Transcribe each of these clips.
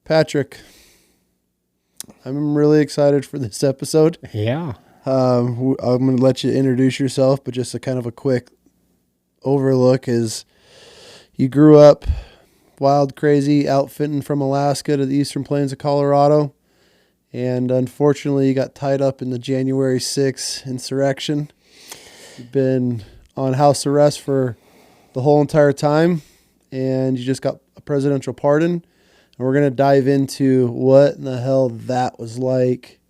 Patrick, I'm really excited for this episode. Yeah. I'm going to let you introduce yourself, but just a kind of a quick overlook is you grew up wild, crazy, outfitting from Alaska to the eastern plains of Colorado, and unfortunately you got tied up in the January 6th insurrection. You've been on house arrest for the whole entire time, and you just got a presidential pardon. And we're going to dive into what in the hell that was like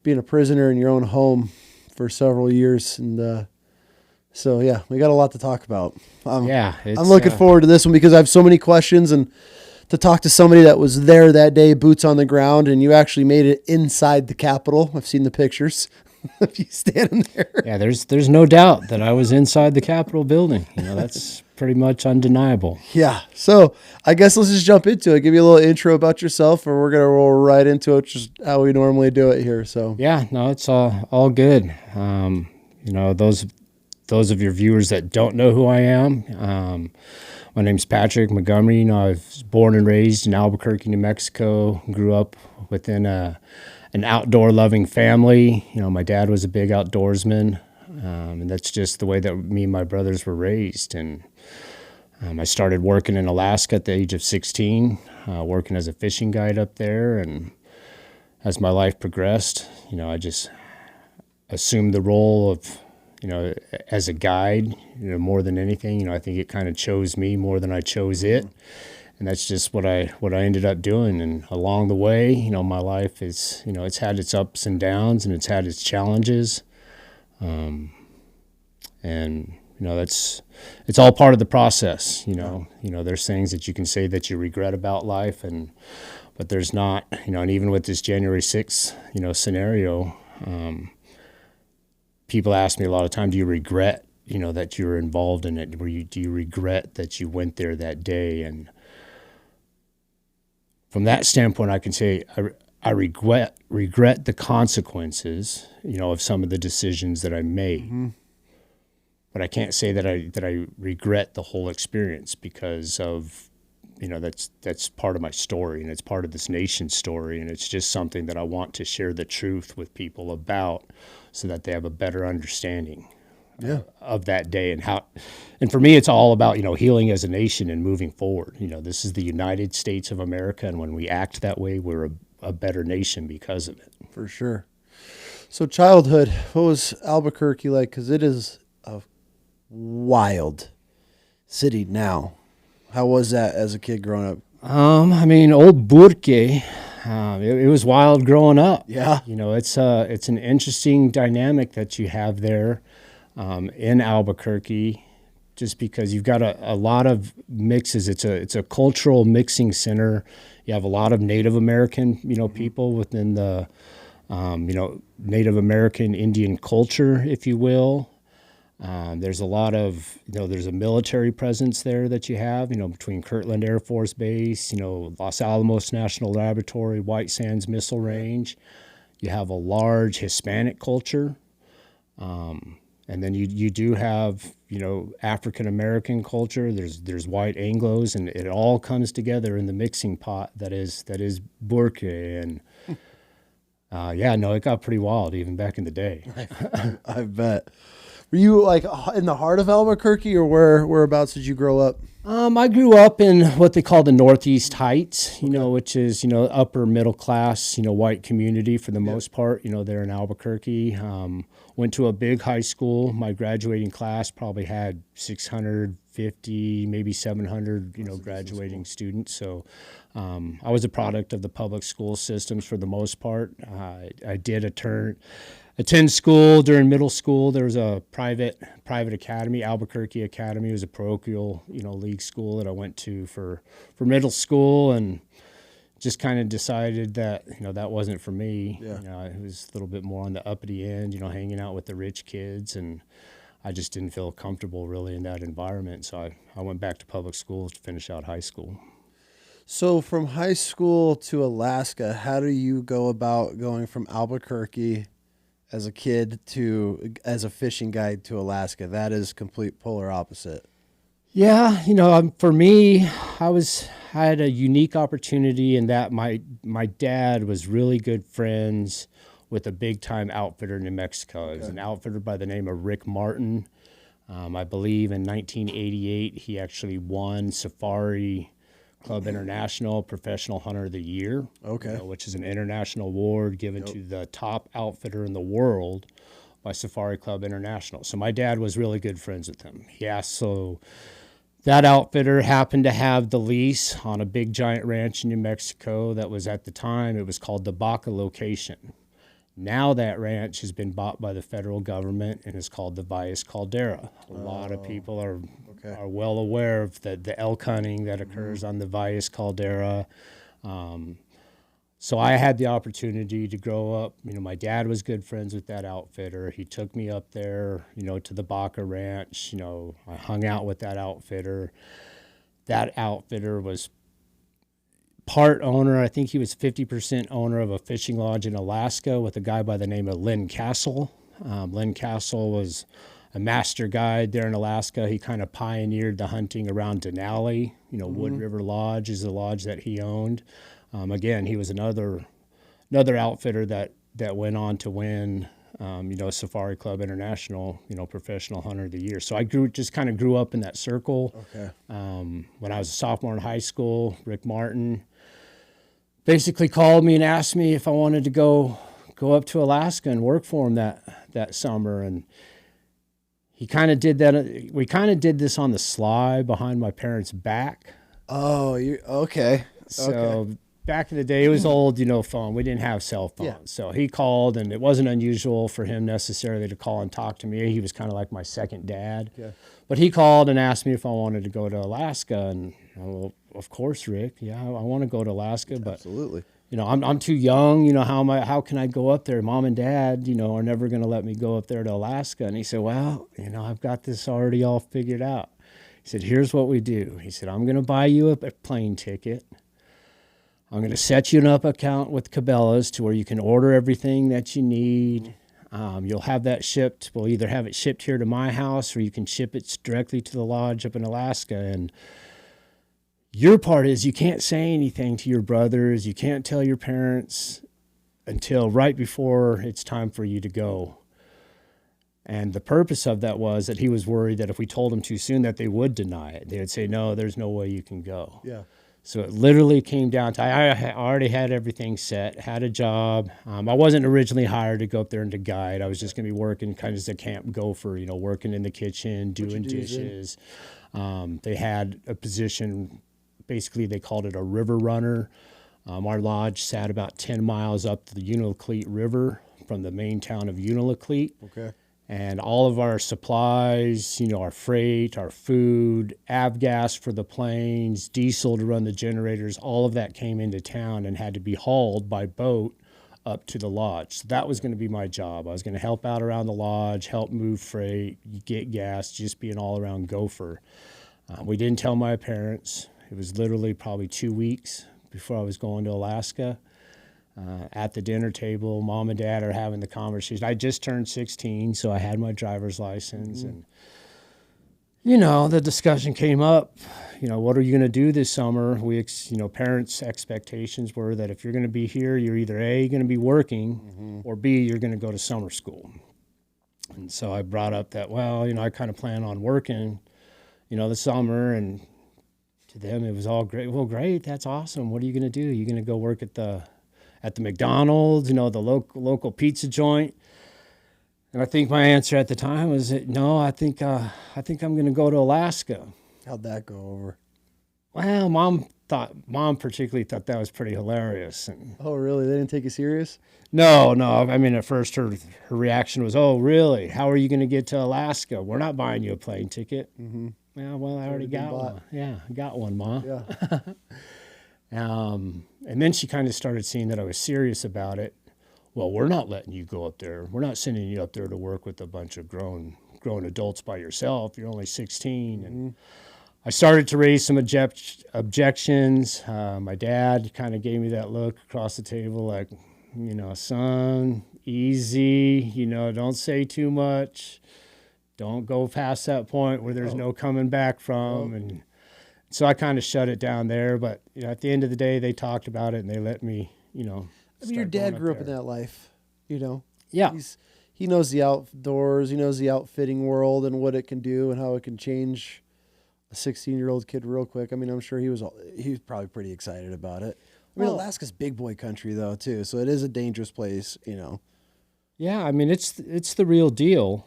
being a prisoner in your own home for several years. And so, yeah, we got a lot to talk about. I'm looking forward to this one because I have so many questions, and to talk to somebody that was there that day, boots on the ground, and you actually made it inside the Capitol. I've seen the pictures of you standing there. Yeah, there's no doubt that I was inside the Capitol building. That's pretty much undeniable. Yeah. So I guess let's just jump into it. Give you a little intro about yourself, or we're going to roll right into it, just how we normally do it here. So yeah, no, it's all good. Those of your viewers that don't know who I am, my name's Patrick Montgomery. I was born and raised in Albuquerque, New Mexico. Grew up within an outdoor loving family. My dad was a big outdoorsman, and that's just the way that me and my brothers were raised. And I started working in Alaska at the age of 16, working as a fishing guide up there. And as my life progressed, I just assumed the role of, as a guide, more than anything. I think it kind of chose me more than I chose it. And that's just what I ended up doing. And along the way, my life is, it's had its ups and downs, and it's had its challenges. It's all part of the process. There's things that you can say that you regret about life, but there's not. And even with this January 6th, scenario, people ask me a lot of time, do you regret, that you were involved in it? Do you regret that you went there that day? And from that standpoint, I can say I regret the consequences, of some of the decisions that I made. Mm-hmm. But I can't say that I regret the whole experience, because of, that's part of my story, and it's part of this nation's story, and it's just something that I want to share the truth with people about, so that they have a better understanding of that day and how. And for me, it's all about, healing as a nation and moving forward. This is the United States of America, and when we act that way, we're a better nation because of it. For sure. So childhood, what was Albuquerque like? Because it is a wild city now. How was that as a kid growing up? Old Burke, it was wild growing up. Yeah. It's an interesting dynamic that you have there in Albuquerque, just because you've got a lot of mixes. It's a cultural mixing center. You have a lot of Native American, people within the, Native American Indian culture, if you will. There's a lot of, there's a military presence there that you have, between Kirtland Air Force Base, Los Alamos National Laboratory, White Sands Missile Range. You have a large Hispanic culture. And then you do have, African American culture. There's white Anglos, and it all comes together in the mixing pot that is Burke. And it got pretty wild even back in the day. I bet. Were you like in the heart of Albuquerque, or whereabouts did you grow up? I grew up in what they call the Northeast Heights, which is, upper middle class, white community for the most part, there in Albuquerque. Went to a big high school. My graduating class probably had 650, maybe 700, graduating students. So I was a product of the public school systems for the most part. I did attend school during middle school. There was a private academy, Albuquerque Academy. It was a parochial, league school that I went to for middle school, and just kind of decided that, that wasn't for me. Yeah. It was a little bit more on the uppity end, hanging out with the rich kids, and I just didn't feel comfortable really in that environment. So I went back to public schools to finish out high school. So from high school to Alaska, how do you go about going from Albuquerque as a kid to as a fishing guide to Alaska? That is complete polar opposite. Yeah, for me, I had a unique opportunity in that my dad was really good friends with a big time outfitter in New Mexico. It was Okay. an outfitter by the name of Rick Martin. I believe in 1988 he actually won Safari Club International Professional Hunter of the Year, Okay. which is an international award given Yep. to the top outfitter in the world by Safari Club International. So my dad was really good friends with him. So that outfitter happened to have the lease on a big giant ranch in New Mexico that was at the time, it was called the Baca location. Now that ranch has been bought by the federal government and is called the Valles Caldera. A lot of Oh, people okay. are well aware of the elk hunting that occurs on the Valles Caldera. So I had the opportunity to grow up. My dad was good friends with that outfitter. He took me up there, to the Baca Ranch. I hung out with that outfitter. That outfitter was part owner. I think he was 50% owner of a fishing lodge in Alaska with a guy by the name of Lynn Castle. Lynn Castle was a master guide there in Alaska. He kind of pioneered the hunting around Denali. Wood River Lodge is the lodge that he owned. Again, he was another outfitter that went on to win, Safari Club International, Professional Hunter of the Year. So I just kind of grew up in that circle. Okay. When I was a sophomore in high school, Rick Martin basically called me and asked me if I wanted to go up to Alaska and work for him that summer. And he kind of did that. We kind of did this on the sly behind my parents' back. Oh, you okay? So Okay. back in the day, it was old, phone. We didn't have cell phones. Yeah. So he called, and it wasn't unusual for him necessarily to call and talk to me. He was kind of like my second dad. Yeah. But he called and asked me if I wanted to go to Alaska, and well, of course, Rick. Yeah, I want to go to Alaska, but Absolutely. I'm too young. How can I go up there? Mom and Dad, are never going to let me go up there to Alaska. And he said, well, I've got this already all figured out. He said, here's what we do. He said, I'm going to buy you a plane ticket. I'm going to set you up an account with Cabela's to where you can order everything that you need. You'll have that shipped. We'll either have it shipped here to my house or you can ship it directly to the lodge up in Alaska. And your part is you can't say anything to your brothers. You can't tell your parents until right before it's time for you to go. And the purpose of that was that he was worried that if we told him too soon that they would deny it. They would say, no, there's no way you can go. Yeah. So it literally came down to I already had everything set, had a job. I wasn't originally hired to go up there and to guide. I was just going to be working kind of as a camp gopher, working in the kitchen, doing dishes. They had a position, basically they called it a river runner. Our lodge sat about 10 miles up the Unalakleet River from the main town of Unalakleet. Okay. And all of our supplies, our freight, our food, avgas for the planes, diesel to run the generators, all of that came into town and had to be hauled by boat up to the lodge. So that was going to be my job. I was going to help out around the lodge, help move freight, get gas, just be an all-around gopher. We didn't tell my parents. It was literally probably 2 weeks before I was going to Alaska. At the dinner table, Mom and Dad are having the conversation. I just turned 16, so I had my driver's license. And, the discussion came up, what are you going to do this summer? Parents' expectations were that if you're going to be here, you're either A, going to be working, or B, you're going to go to summer school. And so I brought up that, I kind of plan on working, the summer. And to them, it was all great. Well, great, that's awesome. What are you going to do? You're going to go work at the McDonald's, the local pizza joint. And I think my answer at the time was that, no, I think I'm going to go to Alaska. How'd that go over? Well, Mom particularly thought that was pretty hilarious. And Oh, really? They didn't take you serious? no. I mean, at first her reaction was, oh, really? How are you going to get to Alaska? We're not buying you a plane ticket. Mm-hmm. Yeah, well, I already got one. Yeah, I got one, Mom. Yeah. And then she kind of started seeing that I was serious about it. Well, we're not letting you go up there. We're not sending you up there to work with a bunch of grown adults by yourself. You're only 16. And I started to raise some objections. My dad kind of gave me that look across the table like, son, easy, don't say too much. don't go past that point where there's Oh. no coming back from. And so I kind of shut it down there. But at the end of the day, they talked about it and they let me, I mean, your dad grew up in that life, Yeah. He knows the outdoors, he knows the outfitting world and what it can do and how it can change a 16-year-old kid real quick. I mean, I'm sure he was probably pretty excited about it. I mean, Alaska's big boy country though too, so it is a dangerous place, Yeah, I mean, it's the real deal.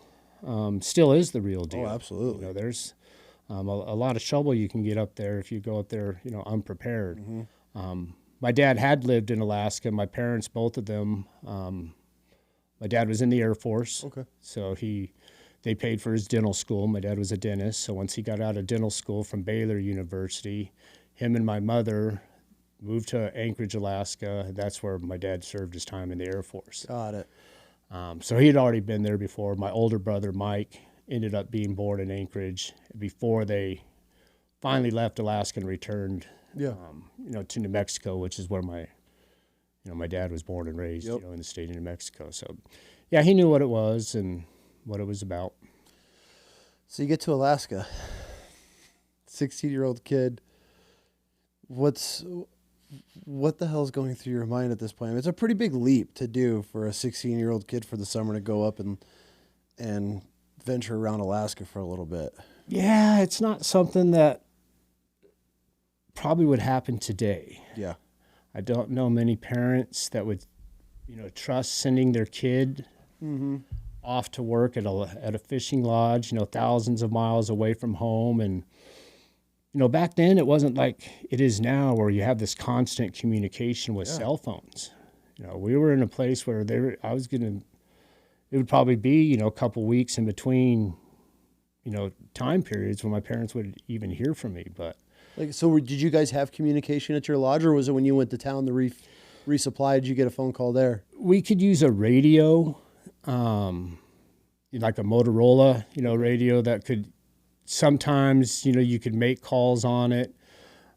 Still is the real deal. Oh, absolutely. There's a lot of trouble you can get up there if you go up there, unprepared. Mm-hmm. My dad had lived in Alaska. My parents, both of them. My dad was in the Air Force. Okay. So they paid for his dental school. My dad was a dentist. So once he got out of dental school from Baylor University, him and my mother moved to Anchorage, Alaska. That's where my dad served his time in the Air Force. Got it. So he had already been there before. My older brother, Mike, ended up being born in Anchorage before they finally left Alaska and returned, to New Mexico, which is where my dad was born and raised, in the state of New Mexico. So, yeah, he knew what it was and what it was about. So you get to Alaska, 16-year-old kid. What the hell's going through your mind at this point? I mean, it's a pretty big leap to do for a 16-year-old kid for the summer to go up and venture around Alaska for a little bit. Yeah, it's not something that probably would happen today. Yeah. I don't know many parents that would, trust sending their kid off to work at a fishing lodge, thousands of miles away from home. And, back then it wasn't like it is now where you have this constant communication with cell phones. We were in a place where it would probably be, a couple weeks in between, time periods when my parents would even hear from me. But So did you guys have communication at your lodge, or was it when you went to town to resupply? Did you get a phone call there? We could use a radio, like a Motorola, radio that could sometimes, you could make calls on it.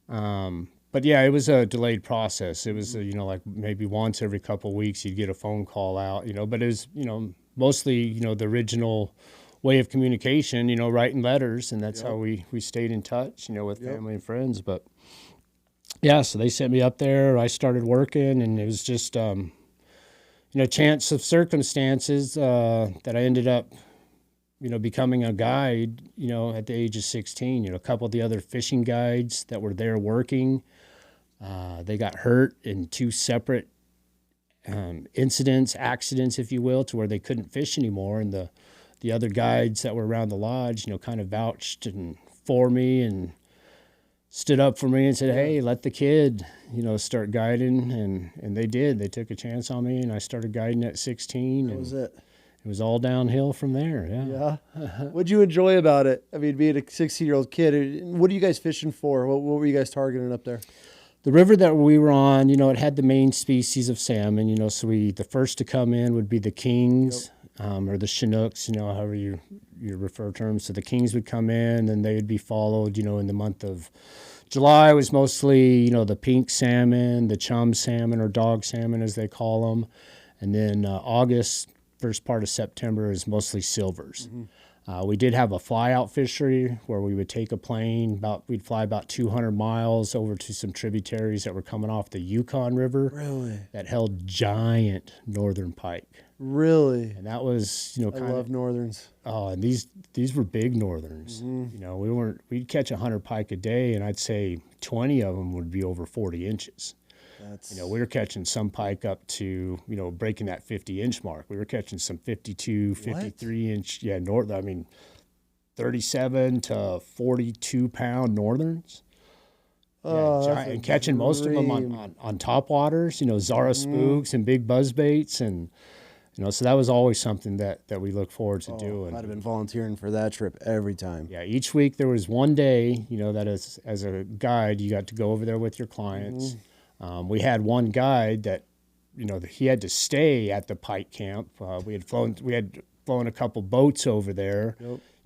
But yeah, it was a delayed process. It was, like maybe once every couple of weeks you'd get a phone call out, but it was, mostly, the original way of communication, writing letters, and that's how we stayed in touch, with family and friends. But yeah, so they sent me up there. I started working, and it was just, chance of circumstances that I ended up, becoming a guide, at the age of 16. A couple of the other fishing guides that were there working, they got hurt in two separate accidents, if you will, to where they couldn't fish anymore, and the other guides that were around the lodge, kind of vouched for me and stood up for me and said, hey, let the kid, start guiding. And they did. They took a chance on me, and I started guiding at 16. That was it. It was all downhill from there, Yeah. What'd you enjoy about it? I mean, being a 16-year-old kid, what are you guys fishing for? What were you guys targeting up there? The river that we were on, it had the main species of salmon, so the first to come in would be the kings. Or the Chinooks, however you refer to them. So the kings would come in, and they would be followed, in the month of July was mostly, the pink salmon, the chum salmon or dog salmon as they call them. And then August, first part of September is mostly silvers. We did have a fly-out fishery where we would take a plane, we'd fly about 200 miles over to some tributaries that were coming off the Yukon River. Really? That held giant northern pike. Really? And that was, I love northerns. Oh, and these were big northerns. We'd catch 100 pike a day, and I'd say 20 of them would be over 40 inches. We were catching some pike up to, breaking that 50-inch mark. We were catching some 52, 53-inch, 37 to 42-pound northerns. And catching most of them on top waters, Zara spooks and big buzzbaits. And, so that was always something that we look forward to doing. I'd have been volunteering for that trip every time. Yeah, each week there was one day, that as a guide, you got to go over there with your clients. We had one guide that, he had to stay at the pike camp. We had flown a couple boats over there,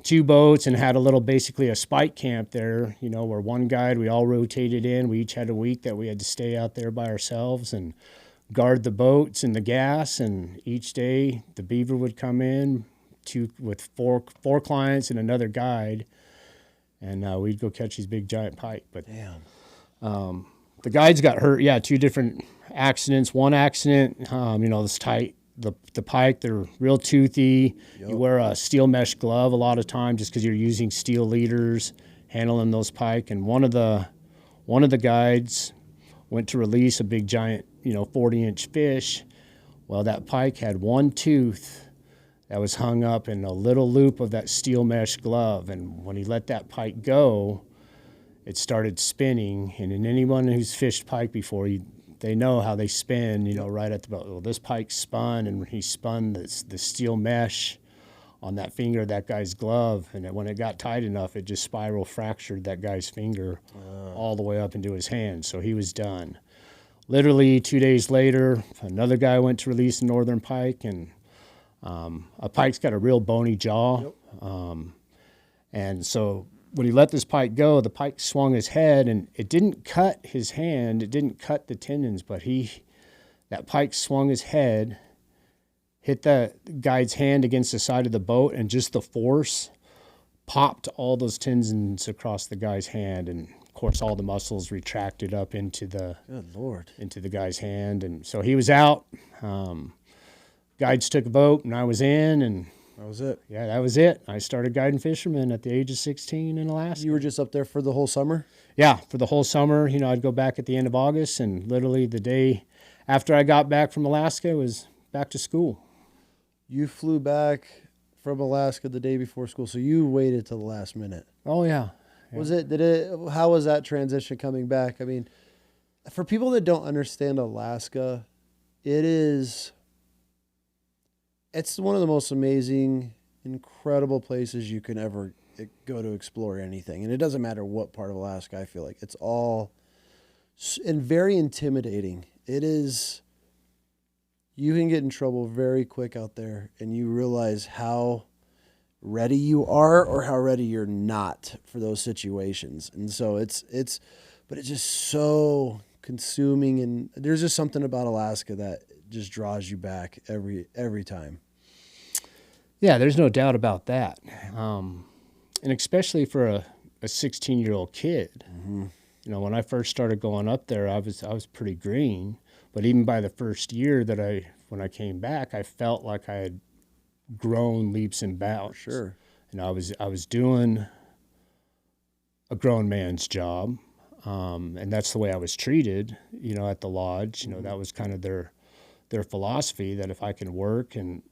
2 boats, and had basically a spike camp there, where one guide, we all rotated in. We each had a week that we had to stay out there by ourselves and guard the boats and the gas. And each day the beaver would come in, with four clients and another guide, and we'd go catch these big giant pike. But Damn. the guides got hurt. Yeah, 2 different accidents. One accident, this tight. The pike, they're real toothy. Yep. You wear a steel mesh glove a lot of time just because you're using steel leaders handling those pike. And one of the guides went to release a big giant, 40-inch fish. Well, that pike had one tooth that was hung up in a little loop of that steel mesh glove. And when he let that pike go, it started spinning. And in anyone who's fished pike before, they know how they spin, right at the boat. Well, this pike spun, and he spun the steel mesh on that finger of that guy's glove. And when it got tight enough, it just spiral fractured that guy's finger all the way up into his hand. So he was done. Literally 2 days later, another guy went to release a northern pike, and a pike's got a real bony jaw. Yep. And so when he let this pike go, the pike swung his head, and it didn't cut his hand. It didn't cut the tendons, but that pike swung his head, hit the guide's hand against the side of the boat, and just the force popped all those tendons across the guy's hand. And of course, all the muscles retracted up into the guy's hand. And so he was out. Guides took a boat, and I was in, and that was it. Yeah, that was it. I started guiding fishermen at the age of 16 in Alaska. You were just up there for the whole summer? Yeah, for the whole summer. I'd go back at the end of August, and literally the day after I got back from Alaska was back to school. You flew back from Alaska the day before school, so you waited till the last minute. Oh, yeah. How was that transition coming back? I mean, for people that don't understand Alaska, it's one of the most amazing, incredible places you can ever go to explore anything. And it doesn't matter what part of Alaska, I feel like. It's all and very intimidating. It is. You can get in trouble very quick out there, and you realize how ready you are or how ready you're not for those situations. And so but it's just so consuming, and there's just something about Alaska that just draws you back every time. Yeah, there's no doubt about that. And especially for a 16-year-old kid. Mm-hmm. When I first started going up there, I was pretty green, but even by the first year when I came back, I felt like I had grown leaps and bounds. For sure. I was doing a grown man's job, and that's the way I was treated, at the lodge. That was kind of their philosophy, that if I can work and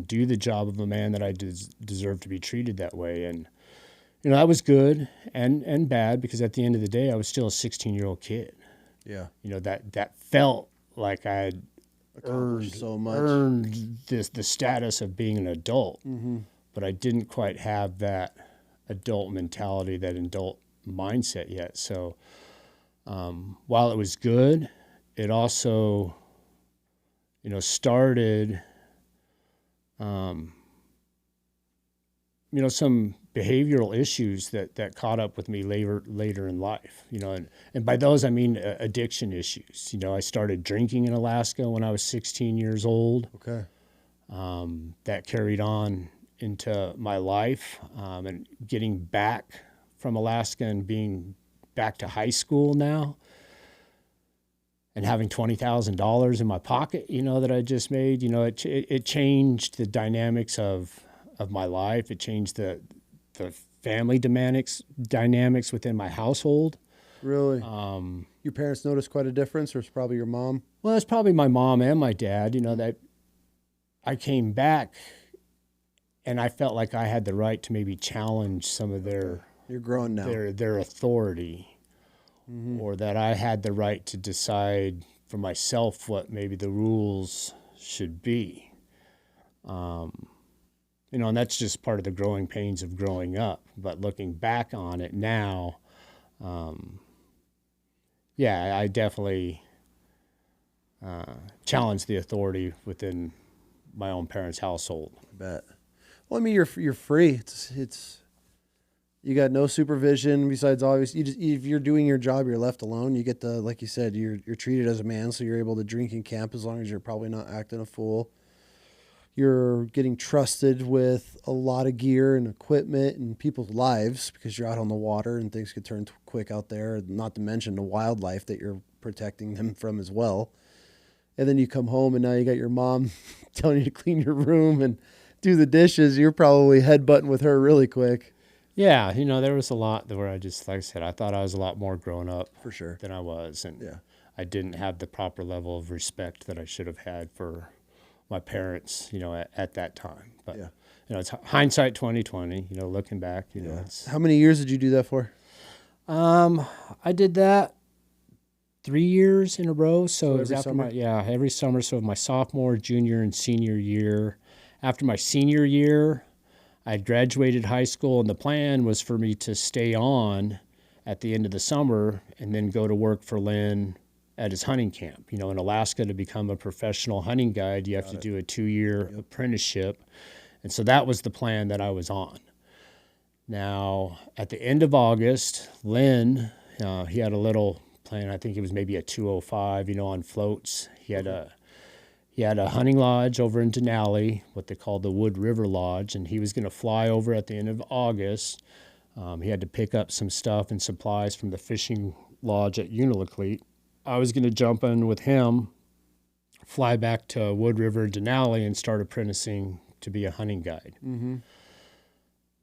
do the job of a man, that I deserve to be treated that way. And that was good and bad, because at the end of the day, I was still a 16-year-old kid. Yeah. That felt like I had accomplished so much, earned the status of being an adult. Mm-hmm. But I didn't quite have that adult mentality, that adult mindset yet. So while it was good, it also started some behavioral issues that caught up with me later in life, and by those I mean addiction issues. I started drinking in Alaska when I was 16 years old. Okay. That carried on into my life, and getting back from Alaska and being back to high school now, and having $20,000 in my pocket, that I just made, it changed the dynamics of my life. It changed the family dynamics within my household. Really? Your parents noticed quite a difference, or it's probably your mom? Well, it's probably my mom and my dad, that I came back and I felt like I had the right to maybe challenge some of You're growing now. Their authority. Mm-hmm. Or that I had the right to decide for myself what maybe the rules should be. And that's just part of the growing pains of growing up. But looking back on it now, I definitely challenged the authority within my own parents' household. I bet. Well, I mean, you're free. It's you got no supervision besides obviously if you're doing your job, you're left alone. You get like you said, you're treated as a man, so you're able to drink in camp as long as you're probably not acting a fool. you're getting trusted with a lot of gear and equipment and people's lives because you're out on the water and things could turn quick out there, not to mention the wildlife that you're protecting them from as well. And then you come home and now you got your mom telling you to clean your room and do the dishes. You're probably headbutting with her really quick. Yeah, there was a lot where I just, like I said, I thought I was a lot more grown up For sure. than I was. And Yeah. I didn't have the proper level of respect that I should have had for my parents, at that time. But, Yeah. It's hindsight 2020, looking back, it's, How many years did you do that for? I did that 3 years in a row. So it was every after summer? every summer. So my sophomore, junior, and senior year. After my senior year, I graduated high school, and the plan was for me to stay on at the end of the summer and then go to work for Lynn at his hunting camp. In Alaska, to become a professional hunting guide, you have to do a 2-year apprenticeship. And so that was the plan that I was on. Now, at the end of August, Lynn, he had a little plan. I think it was maybe a 205, on floats. He had a hunting lodge over in Denali, what they call the Wood River Lodge, and he was going to fly over at the end of August. He had to pick up some stuff and supplies from the fishing lodge at Unalakleet. I was going to jump in with him, fly back to Wood River, Denali, and start apprenticing to be a hunting guide. Mm-hmm.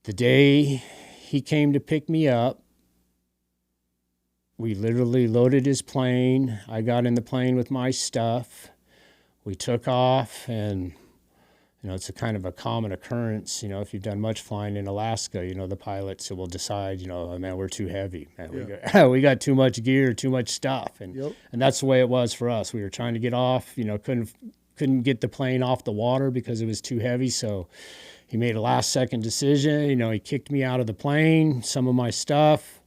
The day he came to pick me up, we literally loaded his plane. I got in the plane with my stuff. We took off, and it's a kind of a common occurrence. If you've done much flying in Alaska, the pilots will decide, oh, man, we're too heavy. Man, we got too much gear, too much stuff, and that's the way it was for us. We were trying to get off, couldn't get the plane off the water because it was too heavy. So he made a last-second decision. He kicked me out of the plane, some of my stuff,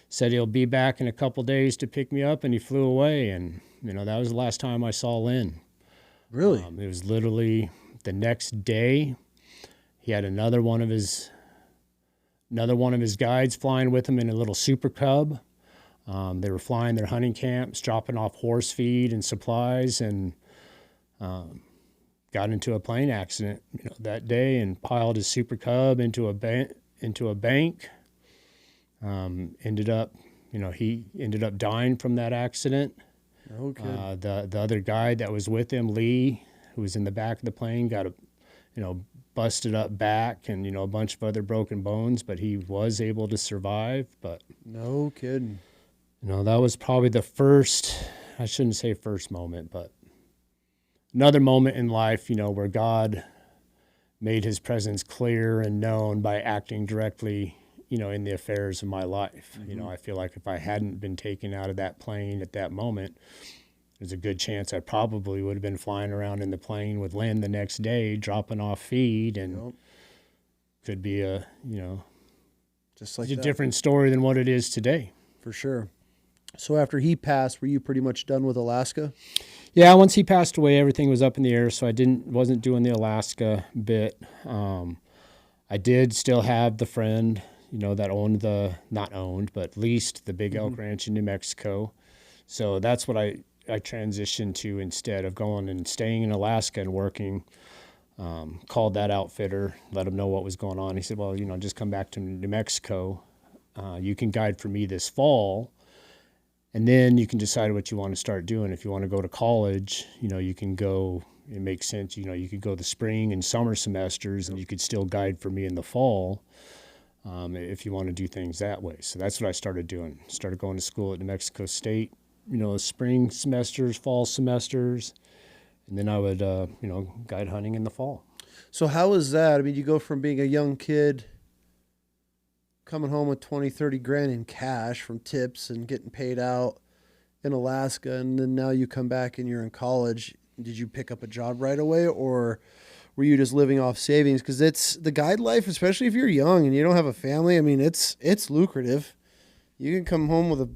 said he'll be back in a couple days to pick me up, and he flew away. And that was the last time I saw Lynn. Really? It was literally the next day. He had another one of his guides flying with him in a little Super Cub. They were flying their hunting camps, dropping off horse feed and supplies, and got into a plane accident that day and piled his Super Cub into a bank. Ended up dying from that accident. Okay. The other guy that was with him, Lee, who was in the back of the plane, got a busted up back and a bunch of other broken bones, but he was able to survive. But No kidding. that was probably the first, I shouldn't say first moment, but another moment in life, where God made his presence clear and known by acting directly in the affairs of my life. Mm-hmm. I feel like if I hadn't been taken out of that plane at that moment, there's a good chance I probably would have been flying around in the plane with Lynn the next day, dropping off feed, and could be just like a that. different story than what it is today. For sure. So after he passed, were you pretty much done with Alaska? Yeah, once he passed away, everything was up in the air, so I wasn't doing the Alaska bit. I did still have the friend, that but leased the Big Elk Ranch in New Mexico. So that's what I transitioned to instead of going and staying in Alaska and working. Called that outfitter, let him know what was going on. He said, well, just come back to New Mexico. You can guide for me this fall, and then you can decide what you want to start doing. If you want to go to college, you can go. It makes sense. You could go the spring and summer semesters, and you could still guide for me in the fall. If you want to do things that way. So that's what I started doing. Started going to school at New Mexico State, spring semesters, fall semesters, and then I would, guide hunting in the fall. So how was that? I mean, you go from being a young kid coming home with 20, 30 grand in cash from tips and getting paid out in Alaska, and then now you come back and you're in college. Did you pick up a job right away, or were you just living off savings? Because it's the guide life, especially if you're young and you don't have a family. I mean, it's lucrative. You can come home with a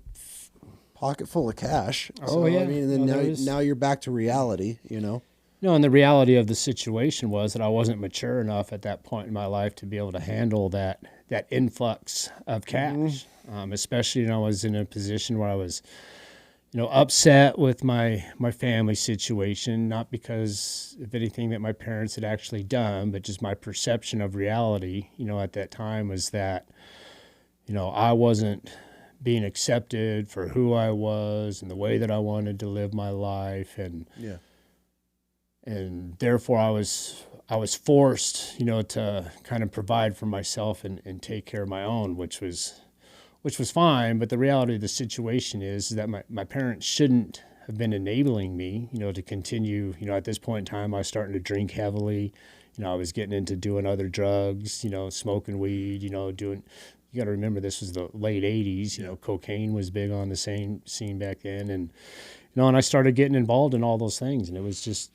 pocket full of cash. Oh, yeah. I mean, and then now you're back to reality, No, and the reality of the situation was that I wasn't mature enough at that point in my life to be able to handle that influx of cash, especially when I was in a position where I was, upset with my family situation, not because of anything that my parents had actually done, but just my perception of reality, at that time was that, I wasn't being accepted for who I was and the way that I wanted to live my life, and Yeah. and therefore I was forced, to kind of provide for myself and take care of my own, which was fine. But the reality of the situation is that my parents shouldn't have been enabling me, to continue. At this point in time, I was starting to drink heavily. I was getting into doing other drugs, smoking weed, doing. You got to remember, this was the late 80s. Cocaine was big on the same scene back then. And I started getting involved in all those things. And it was just,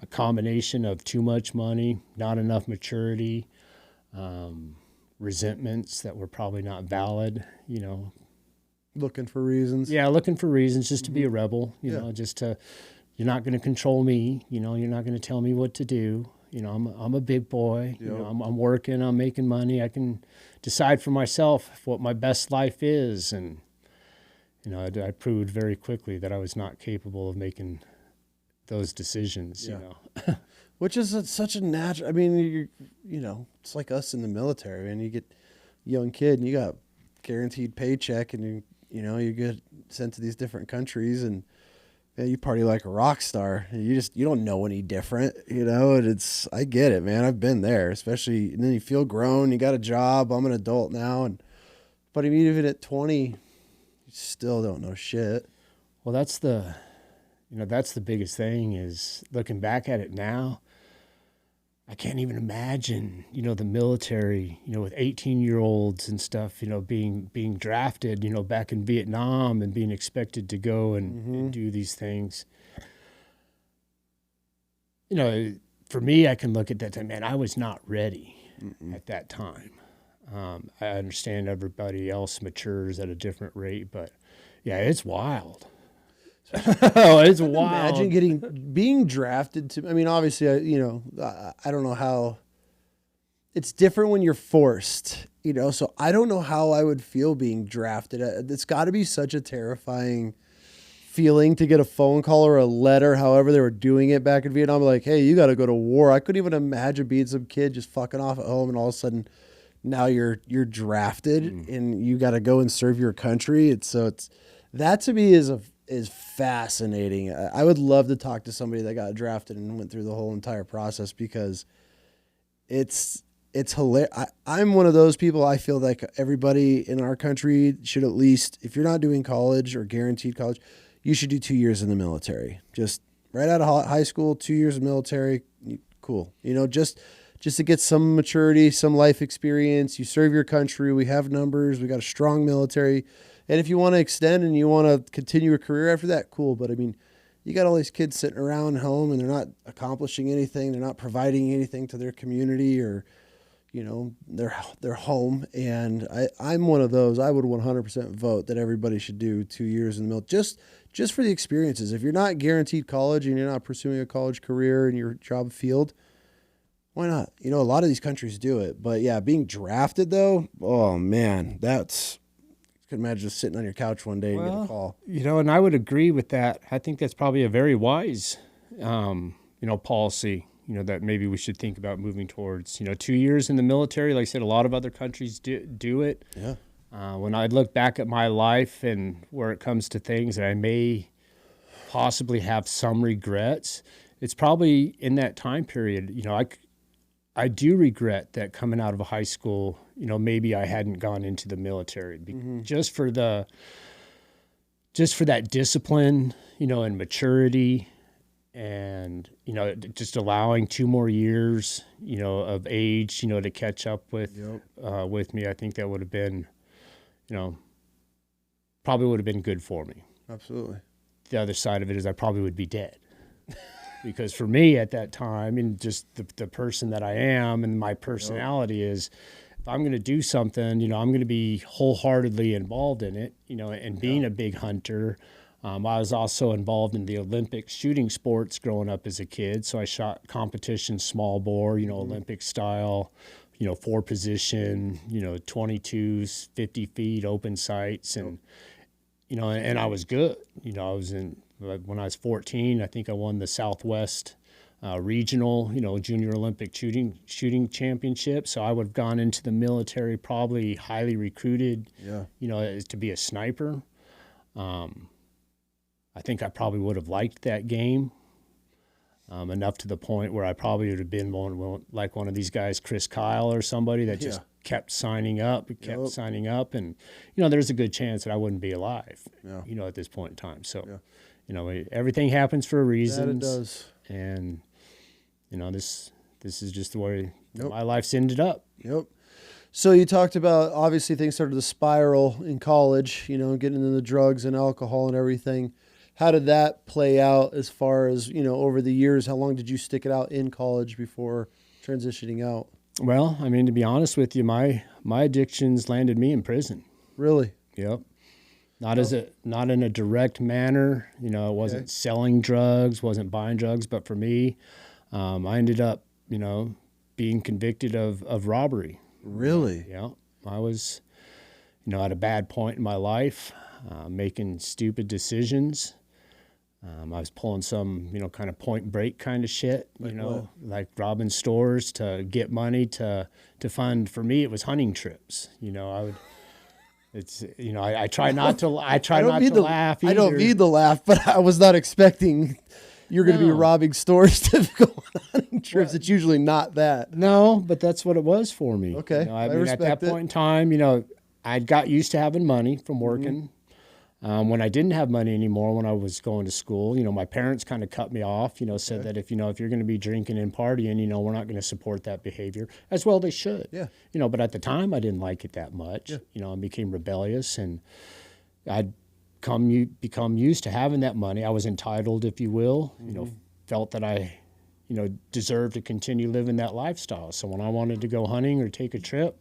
a combination of too much money, not enough maturity, resentments that were probably not valid, Looking for reasons. Yeah, looking for reasons just to be a Mm-hmm. rebel, just to, you're not going to control me, you're not going to tell me what to do. I'm a big boy, Yep. I'm working, I'm making money, I can decide for myself what my best life is. And, I proved very quickly that I was not capable of making those decisions, Yeah. Which is such a natural. I mean, it's like us in the military, and you get a young kid, and you got guaranteed paycheck, and you get sent to these different countries, and you party like a rock star. And you don't know any different, And I get it, man. I've been there, especially, and then you feel grown. You got a job. I'm an adult now, but I mean, even at 20, you still don't know shit. Well, that's the biggest thing is looking back at it now. I can't even imagine, the military, with 18-year-olds and stuff, being drafted, back in Vietnam and being expected to go and do these things. For me, I can look at that time, man, I was not ready at that time. I understand everybody else matures at a different rate, but yeah, it's wild. Oh, it's wild. Imagine being drafted to. I mean, obviously, I don't know how. It's different when you're forced, So I don't know how I would feel being drafted. It's got to be such a terrifying feeling to get a phone call or a letter, however they were doing it back in Vietnam. Like, hey, you got to go to war. I couldn't even imagine being some kid just fucking off at home, and all of a sudden, now you're drafted and you got to go and serve your country. It's that to me is fascinating. I would love to talk to somebody that got drafted and went through the whole entire process, because it's hilarious. I'm one of those people. I feel like everybody in our country should, at least, if you're not doing college or guaranteed college, you should do 2 years in the military. Just right out of high school, 2 years of military, cool. Just to get some maturity, some life experience. You serve your country. We have numbers. We got a strong military. And if you want to extend and you want to continue a career after that, cool. But I mean, you got all these kids sitting around home and they're not accomplishing anything. They're not providing anything to their community or, their home. And I'm one of those. I would 100% vote that everybody should do 2 years in the military, just for the experiences. If you're not guaranteed college and you're not pursuing a college career in your job field, why not? A lot of these countries do it. But yeah, being drafted though, oh man, I could imagine just sitting on your couch one day and get a call. And I would agree with that. I think that's probably a very wise, policy, that maybe we should think about moving towards. 2 years in the military, like I said, a lot of other countries do it. Yeah. When I look back at my life and where it comes to things that I may possibly have some regrets, it's probably in that time period. I do regret that coming out of high school, maybe I hadn't gone into the military just for that discipline, and maturity, and, just allowing 2 more years, of age, to catch up with me. I think that would have been, probably would have been good for me. Absolutely. The other side of it is I probably would be dead. Because for me at that time, and just the person that I am and my personality is, if I'm going to do something, I'm going to be wholeheartedly involved in it, and being a big hunter. I was also involved in the Olympic shooting sports growing up as a kid. So I shot competition small bore, Olympic style, 4 position, 22s, 50 feet, open sights. And, you know, and I was good. You know, when I was 14, I think I won the Southwest regional, you know, junior Olympic shooting championship. So I would have gone into the military probably highly recruited, you know, to be a sniper. I think I probably would have liked that game enough to the point where I probably would have been like one of these guys, Chris Kyle or somebody that just kept signing up, and you know, there's a good chance that I wouldn't be alive, you know, at this point in time. So, you know, everything happens for a reason. That it does. And you know, this is just the way my life's ended up. Yep. So you talked about, obviously things started to spiral in college, you know, getting into the drugs and alcohol and everything. How did that play out as far as, you know, over the years? How long did you stick it out in college before transitioning out? Well, I mean, to be honest with you, my addictions landed me in prison. Really? Yep. Not in a direct manner. You know, it wasn't selling drugs, wasn't buying drugs, but for me, I ended up, you know, being convicted of robbery. Really? Yeah. I was, you know, at a bad point in my life, making stupid decisions. I was pulling some, you know, kind of point break kind of shit, like robbing stores to get money to fund. For me, it was hunting trips. You know, I would. It's, you know, I try not to. I try not to laugh either. I don't need the laugh, but I was not expecting you're going to be robbing stores to go on hunting trips. It's usually not that. No, but that's what it was for me. Okay, you know, I mean, at that point in time, you know, I got used to having money from working. When I didn't have money anymore, when I was going to school, you know, my parents kind of cut me off, you know, said that if you're going to be drinking and partying, you know, we're not going to support that behavior, as well they should. Yeah. You know, but at the time I didn't like it that much. Yeah. You know, I became rebellious, and I'd become used to having that money. I was entitled, if you will, you know, felt that I, you know, deserved to continue living that lifestyle. So when I wanted to go hunting or take a trip,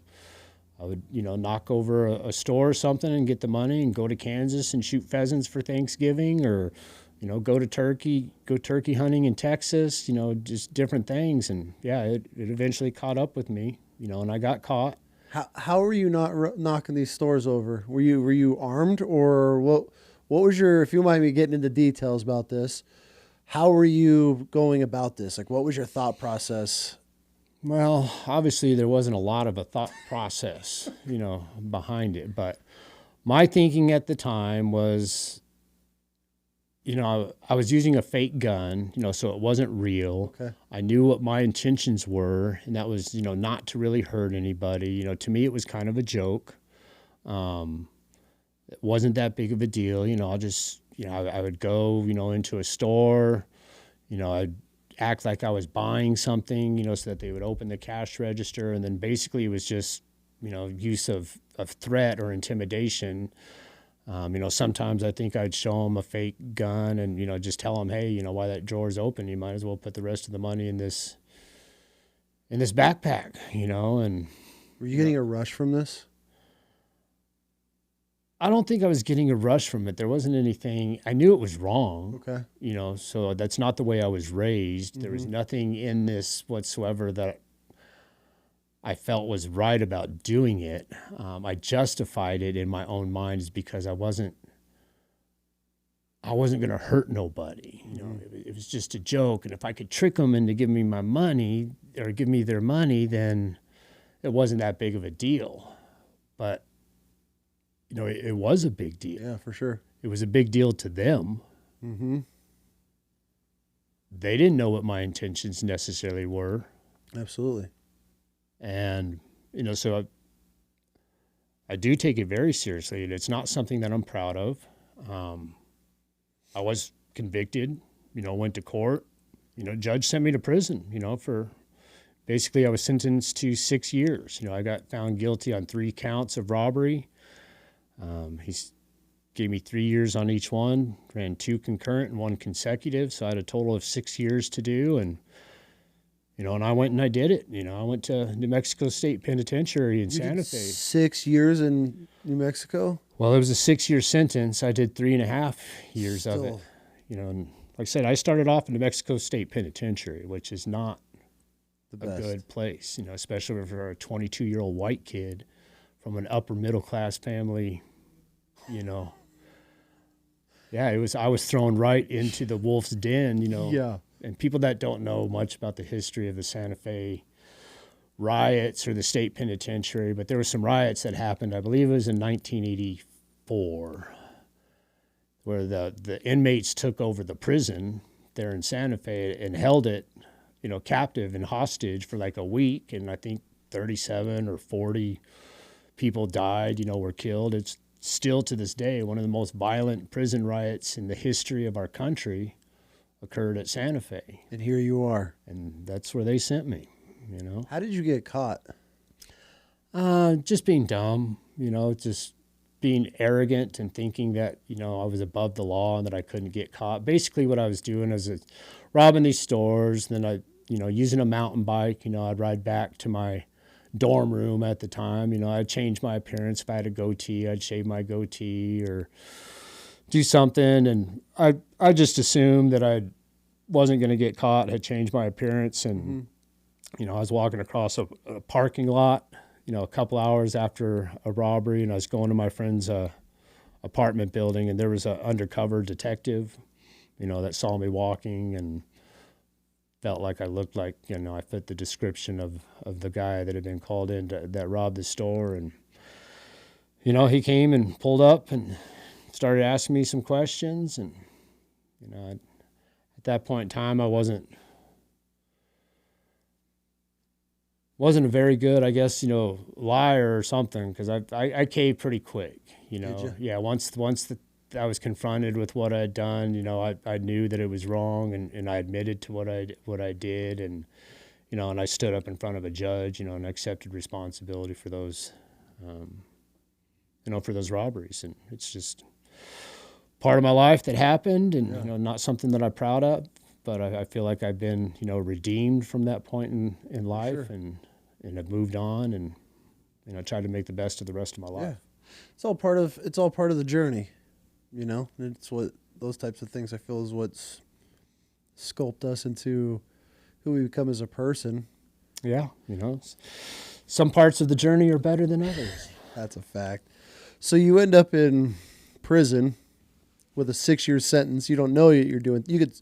I would, you know, knock over a store or something and get the money and go to Kansas and shoot pheasants for Thanksgiving, or, you know, go turkey hunting in Texas, you know, just different things. And yeah, it eventually caught up with me, you know, and I got caught. How were you not knocking these stores over? Were you armed, or what was your, if you mind me getting into details about this, how were you going about this? Like, what was your thought process? Well, obviously there wasn't a lot of a thought process, you know, behind it. But my thinking at the time was, you know, I was using a fake gun, you know, so it wasn't real. Okay. I knew what my intentions were, and that was, you know, not to really hurt anybody. You know, to me it was kind of a joke. It wasn't that big of a deal. You know, I'll just, you know, I would go, you know, into a store, you know, I'd act like I was buying something, you know, so that they would open the cash register. And then basically it was just, you know, use of threat or intimidation. You know, sometimes I think I'd show them a fake gun and, you know, just tell them, hey, you know, while that drawer's open, you might as well put the rest of the money in this backpack, you know. And were you getting a rush from this? I don't think I was getting a rush from it. There wasn't anything. I knew it was wrong. Okay. You know, so that's not the way I was raised. There was nothing in this whatsoever that I felt was right about doing it. I justified it in my own mind because I wasn't going to hurt nobody. You know, it was just a joke. And if I could trick them into giving me my money or give me their money, then it wasn't that big of a deal. But you know, it was a big deal. Yeah, for sure. It was a big deal to them. Mm-hmm. They didn't know what my intentions necessarily were. Absolutely. And, you know, so I do take it very seriously. It's not something that I'm proud of. I was convicted, you know, went to court. You know, judge sent me to prison, you know, for basically I was sentenced to 6 years. You know, I got found guilty on 3 counts of robbery. He gave me 3 years on each one, ran 2 concurrent and 1 consecutive. So I had a total of 6 years to do. And, you know, and I went and I did it. You know, I went to New Mexico State Penitentiary in Santa Fe. 6 years in New Mexico? Well, it was a 6-year sentence. I did 3.5 years of it. You know, and like I said, I started off in New Mexico State Penitentiary, which is not a good place, you know, especially for a 22-year-old white kid from an upper middle class family, you know. Yeah, I was thrown right into the wolf's den, Yeah. And people that don't know much about the history of the Santa Fe riots or the state penitentiary, but there were some riots that happened, I believe it was in 1984, where the inmates took over the prison there in Santa Fe and held it, captive and hostage for like a week. And I think 37 or 40 people died, were killed. It's still to this day one of the most violent prison riots in the history of our country occurred at Santa Fe. And here you are. And that's where they sent me, How did you get caught? Just being dumb, just being arrogant and thinking that, I was above the law and that I couldn't get caught. Basically what I was doing is robbing these stores. Then using a mountain bike, I'd ride back to my dorm room at the time. I'd change my appearance. If I had a goatee, I'd shave my goatee or do something. And I just assumed that I wasn't going to get caught, had changed my appearance. And, I was walking across a parking lot, a couple hours after a robbery, and I was going to my friend's apartment building, and there was an undercover detective, that saw me walking and felt like I looked like, I fit the description of the guy that had been called in that robbed the store. And, he came and pulled up and started asking me some questions. And, at that point in time, I wasn't a very good, I guess, liar or something, because I caved pretty quick, Did you? Yeah, once I was confronted with what I had done, I knew that it was wrong, and I admitted to what I did, and and I stood up in front of a judge, and accepted responsibility for those, for those robberies, and it's just part of my life that happened, and not something that I'm proud of, but I feel like I've been redeemed from that point in life, Sure. and I've moved on, and tried to make the best of the rest of my life. Yeah. It's all part of the journey, It's what those types of things I feel is what's sculpt us into who we become as a person. Yeah, some parts of the journey are better than others. That's a fact. So you end up in prison with a 6-year sentence. You don't know what you're doing. You could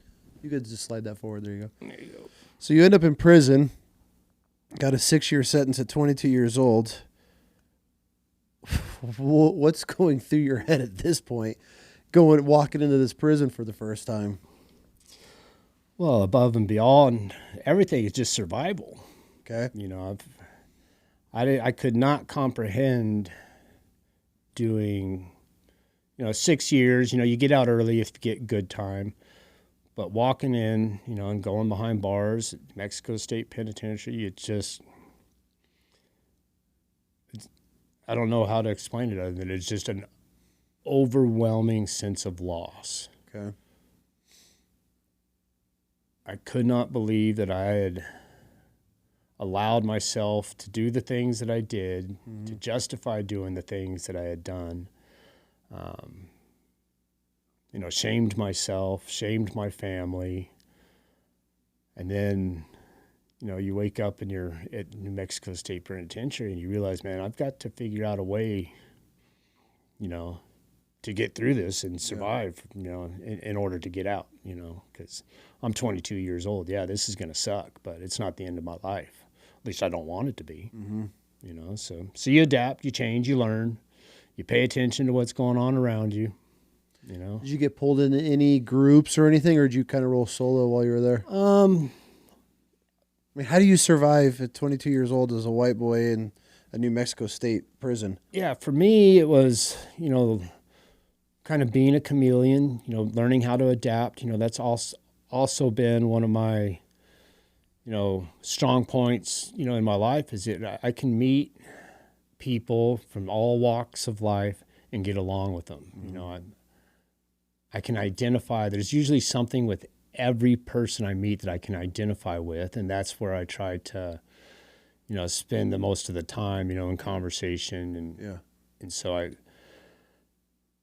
just slide that forward. There you go. There you go. So you end up in prison, got a 6-year sentence at 22 years old. What's going through your head at this point, walking into this prison for the first time? Well, above and beyond everything is just survival. Okay. I could not comprehend doing, 6 years. You get out early if you get good time, but walking in, and going behind bars at Mexico State Penitentiary, I don't know how to explain it other than it's just an overwhelming sense of loss. Okay. I could not believe that I had allowed myself to do the things that I did, to justify doing the things that I had done. Shamed myself, shamed my family. And then, you wake up and you're at New Mexico State Penitentiary and you realize, man, I've got to figure out a way, to get through this and survive, in order to get out, because I'm 22 years old. Yeah, this is going to suck, but it's not the end of my life. At least I don't want it to be, so you adapt, you change, you learn, you pay attention to what's going on around you, Did you get pulled into any groups or anything, or did you kind of roll solo while you were there? I mean, how do you survive at 22 years old as a white boy in a New Mexico State prison? Yeah, for me, it was, kind of being a chameleon, learning how to adapt. That's also been one of my, strong points, in my life is that I can meet people from all walks of life and get along with them. I can identify, there's usually something with every person I meet that I can identify with, and that's where I try to, spend the most of the time, in conversation, and so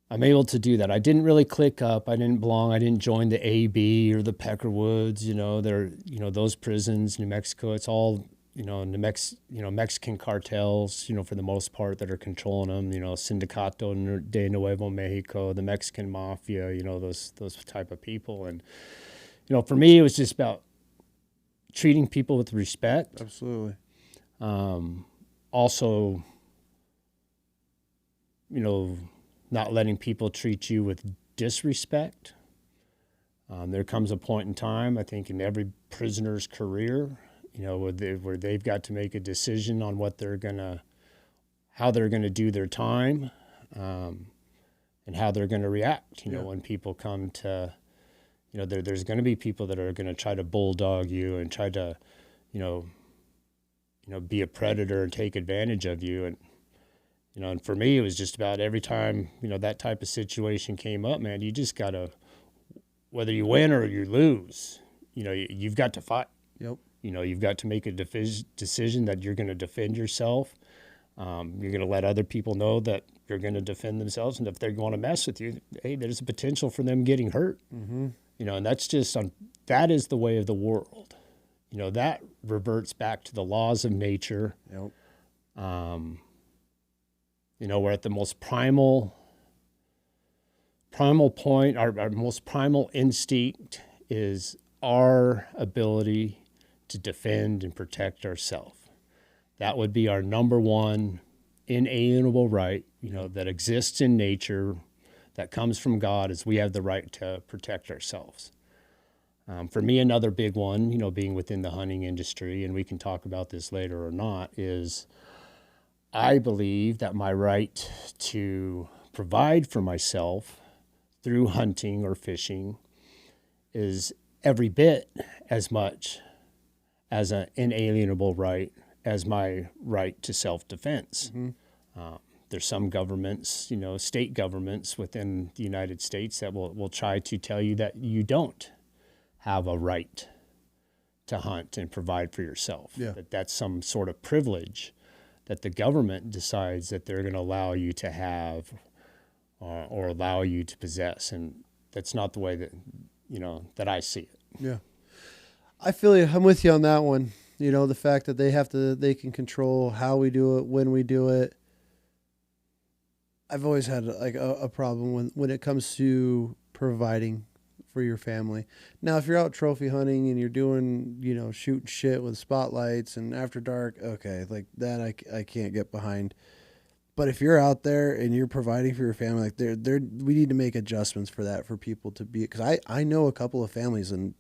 I'm able to do that. I didn't really click up. I didn't belong. I didn't join the AB or the Peckerwoods. They're those prisons, New Mexico. It's all Mexican cartels, for the most part that are controlling them, Sindicato de Nuevo Mexico, the Mexican mafia, those type of people. And, for me, it was just about treating people with respect. Absolutely. Also, not letting people treat you with disrespect. There comes a point in time, I think, in every prisoner's career, where they've got to make a decision on how they're gonna do their time, and how they're gonna react. When people come to, there's gonna be people that are gonna try to bulldog you and try to, be a predator and take advantage of you. And for me, it was just about every time, that type of situation came up, man, you just gotta, whether you win or you lose, you've got to fight. Yep. You've got to make a decision that you're going to defend yourself. You're going to let other people know that you're going to defend themselves. And if they're going to mess with you, hey, there's a potential for them getting hurt. Mm-hmm. And that's just, that is the way of the world. That reverts back to the laws of nature. Yep. We're at the most primal point, our most primal instinct is our ability to defend and protect ourselves. That would be our number one inalienable right, that exists in nature, that comes from God, is we have the right to protect ourselves. For me, another big one, being within the hunting industry, and we can talk about this later or not, is I believe that my right to provide for myself through hunting or fishing is every bit as much as an inalienable right as my right to self-defense. Mm-hmm. There's some governments, state governments within the United States that will try to tell you that you don't have a right to hunt and provide for yourself. Yeah. That's some sort of privilege that the government decides that they're going to allow you to have or allow you to possess. And that's not the way that, that I see it. Yeah. I feel you. I'm with you on that one. The fact that they can control how we do it, when we do it. I've always had a problem when it comes to providing for your family. Now, if you're out trophy hunting and you're doing, shooting shit with spotlights and after dark, okay, like that I can't get behind. But if you're out there and you're providing for your family, we need to make adjustments for that, for people to be, because I know a couple of families and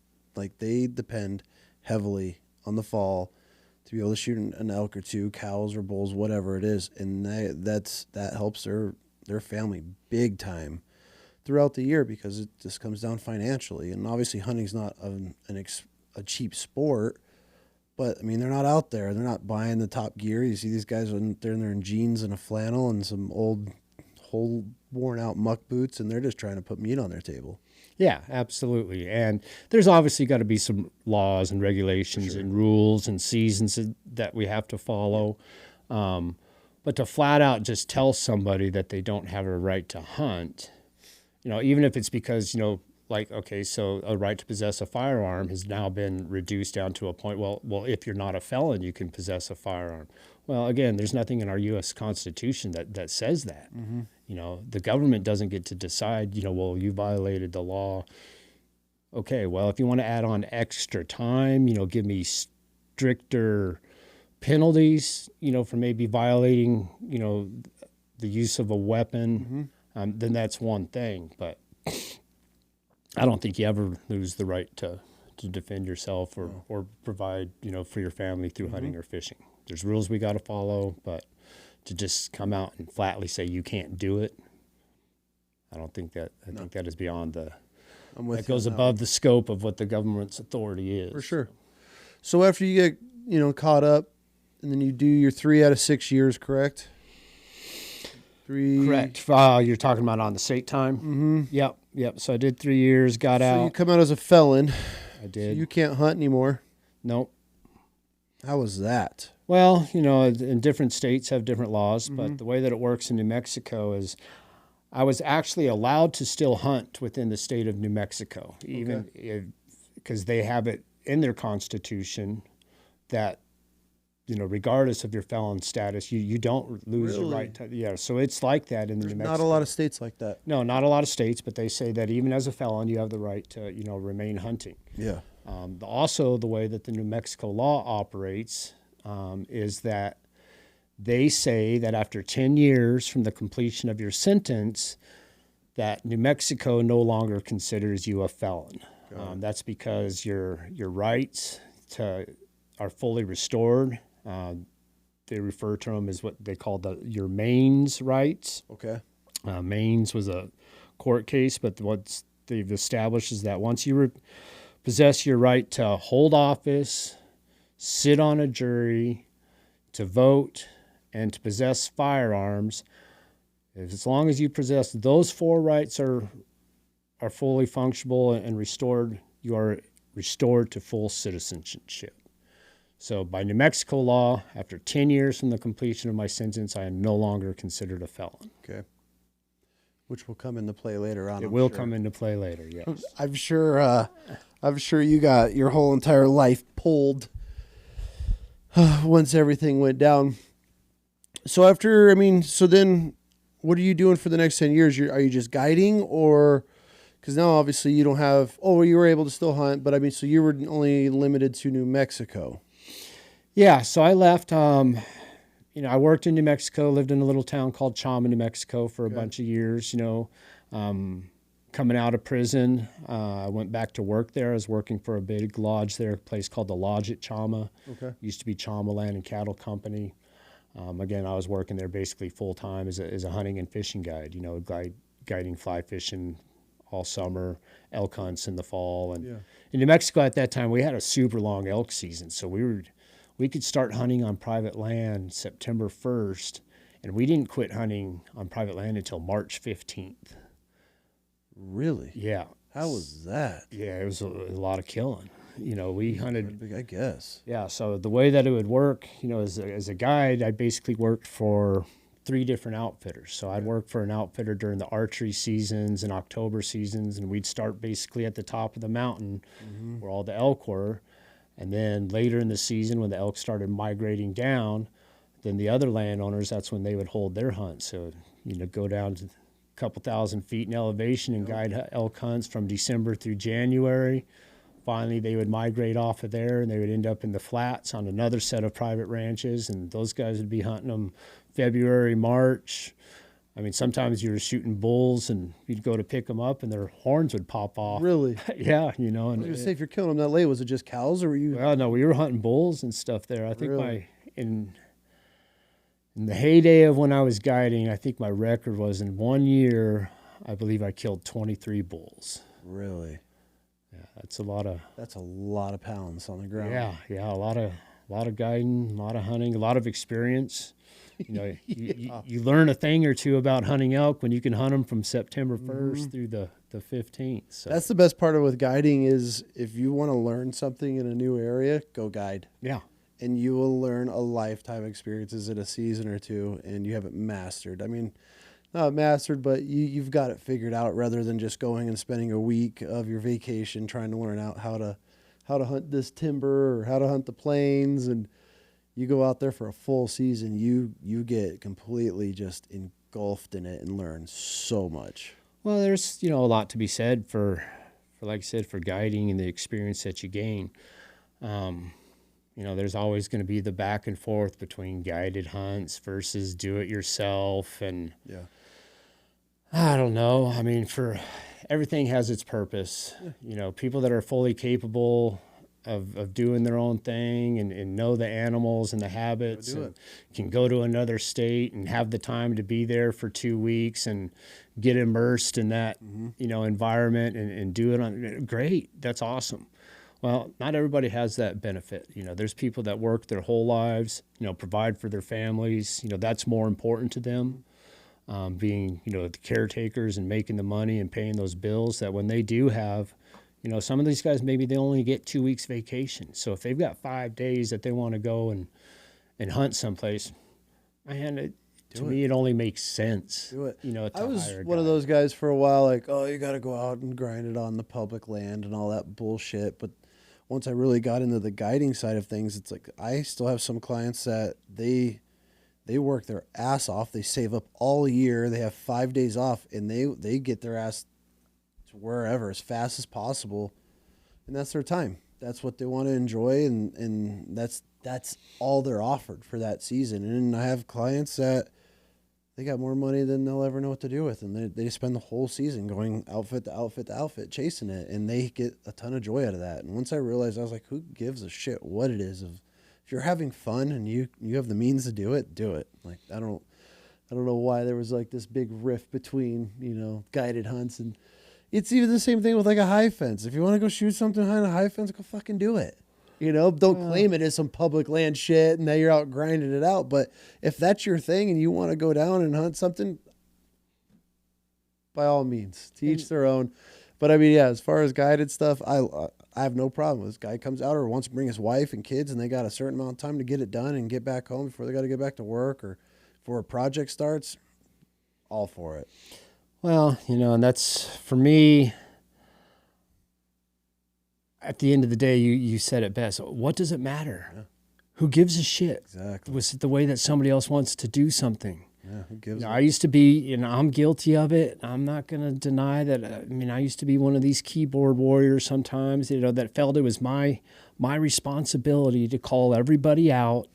they depend heavily on the fall to be able to shoot an elk or two, cows or bulls, whatever it is, and that helps their family big time throughout the year, because it just comes down financially. And obviously hunting's not a cheap sport, but I mean, they're not out there, they're not buying the top gear. You see these guys they're in jeans and a flannel and some old whole worn out muck boots, and they're just trying to put meat on their table. Yeah, absolutely. And there's obviously got to be some laws and regulations and rules and seasons that we have to follow. But to flat out just tell somebody that they don't have a right to hunt, even if it's because, okay, so a right to possess a firearm has now been reduced down to a point, well, if you're not a felon, you can possess a firearm. Well, again, there's nothing in our U.S. Constitution that says that. Mm-hmm. The government doesn't get to decide, well, you violated the law. Okay, well, if you want to add on extra time, give me stricter penalties, for maybe violating, the use of a weapon, then that's one thing. But I don't think you ever lose the right to defend yourself or provide, for your family through hunting or fishing. There's rules we got to follow, but to just come out and flatly say you can't do it, I don't think that. I think that is beyond that goes above the scope of what the government's authority is. For sure. So after you get, caught up, and then you do your 3 out of 6 years, correct? 3. Correct. You're talking about on the state time? Mm-hmm. Yep. So I did 3 years, got out. So you come out as a felon. I did. So you can't hunt anymore. Nope. How was that? Well, in different states have different laws, but the way that it works in New Mexico is I was actually allowed to still hunt within the state of New Mexico, even because they have it in their constitution that regardless of your felon status, you don't lose your Really? right to, yeah. So it's like that in There's New not Mexico. a lot of states like that. No, not a lot of states, but they say that even as a felon, you have the right to, remain hunting. Yeah. Also, the way that the New Mexico law operates is that they say that after 10 years from the completion of your sentence, that New Mexico no longer considers you a felon. That's because your rights are fully restored. They refer to them as what they call your mains rights. Okay. Mains was a court case, but what they've established is that once you possess your right to hold office, sit on a jury, to vote, and to possess firearms, as long as you possess those 4 rights are fully functional and restored, you are restored to full citizenship. So by New Mexico law, after 10 years from the completion of my sentence, I am no longer considered a felon. Okay. Which will come into play later on. It will come into play later, yes. I'm sure you got your whole entire life pulled once everything went down. So so then what are you doing for the next 10 years? Are you just guiding, or because now obviously you don't have, you were able to still hunt, but so you were only limited to New Mexico. Yeah, so I left, I worked in New Mexico, lived in a little town called Chama, New Mexico for a bunch of years, coming out of prison. I went back to work there. I was working for a big lodge there, a place called the Lodge at Chama. Okay. Used to be Chama Land and Cattle Company. Again, I was working there basically full time as a hunting and fishing guide, guiding fly fishing all summer, elk hunts in the fall. And in New Mexico at that time, we had a super long elk season. So we could start hunting on private land September 1st, and we didn't quit hunting on private land until March 15th. Really? Yeah. How was that? Yeah, it was a lot of killing. We hunted. I guess. Yeah, so the way that it would work, as a guide, I basically worked for 3 different outfitters. So I'd work for an outfitter during the archery seasons and October seasons, and we'd start basically at the top of the mountain where all the elk were. And then later in the season, when the elk started migrating down, then the other landowners, that's when they would hold their hunts. So, go down to a couple thousand feet in elevation and guide elk hunts from December through January. Finally, they would migrate off of there, and they would end up in the flats on another set of private ranches, and those guys would be hunting them February, March. Sometimes you were shooting bulls, and you'd go to pick them up, and their horns would pop off. Really? Yeah, I was going to say, if you're killing them that late, was it just cows, or were you? Well, no, we were hunting bulls and stuff there. I think Really? in the heyday of when I was guiding, I think my record was in 1 year, I believe I killed 23 bulls. Really? Yeah, that's a lot of pounds on the ground. Yeah, a lot of guiding, a lot of hunting, a lot of experience. You learn a thing or two about hunting elk when you can hunt them from September 1st through the 15th. So. That's the best part of with guiding is if you want to learn something in a new area, go guide. Yeah. And you will learn a lifetime experiences in a season or two, and you have it mastered. Not mastered, but you've got it figured out rather than just going and spending a week of your vacation trying to learn out how to hunt this timber or how to hunt the plains. And you go out there for a full season, you get completely just engulfed in it and learn so much. Well, there's a lot to be said for like I said, for guiding and the experience that you gain. There's always going to be the back and forth between guided hunts versus do it yourself, and I don't know. For everything has its purpose. People that are fully capable of doing their own thing and know the animals and the habits and can go to another state and have the time to be there for 2 weeks and get immersed in that, environment and do it on. Great. That's awesome. Well, not everybody has that benefit. There's people that work their whole lives, provide for their families. That's more important to them. Being, the caretakers and making the money and paying those bills, that when they do have, some of these guys, maybe they only get 2 weeks vacation. So if they've got 5 days that they want to go and hunt someplace, man, to me, it only makes sense. Do it. To I was hire a one of guy. those guys for a while, like, you got to go out and grind it on the public land and all that bullshit. But once I really got into the guiding side of things, it's like I still have some clients that they work their ass off. They save up all year. They have 5 days off, and they get their ass to wherever as fast as possible, and that's their time. That's what they want to enjoy, and that's all they're offered for that season. And I have clients that they got more money than they'll ever know what to do with, and they spend the whole season going outfit to outfit to outfit, chasing it, and they get a ton of joy out of that. And once I realized, I was like, who gives a shit what it is? If you're having fun and you have the means to do it, do it. Like I don't know why there was like this big rift between guided hunts, and it's even the same thing with like a high fence. If you want to go shoot something behind a high fence, go fucking do it. Don't claim it as some public land shit and now you're out grinding it out. But if that's your thing and you want to go down and hunt something, by all means, to each their own. But I mean, yeah, as far as guided stuff, I have no problem. This guy comes out or wants to bring his wife and kids and they got a certain amount of time to get it done and get back home before they got to get back to work or before a project starts, all for it. Well, and that's, for me, at the end of the day, you said it best. What does it matter? Yeah. Who gives a shit? Exactly. Was it the way that somebody else wants to do something? Yeah, who gives I used to be, I'm guilty of it. I'm not going to deny that. I used to be one of these keyboard warriors sometimes, that felt it was my responsibility to call everybody out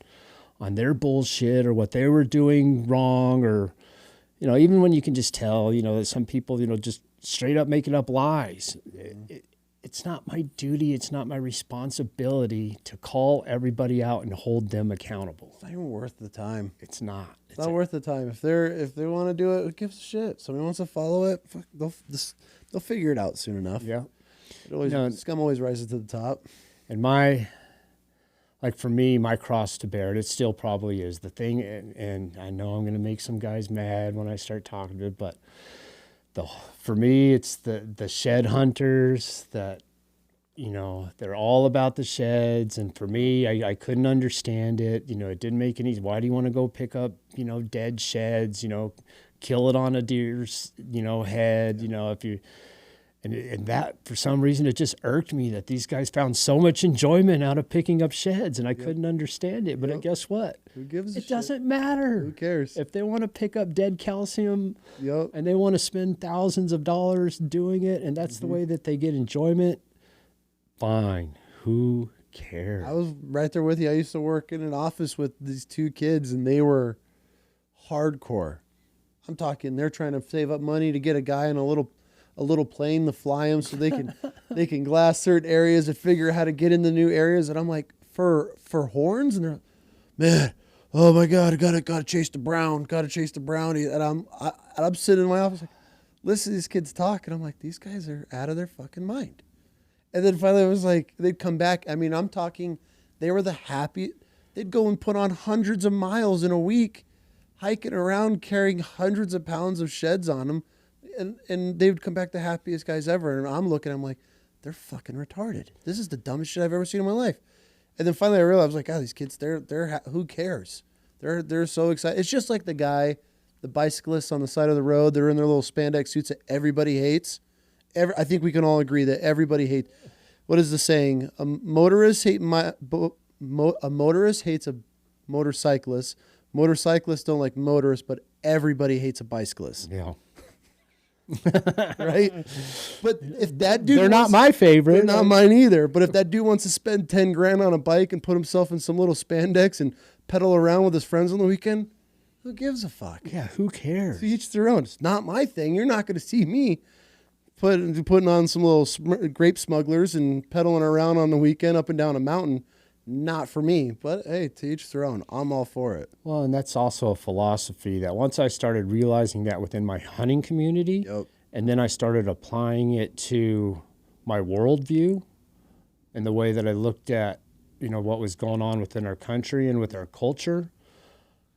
on their bullshit or what they were doing wrong, or, even when you can just tell, that some people, just straight up making up lies. Mm-hmm. It's not my duty. It's not my responsibility to call everybody out and hold them accountable. It's not even worth the time. It's not. It's not worth the time. If they want to do it, who gives a shit? Somebody wants to follow it, they'll figure it out soon enough. Yeah. Scum always rises to the top. And for me, my cross to bear, it still probably is the thing. And I know I'm going to make some guys mad when I start talking to it, but for me, it's the shed hunters that, they're all about the sheds. And for me, I couldn't understand it. It didn't make any, why do you want to go pick up, dead sheds, kill it on a deer's, head, if you, and that for some reason, it just irked me that these guys found so much enjoyment out of picking up sheds, and I couldn't understand it. But guess what? Who gives a shit? It doesn't matter. Who cares? If they want to pick up dead calcium and they want to spend thousands of dollars doing it, and that's the way that they get enjoyment, fine. Who cares? I was right there with you. I used to work in an office with these two kids, and they were hardcore. I'm talking, they're trying to save up money to get a guy in a little plane to fly them so they can glass certain areas and figure out how to get in the new areas. And I'm like, for horns? And they're like, man, oh my God, gotta chase the brown, And I'm sitting in my office like, listen to these kids talk. And I'm like, these guys are out of their fucking mind. And then finally it was like, they'd come back. I mean, I'm talking, they were the happy. They'd go and put on hundreds of miles in a week, hiking around, carrying hundreds of pounds of sheds on them. And they would come back the happiest guys ever. And I'm looking, I'm like, they're fucking retarded. This is the dumbest shit I've ever seen in my life. And then finally I realized, I was like, God, these kids, who cares? They're so excited. It's just like the bicyclists on the side of the road. They're in their little spandex suits that everybody hates. I think we can all agree that everybody hates. What is the saying? A motorist hates a motorcyclist. Motorcyclists don't like motorists, but everybody hates a bicyclist. Yeah. Right? But if that dude, they're not my favorite. They're not mine either. But if that dude wants to spend 10 grand on a bike and put himself in some little spandex and pedal around with his friends on the weekend, who gives a fuck? Yeah, who cares? To each their own. It's not my thing. You're not going to see me putting on some little grape smugglers and pedaling around on the weekend up and down a mountain. Not for me, but hey, to each their own. I'm all for it. Well, and that's also a philosophy that once I started realizing that within my hunting community, and then I started applying it to my worldview and the way that I looked at, what was going on within our country and with our culture,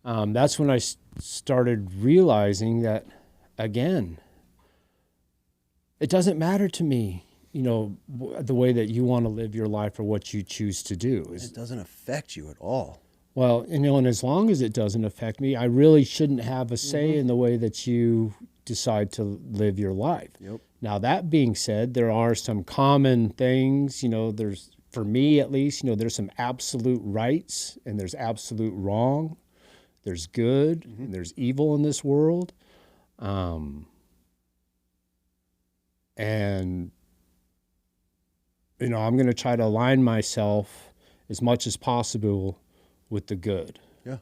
that's when I started realizing that, again, it doesn't matter to me, the way that you want to live your life or what you choose to do. It doesn't affect you at all. Well, and as long as it doesn't affect me, I really shouldn't have a say in the way that you decide to live your life. Yep. Now, that being said, there are some common things, there's for me at least, there's some absolute rights and there's absolute wrong. There's good and there's evil in this world. And, I'm going to try to align myself as much as possible with the good. Yeah.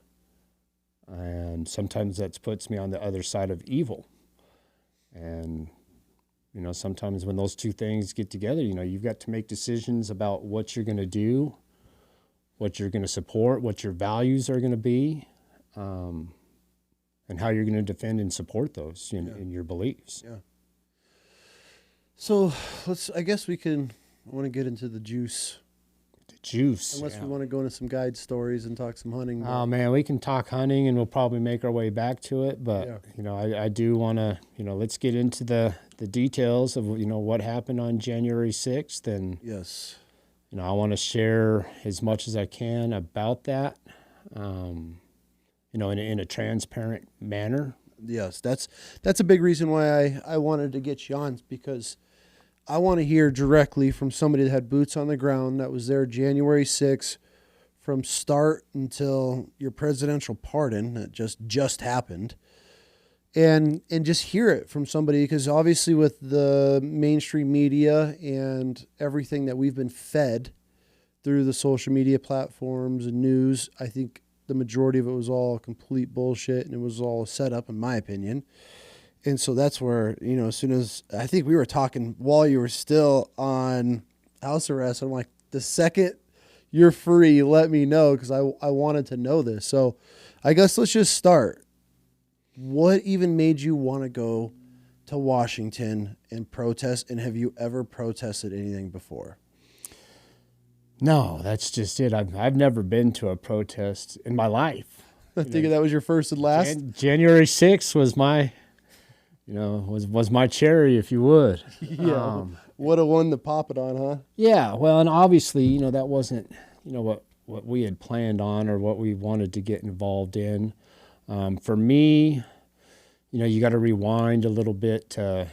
And sometimes that puts me on the other side of evil. And, sometimes when those two things get together, you've got to make decisions about what you're going to do, what you're going to support, what your values are going to be, and how you're going to defend and support those in your beliefs. Yeah. So I want to get into the juice. The juice. Unless we want to go into some guide stories and talk some hunting. Oh man, we can talk hunting and we'll probably make our way back to it. But, I do want to, let's get into the details of, what happened on January 6th. And, yes, I want to share as much as I can about that, in a transparent manner. Yes, that's a big reason why I wanted to get you on, because I want to hear directly from somebody that had boots on the ground, that was there January 6th from start until your presidential pardon that just happened. And just hear it from somebody, because obviously with the mainstream media and everything that we've been fed through the social media platforms and news, I think the majority of it was all complete bullshit, and it was all set up, in my opinion. And so that's where, as soon as I think we were talking while you were still on house arrest, I'm like, the second you're free, let me know, because I wanted to know this. So I guess let's just start. What even made you want to go to Washington and protest? And have you ever protested anything before? No, that's just it. I've never been to a protest in my life. I think that was your first and last. January 6th was my, was my cherry, if you would. Yeah. What a one to pop it on, huh? Yeah. Well, and obviously, that wasn't, what we had planned on or what we wanted to get involved in. For me, you got to rewind a little bit to,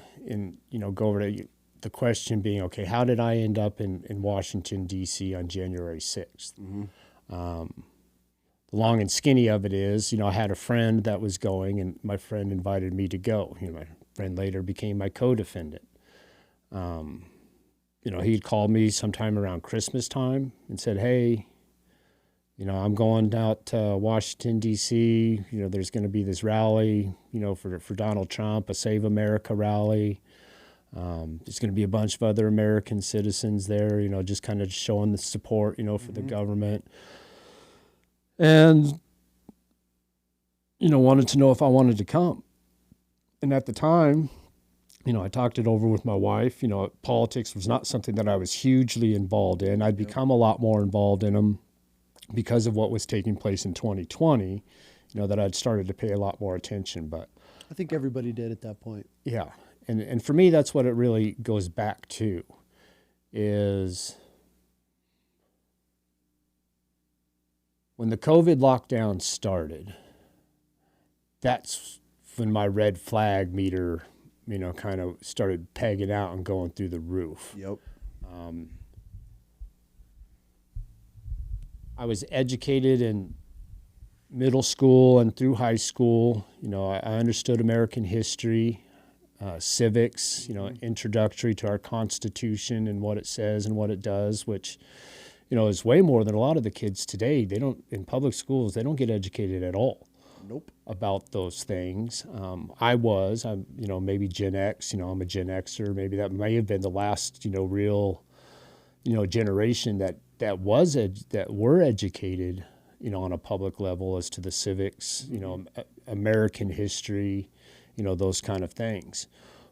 go over to the question being, okay, how did I end up in Washington, D.C. on January 6th? The long and skinny of it is, I had a friend that was going, and my friend invited me to go. My friend later became my co-defendant. He'd called me sometime around Christmas time and said, hey, I'm going out to Washington, D.C. There's going to be this rally, for Donald Trump, a Save America rally. There's going to be a bunch of other American citizens there, just kind of showing the support, for the government. And, wanted to know if I wanted to come. And at the time, I talked it over with my wife. Politics was not something that I was hugely involved in. I'd become a lot more involved in them because of what was taking place in 2020, that I'd started to pay a lot more attention. But I think everybody did at that point. Yeah. And for me, that's what it really goes back to, is when the COVID lockdown started, that's when my red flag meter, kind of started pegging out and going through the roof. Yep. I was educated in middle school and through high school. I understood American history, civics, introductory to our Constitution and what it says and what it does, which, is way more than a lot of the kids today. In public schools, they don't get educated at all. Nope. About those things. I'm maybe Gen X, I'm a Gen Xer. Maybe that may have been the last, real, generation that were educated, on a public level as to the civics, American history, those kind of things.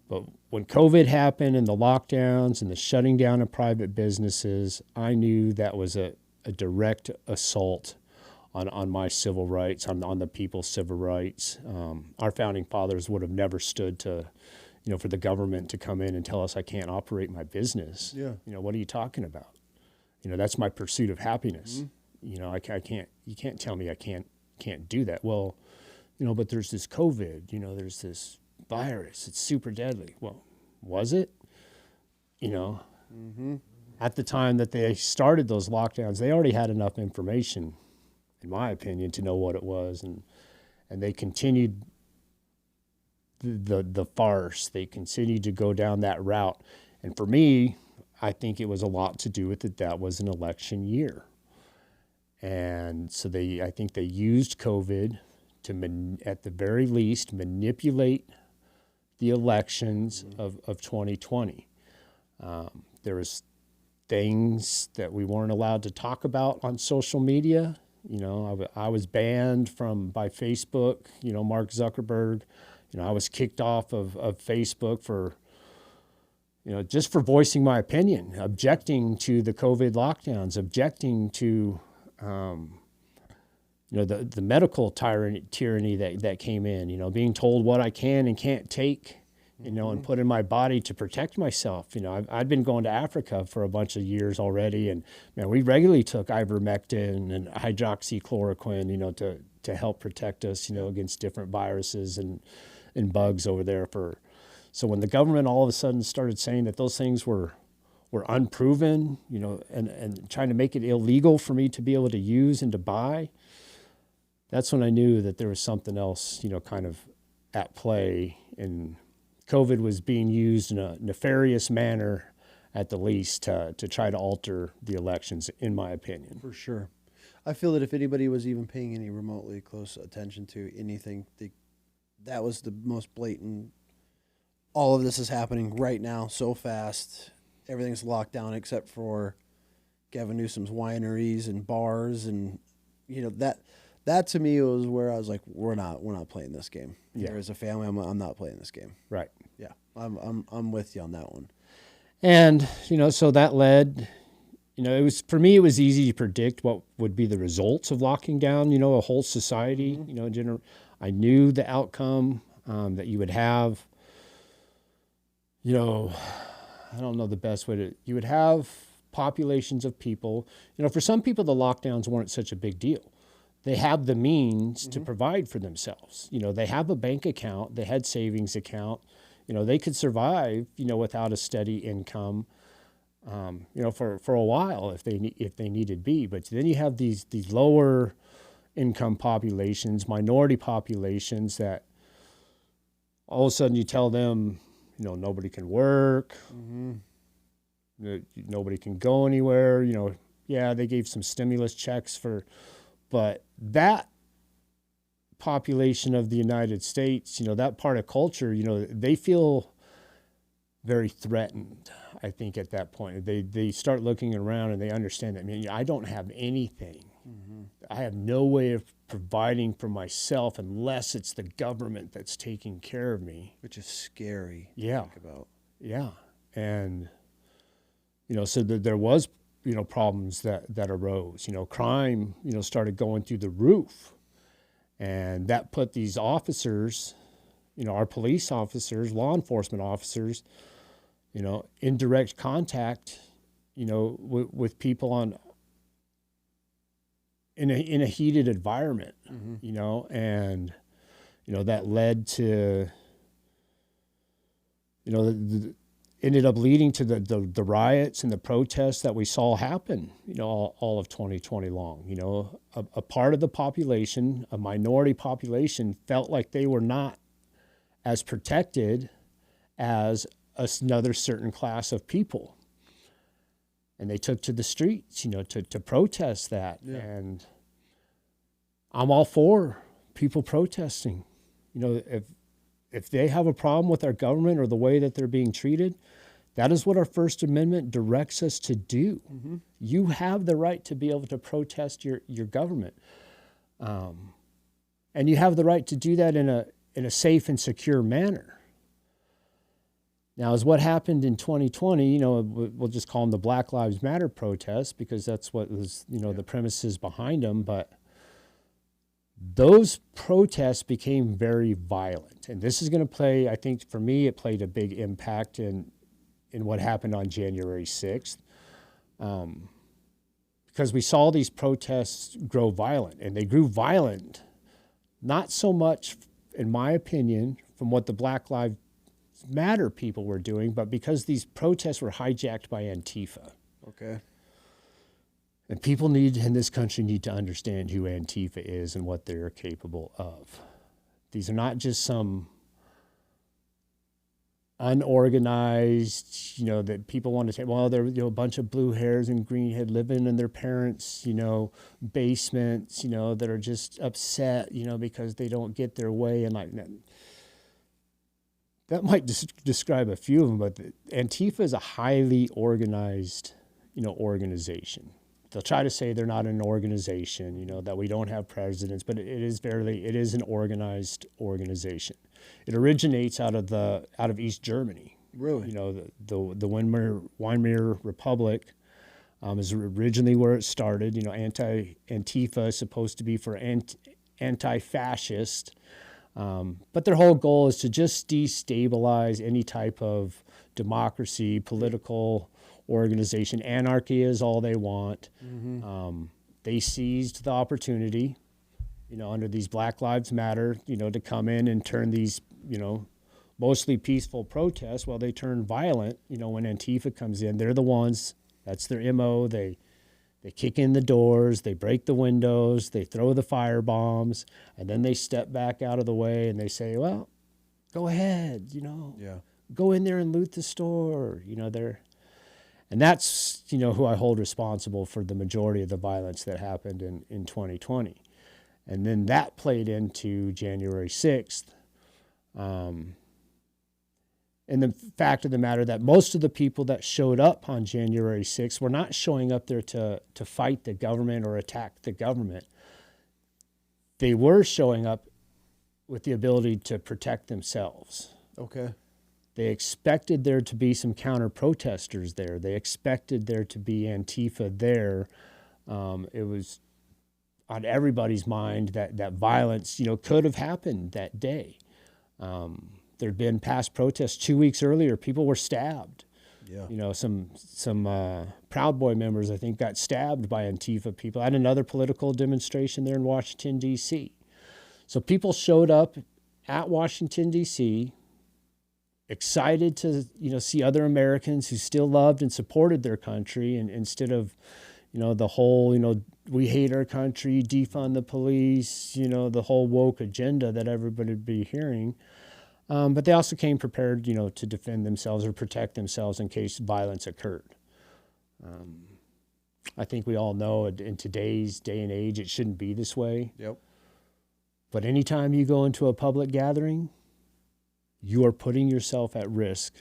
But when COVID happened and the lockdowns and the shutting down of private businesses, I knew that was a direct assault on my civil rights, on the people's civil rights. Our founding fathers would have never stood to, for the government to come in and tell us I can't operate my business. Yeah. What are you talking about? That's my pursuit of happiness. I can't, you can't tell me I can't do that. Well, but there's this COVID, there's this virus, it's super deadly. Well, was it? at the time that they started those lockdowns, they already had enough information, in my opinion, to know what it was, and they continued the farce. They continued to go down that route, and for me, I think it was a lot to do with it. That was an election year, and so I think they used COVID to, at the very least, manipulate the elections of 2020. There was things that we weren't allowed to talk about on social media. You know, I was banned by Facebook, you know, Mark Zuckerberg. You know, I was kicked off of Facebook for, you know, just for voicing my opinion, objecting to the COVID lockdowns, objecting to, you know, the medical tyranny that came in, you know, being told what I can and can't take, you know, and put in my body to protect myself. You know, I'd been going to Africa for a bunch of years already, and man, we regularly took ivermectin and hydroxychloroquine, you know, to help protect us, you know, against different viruses and bugs over there. So when the government all of a sudden started saying that those things were unproven, you know, and trying to make it illegal for me to be able to use and to buy, that's when I knew that there was something else, you know, kind of at play, and COVID was being used in a nefarious manner, at the least, to try to alter the elections, in my opinion. For sure. I feel that if anybody was even paying any remotely close attention to anything, that was the most blatant. All of this is happening right now so fast. Everything's locked down except for Gavin Newsom's wineries and bars, and you know that to me was where I was like, we're not playing this game. Yeah. Here as a family, I'm not playing this game. Right. Yeah, I'm with you on that one. And you know, so that led, you know, it was easy to predict what would be the results of locking down, you know, a whole society. You know, I knew the outcome that you would have. You know, I don't know the best way to. You would have populations of people. You know, for some people, the lockdowns weren't such a big deal. They have the means to provide for themselves. You know, they have a bank account, they had savings account. You know, they could survive, you know, without a steady income, you know, for a while if they needed be. But then you have these lower income populations, minority populations, that all of a sudden you tell them, you know, nobody can work, nobody can go anywhere. You know, yeah, they gave some stimulus checks but that population of the United States, you know, that part of culture, you know, they feel very threatened, I think, at that point. They start looking around and they understand that, I mean, I don't have anything. I have no way of providing for myself unless it's the government that's taking care of me. Which is scary to Yeah. think about. Yeah. And, you know, so there was, you know, problems that arose. You know, crime, you know, started going through the roof. And that put these officers, you know, our police officers, law enforcement officers, you know, in direct contact, you know, with people in a heated environment, you know, and, you know, that led to, you know, ended up leading to the riots and the protests that we saw happen, you know, all of 2020 long. You know, a part of the population, a minority population, felt like they were not as protected as another certain class of people. And they took to the streets, you know, to protest that. Yeah. And I'm all for people protesting. You know, if they have a problem with our government or the way that they're being treated, that is what our First Amendment directs us to do. You have the right to be able to protest your government. And you have the right to do that in a safe and secure manner. Now, as what happened in 2020, you know, we'll just call them the Black Lives Matter protests because that's what was, you know, the premises behind them. But those protests became very violent. And this is going to play, I think for me, it played a big impact in what happened on January 6th. Because we saw these protests grow violent. And they grew violent, not so much, in my opinion, from what the Black Lives Matter people were doing, but because these protests were hijacked by Antifa. Okay. And people in this country need to understand who Antifa is and what they're capable of. These are not just some unorganized, that people want to say, well, they're a bunch of blue hairs and green head living in their parents', basements, that are just upset, because they don't get their way. And like that might describe a few of them, but Antifa is a highly organized, organization. They'll try to say they're not an organization, that we don't have presidents, but it is an organized organization. It originates out of East Germany. Really? The Weimar Republic is originally where it started. Antifa is supposed to be for anti-fascist, but their whole goal is to just destabilize any type of democracy, political organization. Anarchy is all they want. Mm-hmm. They seized the opportunity, under these Black Lives Matter, to come in and turn these, mostly peaceful protests, well, they turn violent, when Antifa comes in. They're the ones, that's their MO. They kick in the doors, they break the windows, they throw the fire bombs, and then they step back out of the way and they say, well, go ahead, Yeah. Go in there and loot the store, and that's, who I hold responsible for the majority of the violence that happened in 2020. And then that played into January 6th. And the fact of the matter that most of the people that showed up on January 6th were not showing up there to fight the government or attack the government. They were showing up with the ability to protect themselves. Okay. They expected there to be some counter-protesters there. They expected there to be Antifa there. It was on everybody's mind that violence, loud have happened that day. There'd been past protests 2 weeks earlier. People were stabbed. Yeah. Some Proud Boy members, I think, got stabbed by Antifa people at another political demonstration there in Washington, D.C. So people showed up at Washington, D.C., excited to see other Americans who still loved and supported their country, and instead of the whole we hate our country, defund the police, the whole woke agenda that everybody would be hearing, but they also came prepared to defend themselves or protect themselves in case violence occurred. I think we all know in today's day and age it shouldn't be this way. Yep. But anytime you go into a public gathering, you are putting yourself at risk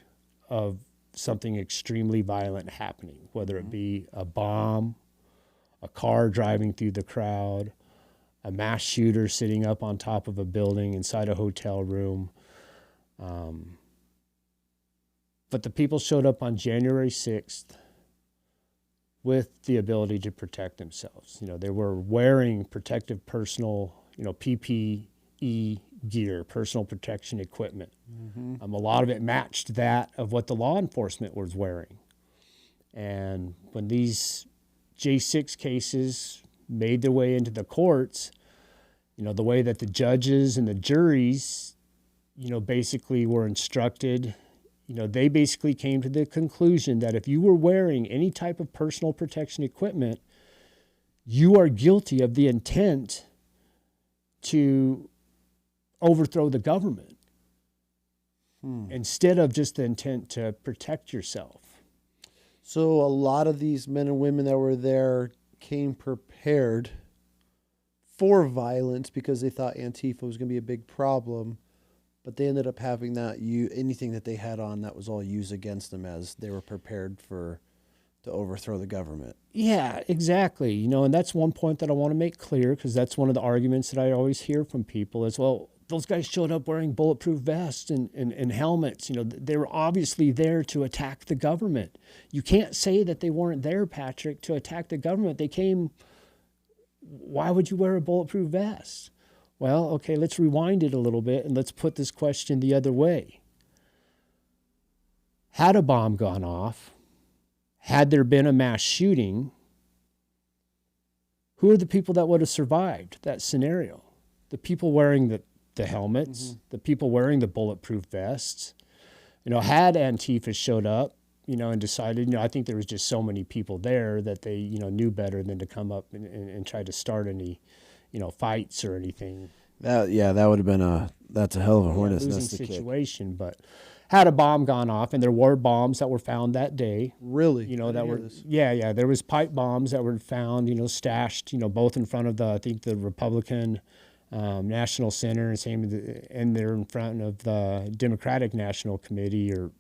of something extremely violent happening, whether it be a bomb, a car driving through the crowd, a mass shooter sitting up on top of a building inside a hotel room. But the people showed up on January 6th with the ability to protect themselves. They were wearing protective personal, PPE gear, personal protection equipment. Mm-hmm. A lot of it matched that of what the law enforcement was wearing. And when these J6 cases made their way into the courts, the way that the judges and the juries, basically were instructed, they basically came to the conclusion that if you were wearing any type of personal protection equipment, you are guilty of the intent to overthrow the government instead of just the intent to protect yourself. So a lot of these men and women that were there came prepared for violence because they thought Antifa was going to be a big problem, but they ended up having anything that they had on that was all used against them as they were prepared to overthrow the government. Yeah, exactly. And that's one point that I want to make clear, because that's one of the arguments that I always hear from people is, well, those guys showed up wearing bulletproof vests and helmets. They were obviously there to attack the government. You can't say that they weren't there, Patrick, to attack the government. They came. Why would you wear a bulletproof vest? Well, okay, let's rewind it a little bit and let's put this question the other way. Had a bomb gone off, had there been a mass shooting, who are the people that would have survived that scenario? The people wearing the helmets, the people wearing the bulletproof vests. Had Antifa showed up, and decided, I think there was just so many people there that they, knew better than to come up and try to start any, fights or anything. That would have been that's a hell of a hornet's nest to kick. Situation, but had a bomb gone off, and there were bombs that were found that day. Really? There was pipe bombs that were found, stashed, both in front of the Republican National Center, and they're in front of the Democratic National Committee or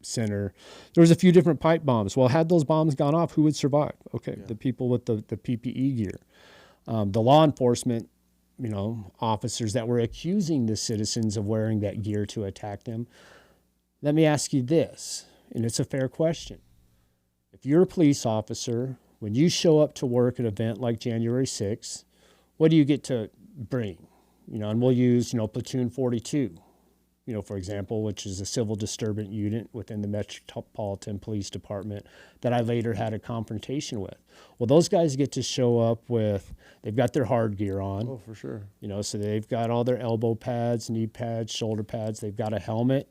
Center. There was a few different pipe bombs. Well, had those bombs gone off, who would survive? Okay, the people with the PPE gear. The law enforcement, officers that were accusing the citizens of wearing that gear to attack them. Let me ask you this, and it's a fair question. If you're a police officer, when you show up to work at an event like January 6th, what do you get to bring? And we'll use, Platoon 42, for example, which is a civil disturbance unit within the Metropolitan Police Department that I later had a confrontation with. Well, those guys get to show up they've got their hard gear on. Oh, for sure. So they've got all their elbow pads, knee pads, shoulder pads. They've got a helmet.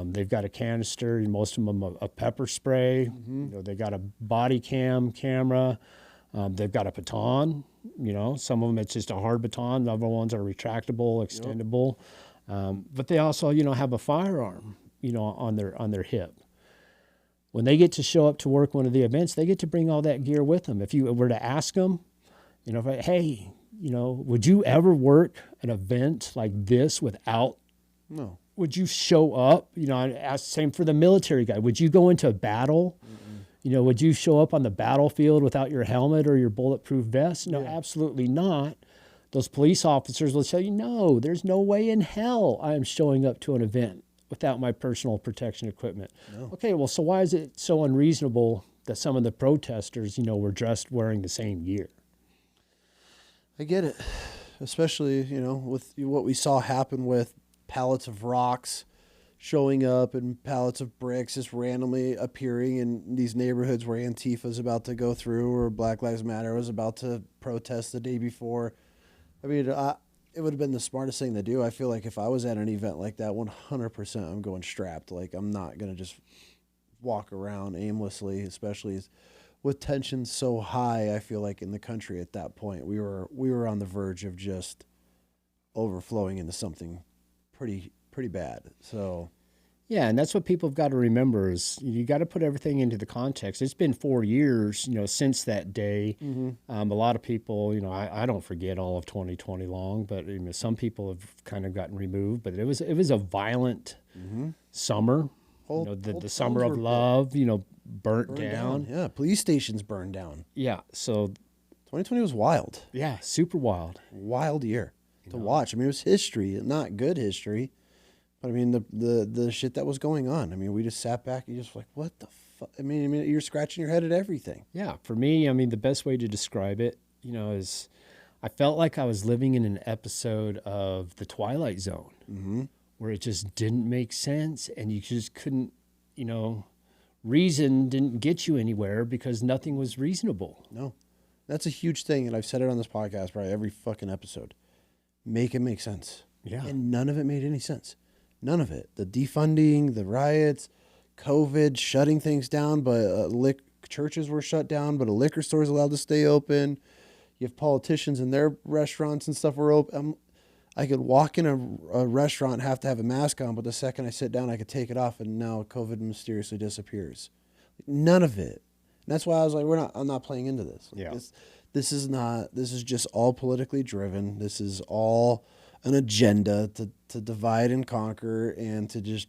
They've got a canister, most of them a pepper spray. Mm-hmm. They've got a body camera. They've got a baton. Some of them it's just a hard baton. Other ones are retractable, extendable. But they also, have a firearm, on their hip. When they get to show up to work one of the events, they get to bring all that gear with them. If you were to ask them, hey, would you ever work an event like this without? No. Would you show up? I asked same for the military guy. Would you go into a battle? Mm-mm. Would you show up on the battlefield without your helmet or your bulletproof vest? No, absolutely not. Those police officers will tell you, no, there's no way in hell I am showing up to an event without my personal protection equipment. No. Okay, well, so why is it so unreasonable that some of the protesters, were dressed wearing the same gear? I get it, especially, with what we saw happen with pallets of rocks showing up and pallets of bricks just randomly appearing in these neighborhoods where Antifa's about to go through or Black Lives Matter was about to protest the day before. I mean, it would have been the smartest thing to do. I feel like if I was at an event like that, 100% I'm going strapped. Like, I'm not going to just walk around aimlessly, especially with tension so high. I feel like in the country at that point, we were on the verge of just overflowing into something pretty bad. So yeah, and that's what people have got to remember is you got to put everything into the context. It's been 4 years, since that day. Mm-hmm. A lot of people, I don't forget all of 2020 long, but some people have kind of gotten removed. But it was a violent summer. The summer of love, burnt down. Yeah, police stations burned down. Yeah, so 2020 was wild. Yeah, super wild. Wild year to watch. I mean, it was history, not good history. But I mean, the shit that was going on. I mean, we just sat back and just like, what the fuck? I mean, you're scratching your head at everything. Yeah, for me, the best way to describe it, is I felt like I was living in an episode of The Twilight Zone, where it just didn't make sense, and you just couldn't, reason didn't get you anywhere because nothing was reasonable. No, that's a huge thing, and I've said it on this podcast probably every fucking episode. Make it make sense. Yeah, and none of it made any sense. None of it. The defunding, the riots, COVID, shutting things down, but churches were shut down, but a liquor store is allowed to stay open. You have politicians and their restaurants and stuff were open. I could walk in a restaurant and have to have a mask on, but the second I sit down, I could take it off, and now COVID mysteriously disappears. None of it. And that's why I was like, I'm not playing into this. Yeah. This is just all politically driven. This is all an agenda to divide and conquer and to just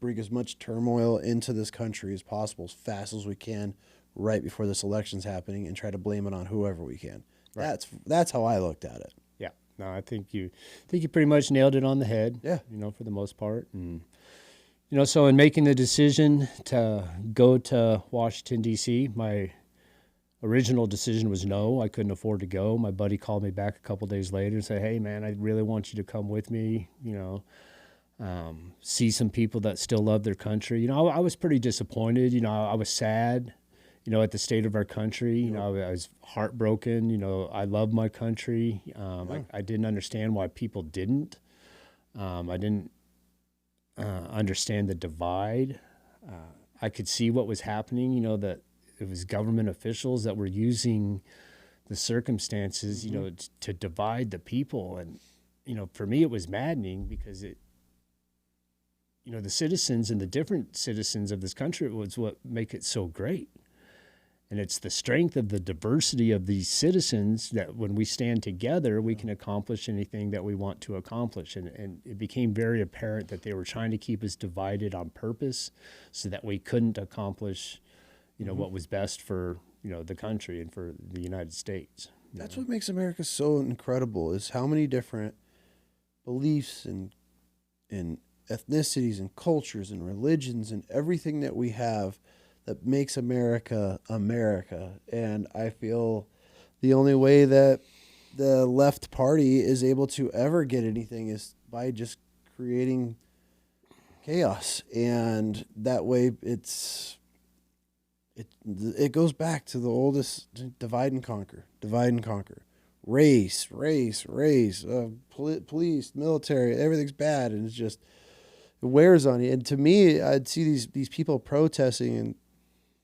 bring as much turmoil into this country as possible as fast as we can right before this election's happening and try to blame it on whoever we can. Right. That's how I looked at it. Yeah. No, I think you pretty much nailed it on the head. Yeah. For the most part. And so in making the decision to go to Washington D.C., my original decision was no, I couldn't afford to go. My buddy called me back a couple days later and said, hey, man, I really want you to come with me, see some people that still love their country. I was pretty disappointed. I was sad, at the state of our country. I was heartbroken. I love my country. I didn't understand why people didn't. I didn't understand the divide. I could see what was happening, you know, that it was government officials that were using the circumstances, you know, to divide the people. And, you know, for me, it was maddening because it, you know, the citizens and the different citizens of this country was what make it so great. And it's the strength of the diversity of these citizens that when we stand together, we can accomplish anything that we want to accomplish. And it became very apparent that they were trying to keep us divided on purpose so that we couldn't accomplish, you know, what was best for, you know, the country and for the United States. That's what makes America so incredible, is how many different beliefs and ethnicities and cultures and religions and everything that we have that makes America America. And I feel the only way that the left party is able to ever get anything is by just creating chaos. And that way it goes back to the oldest divide and conquer, race, police, military, everything's bad. And it's just, it wears on you. And to me, I'd see these people protesting, and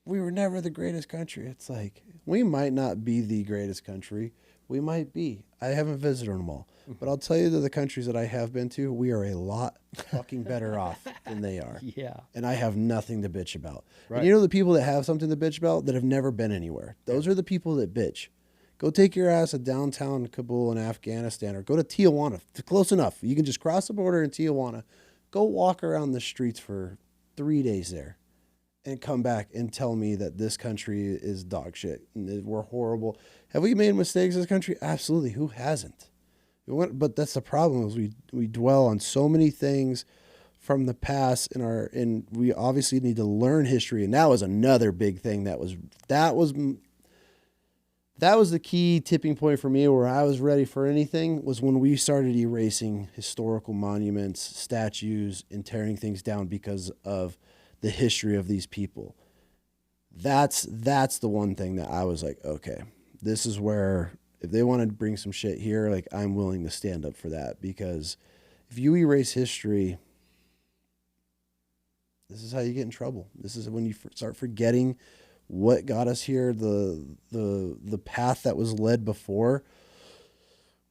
we were never the greatest country. It's like, we might not be the greatest country. We might be. I haven't visited them all. But I'll tell you that the countries that I have been to, we are a lot fucking better off than they are. Yeah. And I have nothing to bitch about. Right. And you know the people that have something to bitch about that have never been anywhere? Those are the people that bitch. Go take your ass to downtown Kabul in Afghanistan, or go to Tijuana. It's close enough. You can just cross the border in Tijuana. Go walk around the streets for 3 days there and come back and tell me that this country is dog shit and we're horrible. Have we made mistakes in this country? Absolutely. Who hasn't? But that's the problem, is we dwell on so many things from the past and we obviously need to learn history. And that was another big thing that was the key tipping point for me, where I was ready for anything, was when we started erasing historical monuments, statues, and tearing things down because of the history of these people. That's the one thing that I was like, okay, this is where, if they want to bring some shit here, like, I'm willing to stand up for that. Because if you erase history, this is how you get in trouble. This is when you start forgetting what got us here, the path that was led before.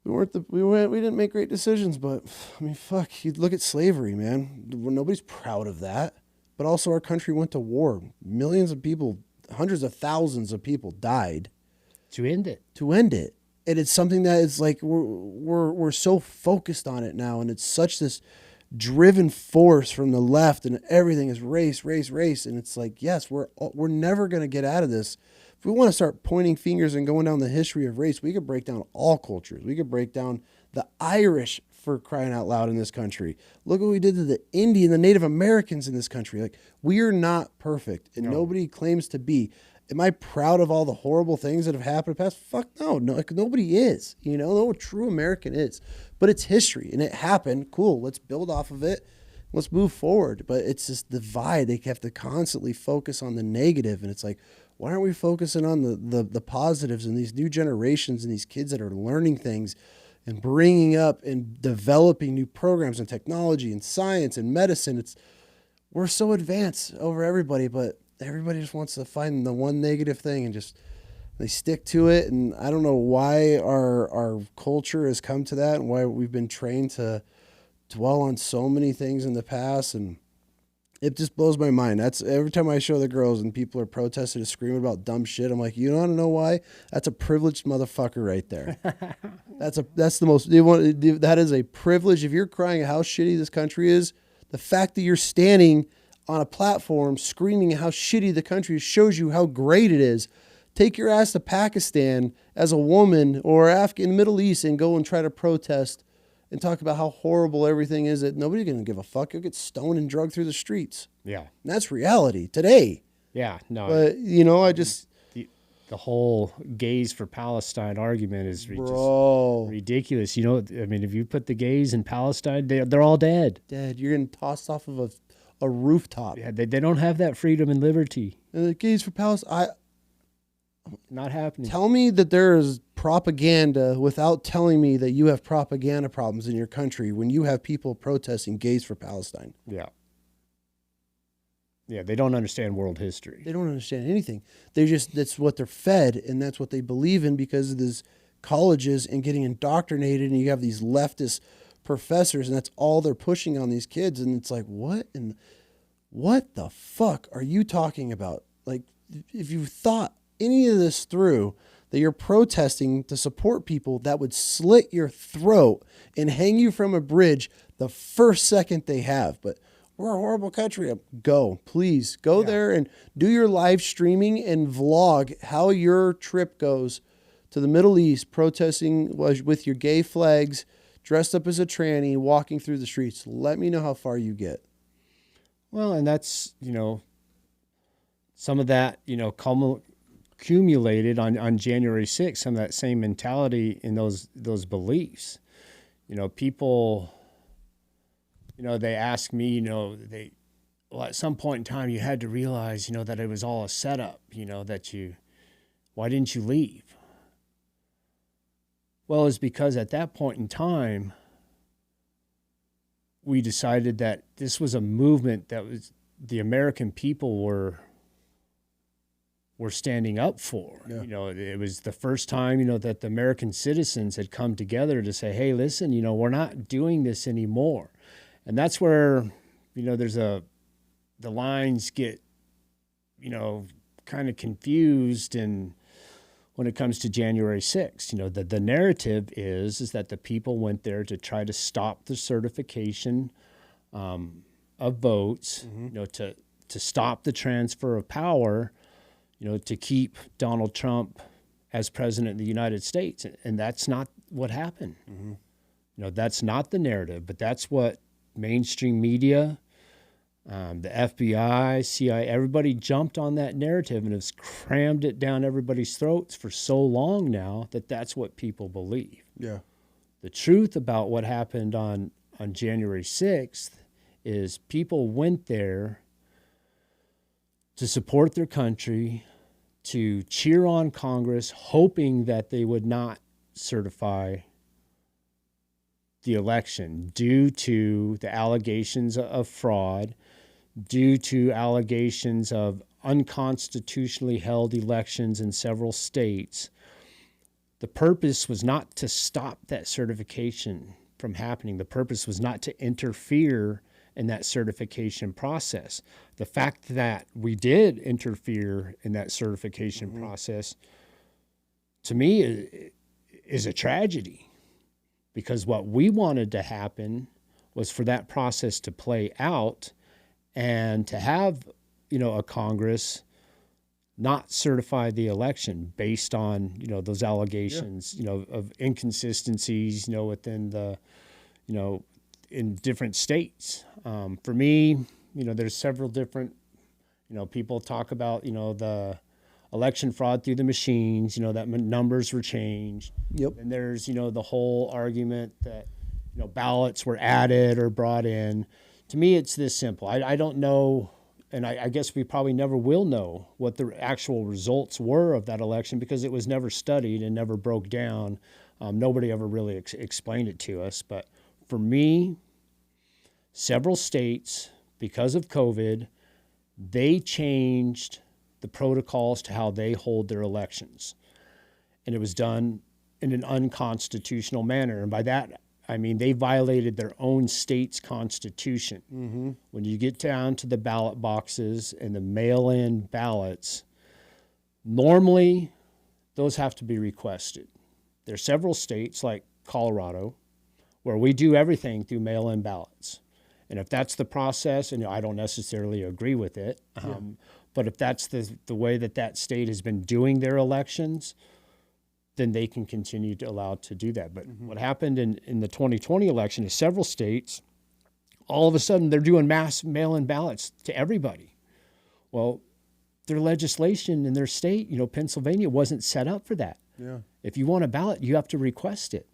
We didn't make great decisions, but I mean, fuck, you look at slavery, man. Nobody's proud of that. But also, our country went to war. Millions of people, hundreds of thousands of people died To end it. And it's something that is like, we're so focused on it now, and it's such this driven force from the left, and everything is race. And it's like, yes, we're never going to get out of this. If we want to start pointing fingers and going down the history of race, we could break down all cultures. We could break down the Irish, for crying out loud, in this country. Look what we did to the Indian, the Native Americans in this country. Like, we are not perfect, and nobody claims to be. Am I proud of all the horrible things that have happened in the past? Fuck no. Like, nobody is. You know, no true American is. But it's history, and it happened. Cool. Let's build off of it. Let's move forward. But it's this divide. They have to constantly focus on the negative, and it's like, why aren't we focusing on the positives and these new generations and these kids that are learning things and bringing up and developing new programs and technology and science and medicine? We're so advanced over everybody, but everybody just wants to find the one negative thing and just they stick to it. And I don't know why our culture has come to that, and why we've been trained to dwell on so many things in the past. And it just blows my mind. That's every time I show the girls and people are protesting and screaming about dumb shit, I'm like, you want to know why? That's a privileged motherfucker right there. That's the most, that is a privilege. If you're crying how shitty this country is, the fact that you're standing on a platform screaming how shitty the country is shows you how great it is. Take your ass to Pakistan as a woman, or in Middle East, and go and try to protest and talk about how horrible everything is, that nobody's going to give a fuck. You'll get stoned and drugged through the streets. Yeah. And that's reality today. Yeah. No. But, you know, the whole gays for Palestine argument is just ridiculous. You know, I mean, if you put the gays in Palestine, they're all dead. Dead. You're getting tossed off of a rooftop. Yeah, they don't have that freedom and liberty. And the gays for Palestine, not happening. Tell me that there is propaganda without telling me that you have propaganda problems in your country when you have people protesting gays for Palestine. Yeah. Yeah, they don't understand world history. They don't understand anything. That's what they're fed, and that's what they believe in because of these colleges and getting indoctrinated. And you have these leftist professors, and that's all they're pushing on these kids. And it's like, what? And what the fuck are you talking about? Like, if you thought any of this through, that you're protesting to support people that would slit your throat and hang you from a bridge the first second they have. But we're a horrible country. Go, please go there and do your live streaming and vlog how your trip goes to the Middle East, protesting with your gay flags, dressed up as a tranny, walking through the streets. Let me know how far you get. Well, and that's, some of that, accumulated on January 6th, some of that same mentality and those beliefs. People, they ask me, at some point in time you had to realize, that it was all a setup, why didn't you leave? Well, it's because at that point in time, we decided that this was a movement that was the American people were standing up for. Yeah. It was the first time, that the American citizens had come together to say, hey, listen, we're not doing this anymore. And that's where, the lines get, kind of confused. And when it comes to January 6th, the narrative is that the people went there to try to stop the certification of votes, to stop the transfer of power, to keep Donald Trump as president of the United States. And that's not what happened. That's not the narrative, but that's what mainstream media, the FBI, CIA, everybody jumped on that narrative and has crammed it down everybody's throats for so long now that that's what people believe. Yeah. The truth about what happened on January 6th is people went there to support their country, to cheer on Congress, hoping that they would not certify the election due to the allegations of fraud, due to allegations of unconstitutionally held elections in several states. The purpose was not to stop that certification from happening. The purpose was not to interfere in that certification process. The fact that we did interfere in that certification process, to me, is a tragedy, because what we wanted to happen was for that process to play out and to have, a Congress not certify the election based on, those allegations, of inconsistencies, within the, in different states. For me, there's several different, people talk about, the election fraud through the machines, that numbers were changed. Yep. And there's, the whole argument that, ballots were added or brought in. To me, it's this simple. I don't know, and I guess we probably never will know what the actual results were of that election because it was never studied and never broke down. Nobody ever really explained it to us. But for me, several states, because of COVID, they changed the protocols to how they hold their elections. And it was done in an unconstitutional manner. And by that, I mean they violated their own state's constitution. When you get down to the ballot boxes and the mail-in ballots, normally those have to be requested. There are several states like Colorado where we do everything through mail-in ballots. And if that's the process, and I don't necessarily agree with it, but if that's the way that state has been doing their elections, then they can continue to allow to do that. But what happened in the 2020 election is several states, all of a sudden they're doing mass mail-in ballots to everybody. Well, their legislation in their state, Pennsylvania, wasn't set up for that. Yeah. If you want a ballot, you have to request it.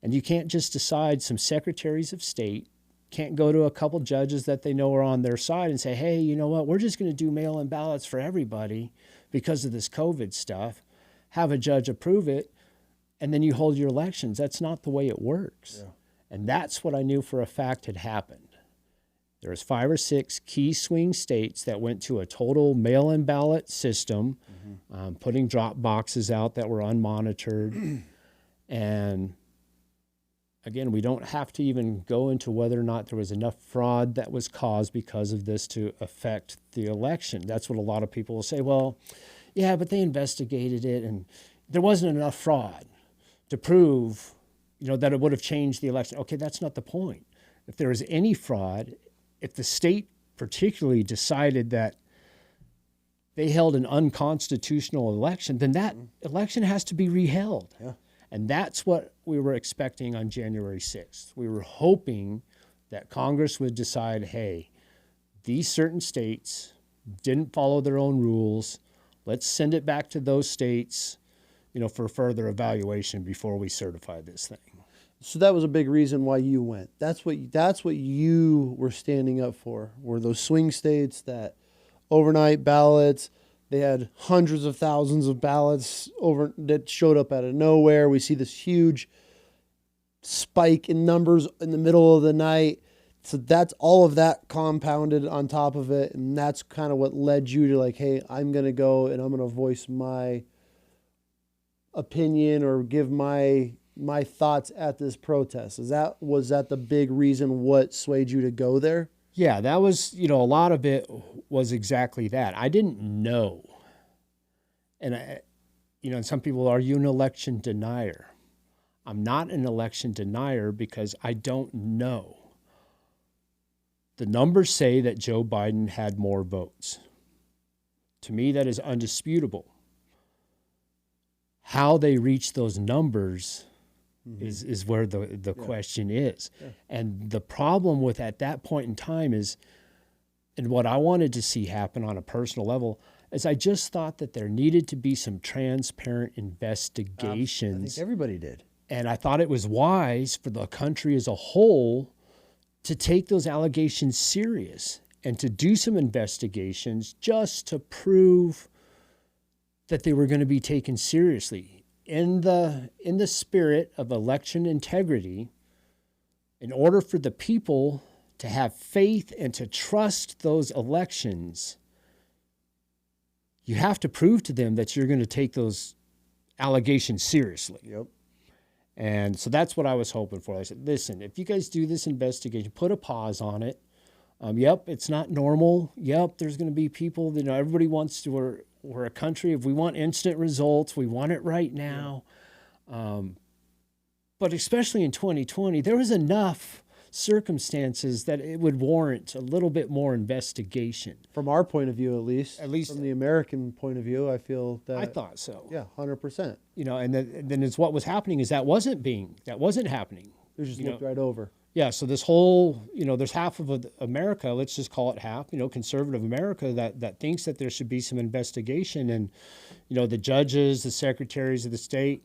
And you can't just decide, some secretaries of state can't go to a couple judges that they know are on their side and say, hey, you know what, we're just going to do mail-in ballots for everybody because of this COVID stuff. Have a judge approve it, and then you hold your elections. That's not the way it works. Yeah. And that's what I knew for a fact had happened. There was 5 or 6 key swing states that went to a total mail-in ballot system, putting drop boxes out that were unmonitored. And again, we don't have to even go into whether or not there was enough fraud that was caused because of this to affect the election. That's what a lot of people will say. Well, yeah, but they investigated it and there wasn't enough fraud to prove, that it would have changed the election. Okay, that's not the point. If there was any fraud, if the state particularly decided that they held an unconstitutional election, then that election has to be reheld. Yeah. And that's what we were expecting on January 6th. We were hoping that Congress would decide, hey, these certain states didn't follow their own rules. Let's send it back to those states, for further evaluation before we certify this thing. So that was a big reason why you went. That's what you were standing up for. Were those swing states that overnight ballots? They had hundreds of thousands of ballots that showed up out of nowhere. We see this huge spike in numbers in the middle of the night. So that's all of that compounded on top of it, and that's kind of what led you to like, hey, I'm going to go and I'm going to voice my opinion or give my thoughts at this protest. Was that the big reason what swayed you to go there? Yeah, that was, a lot of it was exactly that. I didn't know. And and some people are you an election denier. I'm not an election denier because I don't know. The numbers say that Joe Biden had more votes. To me, that is undisputable. How they reach those numbers is where the question is. Yeah. And the problem with at that point in time is, and what I wanted to see happen on a personal level, is I just thought that there needed to be some transparent investigations. I think everybody did. And I thought it was wise for the country as a whole to take those allegations serious and to do some investigations just to prove that they were going to be taken seriously. In the spirit of election integrity, in order for the people to have faith and to trust those elections, you have to prove to them that you're going to take those allegations seriously. Yep. And so that's what I was hoping for. I said, listen, if you guys do this investigation, put a pause on it. Yep, it's not normal. Yep, there's going to be people, everybody wants to, we're a country, if we want instant results, we want it right now. But especially in 2020, there was enough circumstances that it would warrant a little bit more investigation. From our point of view, at least from the American point of view, I feel that. I thought so. Yeah, 100%. And then it's what was happening is that wasn't happening. It was just looked right over. Yeah, so this whole, there's half of America, let's just call it half, conservative America that thinks that there should be some investigation. And, the judges, the secretaries of the state,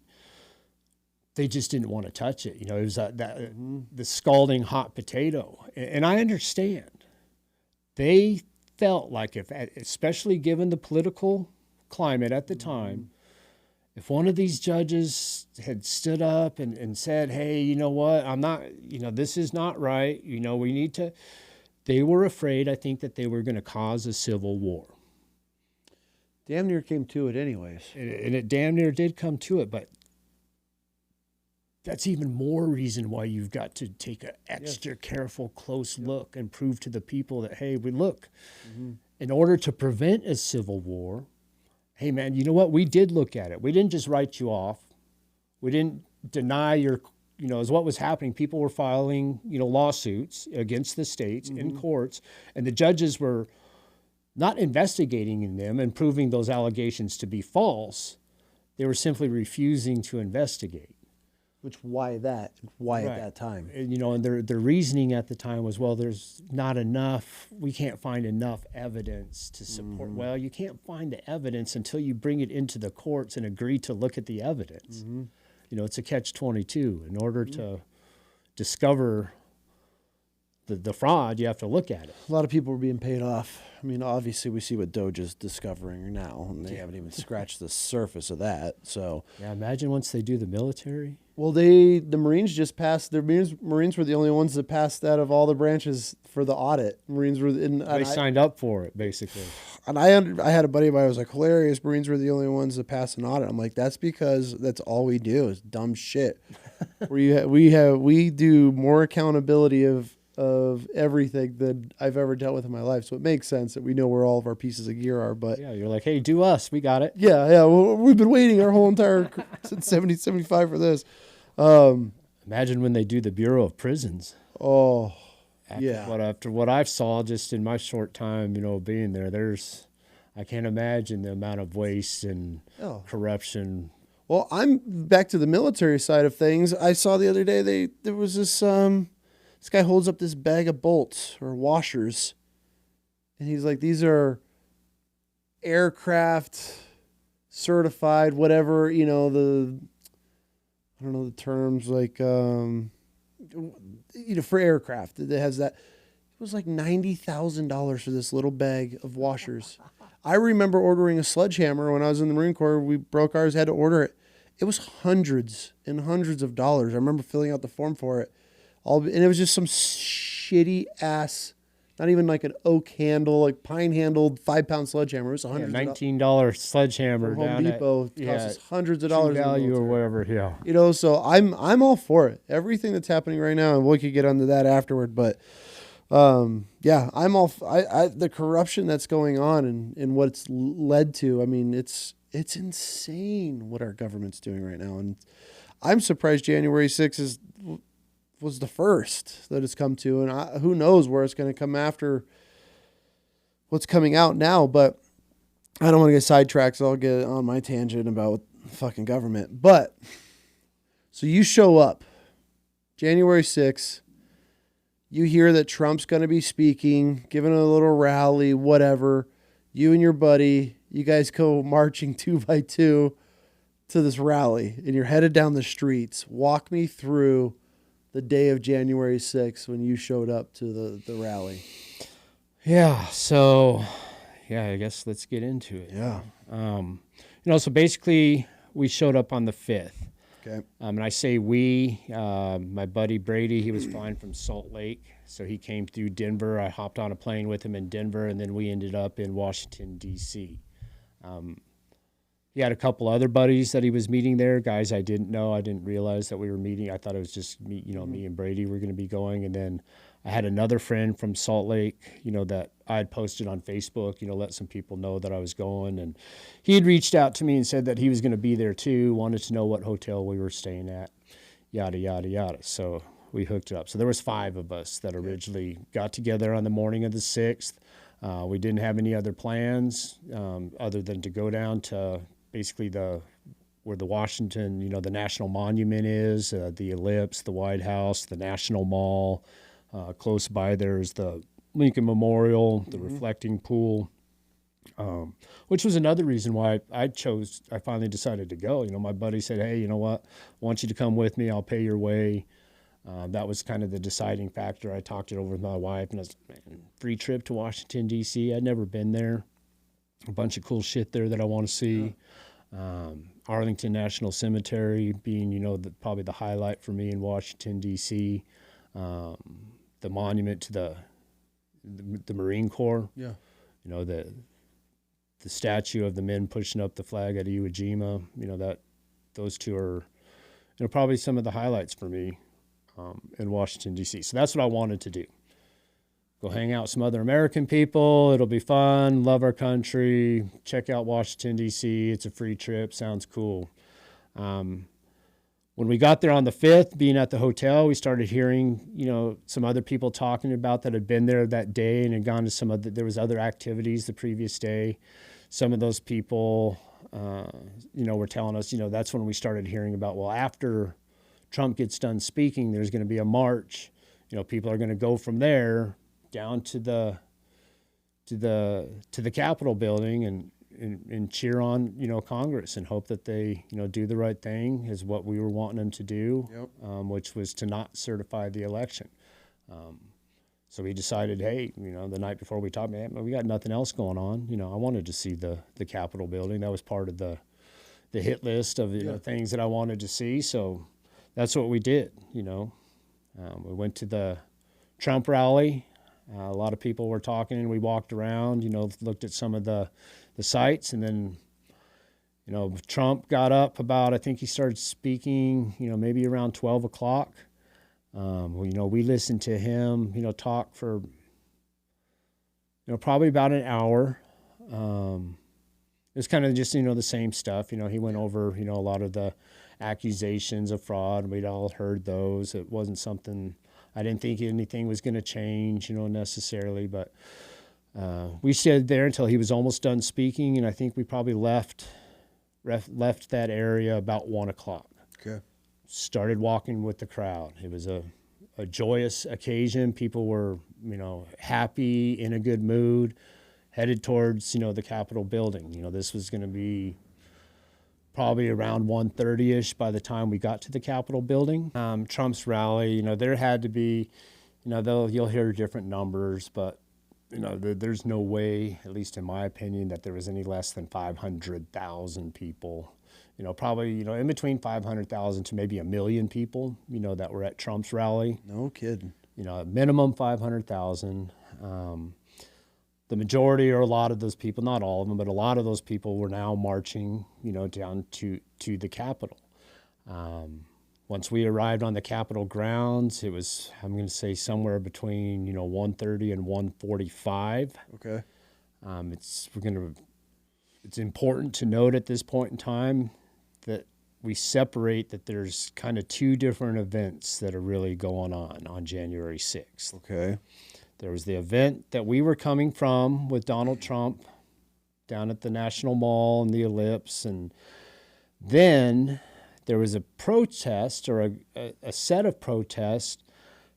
they just didn't want to touch it. It was the scalding hot potato. And I understand. They felt like especially given the political climate at the time, if one of these judges had stood up and said, hey, you know what, I'm not, this is not right, we need to, they were afraid, I think, that they were going to cause a civil war. Damn near came to it anyways. And it damn near did come to it, but that's even more reason why you've got to take an extra careful, close look and prove to the people that, hey, in order to prevent a civil war, hey, man, you know what? We did look at it. We didn't just write you off. We didn't deny your, as what was happening. People were filing, lawsuits against the states in courts, and the judges were not investigating in them and proving those allegations to be false. They were simply refusing to investigate. Why that? Why right. At that time? And, and their reasoning at the time was, well, there's not enough, we can't find enough evidence to support. Well, you can't find the evidence until you bring it into the courts and agree to look at the evidence. It's a catch-22. In order to discover the fraud, you have to look at it. A lot of people are being paid off. I mean, obviously, we see what Doge is discovering now, and they haven't even scratched the surface of that. So, Yeah, imagine once they do the military. well, the Marines just passed. The Marines were the only ones that passed out of all the branches for the audit. Marines were in. They signed up for it, basically. And I had a buddy of mine who was like, hilarious. Marines were the only ones that passed an audit. I'm like, that's because that's all we do is dumb shit. we do more accountability of everything than I've ever dealt with in my life. So it makes sense that we know where all of our pieces of gear are. But Yeah, you're like, hey, do us. We got it. yeah. Well, we've been waiting our whole entire since 75 for this. Imagine when they do the Bureau of Prisons. Oh, After what I've saw just in my short time, being there, I can't imagine the amount of waste and corruption. Well, I'm back to the military side of things. I saw the other day there was this guy holds up this bag of bolts or washers, and he's like, these are aircraft certified, whatever, I don't know the terms, like for aircraft. It has that. It was like $90,000 for this little bag of washers. I remember ordering a sledgehammer when I was in the Marine Corps. We broke ours, had to order it. It was hundreds and hundreds of dollars. I remember filling out the form for it. And it was just some shitty ass, not even like an oak handle, like pine handled 5-pound sledgehammer. It was $19 sledgehammer Home down Depot. at Cost us hundreds of dollars. Value or whatever. Yeah. So I'm all for it. Everything that's happening right now, and we could get onto that afterward. But yeah, I'm all. The corruption that's going on and what it's led to. I mean, it's insane what our government's doing right now, and I'm surprised January 6th was the first that it's come to, and who knows where it's going to come after what's coming out now. But I don't want to get sidetracked, so I'll get on my tangent about fucking government. But so you show up January 6th, you hear that Trump's going to be speaking, giving a little rally, whatever. You and your buddy, you guys go marching 2 by 2 to this rally, and you're headed down the streets. Walk me through the day of January 6th when you showed up to the rally. Yeah. So, I guess let's get into it. Yeah. So basically we showed up on the 5th. Okay. And I say we, my buddy Brady, he was flying from Salt Lake. So he came through Denver. I hopped on a plane with him in Denver, and then we ended up in Washington, D.C. He had a couple other buddies that he was meeting there, guys I didn't know. I didn't realize that we were meeting. I thought it was just me, me and Brady were going to be going. And then I had another friend from Salt Lake, that I had posted on Facebook, let some people know that I was going. And he had reached out to me and said that he was going to be there too, wanted to know what hotel we were staying at, yada, yada, yada. So we hooked it up. So there was 5 of us that originally got together on the morning of the 6th. We didn't have any other plans other than to go down to basically where the Washington, the National Monument is, the Ellipse, the White House, the National Mall. Close by there's the Lincoln Memorial, the reflecting pool, which was another reason why I finally decided to go. My buddy said, hey, you know what? I want you to come with me. I'll pay your way. That was kind of the deciding factor. I talked it over with my wife, and I was like, man, free trip to Washington, D.C. I'd never been there. A bunch of cool shit there that I want to see. Arlington National Cemetery being, probably the highlight for me in Washington, D.C. The monument to the Marine Corps. Yeah. The statue of the men pushing up the flag at Iwo Jima. Those two are, probably some of the highlights for me in Washington, D.C. So that's what I wanted to do. Go hang out with some other American people. It'll be fun. Love our country. Check out Washington, D.C. It's a free trip. Sounds cool. When we got there on the 5th, being at the hotel, we started hearing, some other people talking about that had been there that day and had gone to there was other activities the previous day. Some of those people, were telling us, that's when we started hearing about, well, after Trump gets done speaking, there's going to be a march. People are going to go from there down to the Capitol building and cheer on, Congress and hope that they, do the right thing is what we were wanting them to do, Yep. Which was to not certify the election. So we decided, hey, the night before we talked, man, we got nothing else going on. I wanted to see the Capitol building. That was part of the hit list of things that I wanted to see. So that's what we did. We went to the Trump rally. A lot of people were talking, and we walked around. Looked at some of the sites, and then Trump got up about, I think he started speaking, maybe around 12 o'clock. We listened to him, talk for, probably about an hour. It was kind of just, the same stuff. He went over, a lot of the accusations of fraud. We'd all heard those. It wasn't something, I didn't think anything was going to change, necessarily. But we stayed there until he was almost done speaking, and I think we probably left that area about 1 o'clock. Okay. Started walking with the crowd. It was a joyous occasion. People were, happy, in a good mood, headed towards, the Capitol building. This was going to be probably around 1:30-ish by the time we got to the Capitol building. Trump's rally, there had to be, you'll hear different numbers, but, there's no way, at least in my opinion, that there was any less than 500,000 people. Probably, in between 500,000 to maybe 1 million people, that were at Trump's rally. No kidding. Minimum 500,000. The majority, or a lot of those people, not all of them, but a lot of those people were now marching, down to the Capitol. Once we arrived on the Capitol grounds, it was, I'm going to say, somewhere between, 1:30 and 1:45. Okay. It's important to note at this point in time that we separate that there's kind of two different events that are really going on January 6th. Okay. There was the event that we were coming from with Donald Trump down at the National Mall and the Ellipse, and then there was a protest, or a set of protests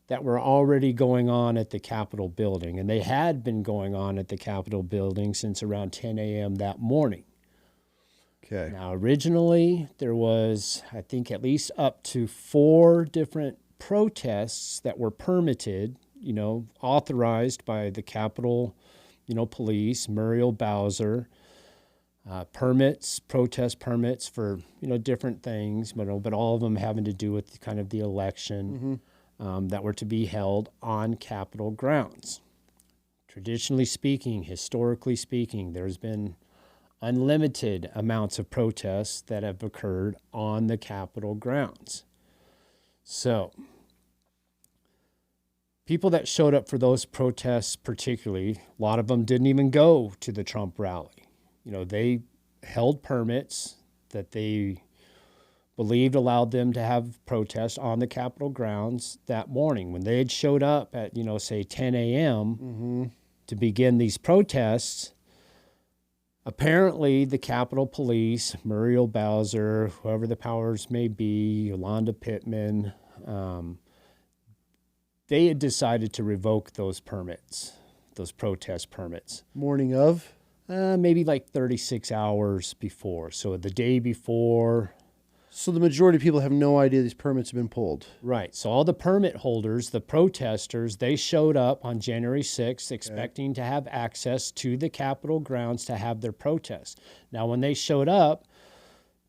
that were already going on at the Capitol building, and they had been going on at the Capitol building since around 10 a.m. that morning. Okay. Now, originally, there was, I think, at least up to 4 different protests that were permitted, authorized by the Capitol, Police, Muriel Bowser, protest permits for, different things, but all of them having to do with kind of the election, that were to be held on Capitol grounds. Traditionally speaking, historically speaking, there's been unlimited amounts of protests that have occurred on the Capitol grounds. So, people that showed up for those protests particularly, a lot of them didn't even go to the Trump rally. They held permits that they believed allowed them to have protests on the Capitol grounds that morning. When they had showed up at, say 10 a.m. To begin these protests, apparently the Capitol Police, Muriel Bowser, whoever the powers may be, Yolanda Pittman, they had decided to revoke those permits, those protest permits. Morning of? Maybe like 36 hours before. So the day before. So the majority of people have no idea these permits have been pulled. Right. So all the permit holders, the protesters, they showed up on January 6th expecting to have access to the Capitol grounds to have their protest. Now, when they showed up,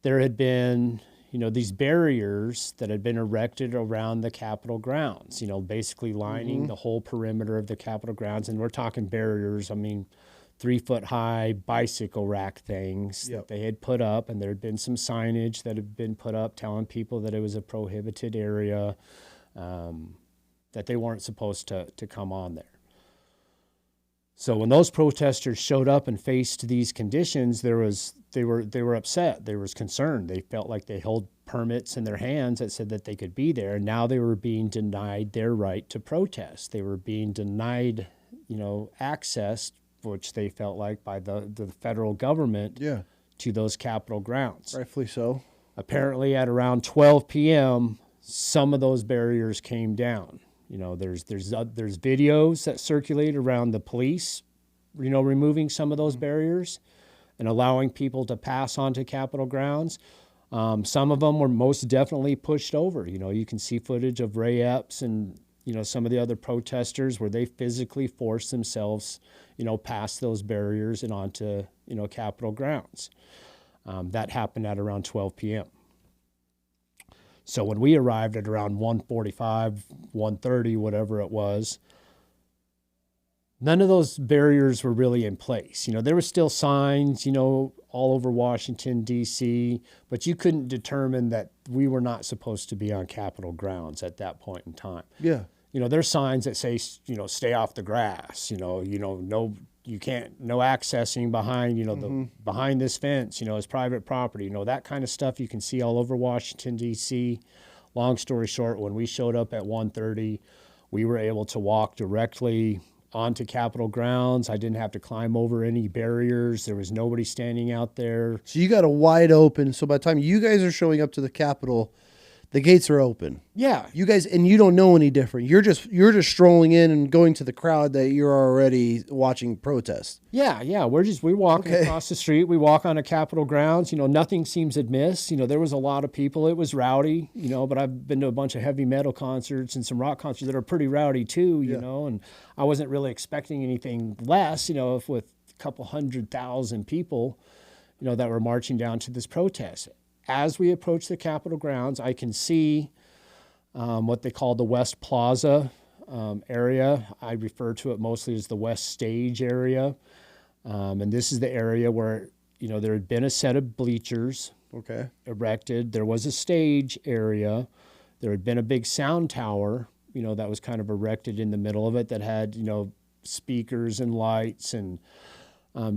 there had been, these barriers that had been erected around the Capitol grounds, basically lining the whole perimeter of the Capitol grounds. And we're talking barriers, 3-foot-high bicycle rack things that they had put up, and there had been some signage that had been put up telling people that it was a prohibited area, that they weren't supposed to come on there. So when those protesters showed up and faced these conditions, they were upset. They was concerned. They felt like they held permits in their hands that said that they could be there, and now they were being denied their right to protest. They were being denied, access, which they felt like by the federal government to those Capitol grounds. Rightfully so. Apparently at around 12 p.m., some of those barriers came down. There's videos that circulate around the police, removing some of those barriers and allowing people to pass onto Capitol grounds. Some of them were most definitely pushed over. You can see footage of Ray Epps and some of the other protesters where they physically forced themselves, past those barriers and onto, Capitol grounds. That happened at around 12 p.m. So when we arrived at around 1:45, 1:30, whatever it was, none of those barriers were really in place. There were still signs, all over Washington, D.C., but you couldn't determine that we were not supposed to be on Capitol grounds at that point in time. Yeah. There's signs that say, stay off the grass, no, you can't, no accessing behind, behind this fence, it's private property, that kind of stuff you can see all over Washington, D.C. Long story short, when we showed up at 1:30, we were able to walk directly onto Capitol grounds. I didn't have to climb over any barriers. There was nobody standing out there. So you got a wide open. So by the time you guys are showing up to the Capitol, the gates are open. Yeah. You guys, and you don't know any different. You're just strolling in and going to the crowd that you're already watching protest. Yeah. We're walking across the street. We walk on the Capitol grounds. Nothing seems amiss. There was a lot of people. It was rowdy, but I've been to a bunch of heavy metal concerts and some rock concerts that are pretty rowdy too, you know, and I wasn't really expecting anything less, if with a couple 100,000 people, that were marching down to this protest. As we approach the Capitol grounds, I can see what they call the West Plaza area. I refer to it mostly as the West Stage area. And this is the area where, there had been a set of bleachers erected. There was a stage area. There had been a big sound tower, that was kind of erected in the middle of it that had, speakers and lights and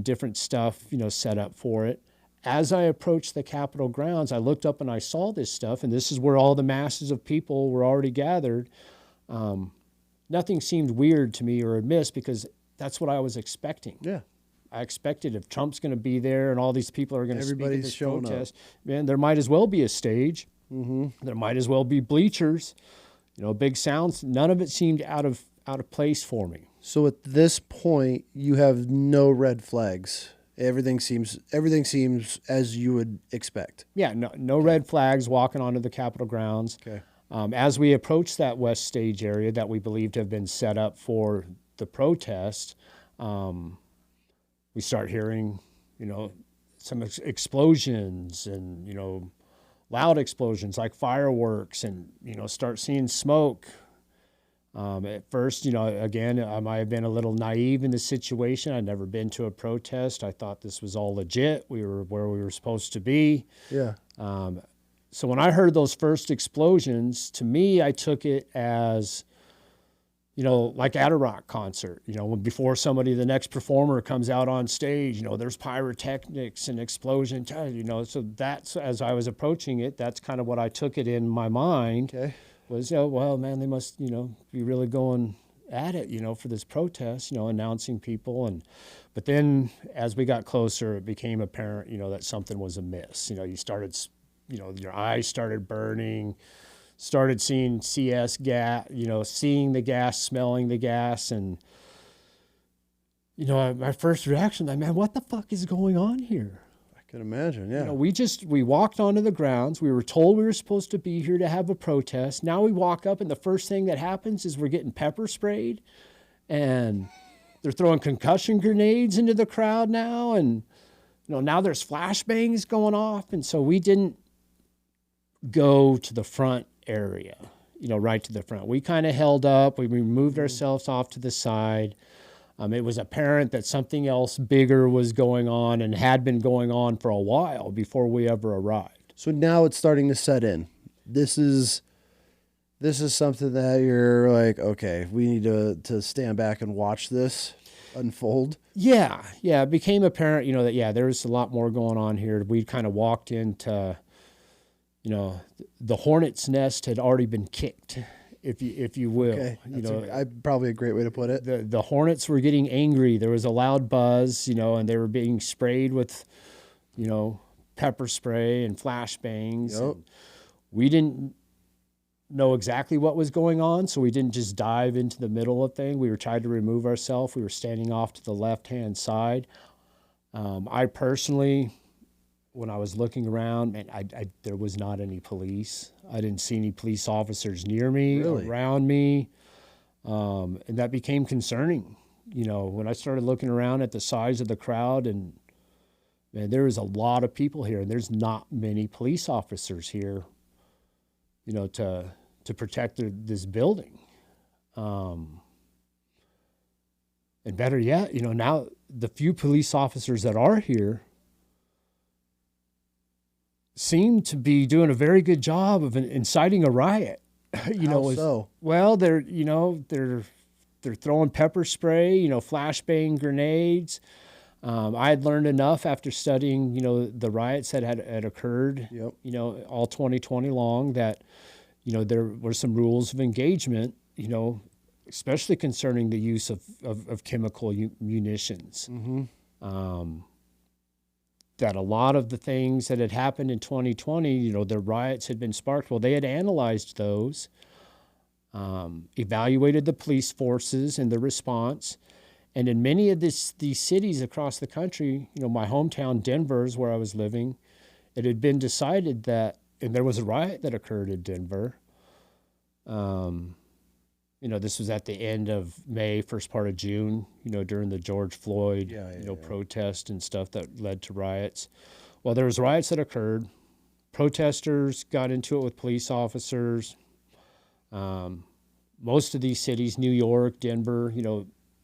different stuff, set up for it. As I approached the Capitol grounds, I looked up and I saw this stuff, and this is where all the masses of people were already gathered. Nothing seemed weird to me or amiss because that's what I was expecting. Yeah. I expected if Trump's going to be there and all these people are going to speak at this showing protest, man, there might as well be a stage. Mm-hmm. There might as well be bleachers, big sounds. None of it seemed out of place for me. So at this point, you have no red flags. Everything seems as you would expect. Yeah, no red flags walking onto the Capitol grounds. Okay. As we approach that West Stage area that we believe to have been set up for the protest, we start hearing, some explosions and, loud explosions like fireworks and, start seeing smoke. At first, again, I might have been a little naive in the situation. I'd never been to a protest. I thought this was all legit. We were where we were supposed to be. Yeah. So when I heard those first explosions, to me, I took it as, like at a rock concert, before the next performer comes out on stage, there's pyrotechnics and explosion, so that's, as I was approaching it, that's kind of what I took it in my mind. Okay. Was, well, man, they must, be really going at it, for this protest, announcing people. But then as we got closer, it became apparent, that something was amiss. You started, your eyes started burning, started seeing CS gas, seeing the gas, smelling the gas. And, my first reaction, man, what the fuck is going on here? Can imagine, yeah. We walked onto the grounds. We were told we were supposed to be here to have a protest. Now we walk up, and the first thing that happens is we're getting pepper sprayed, and they're throwing concussion grenades into the crowd now, and now there's flashbangs going off, and so we didn't go to the front area, right to the front. We kind of held up. We moved ourselves off to the side. It was apparent that something else bigger was going on and had been going on for a while before we ever arrived. So now it's starting to set in. This is something that you're like, okay, we need to stand back and watch this unfold. Yeah. It became apparent, that there was a lot more going on here. We kind of walked into, the hornet's nest had already been kicked. If you will. Okay. Probably a great way to put it. The hornets were getting angry. There was a loud buzz, and they were being sprayed with, pepper spray and flashbangs. Yep. And we didn't know exactly what was going on, so we didn't just dive into the middle of things. We were trying to remove ourselves. We were standing off to the left-hand side. I personally, when I was looking around, man, there was not any police. I didn't see any police officers near me, Really? around me. And that became concerning. When I started looking around at the size of the crowd, and man, there is a lot of people here, and there's not many police officers here, to protect this building. And better yet, now the few police officers that are here seem to be doing a very good job of inciting a riot. How so? Well, they're throwing pepper spray, flashbang grenades. I had learned enough after studying, the riots that had occurred, Yep. All 2020 long, that, there were some rules of engagement, especially concerning the use of chemical munitions. That a lot of the things that had happened in 2020, the riots had been sparked. Well, they had analyzed those, evaluated the police forces and the response. And in many of these cities across the country, my hometown, Denver, is where I was living, it had been decided that, and there was a riot that occurred in Denver. This was at the end of May, first part of June, during the George Floyd, protest and stuff that led to riots. Well, there was riots that occurred. Protesters got into it with police officers. Most of these cities, New York, Denver,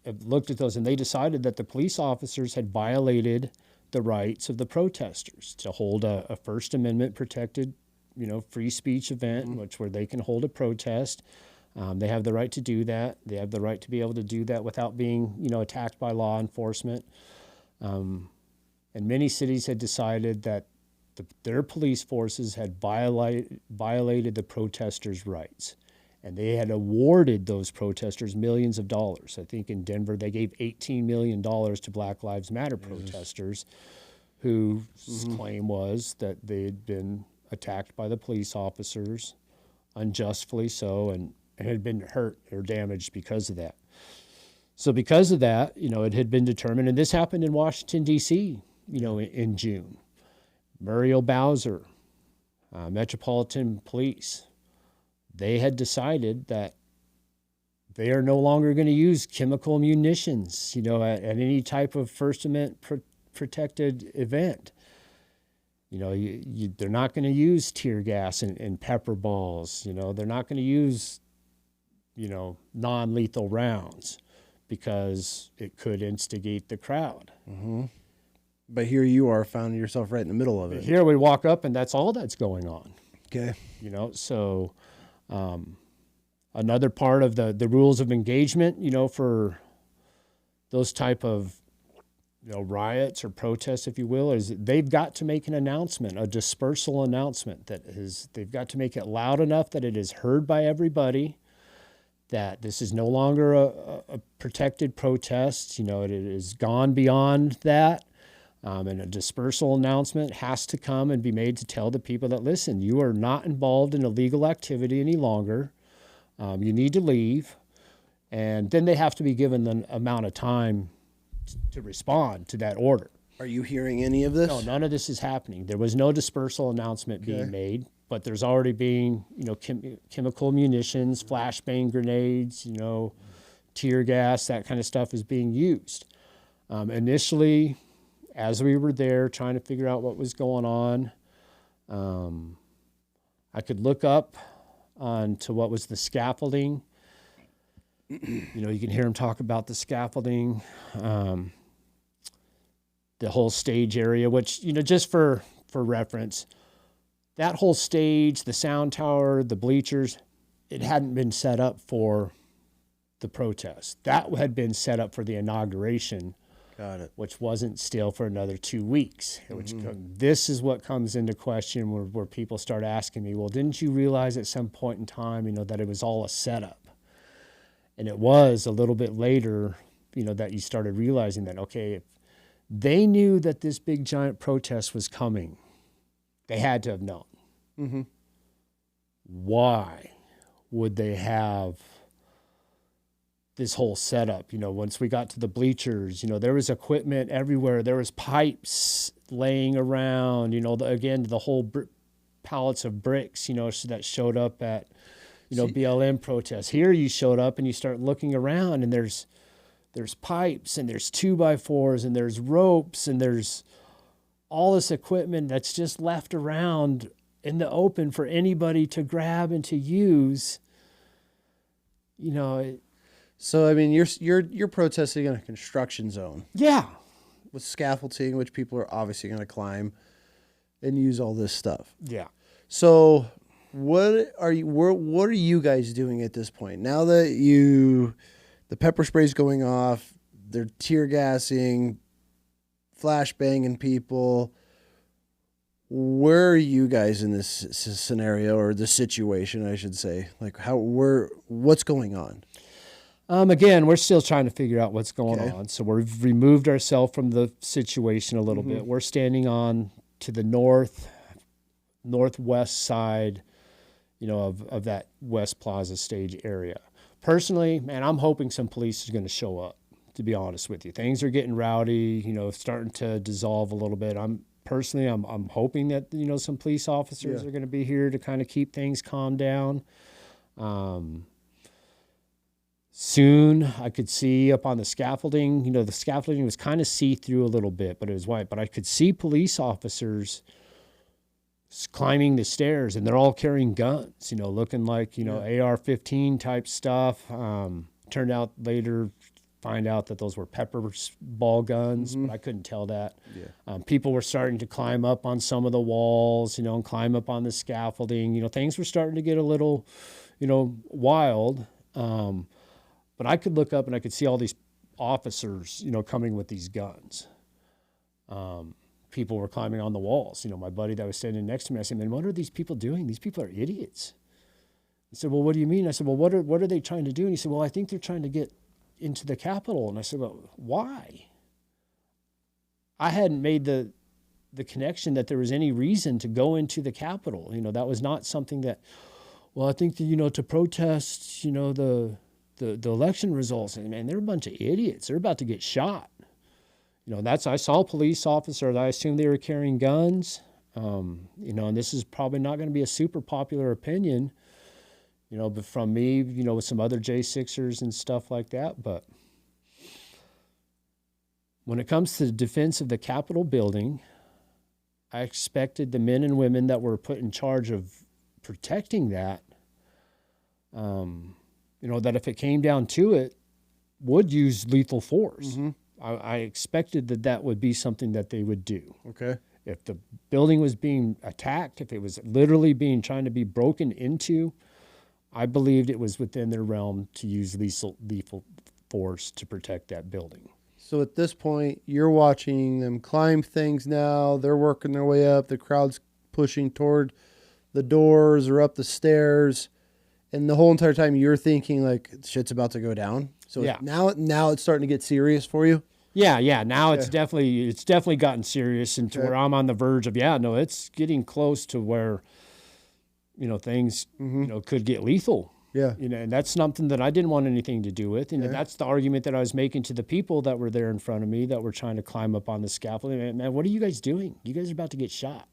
have looked at those, and they decided that the police officers had violated the rights of the protesters to hold a First Amendment protected, free speech event, where they can hold a protest. They have the right to do that. They have the right to be able to do that without being, attacked by law enforcement. And many cities had decided that their police forces had violated the protesters' rights. And they had awarded those protesters millions of dollars. I think in Denver, they gave $18 million to Black Lives Matter protesters, whose claim was that they had been attacked by the police officers, unjustly so, and had been hurt or damaged because of that. So because of that, it had been determined, and this happened in Washington, D.C., in June. Muriel Bowser, Metropolitan Police, they had decided that they are no longer going to use chemical munitions, at any type of First Amendment protected event. They're not going to use tear gas and pepper balls. They're not going to use, non-lethal rounds because it could instigate the crowd. But here you are, found yourself right in the middle of it. Here we walk up, and that's all that's going on. Okay. So another part of the rules of engagement, for those type of riots or protests, if you will, is they've got to make an announcement, a dispersal announcement they've got to make it loud enough that it is heard by everybody, that this is no longer a protected protest. It has gone beyond that. And a dispersal announcement has to come and be made to tell the people that, listen, you are not involved in illegal activity any longer. You need to leave. And then they have to be given the amount of time to respond to that order. Are you hearing any of this? No, none of this is happening. There was no dispersal announcement being made, but there's already being, chemical munitions, flashbang grenades, tear gas, that kind of stuff is being used. Initially, as we were there trying to figure out what was going on, I could look up onto what was the scaffolding. You can hear him talk about the scaffolding, the whole stage area, which, just for reference, that whole stage, the sound tower, the bleachers, it hadn't been set up for the protest. That had been set up for the inauguration. Got it. Which wasn't still for another 2 weeks. This is what comes into question where people start asking me, well, didn't you realize at some point in time, that it was all a setup? And it was a little bit later, that you started realizing that, okay, if they knew that this big giant protest was coming, they had to have known. Why would they have this whole setup? Once we got to the bleachers, there was equipment everywhere. There was pipes laying around, again, the whole pallets of bricks, that showed up at BLM protests. Here you showed up and you start looking around, and there's pipes, and there's 2x4s, and there's ropes, and there's all this equipment that's just left around in the open for anybody to grab and to use. So I mean, you're protesting in a construction zone. Yeah. With scaffolding, which people are obviously going to climb and use all this stuff. Yeah. So what are you guys doing at this point? Now that the pepper spray's going off, they're tear gassing, flash banging people. Where are you guys in this scenario, or the situation, I should say? Like what's going on? Again, we're still trying to figure out what's going on. So we've removed ourselves from the situation a little bit. We're standing on to the northwest side, of that West Plaza stage area. Personally, man, I'm hoping some police is going to show up, to be honest with you. Things are getting rowdy, starting to dissolve a little bit. I'm hoping that, some police officers are going to be here to kind of keep things calmed down. Soon I could see up on the scaffolding, the scaffolding was kind of see-through a little bit, but it was white. But I could see police officers climbing the stairs, and they're all carrying guns, looking like, AR-15 type stuff. Turned out later, find out that those were pepper ball guns, but I couldn't tell that. Yeah. People were starting to climb up on some of the walls, and climb up on the scaffolding. Things were starting to get a little, wild. But I could look up and I could see all these officers, coming with these guns. People were climbing on the walls. My buddy that was standing next to me, I said, man, what are these people doing? These people are idiots. He said, well, what do you mean? I said, well, what are they trying to do? And he said, well, I think they're trying to get into the Capitol. And I said, well, why? I hadn't made the connection that there was any reason to go into the Capitol. That was not something that, well, I think that, to protest, the election results, and man, they're a bunch of idiots. They're about to get shot. I saw police officers. I assume they were carrying guns. And this is probably not going to be a super popular opinion, but from me, with some other J6ers and stuff like that. But when it comes to the defense of the Capitol building, I expected the men and women that were put in charge of protecting that, that if it came down to it, would use lethal force. I expected that would be something that they would do. Okay. If the building was being attacked, if it was literally trying to be broken into, I believed it was within their realm to use lethal force to protect that building. So at this point, you're watching them climb things now. They're working their way up. The crowd's pushing toward the doors or up the stairs. And the whole entire time you're thinking like shit's about to go down. So now it's starting to get serious for you. Yeah. Now it's definitely gotten serious, and to where I'm on the verge of it's getting close to where things could get lethal. Yeah. And that's something that I didn't want anything to do with. And that's the argument that I was making to the people that were there in front of me that were trying to climb up on the scaffolding. Man, what are you guys doing? You guys are about to get shot.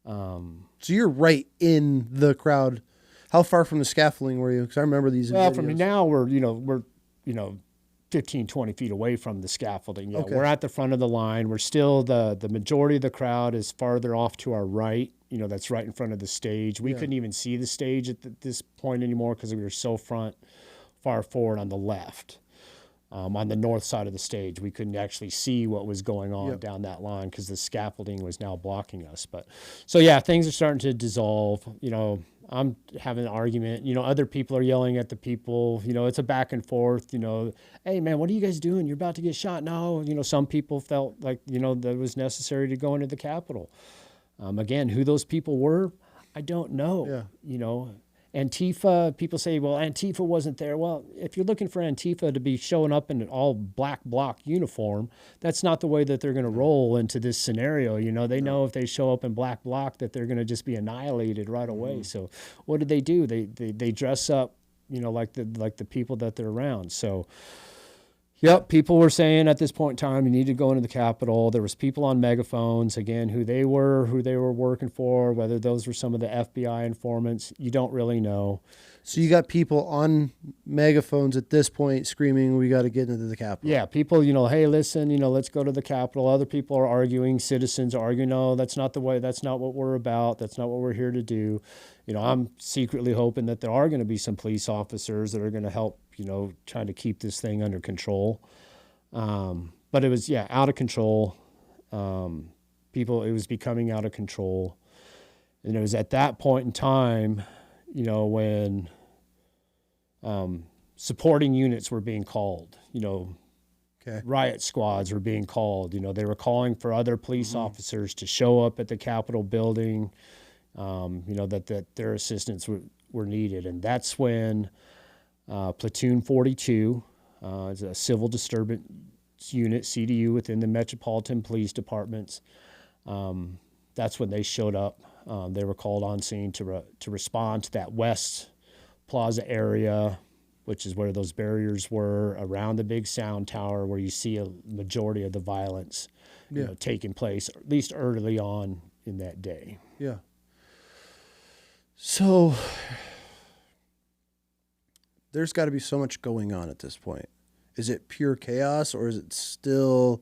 So you're right in the crowd. How far from the scaffolding were you? Because I remember these. Well, from now we're 15, 20 feet away from the scaffolding. Yeah, okay. We're at the front of the line. We're still the majority of the crowd is farther off to our right. That's right in front of the stage. We couldn't even see the stage at this point anymore because we were so far forward on the left. On the north side of the stage, we couldn't actually see what was going on down that line because the scaffolding was now blocking us. But so things are starting to dissolve. I'm having an argument. Other people are yelling at the people. It's a back and forth. Hey man, what are you guys doing? You're about to get shot. No. Some people felt like that it was necessary to go into the Capitol. Again, who those people were, I don't know. Yeah. Antifa, people say, well, Antifa wasn't there. Well, if you're looking for Antifa to be showing up in an all black block uniform, that's not the way that they're going to roll into this scenario. They know if they show up in black block that they're going to just be annihilated right away. So what do? They dress up, like the people that they're around. So, Yep, people were saying at this point in time, you need to go into the Capitol. There was people on megaphones, again, who they were working for, whether those were some of the FBI informants. You don't really know. So you got people on megaphones at this point screaming, "We got to get into the Capitol." Yeah, people, hey, listen, let's go to the Capitol. Other people are arguing, citizens are arguing, no, that's not the way, that's not what we're about, that's not what we're here to do. I'm secretly hoping that there are going to be some police officers that are going to help, trying to keep this thing under control. But it was, out of control. It was becoming out of control. And it was at that point in time, when supporting units were being called, Okay. riot squads were being called. They were calling for other police officers to show up at the Capitol building, that their assistance were needed. And that's when Platoon 42, is a civil disturbance unit, CDU, within the Metropolitan Police Departments. That's when they showed up. They were called on scene to respond to that West Plaza area, which is where those barriers were around the big sound tower, where you see a majority of the violence taking place, at least early on in that day. Yeah. So there's got to be so much going on at this point. Is it pure chaos, or is it still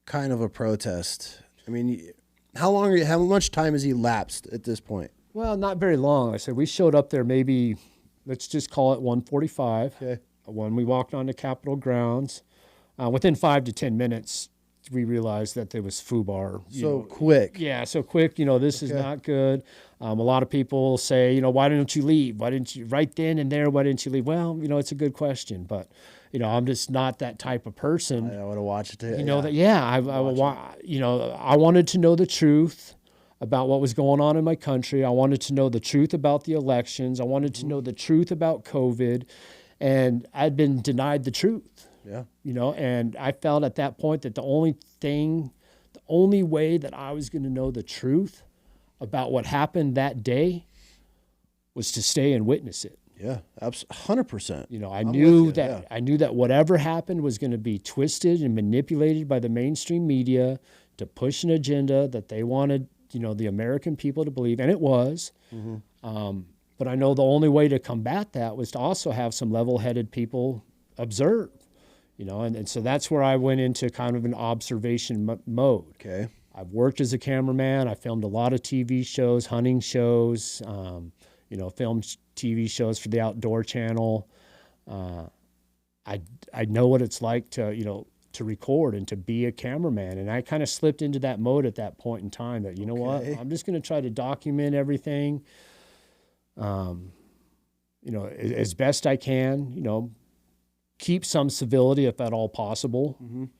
kind of a protest? I mean, how much time has elapsed at this point? Well, not very long. Like I said we showed up there maybe, let's just call it 1:45. Okay. When we walked onto Capitol grounds. Within 5 to 10 minutes, we realized that there was FUBAR. Quick. Yeah, so quick. This is not good. A lot of people say, why didn't you leave? Why didn't you, right then and there, why didn't you leave? Well, it's a good question, but, I'm just not that type of person. I would have watched it. I wanted to know the truth about what was going on in my country. I wanted to know the truth about the elections. I wanted to know the truth about COVID, and I'd been denied the truth. Yeah. And I felt at that point that the only way that I was going to know the truth about what happened that day was to stay and witness it. Yeah, 100%. I knew that whatever happened was going to be twisted and manipulated by the mainstream media to push an agenda that they wanted, the American people to believe, and it was. But I know the only way to combat that was to also have some level-headed people observe. And so that's where I went into kind of an observation mode. Okay. I've worked as a cameraman. I filmed a lot of TV shows, hunting shows, filmed TV shows for the Outdoor Channel. I know what it's like to record and to be a cameraman. And I kind of slipped into that mode at that point in time that, what, I'm just going to try to document everything, as best I can, keep some civility if at all possible.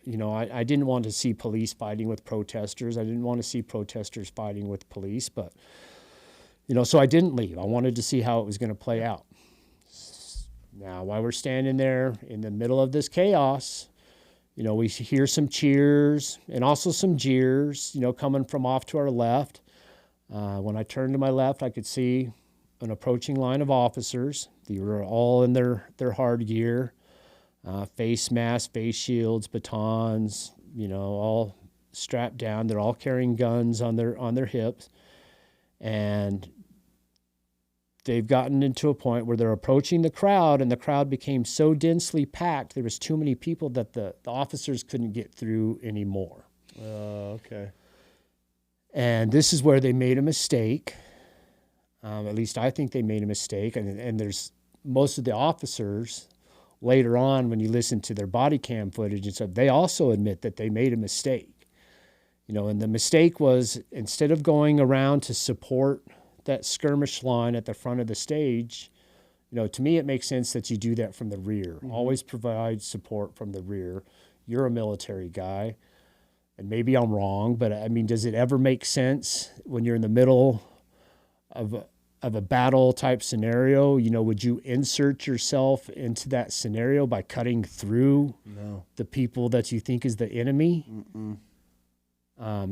I didn't want to see police fighting with protesters. I didn't want to see protesters fighting with police, but, so I didn't leave. I wanted to see how it was going to play out. Now, while we're standing there in the middle of this chaos, we hear some cheers and also some jeers, coming from off to our left. When I turned to my left, I could see an approaching line of officers. They were all in their hard gear. Face masks, face shields, batons, all strapped down. They're all carrying guns on their hips. And they've gotten into a point where they're approaching the crowd, and the crowd became so densely packed, there was too many people that the officers couldn't get through anymore. Okay. And this is where they made a mistake. At least I think they made a mistake. And there's most of the officers later on, when you listen to their body cam footage and stuff, they also admit that they made a mistake. And the mistake was, instead of going around to support that skirmish line at the front of the stage, to me it makes sense that you do that from the rear. Always provide support from the rear. You're a military guy, and maybe I'm wrong, but I mean, does it ever make sense when you're in the middle of a battle type scenario? Would you insert yourself into that scenario by cutting through the people that you think is the enemy?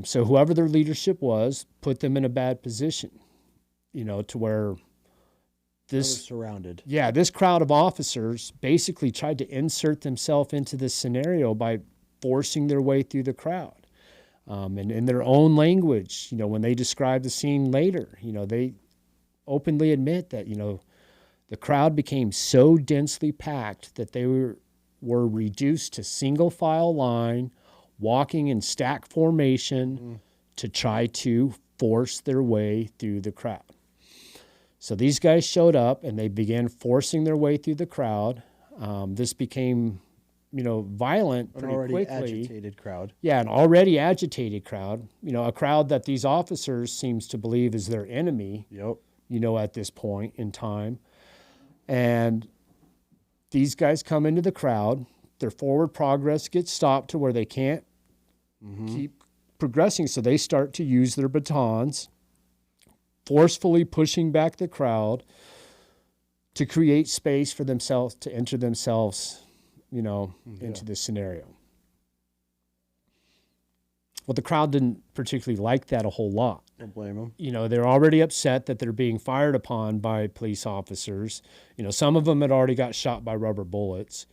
So whoever their leadership was, put them in a bad position, to where this surrounded. Yeah, this crowd of officers basically tried to insert themselves into this scenario by forcing their way through the crowd. And in their own language, when they describe the scene later, they openly admit that, the crowd became so densely packed that they were reduced to single file line, walking in stack formation to try to force their way through the crowd. So these guys showed up and they began forcing their way through the crowd. This became, violent pretty quickly. An already agitated crowd. Yeah, an already agitated crowd. A crowd that these officers seems to believe is their enemy. Yep. At this point in time. And these guys come into the crowd. Their forward progress gets stopped to where they can't keep progressing. So they start to use their batons, forcefully pushing back the crowd to create space for themselves to enter themselves, into this scenario. Well, the crowd didn't particularly like that a whole lot. Don't blame them. They're already upset that they're being fired upon by police officers. Some of them had already got shot by rubber bullets.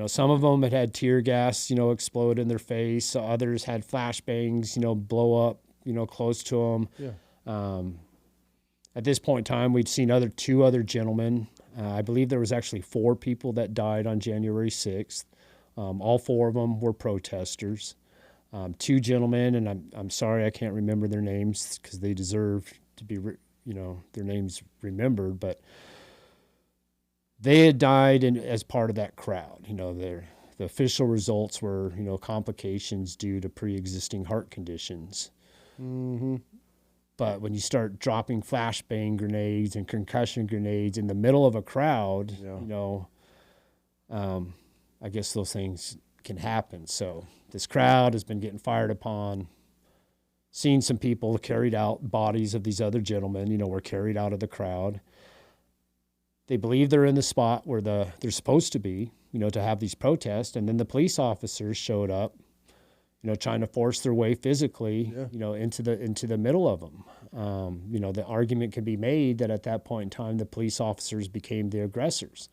Some of them had tear gas, explode in their face. Others had flashbangs, blow up, close to them. Yeah. At this point in time, we'd seen two other gentlemen. I believe there was actually 4 people that died on January 6th. All 4 of them were protesters. 2 gentlemen, and I'm sorry I can't remember their names because they deserve to be, their names remembered, but they had died as part of that crowd. The official results were, complications due to pre-existing heart conditions. Mm-hmm. But when you start dropping flashbang grenades and concussion grenades in the middle of a crowd, I guess those things can happen. So this crowd has been getting fired upon. Seen some people carried out, bodies of these other gentlemen, were carried out of the crowd. They believe they're in the spot where they're supposed to be, to have these protests. And then the police officers showed up, trying to force their way physically, into the middle of them. The argument can be made that at that point in time, the police officers became the aggressors.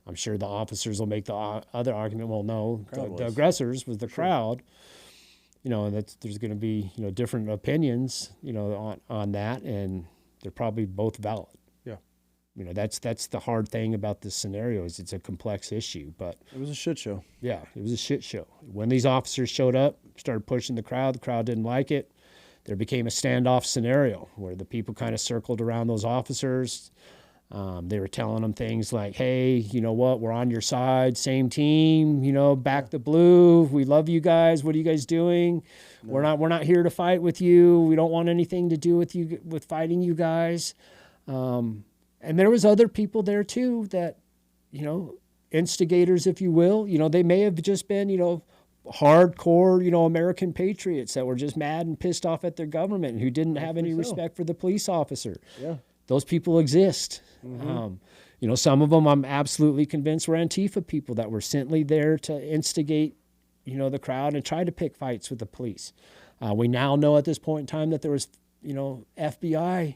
I'm sure the officers will make the other argument. Well, no, the aggressors was the crowd. And there's going to be different opinions on that, and they're probably both valid. Yeah. That's the hard thing about this scenario is it's a complex issue. But it was a shit show. Yeah, it was a shit show. When these officers showed up, started pushing the crowd didn't like it. There became a standoff scenario where the people kind of circled around those officers. They were telling them things like, hey, you know what, we're on your side, same team, back the blue. We love you guys. What are you guys doing? No. We're not here to fight with you. We don't want anything to do with fighting you guys. And there was other people there too that, instigators, if you will. They may have just been, hardcore, American patriots that were just mad and pissed off at their government and who didn't have any respect for the police officer. Yeah. Those people exist. Mm-hmm. Some of them I'm absolutely convinced were Antifa people that were simply there to instigate, the crowd and try to pick fights with the police. We now know at this point in time that there was, FBI,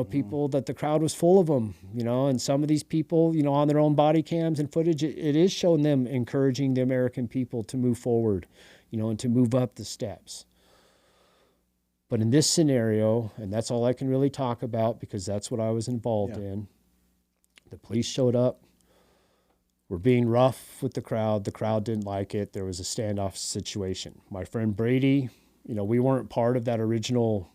people that the crowd was full of them, and some of these people, on their own body cams and footage, it is showing them encouraging the American people to move forward, and to move up the steps. But in this scenario, and that's all I can really talk about because that's what I was involved in, the police showed up, were being rough with the crowd. The crowd didn't like it. There was a standoff situation. My friend Brady, we weren't part of that original,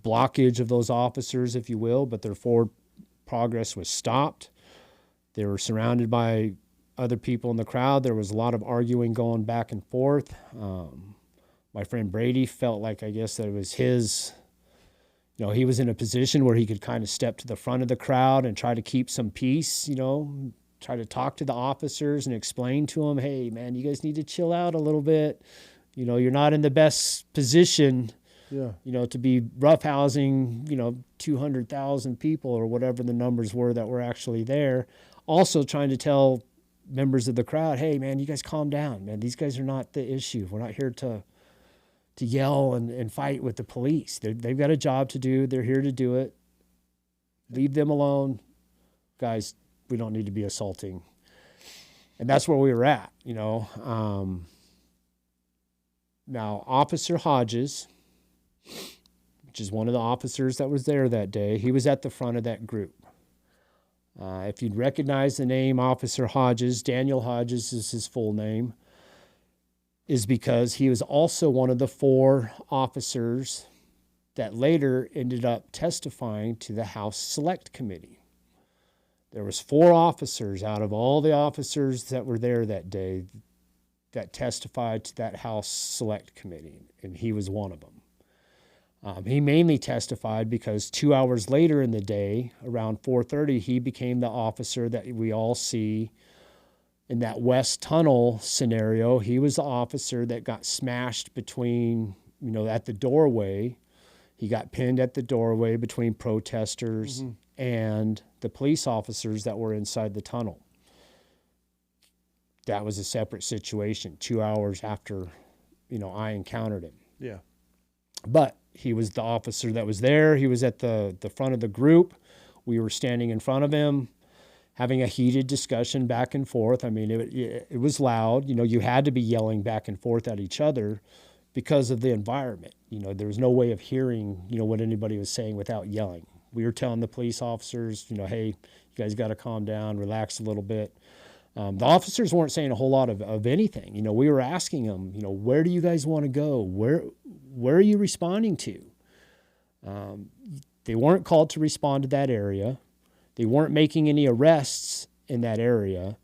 blockage of those officers, if you will, but their forward progress was stopped. They were surrounded by other people in the crowd. There was a lot of arguing going back and forth. My friend Brady felt like, I guess, that it was his, he was in a position where he could kind of step to the front of the crowd and try to keep some peace, try to talk to the officers and explain to them, hey, man, you guys need to chill out a little bit. You're not in the best position, to be roughhousing, 200,000 people or whatever the numbers were that were actually there. Also trying to tell members of the crowd, hey, man, you guys calm down, man. These guys are not the issue. We're not here to yell and fight with the police. They've got a job to do. They're here to do it. Leave them alone. Guys, we don't need to be assaulting. And that's where we were at, you know. Now, Officer Hodges, which is one of the officers that was there that day, he was at the front of that group. If you'd recognize the name Officer Hodges, Daniel Hodges is his full name, is because he was also one of the 4 officers that later ended up testifying to the House Select Committee. There was 4 officers out of all the officers that were there that day that testified to that House Select Committee, and he was one of them. He mainly testified because 2 hours later in the day, around 4:30, he became the officer that we all see in that West Tunnel scenario. He was the officer that got smashed between, you know, at the doorway. He got pinned at the doorway between protesters and the police officers that were inside the tunnel. That was a separate situation 2 hours after, you know, I encountered him. Yeah. But he was the officer that was there. He was at the front of the group. We were standing in front of him, having a heated discussion back and forth. I mean, it was loud. You know, you had to be yelling back and forth at each other because of the environment. You know, there was no way of hearing, you know, what anybody was saying without yelling. We were telling the police officers, you know, hey, you guys got to calm down, relax a little bit. The officers weren't saying a whole lot of anything. You know, we were asking them, you know, where do you guys want to go? Where are you responding to? They weren't called to respond to that area. They weren't making any arrests in that area.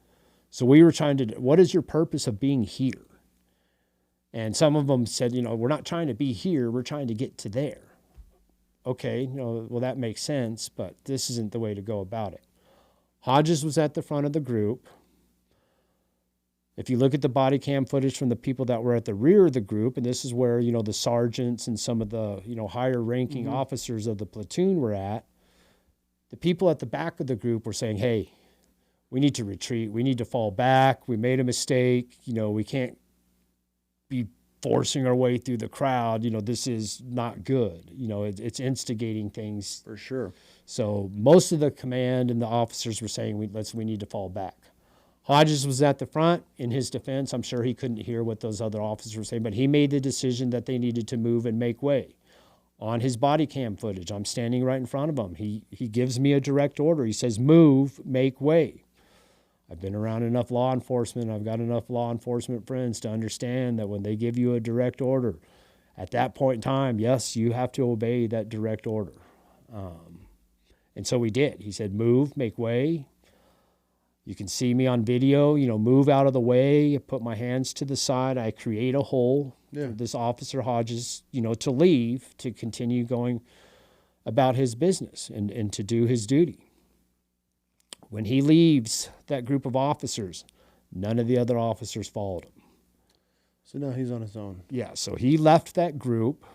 So we were trying to, what is your purpose of being here? And some of them said, you know, we're not trying to be here. We're trying to get to there. Okay, you know, well, that makes sense, but this isn't the way to go about it. Hodges was at the front of the group. If you look at the body cam footage from the people that were at the rear of the group, and this is where, you know, the sergeants and some of the, you know, higher ranking officers of the platoon were at, the people at the back of the group were saying, hey, we need to retreat. We need to fall back. We made a mistake. You know, we can't be forcing our way through the crowd. You know, this is not good. You know, it's instigating things. For sure. So most of the command and the officers were saying, we need to fall back. Hodges was at the front. In his defense, I'm sure he couldn't hear what those other officers were saying, but he made the decision that they needed to move and make way. On his body cam footage, I'm standing right in front of him. He gives me a direct order. He says, move, make way. I've been around enough law enforcement. I've got enough law enforcement friends to understand that when they give you a direct order, at that point in time, yes, you have to obey that direct order. And so we did. He said, move, make way. You can see me on video, you know, move out of the way, put my hands to the side. I create a hole for this Officer Hodges, you know, to leave, to continue going about his business and to do his duty. When he leaves that group of officers, none of the other officers followed him. So now he's on his own. Yeah, so he left that group.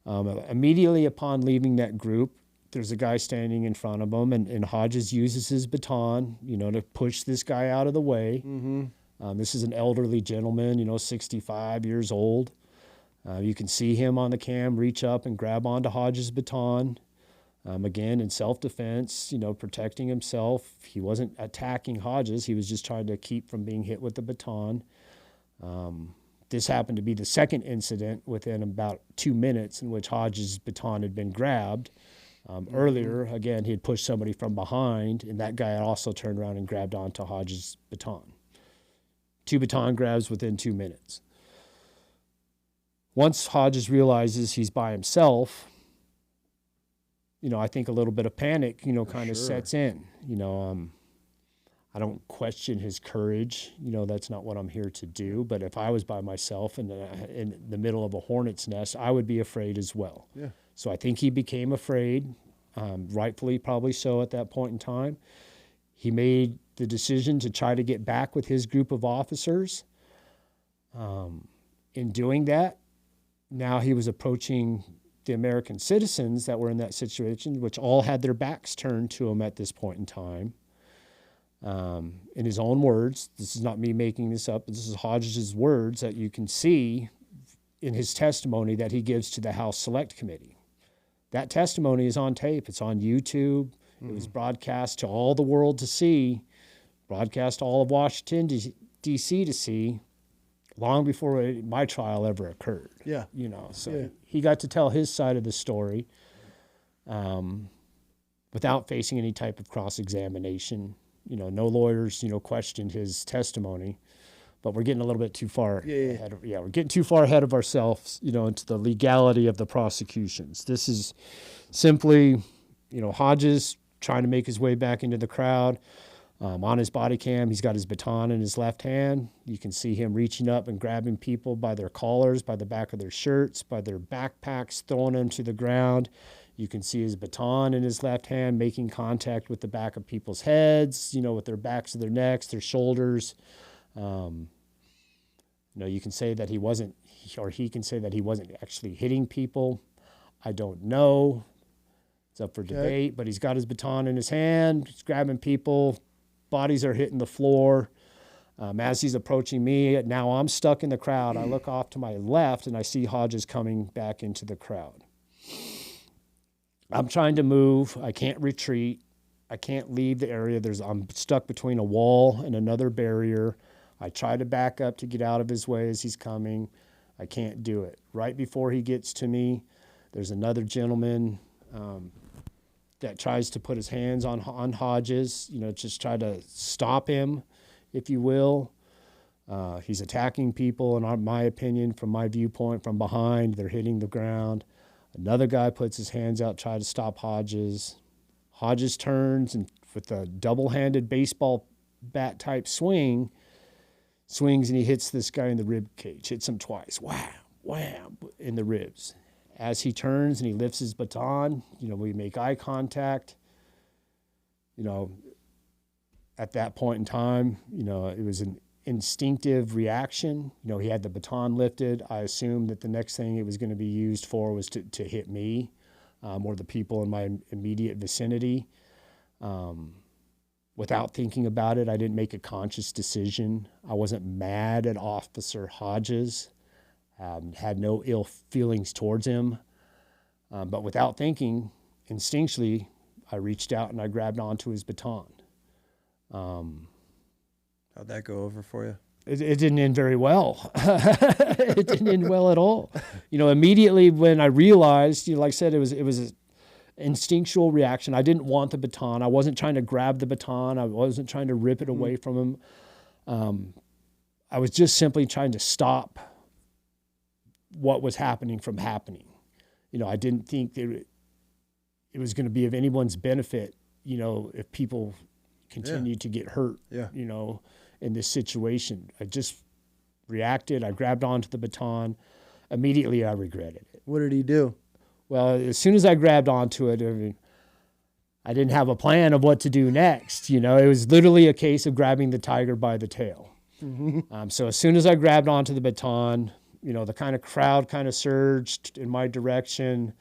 Immediately upon leaving that group, there's a guy standing in front of him, and Hodges uses his baton, you know, to push this guy out of the way. This is an elderly gentleman, you know, 65 years old. You can see him on the cam reach up and grab onto Hodges' baton. Again, in self-defense, you know, protecting himself. He wasn't attacking Hodges. He was just trying to keep from being hit with the baton. This happened to be the second incident within about 2 minutes in which Hodges' baton had been grabbed. Earlier, again, he had pushed somebody from behind, and that guy had also turned around and grabbed onto Hodges' baton. 2 baton grabs within 2 minutes. Once Hodges realizes he's by himself, you know, I think a little bit of panic, you know, kind of sets in. You know, I don't question his courage. You know, that's not what I'm here to do. But if I was by myself in the middle of a hornet's nest, I would be afraid as well. Yeah. So I think he became afraid, rightfully probably so at that point in time. He made the decision to try to get back with his group of officers. In doing that, now he was approaching the American citizens that were in that situation, which all had their backs turned to him at this point in time. In his own words, this is not me making this up, this is Hodges' words that you can see in his testimony that he gives to the House Select Committee. That testimony is on tape. It's on YouTube. It was broadcast to all the world to see, broadcast to all of Washington, D.C. to see, long before my trial ever occurred. Yeah. So he got to tell his side of the story without facing any type of cross-examination. No lawyers, questioned his testimony. But we're getting a little bit too far ahead of, we're getting too far ahead of ourselves, into the legality of the prosecutions. This is simply, Hodges trying to make his way back into the crowd. On his body cam, he's got his baton in his left hand. You can see him reaching up and grabbing people by their collars, by the back of their shirts, by their backpacks, throwing them to the ground. You can see his baton in his left hand, making contact with the back of people's heads, with their backs of their necks, their shoulders. You can say that he wasn't, or he can say that he wasn't actually hitting people. I don't know. It's up for debate, but he's got his baton in his hand. He's grabbing people. Bodies are hitting the floor. As he's approaching me, now I'm stuck in the crowd. I look off to my left and I see Hodges coming back into the crowd. I'm trying to move. I can't retreat. I can't leave the area. I'm stuck between a wall and another barrier. I try to back up to get out of his way as he's coming. I can't do it. Right before he gets to me, there's another gentleman that tries to put his hands on Hodges, just try to stop him, if you will. He's attacking people, in my opinion, from my viewpoint, from behind. They're hitting the ground. Another guy puts his hands out, try to stop Hodges. Hodges turns and with a double-handed baseball bat type swings, and he hits this guy in the rib cage, hits him twice, wham, wham, in the ribs. As he turns and he lifts his baton, we make eye contact. At that point in time, it was an instinctive reaction. He had the baton lifted. I assumed that the next thing it was going to be used for was to hit me or the people in my immediate vicinity. Without thinking about it, I didn't make a conscious decision. I wasn't mad at Officer Hodges. Had no ill feelings towards him. But without thinking, instinctually, I reached out and I grabbed onto his baton. How'd that go over for you? It didn't end very well. It didn't end well at all. Immediately when I realized, like I said, it was an instinctual reaction. I didn't want the baton. I wasn't trying to grab the baton. I wasn't trying to rip it away from him. I was just simply trying to stop what was happening from happening. I didn't think that it was going to be of anyone's benefit, if people continued to get hurt, in this situation. I just reacted. I grabbed onto the baton. Immediately, I regretted it. What did he do? Well, as soon as I grabbed onto it, I didn't have a plan of what to do next. It was literally a case of grabbing the tiger by the tail. Mm-hmm. So as soon as I grabbed onto the baton, the kind of crowd kind of surged in my direction.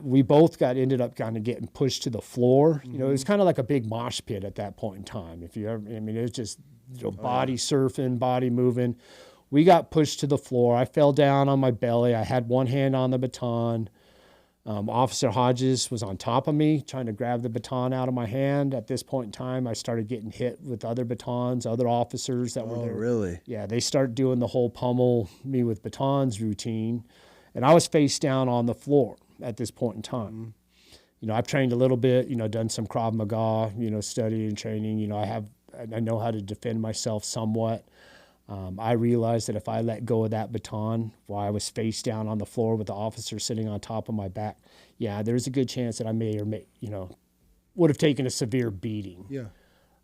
We both ended up kind of getting pushed to the floor. Mm-hmm. It was kind of like a big mosh pit at that point in time. If you ever, it was just body surfing, body moving. We got pushed to the floor. I fell down on my belly. I had one hand on the baton. Officer Hodges was on top of me, trying to grab the baton out of my hand. At this point in time, I started getting hit with other batons, other officers that were there. Oh, really? Yeah, they started doing the whole pummel me with batons routine. And I was face down on the floor at this point in time. Mm-hmm. I've trained a little bit, done some Krav Maga, study and training. I know how to defend myself somewhat. I realized that if I let go of that baton while I was face down on the floor with the officer sitting on top of my back, there's a good chance that I would have taken a severe beating. Yeah.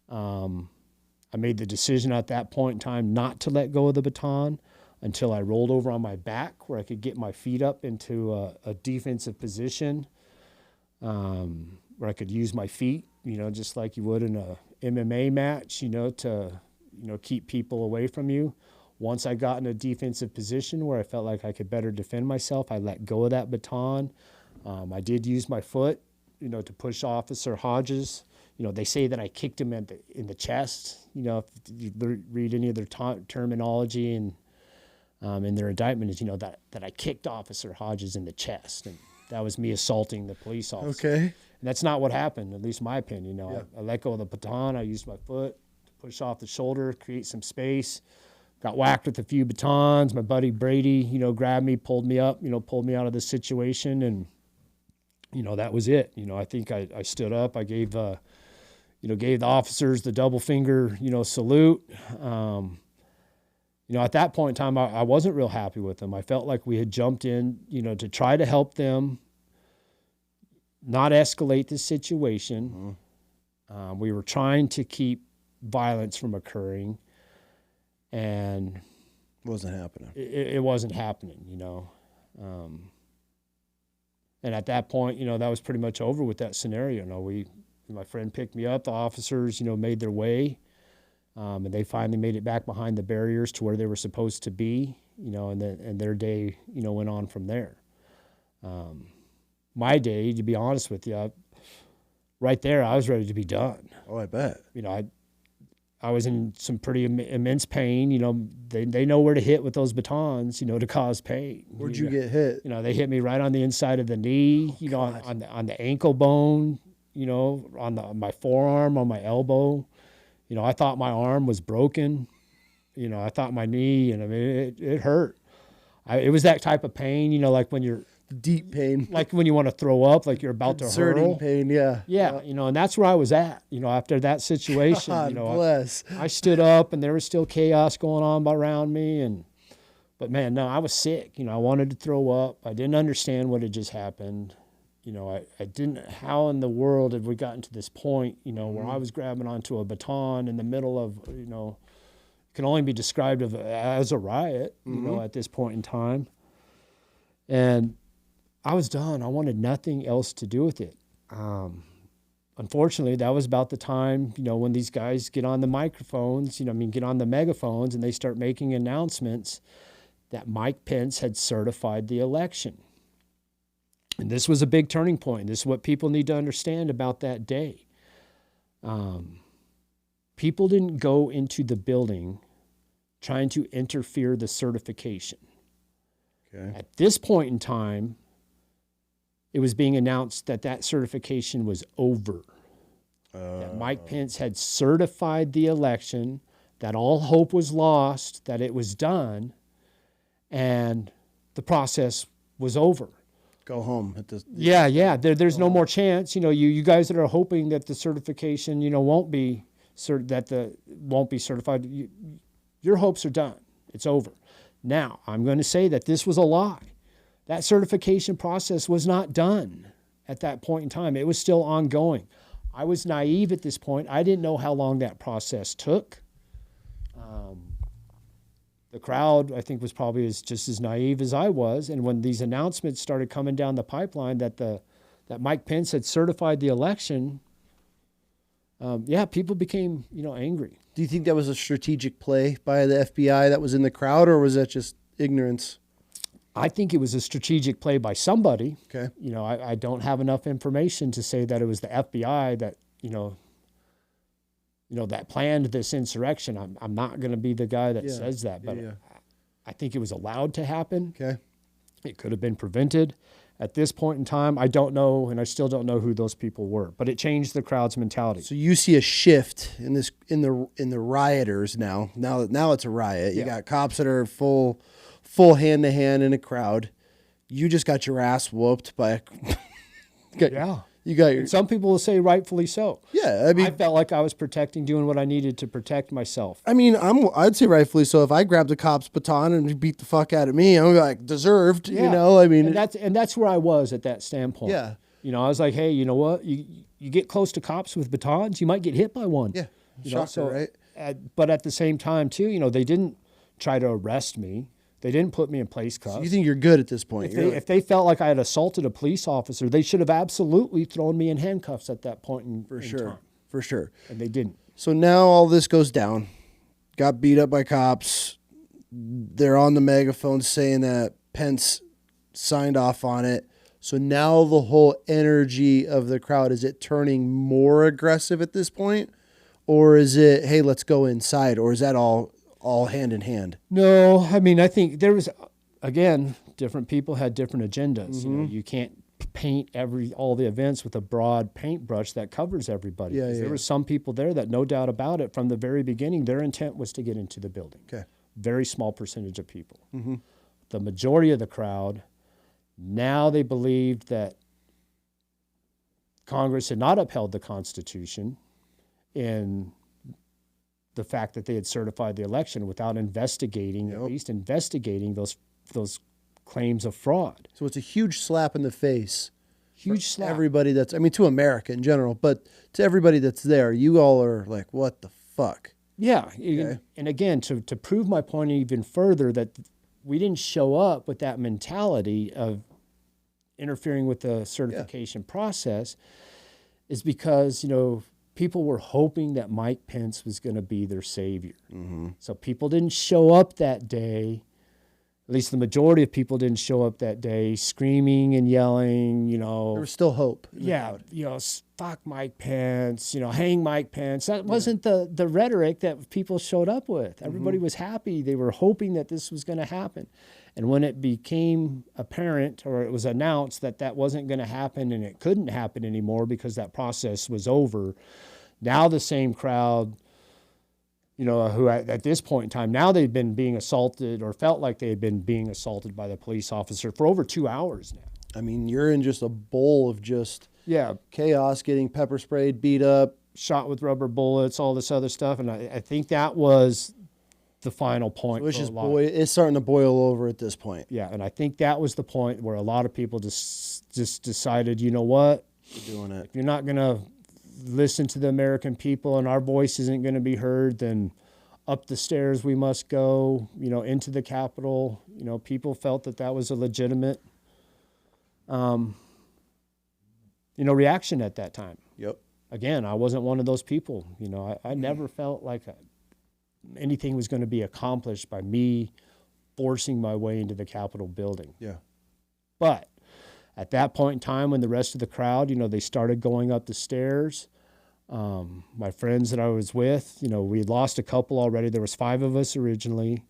I made the decision at that point in time not to let go of the baton until I rolled over on my back where I could get my feet up into a defensive position, where I could use my feet, just like you would in a MMA match, to keep people away from you. Once I got in a defensive position where I felt like I could better defend myself, I let go of that baton. I did use my foot, to push Officer Hodges. They say that I kicked him in the chest. If you read any of their terminology and in their indictment is, that I kicked Officer Hodges in the chest. And that was me assaulting the police officer. Okay. And that's not what happened, at least in my opinion. Yeah. I let go of the baton. I used my foot to push off the shoulder, create some space. Got whacked with a few batons. My buddy Brady, grabbed me, pulled me up, pulled me out of the situation. And, that was it. I think I stood up. I gave the officers the double finger, salute. At that point in time, I wasn't real happy with them. I felt like we had jumped in, to try to help them not escalate the situation. We were trying to keep violence from occurring, and Wasn't happening. it wasn't happening, and at that point, that was pretty much over with that scenario. My friend picked me up. The officers, made their way, and they finally made it back behind the barriers to where they were supposed to be, and their day, went on from there. My day, to be honest with you, right there, I was ready to be done. Oh, I bet. I was in some pretty immense pain. They know where to hit with those batons, to cause pain. Where'd you get hit? They hit me right on the inside of the knee, on the ankle bone, on my forearm, on my elbow. I thought my arm was broken. I thought my knee, and I mean, it hurt. It was that type of pain, like when you're Deep pain. like when you want to throw up, like you're about to hurl. Pain, yeah. Yeah, and that's where I was at, after that situation. God bless. I stood up, and there was still chaos going on around me, but man, no, I was sick. I wanted to throw up. I didn't understand what had just happened. I didn't. How in the world had we gotten to this point? Where I was grabbing onto a baton in the middle of, can only be described as a riot. At this point in time, and I was done. I wanted nothing else to do with it. Unfortunately, that was about the time, when these guys get on the microphones, get on the megaphones, and they start making announcements that Mike Pence had certified the election. And this was a big turning point. This is what people need to understand about that day. People didn't go into the building trying to interfere the certification. Okay. At this point in time, it was being announced that certification was over. That Mike Pence had certified the election, that all hope was lost, that it was done, and the process was over. Go home at this. Yeah. There's no more chance. You guys that are hoping that the certification, won't be certified. Your hopes are done. It's over. Now, I'm going to say that this was a lie. That certification process was not done at that point in time. It was still ongoing. I was naive at this point. I didn't know how long that process took. The crowd, I think, was probably just as naive as I was. And when these announcements started coming down the pipeline that Mike Pence had certified the election, people became, angry. Do you think that was a strategic play by the FBI that was in the crowd, or was that just ignorance? I think it was a strategic play by somebody. Okay. I don't have enough information to say that it was the FBI that, that planned this insurrection. I'm not going to be the guy that says that, but I think it was allowed to happen. Okay. It could have been prevented. At this point in time, I don't know, and I still don't know who those people were, but it changed the crowd's mentality. So you see a shift in the rioters now. Now it's a riot. You got cops that are full hand to hand in a crowd. You just got your ass whooped by You got your. And some people will say rightfully so. Yeah, I mean, I felt like I was doing what I needed to protect myself. I mean, I'd say rightfully so. If I grabbed a cop's baton and he beat the fuck out of me, I'm like deserved. Yeah. I mean, and that's where I was at that standpoint. Yeah. I was like, hey, you know what? You get close to cops with batons, you might get hit by one. Yeah. Shocker, right? But at the same time, too, they didn't try to arrest me. They didn't put me in place cuffs. So you think you're good at this point? If they felt like I had assaulted a police officer, they should have absolutely thrown me in handcuffs at that point in time. For sure. And they didn't. So now all this goes down. Got beat up by cops. They're on the megaphone saying that Pence signed off on it. So now the whole energy of the crowd, is it turning more aggressive at this point? Or is it, hey, let's go inside? Or is that all hand in hand? No, I mean, I think there was, again, different people had different agendas. Mm-hmm. You can't paint all the events with a broad paintbrush that covers everybody. Yeah, There were some people there that, no doubt about it, from the very beginning, their intent was to get into the building. Okay. Very small percentage of people. Mm-hmm. The majority of the crowd, now they believed that Congress had not upheld the Constitution in the fact that they had certified the election without investigating, at least investigating those claims of fraud. So it's a huge slap in the face. Huge slap. Everybody that's, I mean, to America in general, but to everybody that's there, you all are like, what the fuck? Yeah. Okay. And again, to prove my point even further, that we didn't show up with that mentality of interfering with the certification process, is because, people were hoping that Mike Pence was going to be their savior. Mm-hmm. So people didn't show up that day. At least the majority of people didn't show up that day screaming and yelling, There was still hope. Yeah, fuck Mike Pence, hang Mike Pence. That wasn't the rhetoric that people showed up with. Everybody was happy. They were hoping that this was going to happen. And when it became apparent, or it was announced that wasn't going to happen and it couldn't happen anymore because that process was over, now the same crowd, who at this point in time, now they've been being assaulted, or felt like they had been being assaulted by the police officer for over 2 hours now. I mean, you're in just a bowl of just chaos, getting pepper sprayed, beat up, shot with rubber bullets, all this other stuff. And I think that was the final point. So it's starting to boil over at this point. Yeah, and I think that was the point where a lot of people just decided, you know what? We're doing it. If you're not going to listen to the American people and our voice isn't going to be heard, then up the stairs we must go, into the Capitol. People felt that was a legitimate, reaction at that time. Yep. Again, I wasn't one of those people. I never felt like anything was going to be accomplished by me forcing my way into the Capitol building. Yeah. But at that point in time, when the rest of the crowd, they started going up the stairs, my friends that I was with, we had lost a couple already. There was 5 of us originally.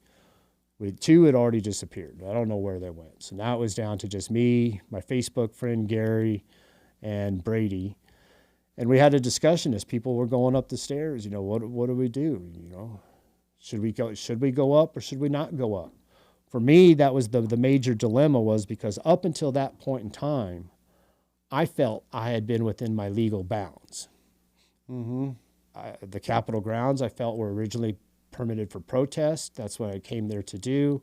2 had already disappeared. I don't know where they went. So now it was down to just me, my Facebook friend Gary, and Brady. And we had a discussion as people were going up the stairs. What do we do? Should we go up or should we not go up? For me, that was the major dilemma, was because up until that point in time, I felt I had been within my legal bounds. Mm-hmm. The Capitol grounds, I felt, were originally permitted for protest. That's what I came there to do.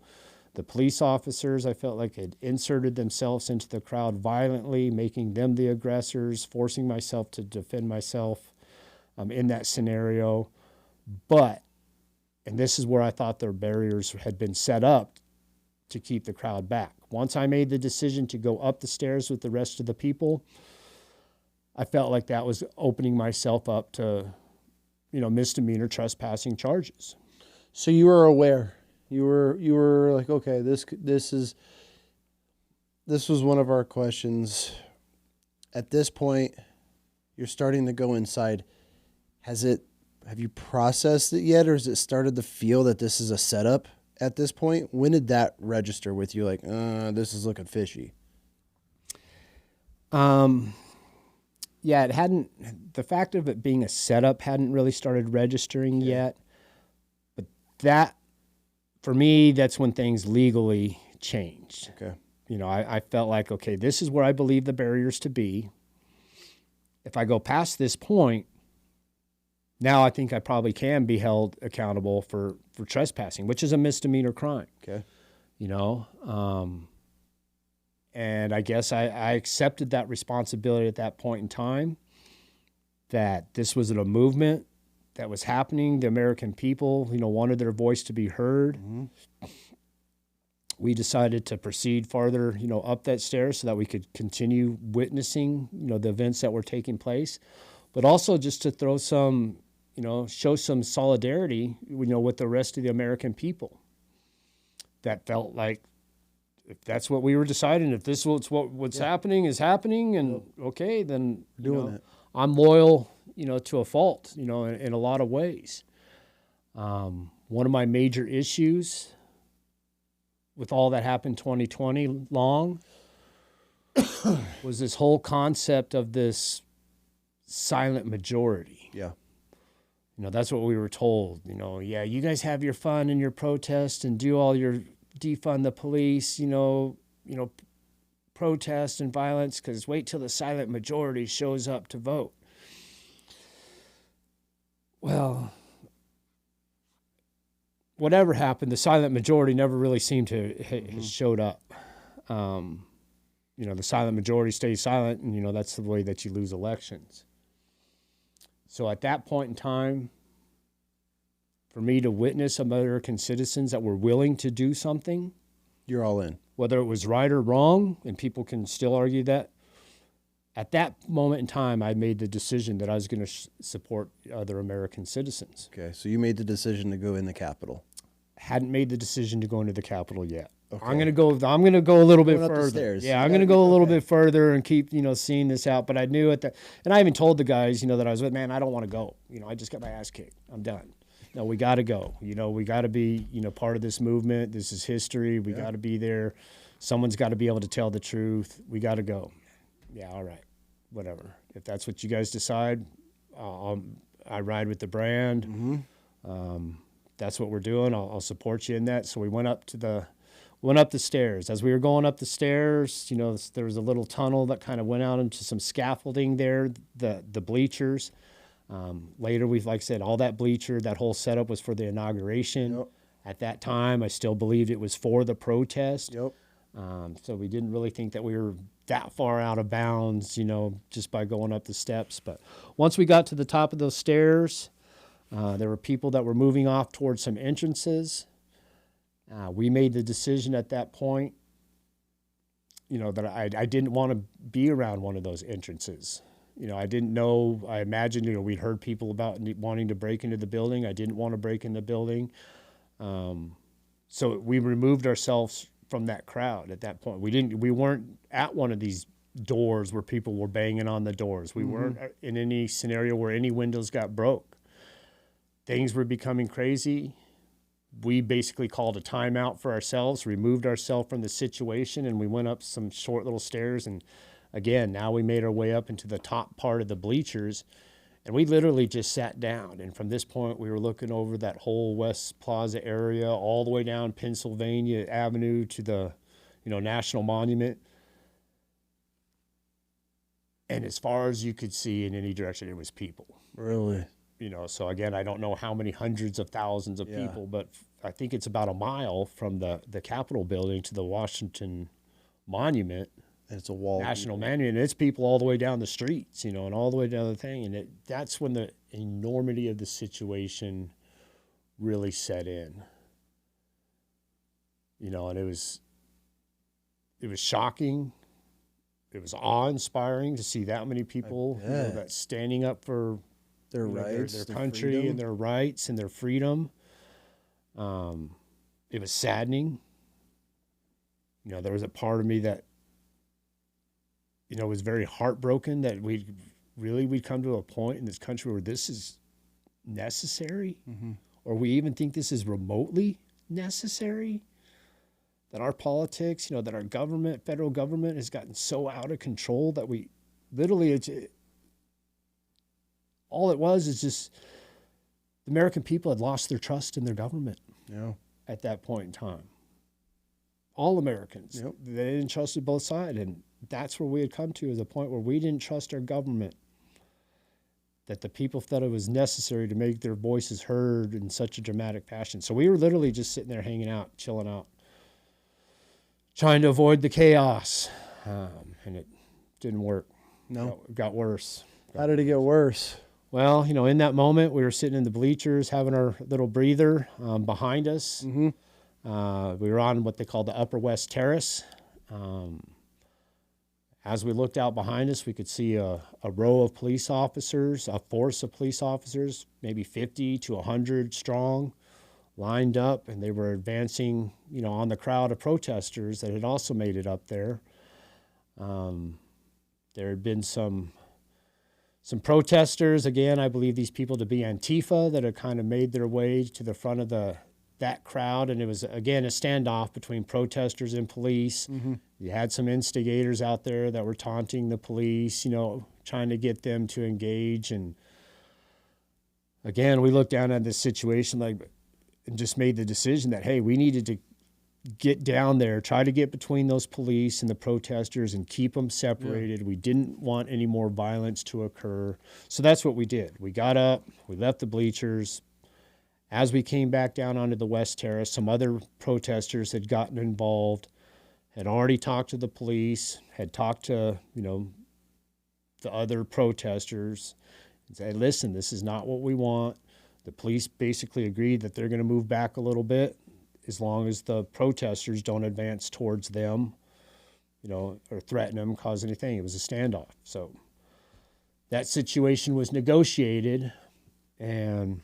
The police officers, I felt like, had inserted themselves into the crowd violently, making them the aggressors, forcing myself to defend myself in that scenario. But, and this is where I thought their barriers had been set up to keep the crowd back. Once I made the decision to go up the stairs with the rest of the people, I felt like that was opening myself up to, misdemeanor trespassing charges. So you were aware. You were like, okay, this was one of our questions. At this point, you're starting to go inside. Have you processed it yet, or has it started to feel that this is a setup at this point? When did that register with you? Like, this is looking fishy. Yeah, it hadn't. The fact of it being a setup hadn't really started registering yet. But that, for me, that's when things legally changed. Okay. I felt like, okay, this is where I believe the barriers to be. If I go past this point, now I think I probably can be held accountable for trespassing, which is a misdemeanor crime. Okay. And I guess I accepted that responsibility at that point in time, that this was a movement that was happening. The American people, wanted their voice to be heard. Mm-hmm. We decided to proceed farther, up that stairs so that we could continue witnessing, the events that were taking place, but also just to throw some, show some solidarity, with the rest of the American people. That felt like, if that's what we were deciding, if this was what's happening is happening, and okay, then doing it. I'm loyal, to a fault, in a lot of ways. One of my major issues with all that happened 2020 long was this whole concept of this silent majority. Yeah. That's what we were told. Yeah, you guys have your fun and your protest and do all your defund the police, protest and violence, because wait till the silent majority shows up to vote. Well, whatever happened, the silent majority never really seemed to have showed up. The silent majority stays silent, and that's the way that you lose elections. So at that point in time, for me to witness American citizens that were willing to do something, you're all in. Whether it was right or wrong, and people can still argue that, at that moment in time, I made the decision that I was going to support other American citizens. Okay, so you made the decision to go in the Capitol. Hadn't made the decision to go into the Capitol yet. Okay. I'm going to go a little bit further. Yeah, I'm going to go a little bit further and keep, seeing this out. But I knew and I even told the guys, that I was with, man, I don't want to go. I just got my ass kicked. I'm done. No, we got to go. We got to be, part of this movement. This is history. We got to be there. Someone's got to be able to tell the truth. We got to go. Yeah, all right, whatever. If that's what you guys decide, I ride with the brand. Mm-hmm. That's what we're doing. I'll support you in that. So we went up the stairs. As we were going up the stairs, there was a little tunnel that kind of went out into some scaffolding there, the bleachers. Later, like I said, all that bleacher, that whole setup was for the inauguration. Yep. At that time, I still believed it was for the protest. Yep. So we didn't really think that we were that far out of bounds, just by going up the steps. But once we got to the top of those stairs, there were people that were moving off towards some entrances. We made the decision at that point, that I didn't want to be around one of those entrances. I didn't know. I imagined, we'd heard people about wanting to break into the building. I didn't want to break in the building. So we removed ourselves from that crowd at that point. We weren't at one of these doors where people were banging on the doors. We weren't in any scenario where any windows got broke. Things were becoming crazy. We basically called a timeout for ourselves, removed ourselves from the situation, and we went up some short little stairs. And again, now we made our way up into the top part of the bleachers, and we literally just sat down. And from this point, we were looking over that whole West Plaza area, all the way down Pennsylvania Avenue to the, National Monument. And as far as you could see in any direction, it was people. Really? So again, I don't know how many hundreds of thousands of people, but I think it's about a mile from the Capitol building to the Washington Monument. And it's a wall. National Monument. And it's people all the way down the streets, and all the way down the thing. And that's when the enormity of the situation really set in. And it was shocking. It was awe-inspiring to see that many people that standing up for their rights, their country, freedom, and their rights and their freedom. It was saddening. There was a part of me that, was very heartbroken that we'd come to a point in this country where this is necessary, or we even think this is remotely necessary. That our politics, that our government, federal government, has gotten so out of control that we literally, all it was is just the American people had lost their trust in their government at that point in time. All Americans, they didn't trust both sides, and that's where we had come to, is a point where we didn't trust our government, that the people thought it was necessary to make their voices heard in such a dramatic fashion. So we were literally just sitting there hanging out, chilling out, trying to avoid the chaos, and it didn't work. No. It got worse. How did it get worse? Well, in that moment, we were sitting in the bleachers having our little breather behind us. We were on what they call the Upper West Terrace. As we looked out behind us, we could see a row of police officers, a force of police officers, maybe 50 to 100 strong, lined up, and they were advancing, on the crowd of protesters that had also made it up there. There had been some protesters, again, I believe these people to be Antifa, that had kind of made their way to the front of the that crowd, and it was, again, a standoff between protesters and police. You had some instigators out there that were taunting the police, trying to get them to engage. And again, we looked down at this situation and just made the decision that, hey, we needed to get down there, try to get between those police and the protesters and keep them separated. We didn't want any more violence to occur. So that's what we did. We got up, we left the bleachers. As we came back down onto the West Terrace, some other protesters had gotten involved, had already talked to the police, had talked to, the other protesters, and said, listen, this is not what we want. The police basically agreed that they're going to move back a little bit as long as the protesters don't advance towards them, or threaten them, cause anything. It was a standoff. So that situation was negotiated, and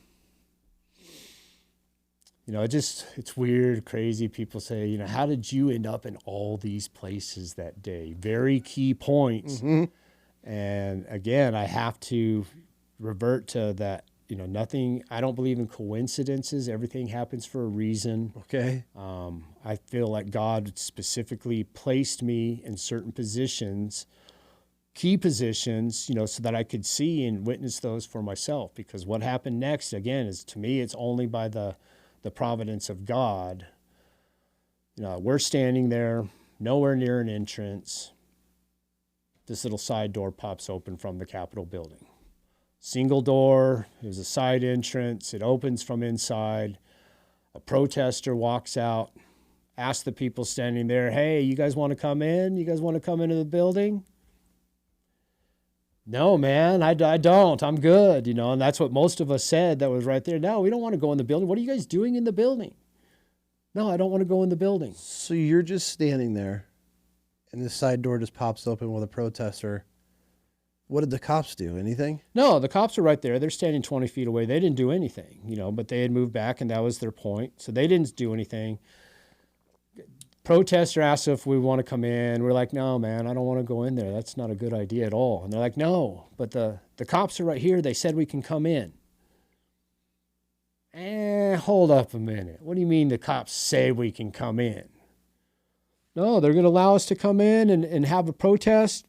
it's weird, crazy. People say, how did you end up in all these places that day? Very key points. And again, I have to revert to that, nothing, I don't believe in coincidences. Everything happens for a reason. Okay. I feel like God specifically placed me in certain positions, key positions, so that I could see and witness those for myself. Because what happened next, again, is, to me, it's only by the providence of God. We're standing there, nowhere near an entrance. This little side door pops open from the Capitol building. Single door, there's a side entrance, it opens from inside. A protester walks out, asks the people standing there, hey, you guys want to come in? You guys want to come into the building? No, man, I don't. I'm good, and that's what most of us said that was right there. No, we don't want to go in the building. What are you guys doing in the building? No, I don't want to go in the building. So you're just standing there, and the side door just pops open with a protester. What did the cops do? Anything? No, the cops are right there. They're standing 20 feet away. They didn't do anything, but they had moved back, and that was their point. So they didn't do anything. Protester asked if we want to come in. We're like, no, man, I don't want to go in there. That's not a good idea at all. And they're like, no, but the cops are right here. They said we can come in. Hold up a minute. What do you mean the cops say we can come in? No, they're going to allow us to come in and have a protest.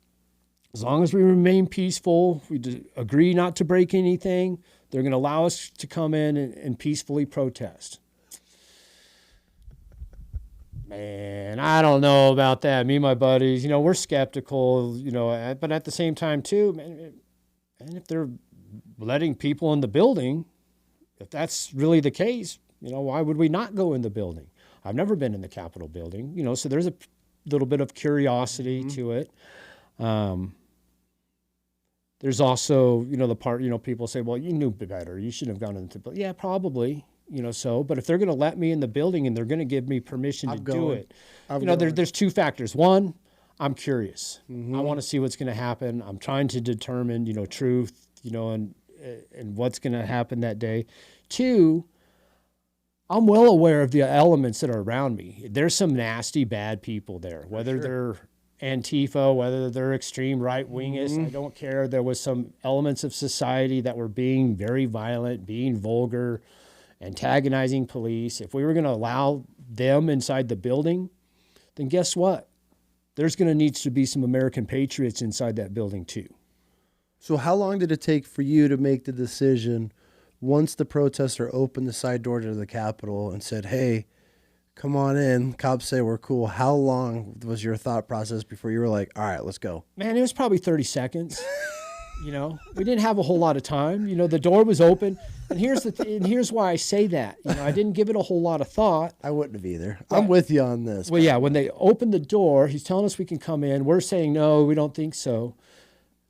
As long as we remain peaceful, we agree not to break anything, they're going to allow us to come in and peacefully protest. Man, I don't know about that. Me and my buddies, we're skeptical, but at the same time too, man, and if they're letting people in the building, if that's really the case, why would we not go in the building? I've never been in the Capitol building, so there's a little bit of curiosity to it. There's also, the part, people say, well, you knew better. You shouldn't have gone into the building. Yeah, probably, but if they're going to let me in the building and they're going to give me permission to do it, there's two factors. One, I'm curious. I want to see what's going to happen. I'm trying to determine, truth, and what's going to happen that day. Two, I'm well aware of the elements that are around me. There's some nasty, bad people there, whether they're Antifa, whether they're extreme right-wingists, I don't care. There was some elements of society that were being very violent, being vulgar, antagonizing police. If we were going to allow them inside the building, then guess what? There's going to need to be some American patriots inside that building too. So how long did it take for you to make the decision once the protester opened the side door to the Capitol and said, hey, come on in, cops say we're cool? How long was your thought process before you were like, all right, let's go? Man, it was probably 30 seconds. We didn't have a whole lot of time. The door was open. And here's why I say that. I didn't give it a whole lot of thought. I wouldn't have either. I'm with you on this. Well, yeah, when they opened the door, he's telling us we can come in. We're saying, no, we don't think so.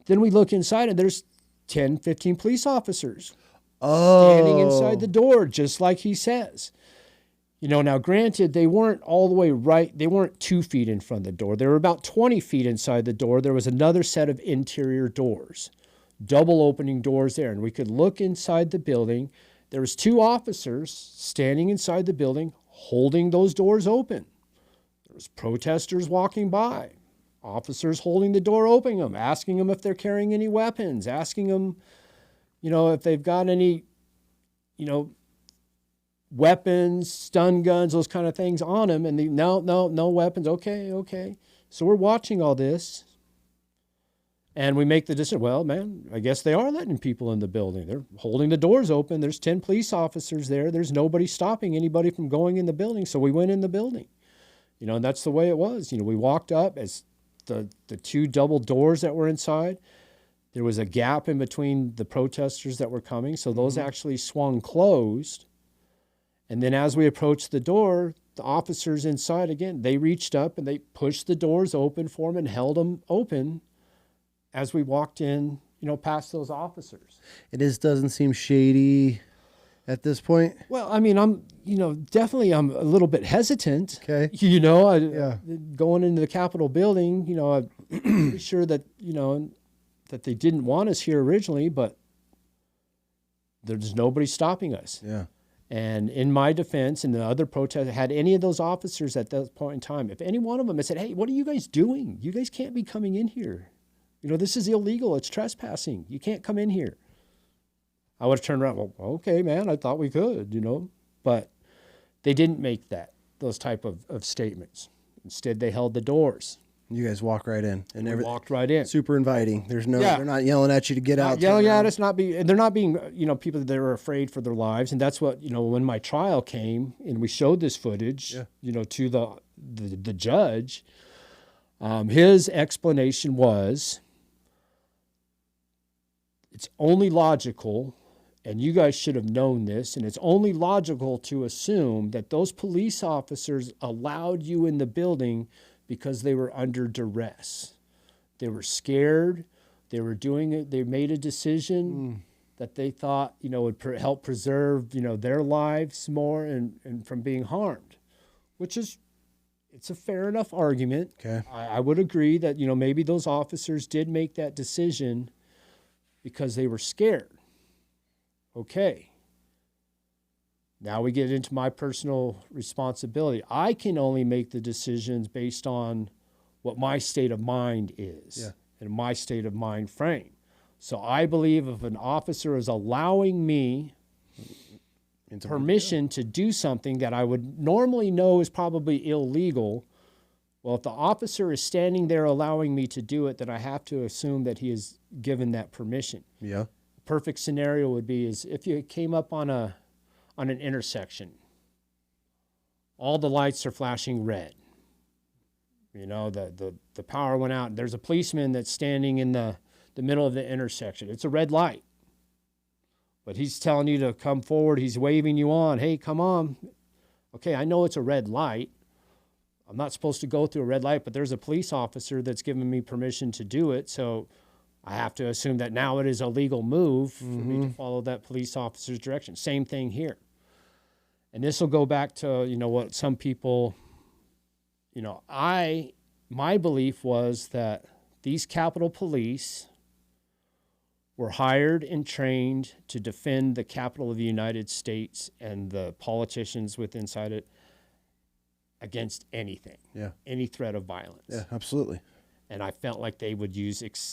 Then we look inside, and there's 10, 15 police officers standing inside the door, just like he says. Now granted, they weren't all the way right. They weren't 2 feet in front of the door. They were about 20 feet inside the door. There was another set of interior doors, double opening doors there. And we could look inside the building. There was 2 officers standing inside the building, holding those doors open. There was protesters walking by, officers holding the door, opening them, asking them if they're carrying any weapons, asking them, if they've got any, weapons, stun guns, those kind of things on him. And no weapons. Okay. So we're watching all this. And we make the decision, well, man, I guess they are letting people in the building. They're holding the doors open. There's 10 police officers there. There's nobody stopping anybody from going in the building. So we went in the building. And that's the way it was. We walked up as the two double doors that were inside. There was a gap in between the protesters that were coming. So those actually swung closed. And then as we approached the door, the officers inside, again, they reached up and they pushed the doors open for them and held them open as we walked in, past those officers. It just doesn't seem shady at this point. Well, I mean, I'm a little bit hesitant. Okay. Going into the Capitol building, I'm pretty sure that, that they didn't want us here originally, but there's nobody stopping us. Yeah. And in my defense, and the other protesters, had any of those officers at that point in time, if any one of them had said, hey, what are you guys doing? You guys can't be coming in here. This is illegal. It's trespassing. You can't come in here. I would have turned around. Well, okay, man, I thought we could, But they didn't make those type of statements. Instead, they held the doors. You guys walk right in. And we walked right in. Super inviting. They're not yelling at you to get out. Yelling at us, they're not being, people that are afraid for their lives. And that's what, when my trial came and we showed this footage, to the judge, his explanation was, it's only logical, and you guys should have known this, and it's only logical to assume that those police officers allowed you in the building because they were under duress. They were scared. They were doing it. They made a decision that they thought, would help preserve, their lives more and from being harmed, which is, it's a fair enough argument. Okay. I would agree that, maybe those officers did make that decision because they were scared. Okay. Now we get into my personal responsibility. I can only make the decisions based on what my state of mind is and my state of mind frame. So I believe if an officer is allowing me permission to do something that I would normally know is probably illegal, well, if the officer is standing there allowing me to do it, then I have to assume that he is given that permission. Yeah. Perfect scenario would be is if you came up on an intersection, all the lights are flashing red. The power went out. There's a policeman that's standing in the middle of the intersection. It's a red light. But he's telling you to come forward. He's waving you on. Hey, come on. Okay, I know it's a red light. I'm not supposed to go through a red light, but there's a police officer that's given me permission to do it. So I have to assume that now it is a legal move for me to follow that police officer's direction. Same thing here. And this will go back to, what some people, my belief was that these Capitol Police were hired and trained to defend the Capitol of the United States and the politicians inside it against anything, any threat of violence. Yeah, absolutely. And I felt like they would use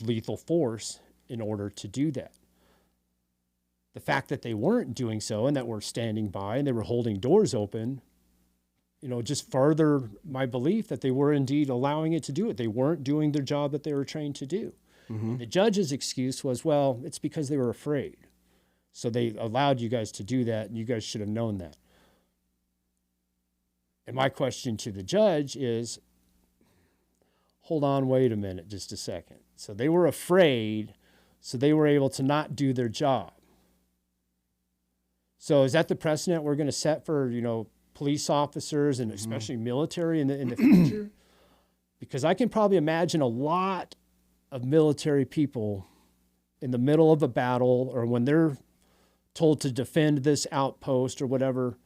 lethal force in order to do that. The fact that they weren't doing so and that we're standing by and they were holding doors open, just further my belief that they were indeed allowing it to do it. They weren't doing their job that they were trained to do. Mm-hmm. The judge's excuse was, well, it's because they were afraid. So they allowed you guys to do that, and you guys should have known that. And my question to the judge is, hold on, wait a minute, just a second. So they were afraid, so they were able to not do their job. So is that the precedent we're going to set for, police officers and especially military in the future? Because I can probably imagine a lot of military people in the middle of a battle or when they're told to defend this outpost or whatever,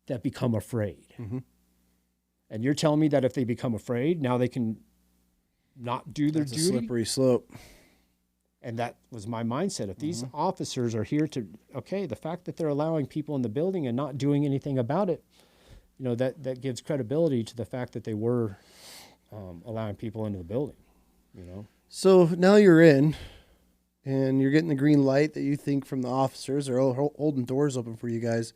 that become afraid. Mm-hmm. And you're telling me that if they become afraid, now they can not do their duty? That's a slippery slope. And that was my mindset. If these officers are here to, the fact that they're allowing people in the building and not doing anything about it, that gives credibility to the fact that they were allowing people into the building, So now you're in, and you're getting the green light that you think from the officers. They're all holding doors open for you guys.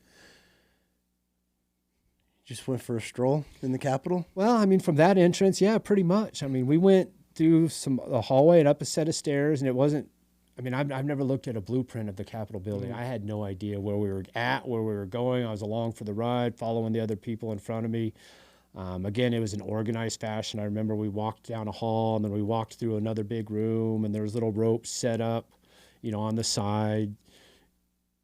Just went for a stroll in the Capitol? Well, I mean, from that entrance, yeah, pretty much. I mean, we went through a hallway and up a set of stairs, and it wasn't. I mean, I've never looked at a blueprint of the Capitol building. I had no idea where we were at, where we were going. I was along for the ride, following the other people in front of me. Again, it was an organized fashion. I remember we walked down a hall, and then we walked through another big room, and there was little ropes set up, on the side.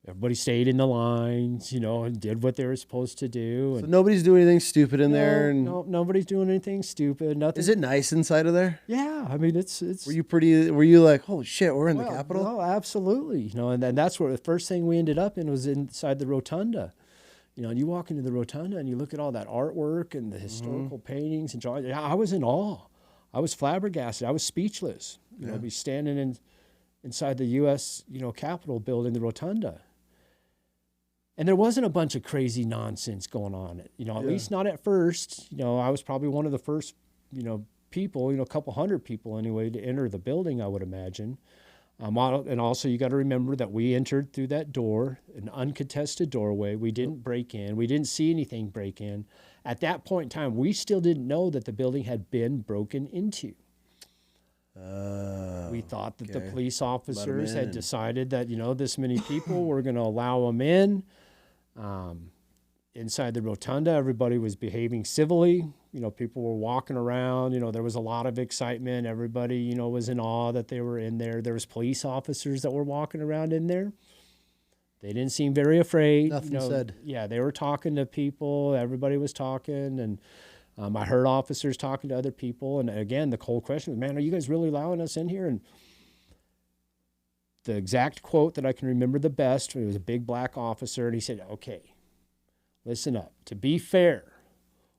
Everybody stayed in the lines, and did what they were supposed to do. So nobody's doing anything stupid in there? And No, nobody's doing anything stupid. Nothing. Is it nice inside of there? Yeah, I mean, it's. Were you like, holy shit, we're in the Capitol? No, absolutely. And then that's where the first thing we ended up in was inside the rotunda. And you walk into the rotunda and you look at all that artwork and the historical paintings and drawings. I was in awe. I was flabbergasted. I was speechless. Be standing inside the U.S. Capitol building, the rotunda. And there wasn't a bunch of crazy nonsense going on. At least not at first. I was probably one of the first, people, a couple hundred people anyway, to enter the building, I would imagine. And also you got to remember that we entered through that door, an uncontested doorway. We didn't break in. We didn't see anything break in. At that point in time, we still didn't know that the building had been broken into. We thought that the police officers had decided that, this many people were going to allow them in. Inside the rotunda, everybody was behaving civilly. People were walking around. There was a lot of excitement. Everybody, was in awe that they were in there. There was police officers that were walking around in there. They didn't seem very afraid. Nothing said. Yeah, they were talking to people. Everybody was talking, and I heard officers talking to other people. And again, the whole question was, man, are you guys really allowing us in here? And the exact quote that I can remember the best, it was a big black officer, and he said, okay, listen up. To be fair,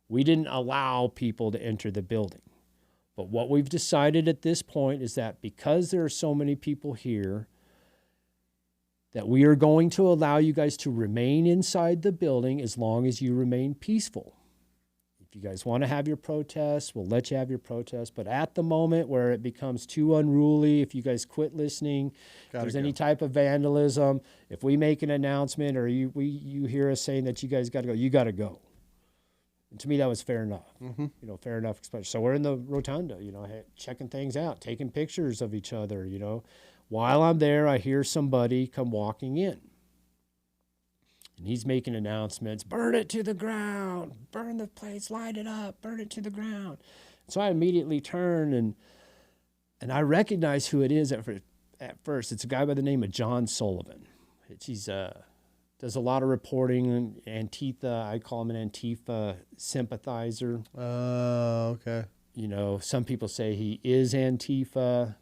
we didn't allow people to enter the building. But what we've decided at this point is that because there are so many people here, that we are going to allow you guys to remain inside the building as long as you remain peaceful. If you guys want to have your protests, we'll let you have your protests. But at the moment where it becomes too unruly, if you guys quit listening, if there's any type of vandalism, if we make an announcement or you hear us saying that you guys got to go, you got to go. And to me, that was fair enough. Fair enough. So we're in the rotunda, checking things out, taking pictures of each other, While I'm there, I hear somebody come walking in. And he's making announcements, burn it to the ground, burn the place, light it up, burn it to the ground. So I immediately turn and I recognize who it is at first. It's a guy by the name of John Sullivan. He's does a lot of reporting, Antifa. I call him an Antifa sympathizer. Oh, okay. Some people say he is Antifa.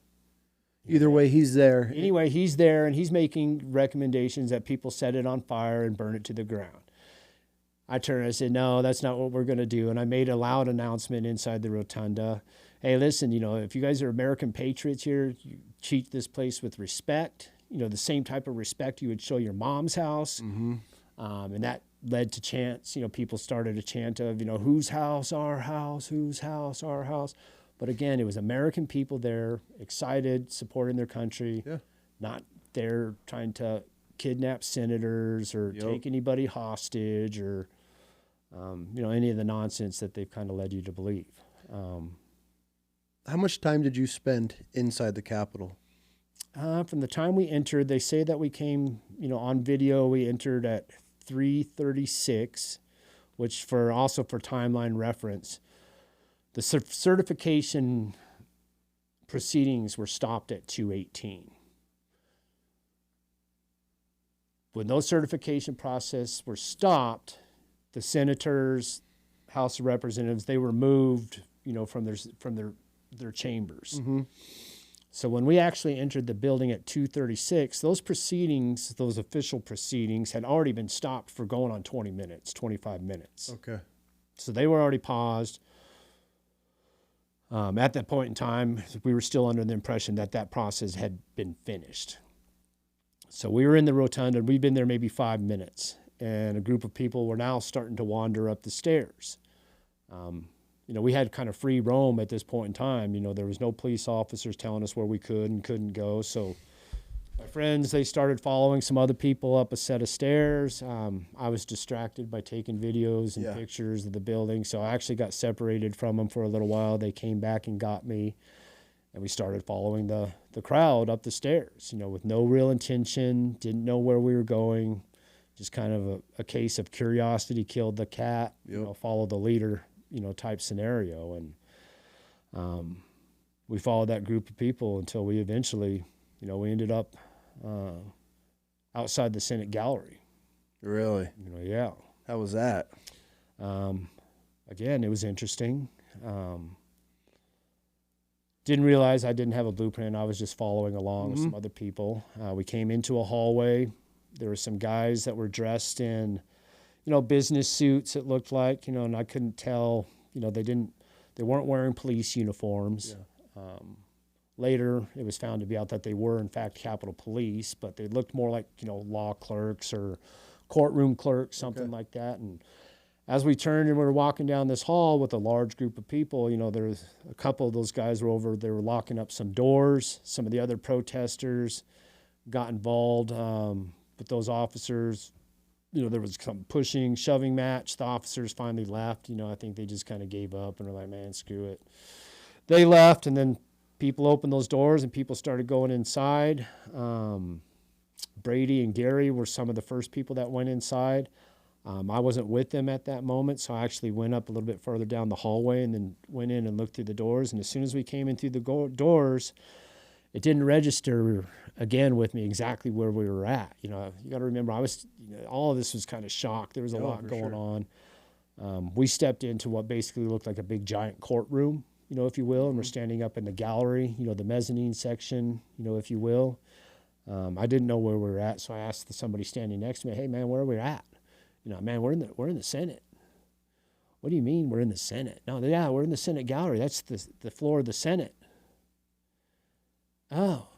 Either way, he's there. Anyway, he's there, and he's making recommendations that people set it on fire and burn it to the ground. I turned and I said, no, that's not what we're going to do. And I made a loud announcement inside the rotunda. Hey, listen, if you guys are American patriots here, you treat this place with respect, the same type of respect you would show your mom's house. And that led to chants. People started a chant of, whose house, our house, whose house, our house. But again, it was American people there, excited, supporting their country, not there trying to kidnap senators or take anybody hostage or, any of the nonsense that they've kind of led you to believe. How much time did you spend inside the Capitol? From the time we entered, they say that we came, on video, we entered at 3:36, which for timeline reference, the certification proceedings were stopped at 2:18. When those certification process were stopped, the senators, House of Representatives, they were moved, from their chambers. So when we actually entered the building at 2:36, those official proceedings had already been stopped for going on 25 minutes. Okay. So they were already paused. At that point in time, we were still under the impression that process had been finished. So we were in the rotunda, and we'd been there maybe 5 minutes, and a group of people were now starting to wander up the stairs. We had kind of free roam at this point in time. There was no police officers telling us where we could and couldn't go. So My friends, they started following some other people up a set of stairs. I was distracted by taking videos and pictures of the building, so I actually got separated from them for a little while. They came back and got me, and we started following the crowd up the stairs, with no real intention, didn't know where we were going, just kind of a case of curiosity killed the cat, follow the leader, type scenario. And we followed that group of people until we eventually, we ended up outside the Senate gallery. Really? Yeah. How was that? Again, it was interesting. Didn't realize I didn't have a blueprint. I was just following along with some other people. We came into a hallway. There were some guys that were dressed in, business suits, it looked like, and I couldn't tell, they weren't wearing police uniforms. Yeah. Later, it was found to be out that they were, in fact, Capitol Police, but they looked more like, law clerks or courtroom clerks, something like that. And as we turned and we were walking down this hall with a large group of people, there was a couple of those guys were over, they were locking up some doors. Some of the other protesters got involved with those officers. There was some pushing, shoving match. The officers finally left. I think they just kind of gave up and were like, man, screw it. They left, and then people opened those doors and people started going inside. Brady and Gary were some of the first people that went inside. I wasn't with them at that moment, so I actually went up a little bit further down the hallway and then went in and looked through the doors. And as soon as we came in through the doors, it didn't register again with me exactly where we were at. You got to remember, I was, all of this was kind of shocked. There was a lot going on. We stepped into what basically looked like a big giant courtroom, if you will, and we're standing up in the gallery, the mezzanine section, if you will. I didn't know where we were at, so I asked somebody standing next to me, hey, man, where are we at? Man, we're in the Senate. What do you mean we're in the Senate? No, yeah, we're in the Senate gallery. That's the floor of the Senate. Oh.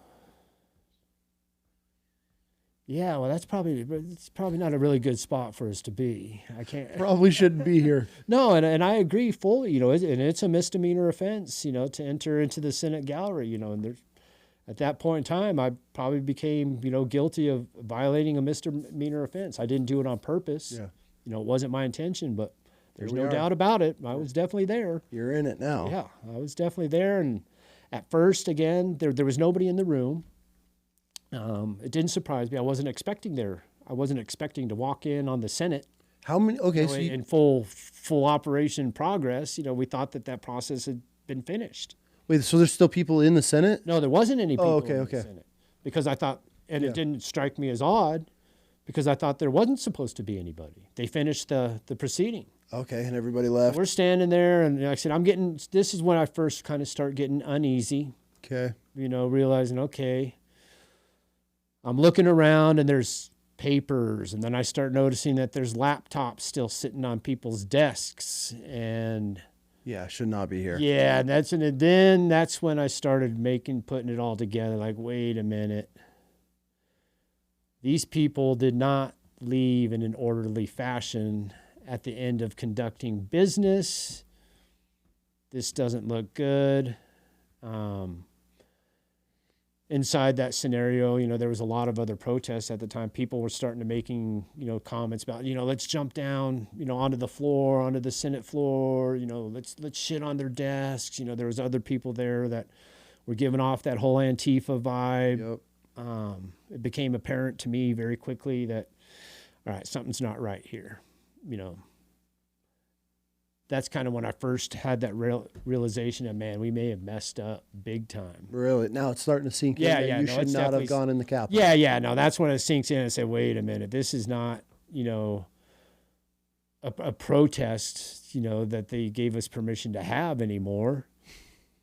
Yeah, well, it's probably not a really good spot for us to be. I can't. Probably shouldn't be here. No, and I agree fully. And it's a misdemeanor offense, to enter into the Senate gallery. And there's, at that point in time, I probably became, guilty of violating a misdemeanor offense. I didn't do it on purpose. Yeah. It wasn't my intention, but there's no doubt about it. I was definitely there. You're in it now. Yeah, I was definitely there. And at first, again, there was nobody in the room. It didn't surprise me. I wasn't expecting to walk in on the Senate. How many? Okay, so in full operation progress. We thought that process had been finished. Wait, so there's still people in the Senate? No, there wasn't any people in the Senate. Because I thought, and it didn't strike me as odd, because I thought there wasn't supposed to be anybody. They finished the proceeding. Okay, and everybody left. We're standing there, and like I said, this is when I first kind of start getting uneasy. Okay. Realizing, okay, I'm looking around, and there's papers, and then I start noticing that there's laptops still sitting on people's desks, and yeah, should not be here. Yeah, then that's when I started putting it all together. Like, wait a minute, these people did not leave in an orderly fashion at the end of conducting business. This doesn't look good. Inside that scenario, there was a lot of other protests at the time. People were starting to making, comments about, let's jump down, onto the floor, onto the Senate floor, let's shit on their desks. There was other people there that were giving off that whole Antifa vibe. Yep. It became apparent to me very quickly that, all right, something's not right here. That's kind of when I first had that realization that, man, we may have messed up big time. Really? Now it's starting to sink in. Yeah. You should not have gone in the Capitol. Yeah. No, that's when it sinks in and say, wait a minute, this is not, a protest, that they gave us permission to have anymore.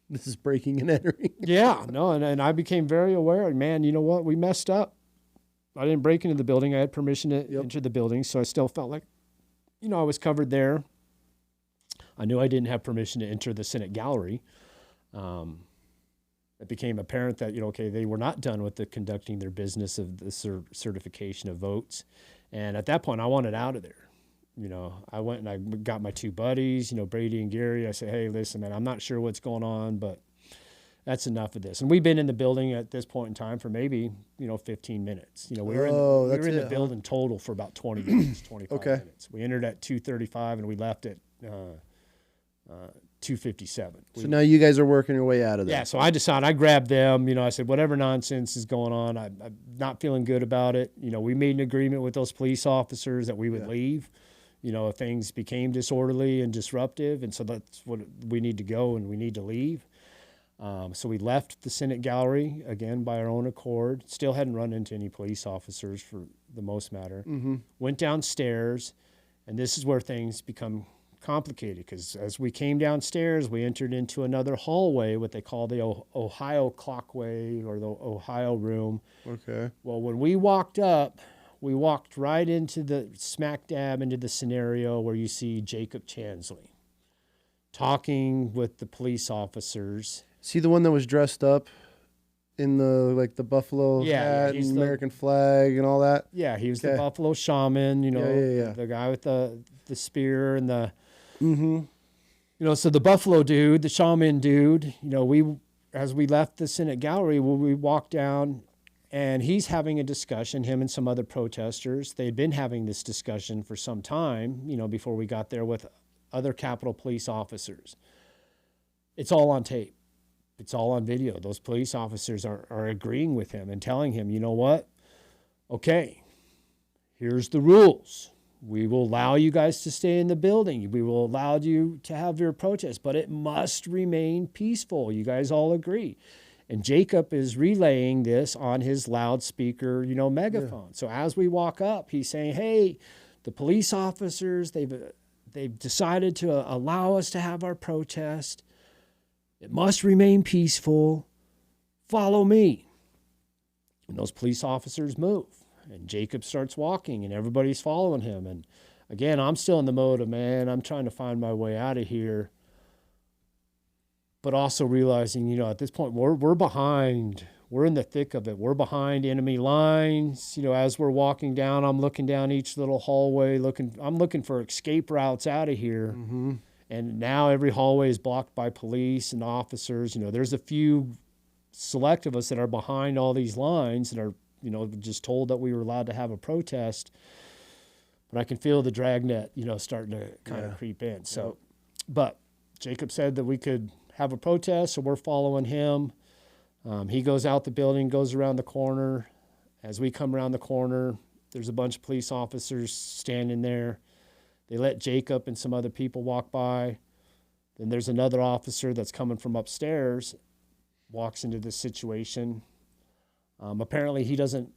This is breaking and entering. Yeah, no, and I became very aware, man, you know what? We messed up. I didn't break into the building. I had permission to enter the building, so I still felt like, I was covered there. I knew I didn't have permission to enter the Senate gallery. It became apparent that, they were not done with conducting their business of the certification of votes. And at that point, I wanted out of there. I went and I got my two buddies, Brady and Gary. I said, hey, listen, man, I'm not sure what's going on, but that's enough of this. And we've been in the building at this point in time for maybe, 15 minutes. We were in the building total for about 20 minutes, 25 minutes. We entered at 2:35 and we left at 2:57. So now you guys are working your way out of there. Yeah, so I grabbed them. I said, whatever nonsense is going on, I'm not feeling good about it. We made an agreement with those police officers that we would leave, if things became disorderly and disruptive. And so that's what we need to go and we need to leave. So we left the Senate gallery, again, by our own accord. Still hadn't run into any police officers for the most matter. Mm-hmm. Went downstairs, and this is where things become complicated because as we came downstairs, we entered into another hallway, what they call the Ohio clockway or the Ohio room. Okay. Well, when we walked up, we walked right into the smack dab into the scenario where you see Jacob Chansley talking with the police officers. See the one that was dressed up in the buffalo hat and American flag and all that? Yeah, he was the buffalo shaman, the guy with the spear and the so the buffalo dude, the shaman dude, as we left the Senate gallery, we walked down and he's having a discussion, him and some other protesters. They had been having this discussion for some time, before we got there with other Capitol Police officers. It's all on tape. It's all on video. Those police officers are agreeing with him and telling him, you know what? Okay, here's the rules. We will allow you guys to stay in the building. We will allow you to have your protest, but it must remain peaceful. You guys all agree. And Jacob is relaying this on his loudspeaker, megaphone. Yeah. So as we walk up, he's saying, hey, the police officers, they've decided to allow us to have our protest. It must remain peaceful. Follow me. And those police officers move. And Jacob starts walking, and everybody's following him. And again, I'm still in the mode of, man, I'm trying to find my way out of here. But also realizing, at this point, we're behind. We're in the thick of it. We're behind enemy lines. As we're walking down, I'm looking down each little hallway. I'm looking for escape routes out of here. Mm-hmm. And now every hallway is blocked by police and officers. There's a few select of us that are behind all these lines that are, just told that we were allowed to have a protest. But I can feel the dragnet, starting to kind of creep in. So, but Jacob said that we could have a protest, so we're following him. He goes out the building, goes around the corner. As we come around the corner, there's a bunch of police officers standing there. They let Jacob and some other people walk by. Then there's another officer that's coming from upstairs, walks into this situation. Apparently he doesn't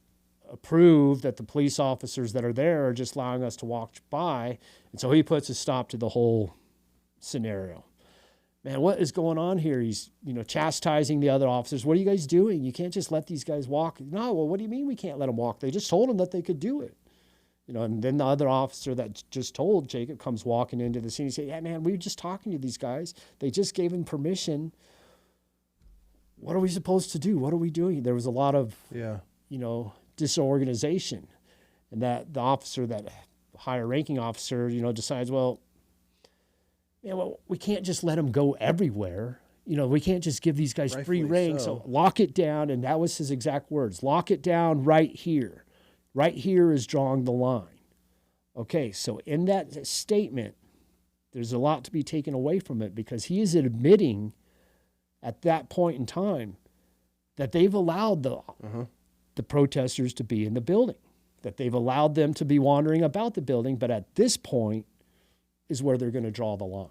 approve that the police officers that are there are just allowing us to walk by. And so he puts a stop to the whole scenario. Man, what is going on here? He's, chastising the other officers. What are you guys doing? You can't just let these guys walk. No, well, what do you mean we can't let them walk? They just told them that they could do it. And then the other officer that just told Jacob comes walking into the scene. He said, yeah, man, we were just talking to these guys. They just gave him permission. What are we supposed to do? What are we doing? There was a lot of, disorganization. And that the officer, that higher ranking officer, decides, well, we can't just let them go everywhere. We can't just give these guys free rein. So lock it down. And that was his exact words. Lock it down right here. Right here is drawing the line. Okay, so in that statement, there's a lot to be taken away from it because he is admitting at that point in time that they've allowed the protesters to be in the building, that they've allowed them to be wandering about the building, but at this point is where they're going to draw the line.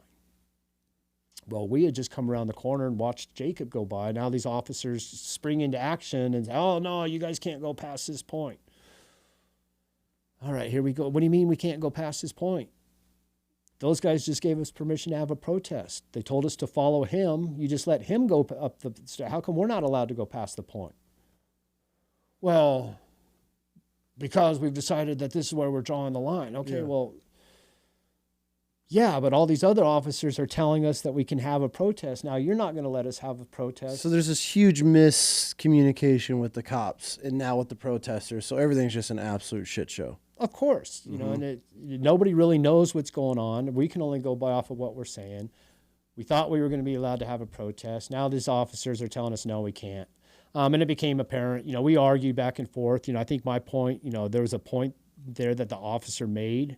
Well, we had just come around the corner and watched Jacob go by. Now these officers spring into action and say, oh, no, you guys can't go past this point. All right, here we go. What do you mean we can't go past this point? Those guys just gave us permission to have a protest. They told us to follow him. You just let him go up the stair. How come we're not allowed to go past the point? Well, because we've decided that this is where we're drawing the line. Okay, well, yeah, but all these other officers are telling us that we can have a protest. Now, you're not going to let us have a protest. So there's this huge miscommunication with the cops and now with the protesters. So everything's just an absolute shit show. Of course, and nobody really knows what's going on. We can only go by off of what we're saying. We thought we were going to be allowed to have a protest. Now these officers are telling us, no, we can't. And it became apparent, we argued back and forth. I think my point, there was a point there that the officer made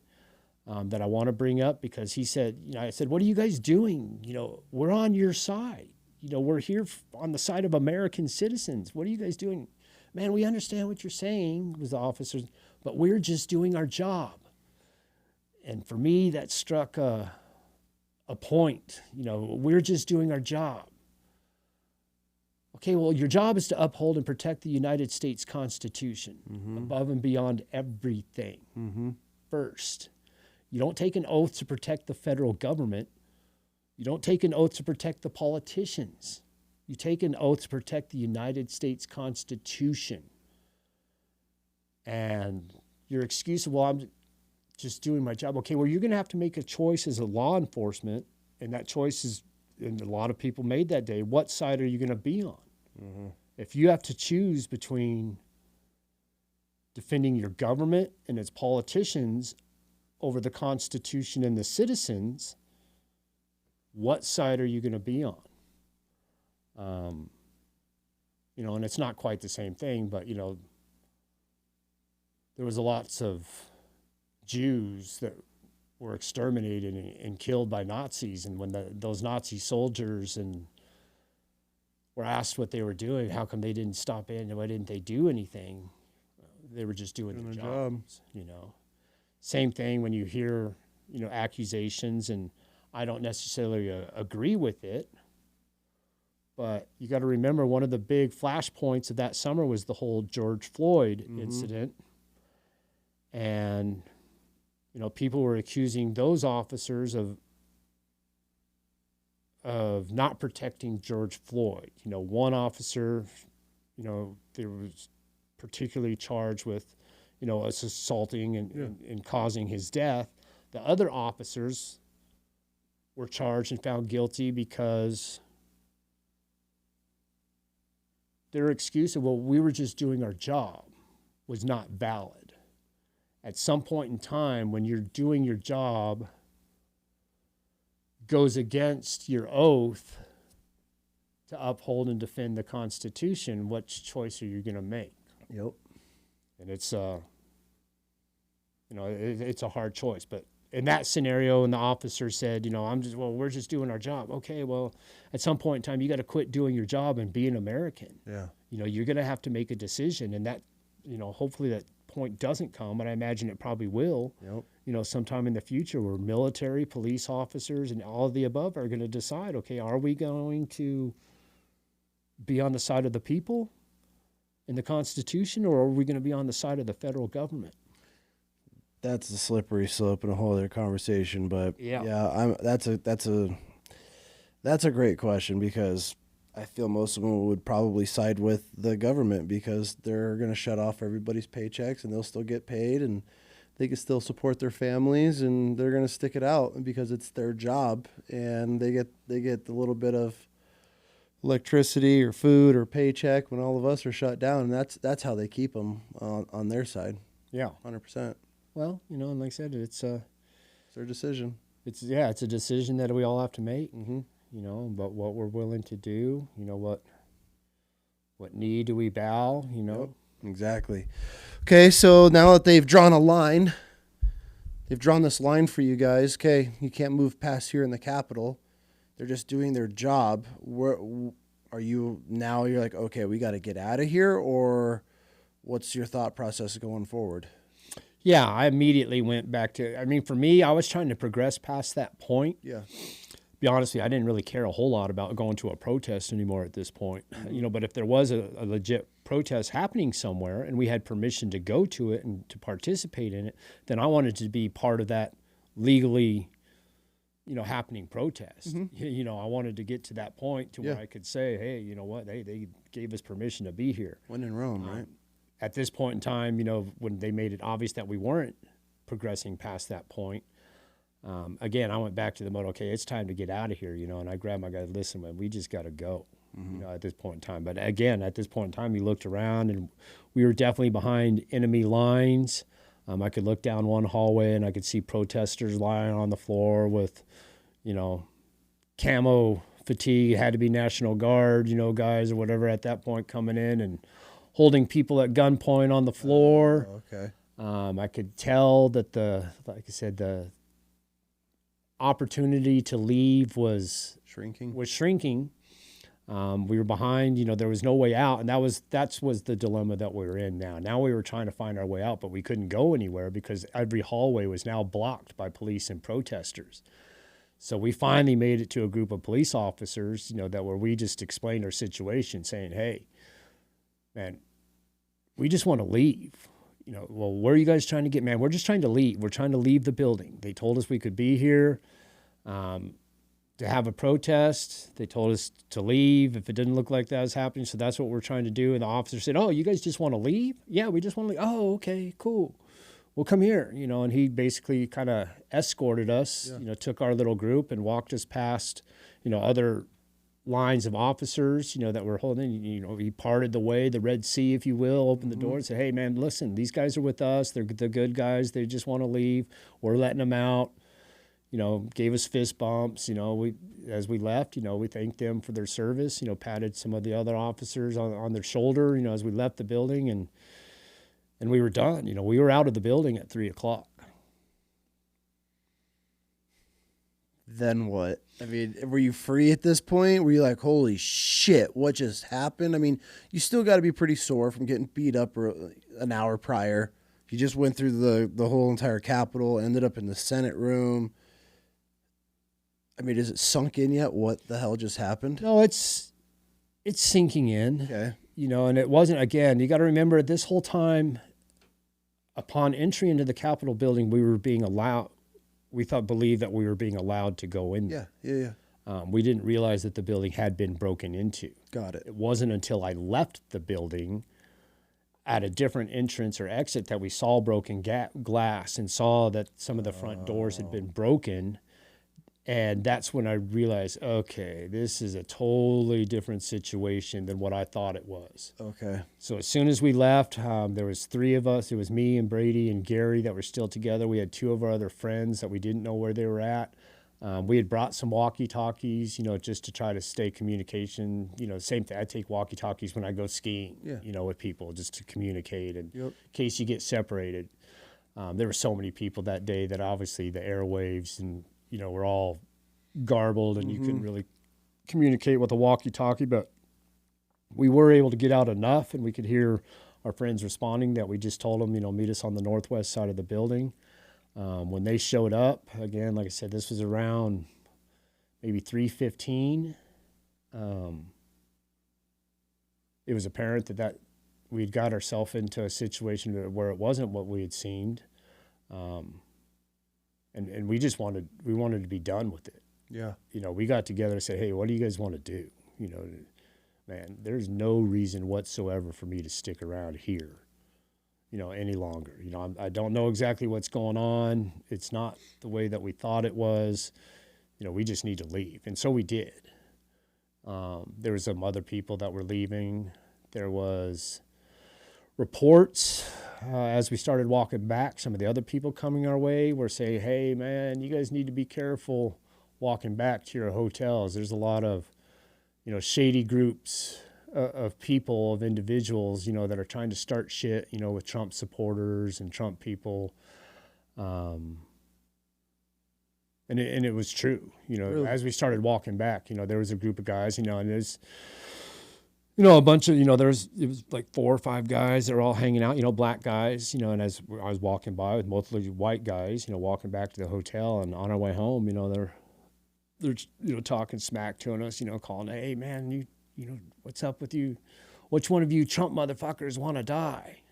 that I want to bring up, because he said, I said, what are you guys doing? We're on your side. We're here on the side of American citizens. What are you guys doing? Man, we understand what you're saying, was the officers, but we're just doing our job. And for me, that struck a point. We're just doing our job. Okay, well, your job is to uphold and protect the United States Constitution above and beyond everything first. You don't take an oath to protect the federal government. You don't take an oath to protect the politicians. You take an oath to protect the United States Constitution. And your excuse, well, I'm just doing my job. Okay, well, you're going to have to make a choice as a law enforcement, and that choice is, and a lot of people made that day, what side are you going to be on? If you have to choose between defending your government and its politicians over the Constitution and the citizens, what side are you going to be on? And it's not quite the same thing, but, there was lots of Jews that were exterminated and killed by Nazis. And when those Nazi soldiers were asked what they were doing, how come they didn't stop in and why didn't they do anything? They were just doing their jobs, Same thing when you hear, accusations, and I don't necessarily agree with it, but you got to remember one of the big flashpoints of that summer was the whole George Floyd incident. And, people were accusing those officers of not protecting George Floyd. One officer, there was particularly charged with, us assaulting and causing his death. The other officers were charged and found guilty because their excuse of, well, we were just doing our job, was not valid. At some point in time, when you're doing your job, goes against your oath to uphold and defend the Constitution, what choice are you going to make? Yep. And it's it's a hard choice. But in that scenario, and the officer said, we're just doing our job. Okay, well, at some point in time, you got to quit doing your job and be an American. Yeah. You're going to have to make a decision, and that, hopefully that point doesn't come, but I imagine it probably will. Yep. Sometime in the future, where military, police officers, and all of the above are going to decide, okay, are we going to be on the side of the people in the Constitution, or are we going to be on the side of the federal government? That's a slippery slope and a whole other conversation, but that's a great question, because I feel most of them would probably side with the government, because they're going to shut off everybody's paychecks and they'll still get paid and they can still support their families, and they're going to stick it out because it's their job, and they get the little bit of electricity or food or paycheck when all of us are shut down, and that's how they keep them on their side. Yeah, 100%. Well, and like I said, it's their decision. It's a decision that we all have to make. But what we're willing to do, what knee do we bow, Yep, exactly. Okay, so now that they've drawn a line, they've drawn this line for you guys. Okay, you can't move past here in the Capitol. They're just doing their job. Where are you now? You're like, okay, we got to get out of here, or what's your thought process going forward? Yeah, I immediately went back to, for me, I was trying to progress past that point. Yeah. Be honest with you, I didn't really care a whole lot about going to a protest anymore at this point. But if there was a legit protest happening somewhere and we had permission to go to it and to participate in it, then I wanted to be part of that legally, happening protest. I wanted to get to that point to where I could say, hey, you know what, they gave us permission to be here. When in Rome, right? At this point in time, when they made it obvious that we weren't progressing past that point, again, I went back to the mode, okay, it's time to get out of here, and I grabbed my guy, listen, man, we just got to go, at this point in time. But again, at this point in time, you looked around and we were definitely behind enemy lines. I could look down one hallway and I could see protesters lying on the floor with, camo fatigue. It had to be National Guard, guys or whatever at that point coming in and holding people at gunpoint on the floor. Okay. I could tell that like I said, the opportunity to leave was Shrinking. We were behind, there was no way out. And that was the dilemma that we were in now. Now we were trying to find our way out, but we couldn't go anywhere because every hallway was now blocked by police and protesters. So we finally made it to a group of police officers, where we just explained our situation saying, hey, man, we just want to leave. Well, where are you guys trying to get? Man, we're just trying to leave. We're trying to leave the building. They told us we could be here to have a protest. They told us to leave if it didn't look like that was happening. So that's what we're trying to do. And the officer said, oh, you guys just want to leave? Yeah, we just want to leave. Oh, okay, cool. Well, come here. And he basically kind of escorted us, took our little group and walked us past, other lines of officers, that were holding, he parted the way, the Red Sea, if you will, opened the door and said, hey, man, listen, these guys are with us. They're the good guys. They just want to leave. We're letting them out. Gave us fist bumps. As we left, we thanked them for their service, patted some of the other officers on their shoulder, as we left the building and we were done. We were out of the building at 3:00. Then what? I mean, were you free at this point? Were you like, holy shit, what just happened? I mean, you still got to be pretty sore from getting beat up an hour prior. You just went through the whole entire Capitol, ended up in the Senate room. I mean, is it sunk in yet what the hell just happened? No, it's sinking in. Okay. And it wasn't, again, you got to remember this whole time, upon entry into the Capitol building, we were being allowed, believed that we were being allowed to go in there. Yeah. We didn't realize that the building had been broken into. Got it. It wasn't until I left the building at a different entrance or exit that we saw broken glass and saw that some of the front doors had been broken. And that's when I realized, okay, this is a totally different situation than what I thought it was. Okay. So as soon as we left, there was 3 of us. It was me and Brady and Gary that were still together. We had 2 of our other friends that we didn't know where they were at. We had brought some walkie-talkies, just to try to stay communication. Same thing. I take walkie-talkies when I go skiing, with people just to communicate and in case you get separated. There were so many people that day that obviously the airwaves and we're all garbled and you couldn't really communicate with a walkie-talkie, but we were able to get out enough and we could hear our friends responding that we just told them, meet us on the northwest side of the building. When they showed up, again, like I said, this was around maybe 3:15. It was apparent that we'd got ourselves into a situation where it wasn't what we had seen. And we just wanted to be done with it. Yeah. We got together and said, hey, what do you guys want to do? Man, there's no reason whatsoever for me to stick around here, any longer. I don't know exactly what's going on. It's not the way that we thought it was. We just need to leave. And so we did. There was some other people that were leaving. There was reports as we started walking back, some of the other people coming our way were saying, hey, man, you guys need to be careful walking back to your hotels. There's a lot of, shady groups of people, of individuals, that are trying to start shit, with Trump supporters and Trump people. And it was true, really? As we started walking back, there was a group of guys, and there's, a bunch of, it was like 4 or 5 guys that were all hanging out, black guys, and as I was walking by with mostly white guys, walking back to the hotel, and on our way home, they're talking smack to us, calling, hey, man, what's up with you? Which one of you Trump motherfuckers want to die?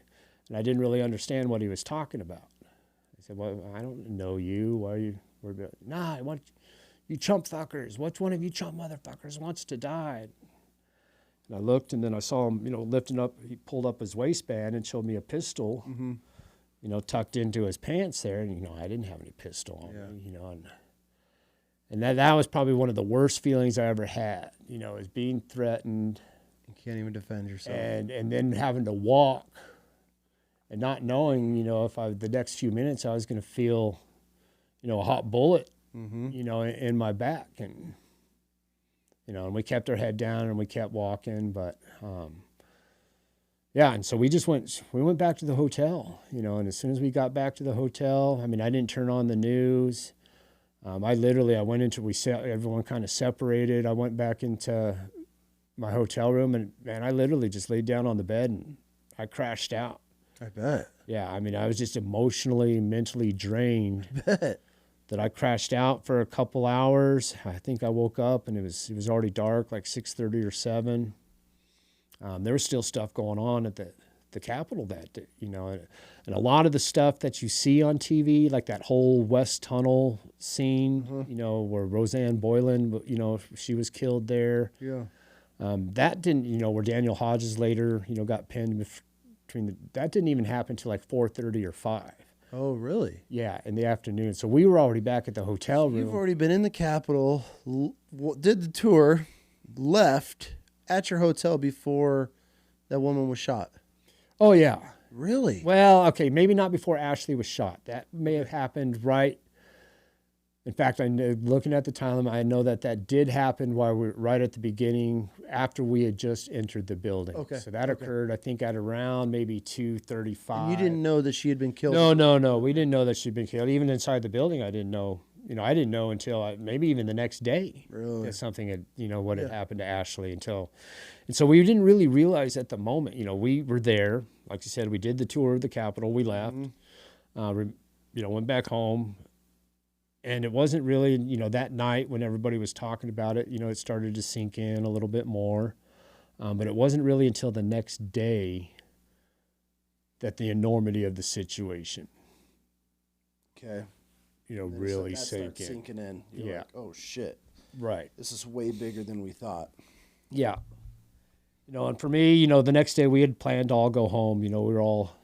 And I didn't really understand what he was talking about. I said, well, I don't know you. Why are you? Nah, I want you Trump fuckers. Which one of you Trump motherfuckers wants to die? And I looked, and then I saw him, lifting up. He pulled up his waistband and showed me a pistol, tucked into his pants there. And, I didn't have any pistol on me, and that was probably one of the worst feelings I ever had, is being threatened. You can't even defend yourself. And then having to walk and not knowing, if the next few minutes I was going to feel, a hot bullet, in my back. And And we kept our head down and we kept walking, but, yeah. And so we went back to the hotel, and as soon as we got back to the hotel, I mean, I didn't turn on the news. Everyone kind of separated. I went back into my hotel room and man, I literally just laid down on the bed and I crashed out. I bet. Yeah. I mean, I was just emotionally, mentally drained. I bet. That I crashed out for a couple hours. I think I woke up and it was already dark, like 6:30 or 7. There was still stuff going on at the Capitol that day, and a lot of the stuff that you see on TV, like that whole West Tunnel scene, where Roseanne Boylan, she was killed there. Yeah. That didn't, where Daniel Hodges later, got pinned that didn't even happen till like 4:30 or 5. Oh, really? Yeah, in the afternoon. So we were already back at the hotel room. You've already been in the Capitol, did the tour, left at your hotel before that woman was shot. Oh, yeah. Really? Well, okay, maybe not before Ashley was shot. That may have happened right. In fact, looking at the time, I know that did happen while we were right at the beginning, after we had just entered the building. Okay. So that occurred, I think, at around maybe 2:35. And you didn't know that she had been killed? No. We didn't know that she'd been killed. Even inside the building, I didn't know. I didn't know until maybe even the next day. Really? That something had, what had happened to Ashley and so we didn't really realize at the moment, we were there. Like you said, we did the tour of the Capitol. We left, went back home. And it wasn't really, that night when everybody was talking about it, it started to sink in a little bit more. But it wasn't really until the next day that the enormity of the situation, Okay. really sank in. Sinking in. You're like, oh, shit. Right. This is way bigger than we thought. Yeah. And for me, the next day we had planned to all go home. We were all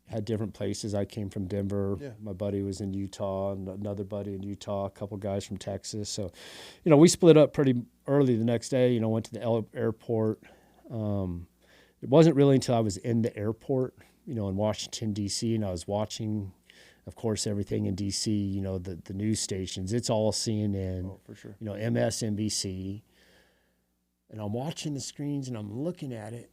had different places. I came from Denver. Yeah. My buddy was in Utah, and another buddy in Utah, a couple guys from Texas. So, we split up pretty early the next day, went to the airport. It wasn't really until I was in the airport, in Washington, D.C., and I was watching, of course, everything in D.C., the news stations. It's all CNN, oh, for sure. MSNBC. And I'm watching the screens and I'm looking at it.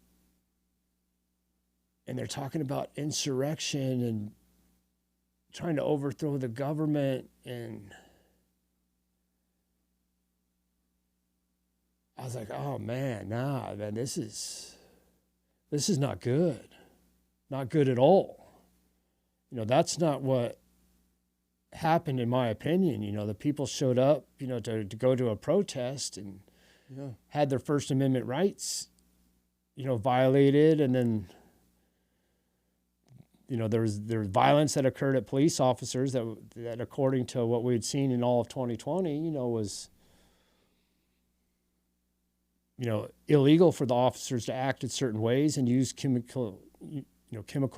And they're talking about insurrection and trying to overthrow the government. And I was like, oh, man, this is not good. Not good at all. That's not what happened, in my opinion. The people showed up, to go to a protest and had their First Amendment rights, violated. And then, there was violence that occurred at police officers that according to what we had seen in all of 2020, was, illegal for the officers to act in certain ways and use chemical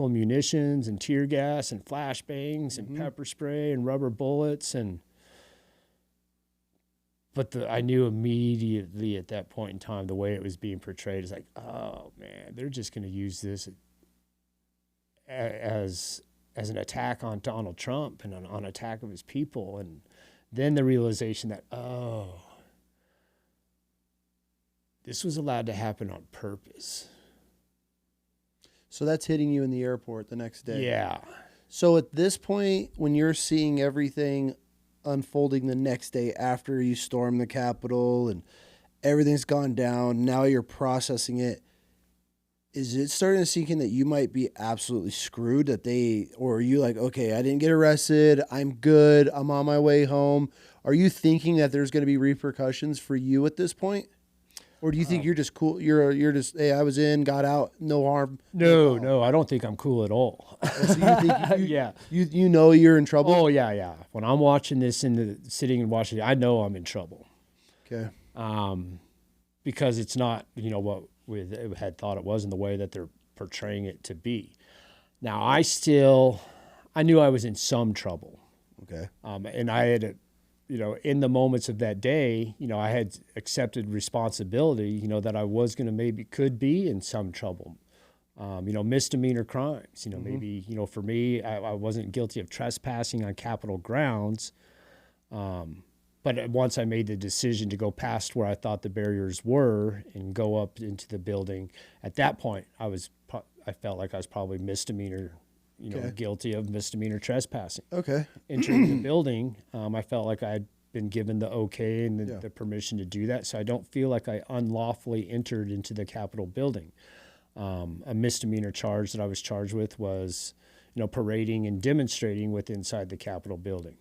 munitions and tear gas and flashbangs and pepper spray and rubber bullets. But I knew immediately at that point in time, the way it was being portrayed is like, oh man, they're just going to use this as an attack on Donald Trump and on attack of his people. And then the realization that, oh, this was allowed to happen on purpose. So that's hitting you in the airport the next day. Yeah. So at this point, when you're seeing everything unfolding the next day after you storm the Capitol and everything's gone down, now you're processing it, is it starting to sink in that you might be absolutely screwed, or are you like, okay, I didn't get arrested, I'm good, I'm on my way home? Are you thinking that there's going to be repercussions for you at this point? Or do you think you're just cool? You're just, hey, I was in, got out, no harm. No, I don't think I'm cool at all. So you think you know you're in trouble? Oh yeah. When I'm watching this sitting and watching it, I know I'm in trouble. Okay. Because it's not what we had thought it was in the way that they're portraying it to be. Now I knew I was in some trouble. Okay. And I had in the moments of that day, I had accepted responsibility, that I was going to could be in some trouble, misdemeanor crimes, maybe, for me, I wasn't guilty of trespassing on Capitol grounds. but once I made the decision to go past where I thought the barriers were and go up into the building, at that point I felt like I was probably misdemeanor, Okay. guilty of misdemeanor trespassing. Okay. Entering the building, I felt like I had been given the okay and Yeah. the permission to do that, so I don't feel like I unlawfully entered into the Capitol building. A misdemeanor charge that I was charged with was, parading and demonstrating with inside the Capitol building.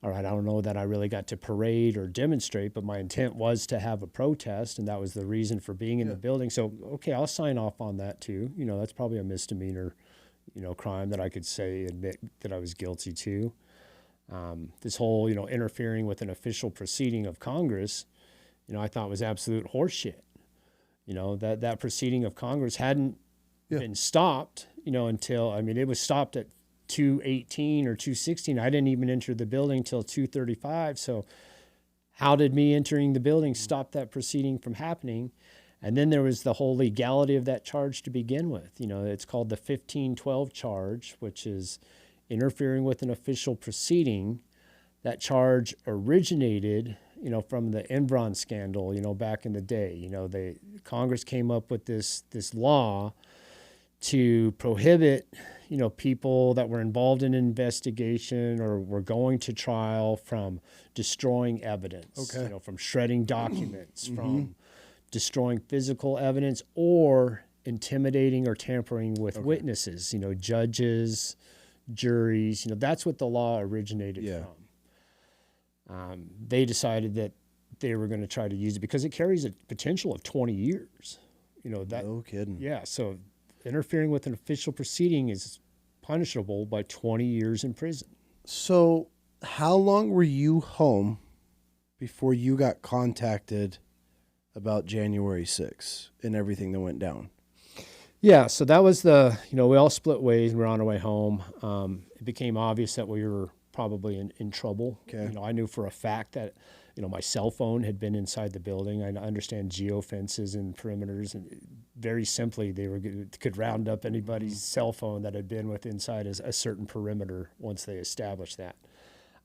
All right, I don't know that I really got to parade or demonstrate, but my intent was to have a protest, and that was the reason for being in the building. So, okay, I'll sign off on that too. That's probably a misdemeanor, crime that I could admit that I was guilty to. This whole, interfering with an official proceeding of Congress, I thought was absolute horseshit. That proceeding of Congress hadn't been stopped, until, it was stopped at 2:18 or 2:16. I didn't even enter the building till 2:35. So how did me entering the building stop that proceeding from happening? And then there was the whole legality of that charge to begin with. It's called the 1512 charge, which is interfering with an official proceeding. That charge originated, from the Enron scandal, back in the day. Congress came up with this law to prohibit, people that were involved in an investigation or were going to trial from destroying evidence, Okay. From shredding documents, from destroying physical evidence, or intimidating or tampering with witnesses, judges, juries. That's what the law originated from. They decided that they were going to try to use it because it carries a potential of 20 years. No kidding. Yeah, so interfering with an official proceeding is punishable by 20 years in prison. So, how long were you home before you got contacted about January 6th and everything that went down? Yeah, so that was we all split ways. We were on our way home. It became obvious that we were probably in trouble. Okay. I knew for a fact that, my cell phone had been inside the building. I understand geofences and perimeters, and very simply, they could round up anybody's cell phone that had been with inside a certain perimeter once they established that.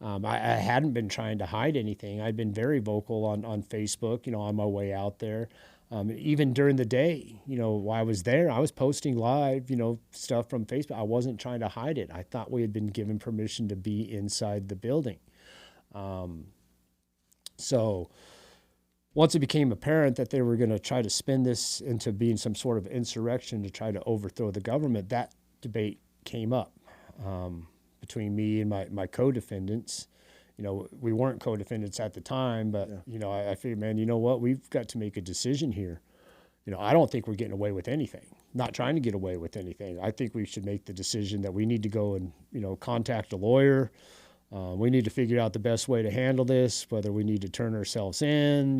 I hadn't been trying to hide anything. I'd been very vocal on Facebook, on my way out there. Even during the day, while I was there, I was posting live, stuff from Facebook. I wasn't trying to hide it. I thought we had been given permission to be inside the building. So once it became apparent that they were going to try to spin this into being some sort of insurrection to try to overthrow the government, that debate came up between me and my co-defendants. We weren't co-defendants at the time, but, I figured, man, you know what? We've got to make a decision here. I don't think we're getting away with anything, not trying to get away with anything. I think we should make the decision that we need to go and, contact a lawyer. We need to figure out the best way to handle this, whether we need to turn ourselves in,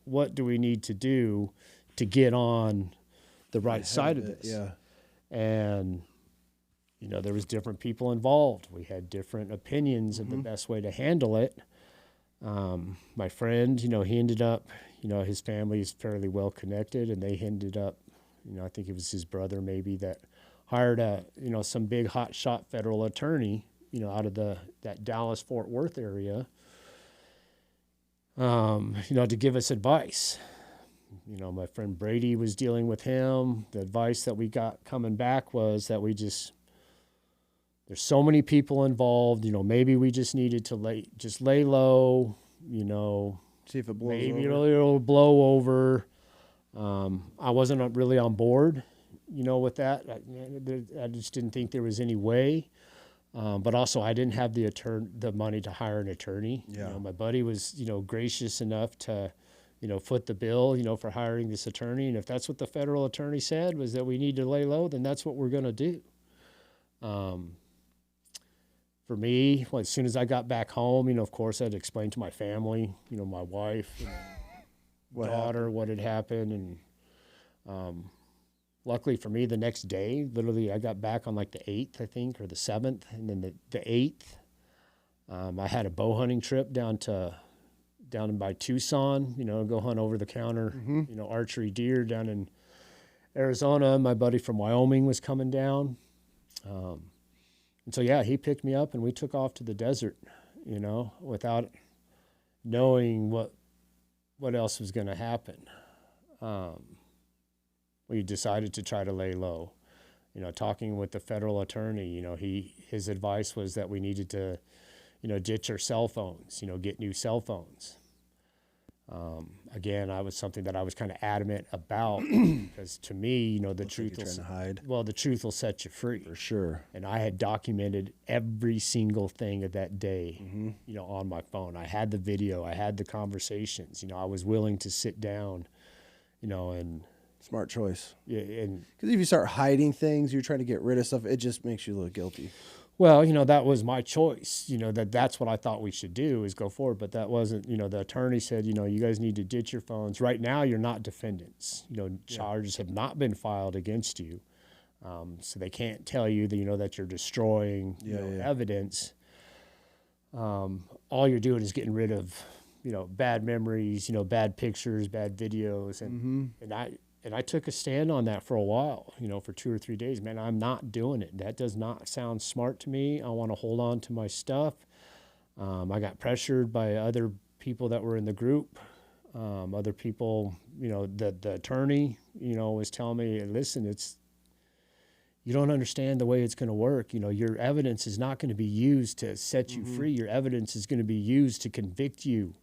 what do we need to do to get on the right side of this? Yeah. And, there was different people involved. We had different opinions of the best way to handle it. My friend, he ended up, his family is fairly well connected, and they ended up, I think it was his brother maybe that hired some big hotshot federal attorney, out of that Dallas-Fort Worth area, to give us advice. My friend Brady was dealing with him. The advice that we got coming back was that there's so many people involved, maybe we just needed to lay low, See if it blows maybe over. it'll blow over. I wasn't really on board, with that. I just didn't think there was any way. But also I didn't have the money to hire an attorney. Yeah. My buddy was, gracious enough to, foot the bill, for hiring this attorney. And if that's what the federal attorney said was that we need to lay low, then that's what we're going to do. For me, as soon as I got back home, of course I'd explain to my family, my wife, daughter, what had happened. And, luckily for me, the next day, literally, I got back on like the 8th, I think, or the 7th. And then the 8th, I had a bow hunting trip down by Tucson, go hunt over the counter, archery deer down in Arizona. My buddy from Wyoming was coming down. And so, yeah, he picked me up and we took off to the desert, without knowing what else was going to happen. We decided to try to lay low. Talking with the federal attorney, his advice was that we needed to, ditch our cell phones, get new cell phones. Again, I was something that I was kind of adamant about because to me, the truth Like you're trying to hide. Well, the truth will set you free. For sure. And I had documented every single thing of that day, on my phone. I had the video, I had the conversations, I was willing to sit down, and Smart choice. yeah, and Because if you start hiding things, you're trying to get rid of stuff, it just makes you look guilty. well, that was my choice, that's what I thought we should do is go forward. But that wasn't, the attorney said, you guys need to ditch your phones. Right now, you're not defendants. Charges have not been filed against you. So they can't tell you that, that you're destroying evidence. All you're doing is getting rid of, bad memories, bad pictures, bad videos. And I took a stand on that for a while, for 2 or 3 days. Man, I'm not doing it. That does not sound smart to me. I want to hold on to my stuff. I got pressured by other people that were in the group. Other people, the attorney, was telling me, listen, you don't understand the way it's going to work. Your evidence is not going to be used to set you free. Your evidence is going to be used to convict you.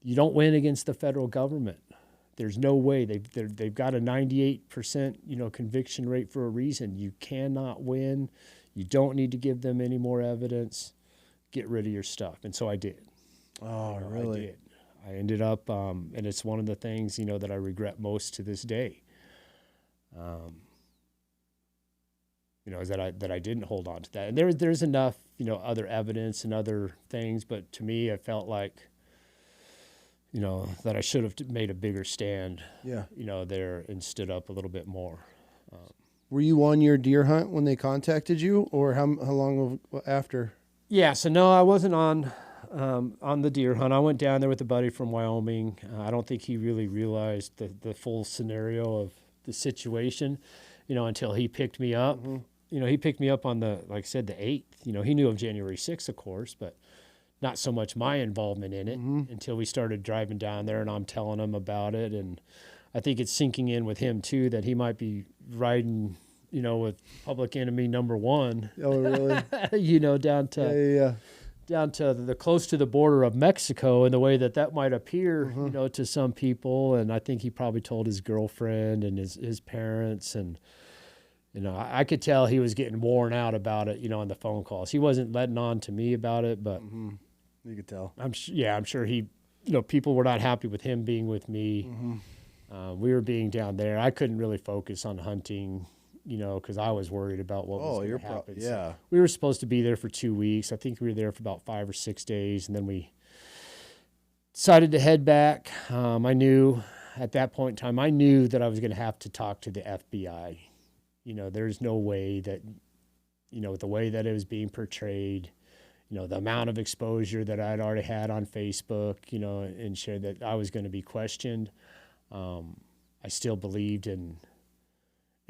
You don't win against the federal government. There's no way. They've got a 98% conviction rate for a reason. You cannot win. You don't need to give them any more evidence. Get rid of your stuff. And so I did. Oh, really? I did. I ended up, and it's one of the things that I regret most to this day. Is that I didn't hold on to that. And there's enough other evidence and other things, but to me, I felt like that I should have made a bigger stand, there and stood up a little bit more. Were you on your deer hunt when they contacted you, or how long after? Yeah, so no, I wasn't on the deer hunt. I went down there with a buddy from Wyoming. I don't think he really realized the full scenario of the situation, until he picked me up. He picked me up on like I said, the 8th. He knew of January 6th, of course, but not so much my involvement in it until we started driving down there and I'm telling him about it. And I think it's sinking in with him too, that he might be riding, with public enemy number 1. Oh, really? Down to the close to the border of Mexico, and the way that might appear, to some people. And I think he probably told his girlfriend and his parents, and I could tell he was getting worn out about it, on the phone calls. He wasn't letting on to me about it, but you could tell. I'm sure he, people were not happy with him being with me. We were being down there. I couldn't really focus on hunting, because I was worried about what was going to happen. So we were supposed to be there for 2 weeks. I think we were there for about 5 or 6 days, and then we decided to head back. I knew at that point in time, I knew that I was going to have to talk to the FBI. There's no way that, the way that it was being portrayed, the amount of exposure that I'd already had on Facebook, and shared, that I was going to be questioned. I still believed in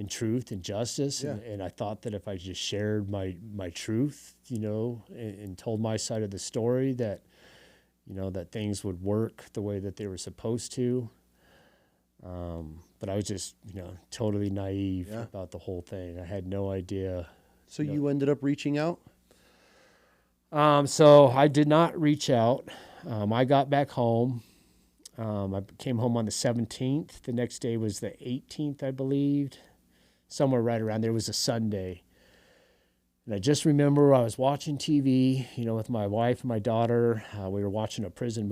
truth and justice. And I thought that if I just shared my truth, and told my side of the story, that, that things would work the way that they were supposed to. But I was just, totally naive about the whole thing. I had no idea. So you ended up reaching out? So I did not reach out. I got back home. I came home on the 17th. The next day was the 18th, I believed. Somewhere right around there. It was a Sunday. And I just remember I was watching TV, with my wife and my daughter. We were watching a prison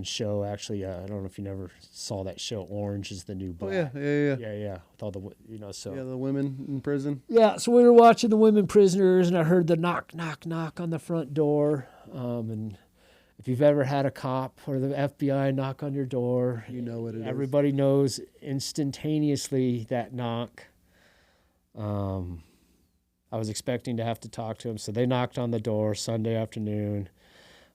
show, actually. I don't know if you never saw that show, Orange is the New Black. Oh, yeah. Yeah. With all the, so. Yeah, the women in prison. Yeah, so we were watching the women prisoners, and I heard the knock, knock, knock on the front door. And if you've ever had a cop or the FBI knock on your door, you know what it is. Everybody knows instantaneously that knock. I was expecting to have to talk to him, so they knocked on the door Sunday afternoon.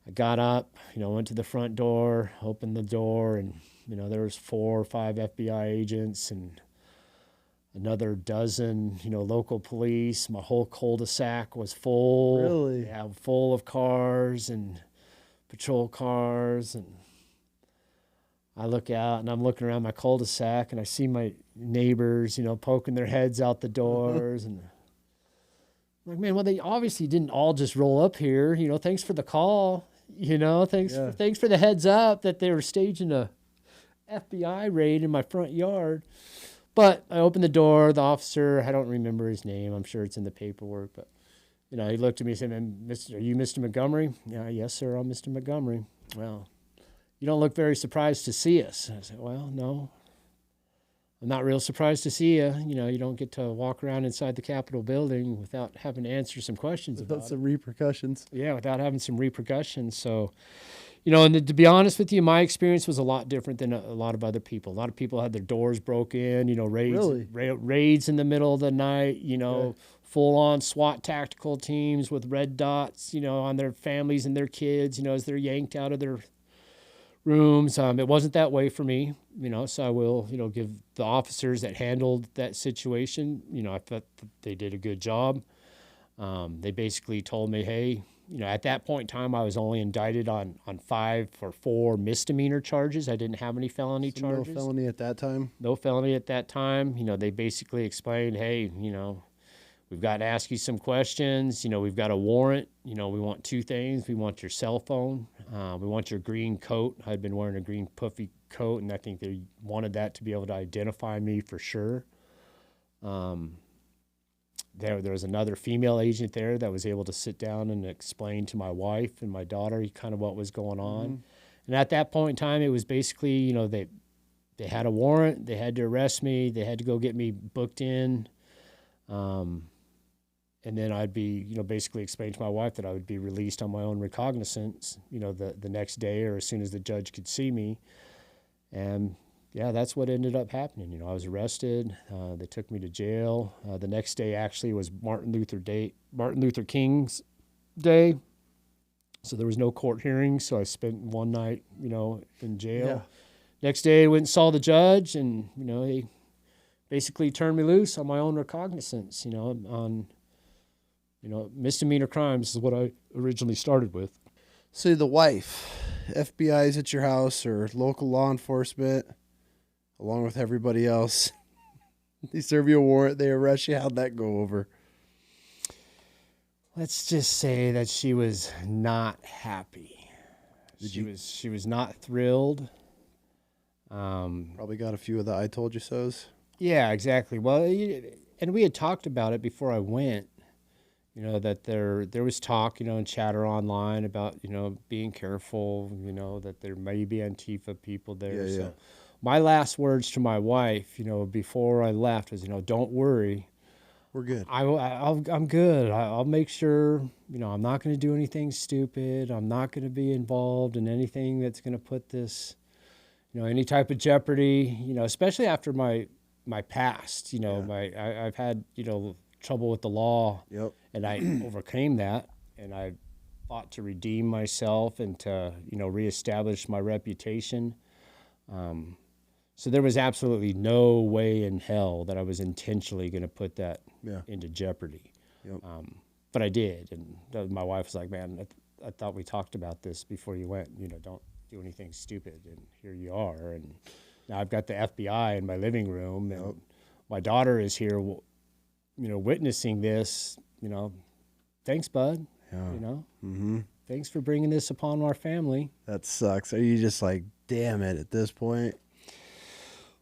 I got up, went to the front door, opened the door, and, there was 4 or 5 FBI agents and another dozen, local police. My whole cul-de-sac was full. Really? Yeah, full of cars and patrol cars, and I look out and I'm looking around my cul-de-sac and I see my neighbors, poking their heads out the doors, and I'm like, man, well, they obviously didn't all just roll up here. Thanks for the call. Thanks for the heads up that they were staging a FBI raid in my front yard. But I opened the door. The officer, I don't remember his name. I'm sure it's in the paperwork, but he looked at me and said, "Man, are you Mr. Montgomery?" "Yeah, yes, sir, I'm Mr. Montgomery." "Well, you don't look very surprised to see us." I said, "Well, no, I'm not real surprised to see you. You don't get to walk around inside the Capitol building without having to answer some questions about some repercussions. Yeah, without having some repercussions." So, and to be honest with you, my experience was a lot different than a lot of other people. A lot of people had their doors broke in, raids in the middle of the night, full-on SWAT tactical teams with red dots, on their families and their kids, as they're yanked out of their rooms. It wasn't that way for me, so I will, give the officers that handled that situation, I thought they did a good job. They basically told me, hey, at that point in time, I was only indicted on 5 or 4 misdemeanor charges. I didn't have any felony charges. No felony at that time? No felony at that time. They basically explained, hey, we've got to ask you some questions. We've got a warrant. We want 2 things. We want your cell phone. We want your green coat. I'd been wearing a green puffy coat, and I think they wanted that to be able to identify me for sure. There was another female agent there that was able to sit down and explain to my wife and my daughter kind of what was going on. Mm-hmm. And at that point in time, it was basically, they had a warrant. They had to arrest me. They had to go get me booked in. And then I'd be, basically explain to my wife that I would be released on my own recognizance, the next day or as soon as the judge could see me. And yeah, that's what ended up happening. I was arrested. They took me to jail. The next day actually was Martin Luther King's Day. So there was no court hearing. So I spent one night, in jail. Yeah. Next day I went and saw the judge, and, he basically turned me loose on my own recognizance, on, misdemeanor crimes is what I originally started with. So the wife, FBI's at your house or local law enforcement, along with everybody else. They serve you a warrant, they arrest you. How'd that go over? Let's just say that she was not happy. She was not thrilled. Probably got a few of the I told you so's. Yeah, exactly. Well, and we had talked about it before I went, that there was talk, and chatter online about, being careful, that there may be Antifa people there. Yeah, so my last words to my wife, before I left was, don't worry. We're good. I'm good. I'll make sure, I'm not going to do anything stupid. I'm not going to be involved in anything that's going to put this, any type of jeopardy, especially after my past, I've had, trouble with the law. Yep. And I overcame that, and I fought to redeem myself and to, reestablish my reputation. So there was absolutely no way in hell that I was intentionally going to put that into jeopardy. Yep. But I did. And my wife was like, man, I thought we talked about this before you went, don't do anything stupid. And here you are. And now I've got the FBI in my living room, and my daughter is here, witnessing this, thanks, bud, thanks for bringing this upon our family. That sucks. Are you just like, damn it, at this point?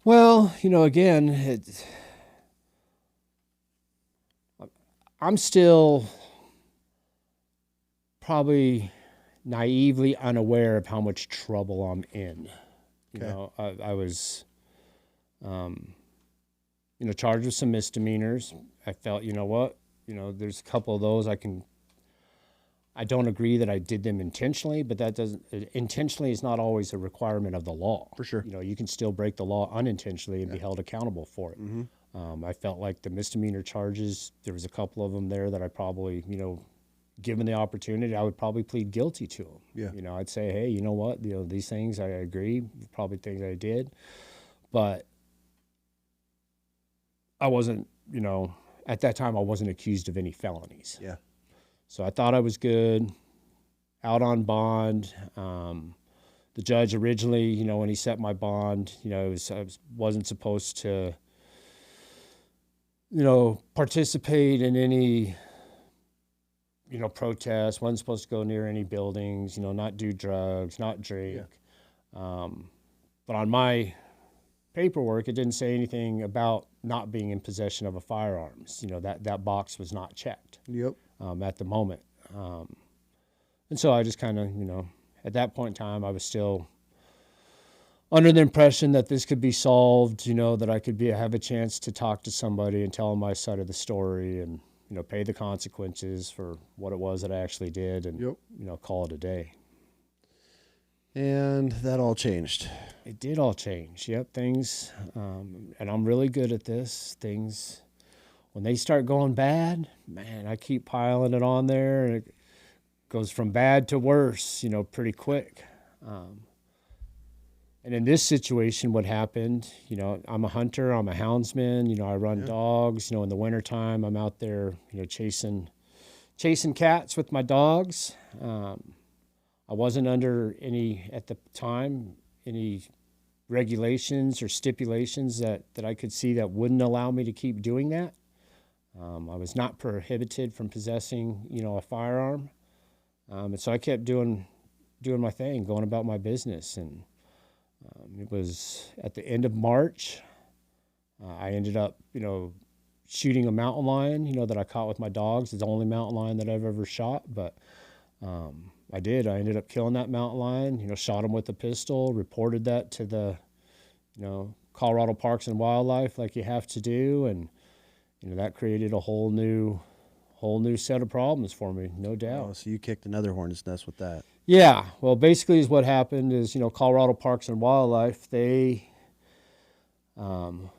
Well, again, I'm still probably naively unaware of how much trouble I'm in. Okay. I was, charged with some misdemeanors. I felt, there's a couple of those I don't agree that I did them intentionally, but intentionally is not always a requirement of the law. For sure. You can still break the law unintentionally and be held accountable for it. Mm-hmm. I felt like the misdemeanor charges, there was a couple of them there that I probably, given the opportunity, I would probably plead guilty to them. Yeah. I'd say, hey, you know what, these things I agree, probably things I did, but I wasn't, at that time I wasn't accused of any felonies. Yeah. So I thought I was good. out on bond. The judge originally, you know, when he set my bond, you know, wasn't supposed to, you know, participate in any, you know, protests, wasn't supposed to go near any buildings, you know, not do drugs, not drink. Yeah. But on my paperwork, it didn't say anything about not being in possession of a firearms. You know, that box was not checked. Yep. At the moment. And so I just kind of, you know, at that point in time, I was still under the impression that this could be solved, you know, that I could have a chance to talk to somebody and tell them my side of the story and, you know, pay the consequences for what it was that I actually did and, Yep. you know, call it a day. And that all changed. It did all change. Yep, things, and I'm really good at this. Things, when they start going bad, man, I keep piling it on there, and it goes from bad to worse, you know, pretty quick. And in this situation, what happened, you know, I'm a hunter, I'm a houndsman, you know, I run dogs, you know, in the wintertime, I'm out there, you know, chasing cats with my dogs. I wasn't under at the time, any regulations or stipulations that I could see that wouldn't allow me to keep doing that. I was not prohibited from possessing, you know, a firearm. And so I kept doing my thing, going about my business. And it was at the end of March, I ended up, you know, shooting a mountain lion, you know, that I caught with my dogs. It's the only mountain lion that I've ever shot, but I did. I ended up killing that mountain lion, you know, shot him with a pistol, reported that to the, you know, Colorado Parks and Wildlife like you have to do. And, you know, that created a whole new set of problems for me, no doubt. Oh, so you kicked another hornet's nest with that. Yeah. Well, basically is what happened is, you know, Colorado Parks and Wildlife, they, under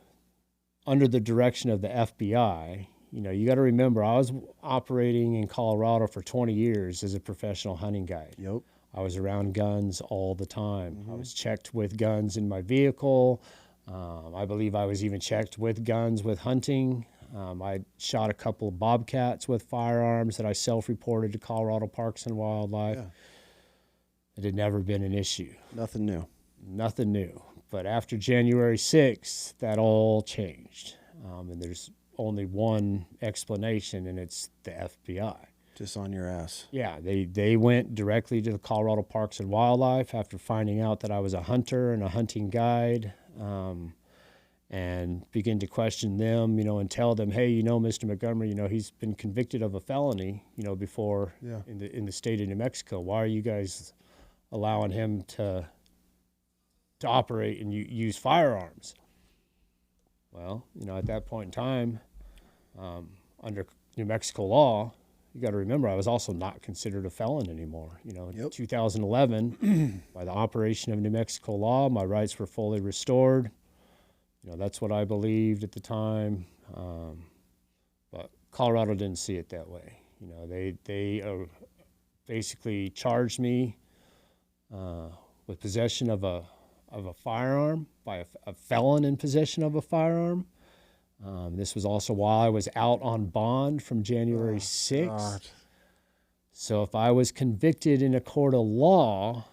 the direction of the FBI, you know, you got to remember, I was operating in Colorado for 20 years as a professional hunting guide. Yep. I was around guns all the time. Mm-hmm. I was checked with guns in my vehicle. I believe I was even checked with guns with hunting. I shot a couple of bobcats with firearms that I self-reported to Colorado Parks and Wildlife. Yeah. It had never been an issue. Nothing new. Nothing new. But after January 6th, that all changed. And there's only one explanation, and it's the FBI. Just on your ass. Yeah, they went directly to the Colorado Parks and Wildlife after finding out that I was a hunter and a hunting guide, and begin to question them, you know, and tell them, hey, you know, Mr. Montgomery, you know, he's been convicted of a felony, you know, before in the state of New Mexico. Why are you guys allowing him to operate and use firearms? Well, you know, at that point in time, under New Mexico law, you got to remember I was also not considered a felon anymore. You know, in 2011, by the operation of New Mexico law, my rights were fully restored. You know, that's what I believed at the time, but Colorado didn't see it that way. You know, they basically charged me with possession of a firearm by a felon in possession of a firearm. This was also while I was out on bond from January 6th. God. So if I was convicted in a court of law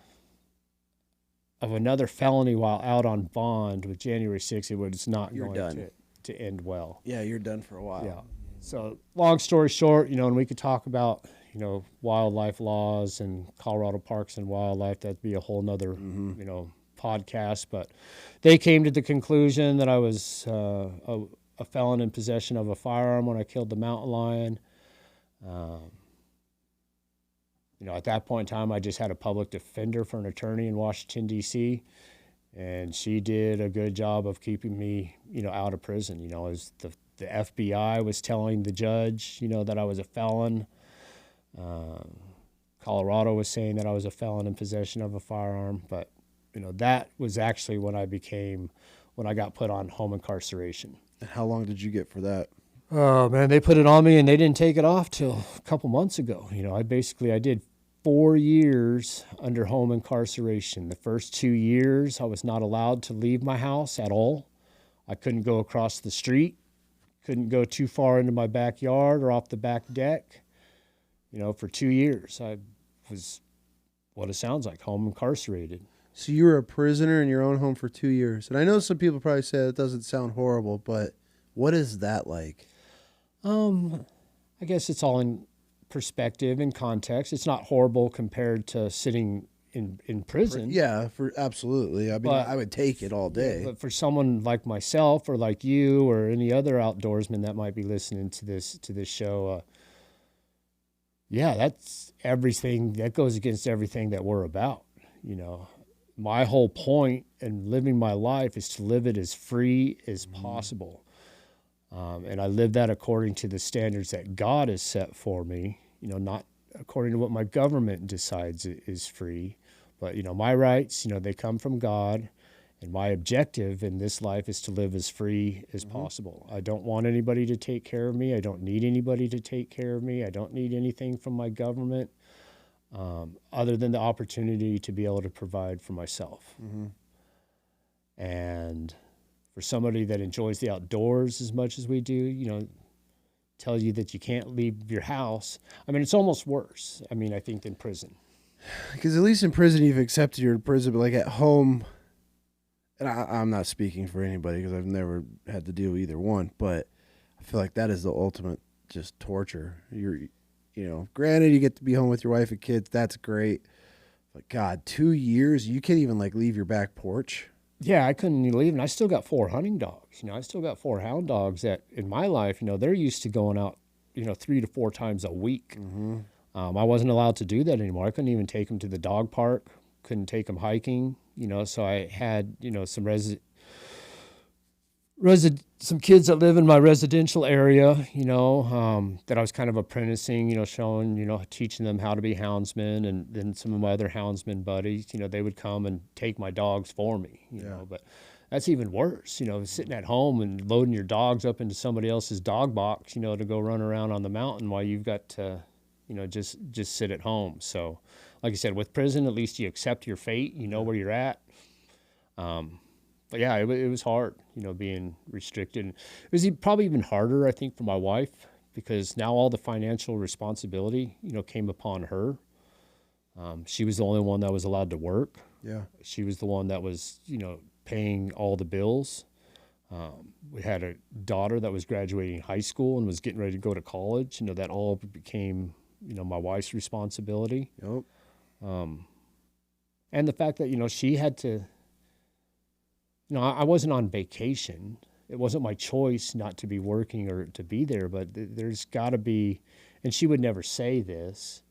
of another felony while out on bond with January 6th, it was not going to end well. Yeah, you're done for a while. Yeah. So long story short, you know, and we could talk about, you know, wildlife laws and Colorado Parks and Wildlife. That'd be a whole nother, you know, podcast. But they came to the conclusion that I was a felon in possession of a firearm when I killed the mountain lion. You know, at that point in time, I just had a public defender for an attorney in Washington, D.C., and she did a good job of keeping me, you know, out of prison. You know, as the FBI was telling the judge, you know, that I was a felon. Colorado was saying that I was a felon in possession of a firearm. But, you know, that was actually when I got put on home incarceration. And how long did you get for that? Oh, man, they put it on me, and they didn't take it off till a couple months ago. You know, I did 4 years under home incarceration. The first 2 years, I was not allowed to leave my house at all. I couldn't go across the street, couldn't go too far into my backyard or off the back deck. You know, for 2 years, I was what it sounds like, home incarcerated. So you were a prisoner in your own home for 2 years. And I know some people probably say that doesn't sound horrible, but what is that like? I guess it's all in perspective and context. It's not horrible compared to sitting in prison. Yeah, for absolutely. I mean, But- I would take it all day. But for someone like myself or like you or any other outdoorsman that might be listening to this show, yeah, that's everything. That goes against everything that we're about. You know, my whole point in living my life is to live it as free as possible. And I live that according to the standards that God has set for me, you know, not according to what my government decides is free. But, you know, my rights, you know, they come from God. And my objective in this life is to live as free as possible. I don't want anybody to take care of me. I don't need anybody to take care of me. I don't need anything from my government other than the opportunity to be able to provide for myself. And for somebody that enjoys the outdoors as much as we do, you know, tell you that you can't leave your house. I mean, it's almost worse, I mean, I think, than prison. Because at least in prison, you've accepted you're in prison, but like at home, and I'm not speaking for anybody because I've never had to deal with either one, but I feel like that is the ultimate just torture. You know, granted, you get to be home with your wife and kids. That's great. But God, 2 years, you can't even like leave your back porch. Yeah, I couldn't even leave, and I still got 4 hunting dogs. You know, I still got 4 hound dogs that in my life, you know, they're used to going out, you know, 3 to 4 times a week. I wasn't allowed to do that anymore. I couldn't even take them to the dog park, couldn't take them hiking, you know, so I had, you know, some some kids that live in my residential area, you know, that I was kind of apprenticing, you know, showing, you know, teaching them how to be houndsmen. And then some of my other houndsman buddies, you know, they would come and take my dogs for me, you know, but that's even worse, you know, sitting at home and loading your dogs up into somebody else's dog box, you know, to go run around on the mountain while you've got to, you know, just sit at home. So like I said, with prison, at least you accept your fate, you know where you're at. But yeah, it was hard, you know, being restricted. It was probably even harder, I think, for my wife because now all the financial responsibility, you know, came upon her. She was the only one that was allowed to work. Yeah. She was the one that was, you know, paying all the bills. We had a daughter that was graduating high school and was getting ready to go to college. You know, that all became, you know, my wife's responsibility. Yep. And the fact that, you know, she had to, you know, I wasn't on vacation. It wasn't my choice not to be working or to be there, but there's got to be, and she would never say this,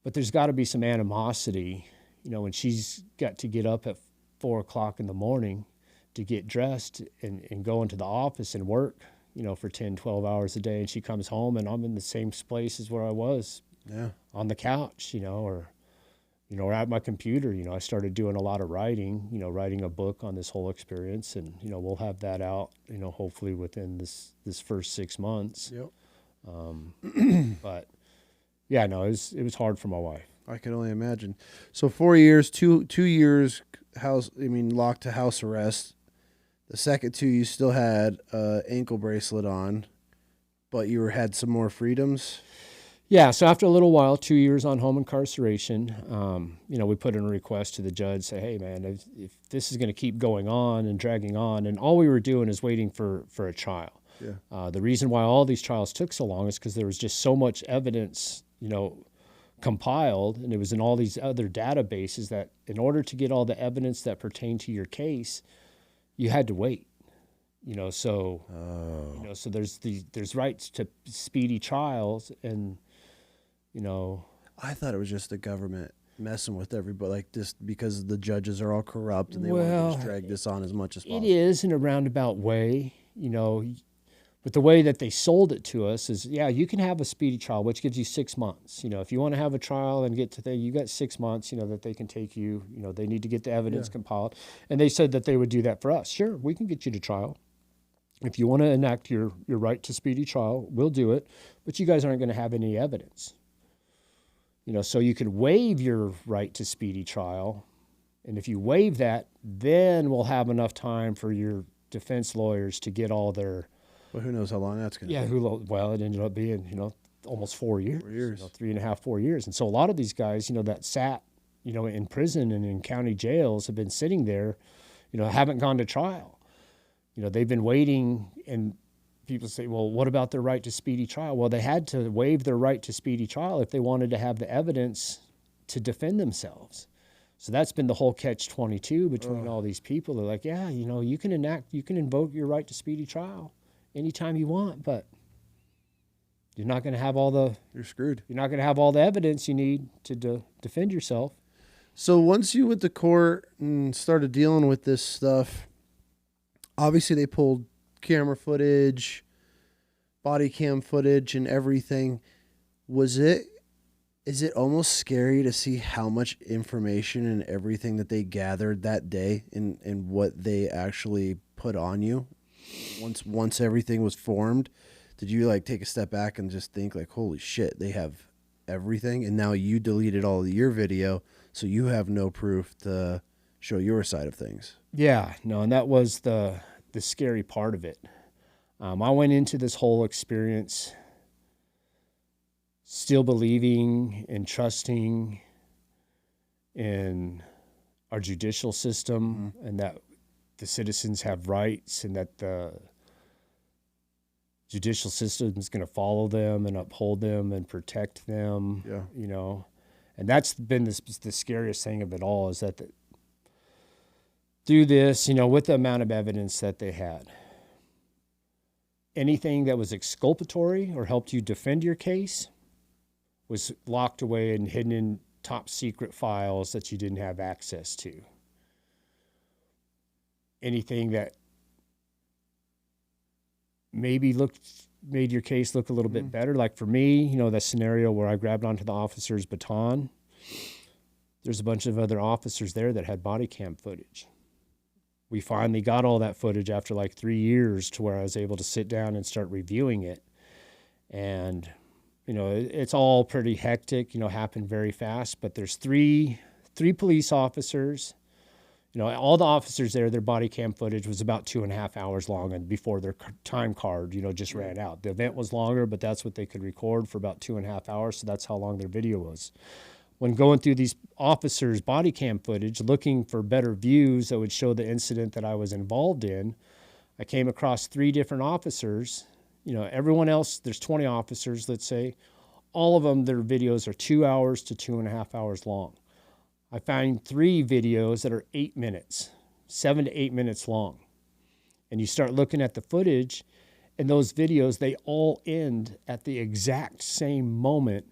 but there's got to be some animosity, you know, when she's got to get up at 4 o'clock in the morning to get dressed and go into the office and work, you know, for 10, 12 hours a day. And she comes home and I'm in the same place as where I was on the couch, you know, or at my computer. You know, I started doing a lot of writing, you know, writing a book on this whole experience, and, you know, we'll have that out, you know, hopefully within this first 6 months. Yep. But yeah, no, it was hard for my wife. I can only imagine. So 4 years, 2 years locked to house arrest. The second 2, you still had ankle bracelet on, but you had some more freedoms. Yeah, so after a little while, 2 years on home incarceration, you know, we put in a request to the judge, say, hey, man, if this is going to keep going on and dragging on, and all we were doing is waiting for a trial. Yeah. The reason why all these trials took so long is because there was just so much evidence, you know, compiled, and it was in all these other databases that in order to get all the evidence that pertained to your case, you had to wait. You know, so you know, so there's rights to speedy trials, and you know, I thought it was just the government messing with everybody, like just because the judges are all corrupt and they want to just drag this on as much as possible. It is in a roundabout way, you know, but the way that they sold it to us is, yeah, you can have a speedy trial, which gives you 6 months. You know, if you want to have a trial and get to you got 6 months, you know, that they can take you, you know, they need to get the evidence compiled. And they said that they would do that for us. Sure, we can get you to trial. If you want to enact your right to speedy trial, we'll do it, but you guys aren't going to have any evidence. You know, so you could waive your right to speedy trial, and if you waive that, then we'll have enough time for your defense lawyers to get all their... Well, who knows how long that's going to take. Well, it ended up being, you know, almost 4 years. 4 years. You know, 3.5, 4 years. And so a lot of these guys, you know, that sat in prison and in county jails have been sitting there, haven't gone to trial. They've been waiting, and people say, well, what about their right to speedy trial? Well, they had to waive their right to speedy trial if they wanted to have the evidence to defend themselves. So that's been the whole catch-22 between all these people. They're like, yeah, you can invoke your right to speedy trial anytime you want, but you're not going to have you're screwed. You're not going to have all the evidence you need to defend yourself. So once you went to court and started dealing with this stuff, obviously they pulled camera footage, body cam footage, and everything. Is it almost scary to see how much information and everything that they gathered that day and what they actually put on you once everything was formed? Did you like take a step back and just think like, holy shit, they have everything, and now you deleted all of your video, so you have no proof to show your side of things? Yeah, no, and that was the scary part of it. I went into this whole experience still believing and trusting in our judicial system, and that the citizens have rights, and that the judicial system is going to follow them and uphold them and protect them. Yeah. And that's been the scariest thing of it all, is that through this, with the amount of evidence that they had, anything that was exculpatory or helped you defend your case was locked away and hidden in top secret files that you didn't have access to. Anything that maybe made your case look a little bit better. Like for me, the scenario where I grabbed onto the officer's baton, there's a bunch of other officers there that had body cam footage. We finally got all that footage after like 3 years, to where I was able to sit down and start reviewing it. And, it's all pretty hectic, happened very fast, but there's three police officers. All the officers there, their body cam footage was about 2.5 hours long, and before their time card, just ran out. The event was longer, but that's what they could record for about 2.5 hours. So that's how long their video was. When going through these officers' body cam footage, looking for better views that would show the incident that I was involved in, I came across 3 different officers. Everyone else, there's 20 officers, let's say. All of them, their videos are 2 hours to 2.5 hours long. I found 3 videos that are 8 minutes, 7 to 8 minutes long. And you start looking at the footage, and those videos, they all end at the exact same moment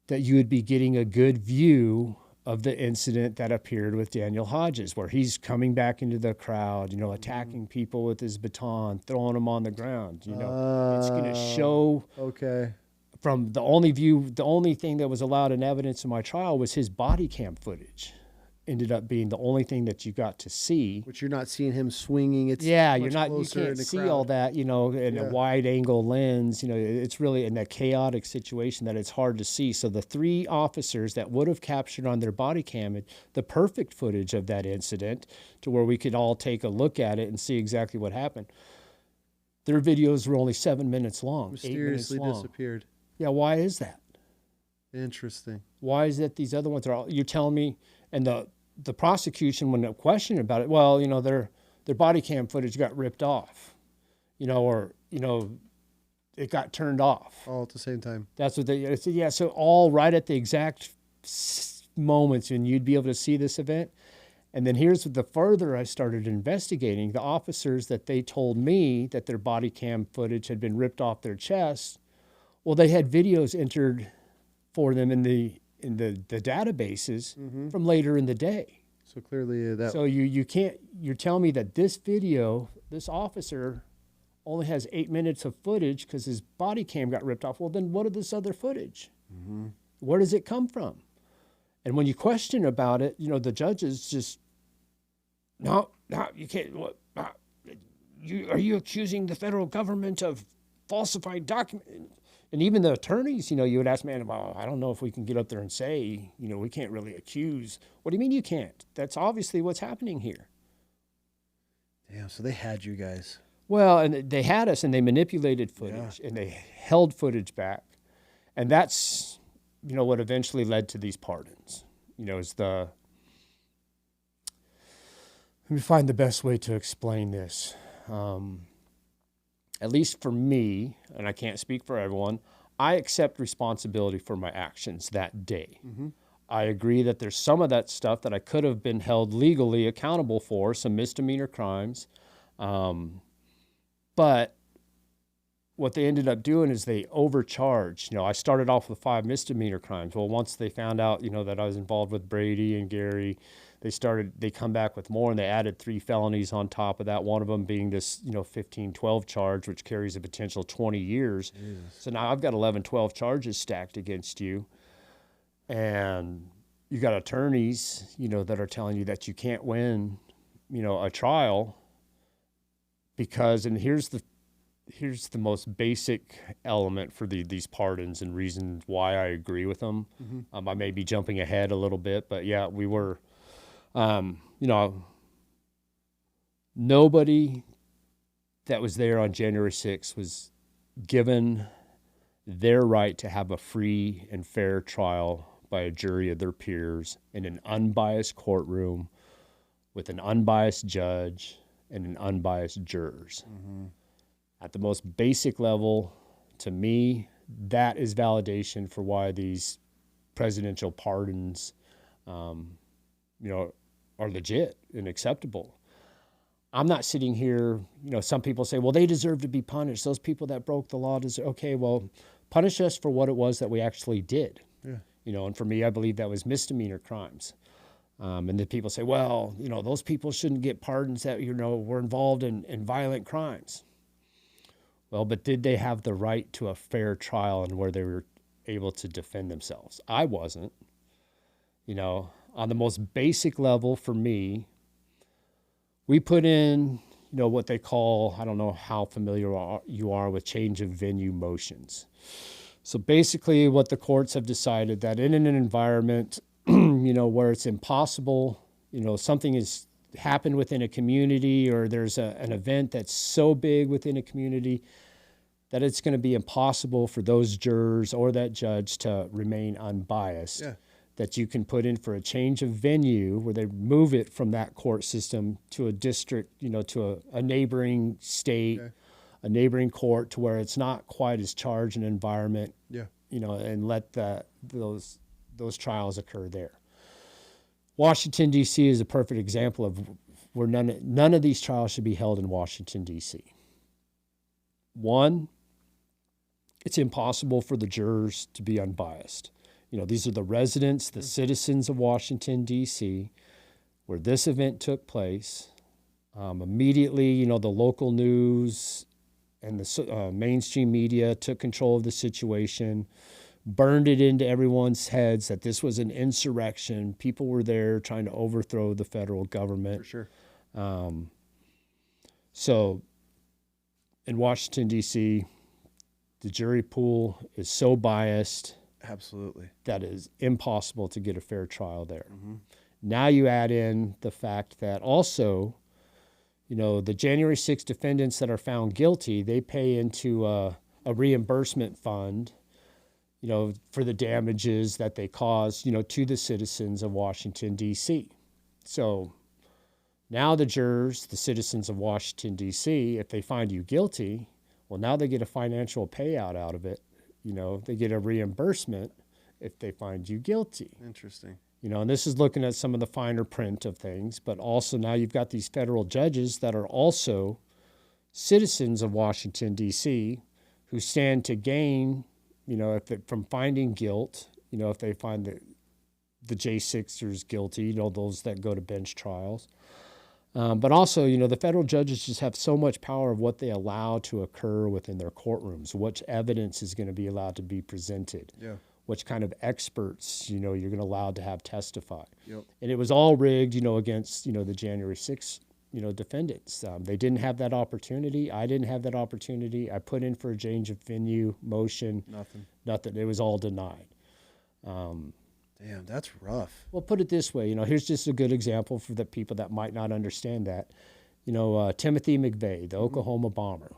that you would be getting a good view of the incident that appeared with Daniel Hodges, where he's coming back into the crowd, attacking people with his baton, throwing them on the ground. It's going to show. Okay. From the only thing that was allowed in evidence in my trial was his body cam footage. Ended up being the only thing that you got to see. Which you're not seeing him swinging. You can't see all that, in a wide angle lens. It's really in that chaotic situation that it's hard to see. So the 3 officers that would have captured on their body cam the perfect footage of that incident, to where we could all take a look at it and see exactly what happened, their videos were only 7 minutes long. Mysteriously 8 minutes long. Disappeared. Yeah, why is that? Interesting. Why is it these other ones are all, you're telling me, and the prosecution, when they're questioning about it, well, their body cam footage got ripped off, or it got turned off. All at the same time. That's what they said. Yeah, so all right at the exact moments when you'd be able to see this event. And then here's the further I started investigating, the officers that they told me that their body cam footage had been ripped off their chest. Well, they had videos entered for them in the databases from later in the day. So clearly that. So you can't. You're telling me that this video, this officer, only has 8 minutes of footage because his body cam got ripped off. Well, then what is this other footage? Where does it come from? And when you question about it, the judges just, no, you can't. What? Are you accusing the federal government of falsified documents? And even the attorneys, you would ask, man, well, I don't know if we can get up there and say, we can't really accuse. What do you mean you can't? That's obviously what's happening here. Damn, so they had you guys. Well, and they had us, and they manipulated footage, and they held footage back. And that's, what eventually led to these pardons. is let me find the best way to explain this. At least for me, and I can't speak for everyone, I accept responsibility for my actions that day. Mm-hmm. I agree that there's some of that stuff that I could have been held legally accountable for, some misdemeanor crimes. But what they ended up doing is they overcharged. I started off with 5 misdemeanor crimes. Well, once they found out, that I was involved with Brady and Gary, they come back with more, and they added 3 felonies on top of that, one of them being this, 15-12 charge, which carries a potential 20 years. Jesus. So now I've got 11-12 charges stacked against you. And you got attorneys, that are telling you that you can't win, a trial because, and here's the most basic element for these pardons and reasons why I agree with them. Mm-hmm. I may be jumping ahead a little bit, but yeah, we were, nobody that was there on January 6th was given their right to have a free and fair trial by a jury of their peers in an unbiased courtroom with an unbiased judge and an unbiased jurors. Mm-hmm. At the most basic level, to me, that is validation for why these presidential pardons, are legit and acceptable. I'm not sitting here, some people say, well, they deserve to be punished. Those people that broke the law deserve, okay, well, punish us for what it was that we actually did. Yeah. And for me, I believe that was misdemeanor crimes. And then people say, well, those people shouldn't get pardons that, were involved in violent crimes. Well, but did they have the right to a fair trial and where they were able to defend themselves? I wasn't. On the most basic level for me, we put in, what they call, I don't know how familiar you are with change of venue motions. So basically what the courts have decided that in an environment, where it's impossible, something has happened within a community or there's an event that's so big within a community that it's going to be impossible for those jurors or that judge to remain unbiased. Yeah. That you can put in for a change of venue where they move it from that court system to a district, to a neighboring state, Okay. a neighboring court to where it's not quite as charged an environment, Yeah. and let those trials occur there. Washington, D.C. is a perfect example of where none of these trials should be held in Washington, D.C. One, it's impossible for the jurors to be unbiased. These are the residents, the citizens of Washington, D.C., where this event took place. Immediately, the local news and the mainstream media took control of the situation, burned it into everyone's heads that this was an insurrection. People were there trying to overthrow the federal government. For sure. So in Washington, D.C., the jury pool is so biased Absolutely. that is impossible to get a fair trial there. Mm-hmm. Now you add in the fact that also, the January 6 defendants that are found guilty, they pay into a reimbursement fund, for the damages that they caused, to the citizens of Washington, D.C. So now the jurors, the citizens of Washington, D.C., if they find you guilty, well, now they get a financial payout out of it. They get a reimbursement if they find you guilty. Interesting. And this is looking at some of the finer print of things, but also now you've got these federal judges that are also citizens of Washington, D.C., who stand to gain, from finding guilt, if they find the J6ers guilty, those that go to bench trials. But also, the federal judges just have so much power of what they allow to occur within their courtrooms, which evidence is going to be allowed to be presented, Yeah. which kind of experts, you're going to allow to have testify. Yep. And it was all rigged, against, the January 6th, defendants. They didn't have that opportunity. I didn't have that opportunity. I put in for a change of venue motion. Nothing. It was all denied. Damn, that's rough. Well, put it this way, here's just a good example for the people that might not understand that. Timothy McVeigh, the Oklahoma bomber,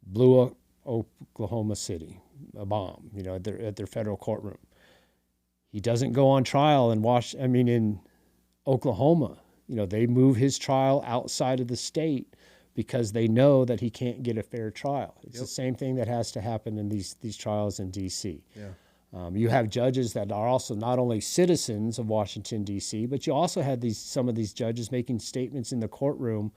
blew up Oklahoma City, a bomb, at their federal courtroom. He doesn't go on trial in Oklahoma. They move his trial outside of the state because they know that he can't get a fair trial. It's the same thing that has to happen in these trials in D.C. Yeah. You have judges that are also not only citizens of Washington, D.C., but you also had some of these judges making statements in the courtroom.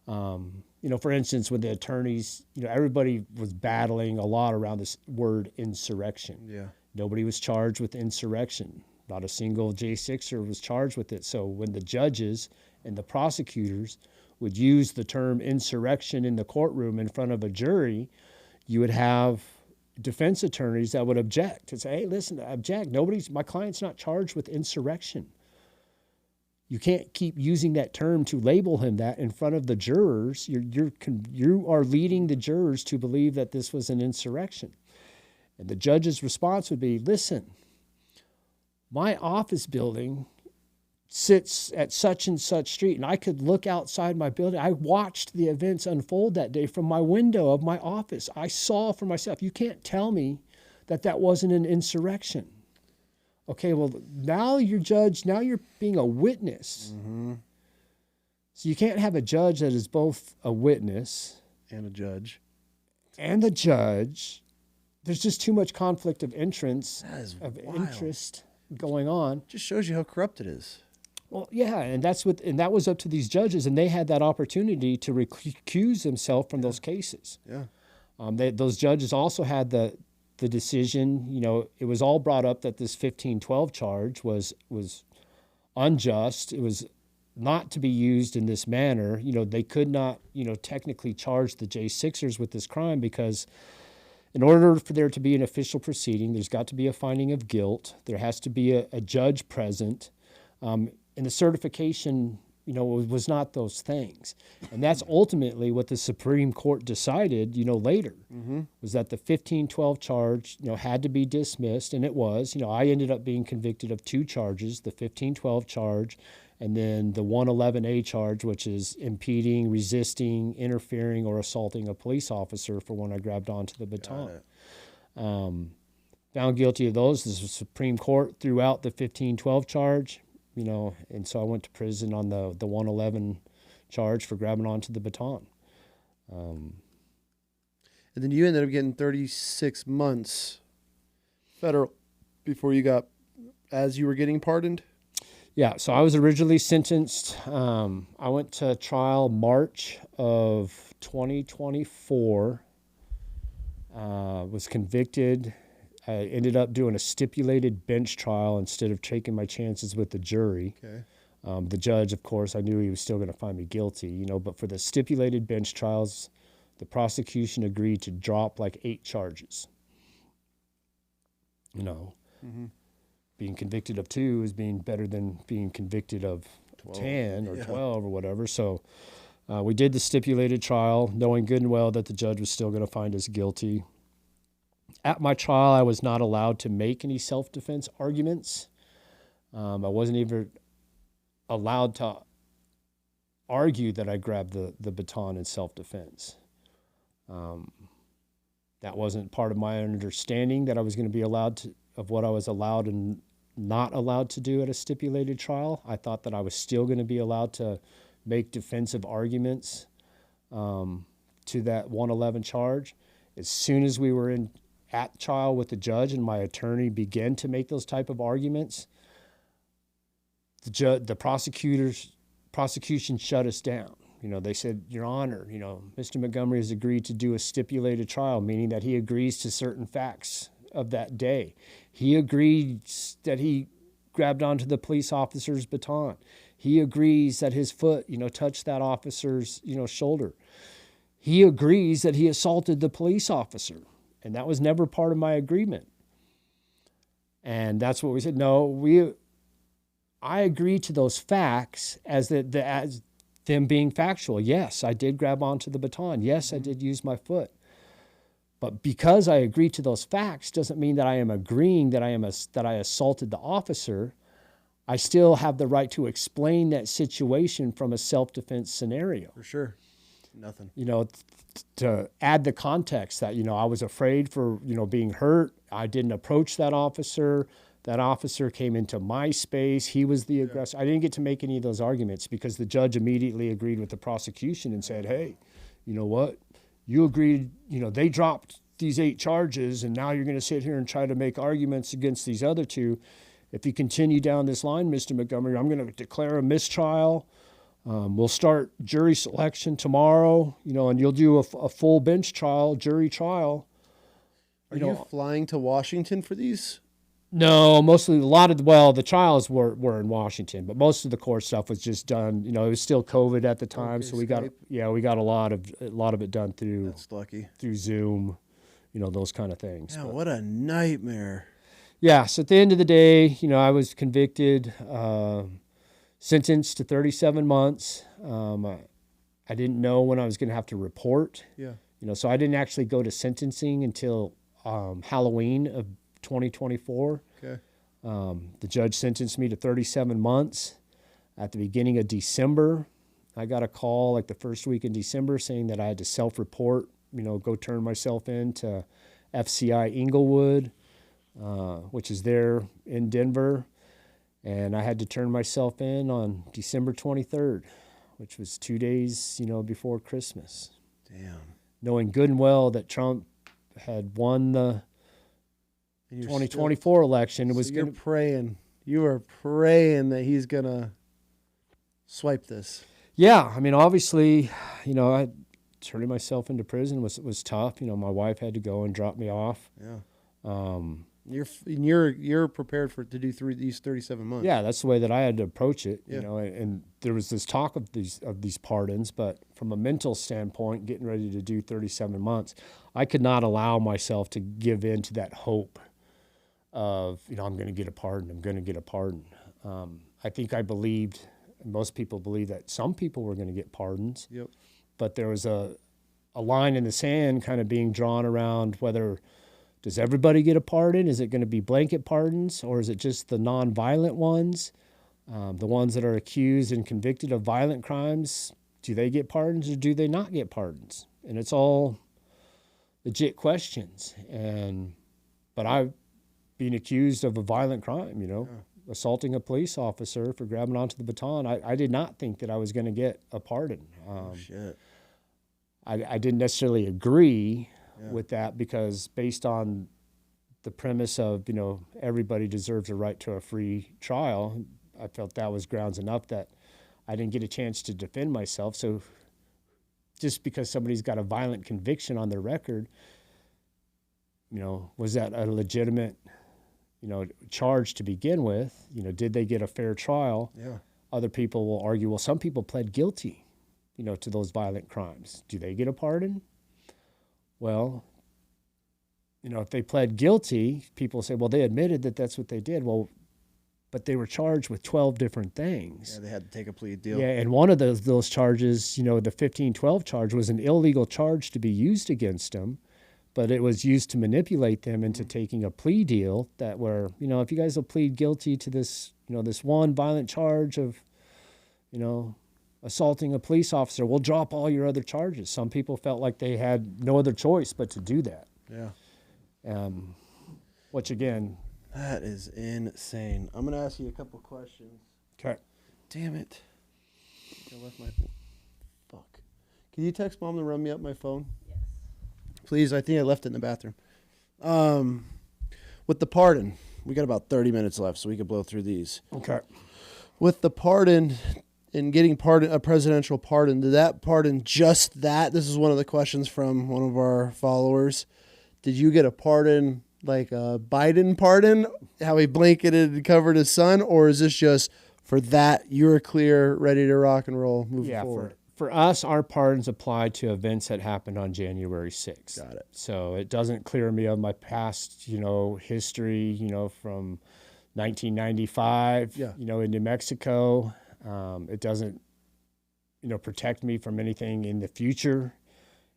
For instance, with the attorneys, everybody was battling a lot around this word insurrection. Yeah. Nobody was charged with insurrection. Not a single J6er was charged with it. So when the judges and the prosecutors would use the term insurrection in the courtroom in front of a jury, you would have defense attorneys that would object and say, hey, listen, object. My client's not charged with insurrection. You can't keep using that term to label him that in front of the jurors. You are leading the jurors to believe that this was an insurrection. And the judge's response would be, listen, my office building sits at such and such street, and I could look outside my building. I watched the events unfold that day from my window of my office. I saw for myself. You can't tell me that wasn't an insurrection. Okay, well, now you're being a witness. Mm-hmm. So you can't have a judge that is both a witness and a judge. There's just too much conflict of interest going on. Just shows you how corrupt it is. Well, yeah, and that was up to these judges, and they had that opportunity to recuse themselves from those cases. Yeah. Those judges also had the decision. It was all brought up that this 1512 charge was unjust. It was not to be used in this manner. They could not, technically charge the J6ers with this crime because in order for there to be an official proceeding, there's got to be a finding of guilt. There has to be a judge present. And the certification, was not those things. And that's ultimately what the Supreme Court decided, later, was that the 1512 charge, had to be dismissed, and it was. I ended up being convicted of 2 charges, the 1512 charge and then the 111A charge, which is impeding, resisting, interfering, or assaulting a police officer for when I grabbed onto the baton. Found guilty of those. The Supreme Court threw out the 1512 charge. And so I went to prison on the 111 charge for grabbing onto the baton. And then you ended up getting 36 months federal before as you were getting pardoned? Yeah, so I was originally sentenced. I went to trial March of 2024, was convicted. I ended up doing a stipulated bench trial instead of taking my chances with the jury. Okay. The judge, of course, I knew he was still going to find me guilty, but for the stipulated bench trials, the prosecution agreed to drop like 8 charges. Being convicted of 2 is being better than being convicted of 10 or 12 or whatever. So we did the stipulated trial, knowing good and well that the judge was still going to find us guilty. At my trial, I was not allowed to make any self-defense arguments. I wasn't even allowed to argue that I grabbed the baton in self-defense. That wasn't part of my understanding that I was going to be of what I was allowed and not allowed to do at a stipulated trial. I thought that I was still going to be allowed to make defensive arguments to that 111 charge. As soon as we were at trial with the judge and my attorney began to make those type of arguments, the prosecution shut us down. They said, Your Honor, Mr. Montgomery has agreed to do a stipulated trial, meaning that he agrees to certain facts of that day. He agrees that he grabbed onto the police officer's baton. He agrees that his foot, touched that officer's, shoulder. He agrees that he assaulted the police officer. And that was never part of my agreement. And that's what we said. No, I agree to those facts as them being factual. Yes, I did grab onto the baton. Yes, I did use my foot. But because I agree to those facts doesn't mean that I am agreeing that I assaulted the officer. I still have the right to explain that situation from a self-defense scenario. For sure. Nothing. To add the context that, I was afraid for, being hurt. I didn't approach that officer. That officer came into my space. He was the aggressor. I didn't get to make any of those arguments because the judge immediately agreed with the prosecution and said, hey, you know what? You agreed, they dropped these 8 charges, and now you're going to sit here and try to make arguments against these other 2. If you continue down this line, Mr. Montgomery, I'm going to declare a mistrial. We'll start jury selection tomorrow, and you'll do a full bench trial, jury trial. Are you flying to Washington for these? No, mostly the trials were in Washington, but most of the court stuff was just done. It was still COVID at the time, so we got a lot of it done through. That's lucky. Through Zoom, those kind of things. Yeah, what a nightmare. Yeah, so at the end of the day, I was convicted, sentenced to 37 months. I didn't know when I was going to have to report. Yeah. So I didn't actually go to sentencing until Halloween of 2024. Okay. The judge sentenced me to 37 months. At the beginning of December, I got a call like the first week in December saying that I had to self-report, go turn myself in to FCI Inglewood, which is there in Denver. And I had to turn myself in on December 23rd, which was 2 days, before Christmas. Damn. Knowing good and well that Trump had won the 2024 election. It was you're praying. You are praying that he's going to swipe this. Yeah. I mean, obviously, I turning myself into prison was tough. My wife had to go and drop me off. Yeah. You're prepared to do these 37 months. Yeah, that's the way that I had to approach it. Yeah. And there was this talk of these pardons, but from a mental standpoint, getting ready to do 37 months, I could not allow myself to give in to that hope of I'm going to get a pardon. I'm going to get a pardon. I think I believed, most people believe that some people were going to get pardons. Yep. But there was a line in the sand kind of being drawn around whether. Does everybody get a pardon? Is it going to be blanket pardons, or is it just the nonviolent ones, the ones that are accused and convicted of violent crimes? Do they get pardons, or do they not get pardons? And it's all legit questions. But I, being accused of a violent crime, assaulting a police officer for grabbing onto the baton, I did not think that I was going to get a pardon. Shit. I didn't necessarily agree. Yeah. With that, because based on the premise of, everybody deserves a right to a free trial, I felt that was grounds enough that I didn't get a chance to defend myself. So just because somebody's got a violent conviction on their record, was that a legitimate, charge to begin with? Did they get a fair trial? Yeah. Other people will argue, well, some people pled guilty, to those violent crimes. Do they get a pardon? Well, if they pled guilty, people say, well, they admitted that that's what they did. Well, but they were charged with 12 different things. Yeah, they had to take a plea deal. Yeah, and one of those charges, the 1512 charge was an illegal charge to be used against them, but it was used to manipulate them into taking a plea deal that where, if you guys will plead guilty to this, this one violent charge of, assaulting a police officer, we'll drop all your other charges. Some people felt like they had no other choice but to do that. Yeah. Which again... That is insane. I'm going to ask you a couple questions. Okay. Damn it. I left my... Fuck. Can you text Mom to run me up my phone? Yes. Please, I think I left it in the bathroom. With the pardon, we got about 30 minutes left, so we could blow through these. Okay. With the pardon... in getting a presidential pardon, did that pardon just that? This is one of the questions from one of our followers. Did you get a pardon like a Biden pardon, how he blanketed and covered his son, or is this just for that you're clear, ready to rock and roll, moving forward? For us, our pardons apply to events that happened on January 6th. Got it. So it doesn't clear me of my past, history, from 1995, in New Mexico. It doesn't, protect me from anything in the future,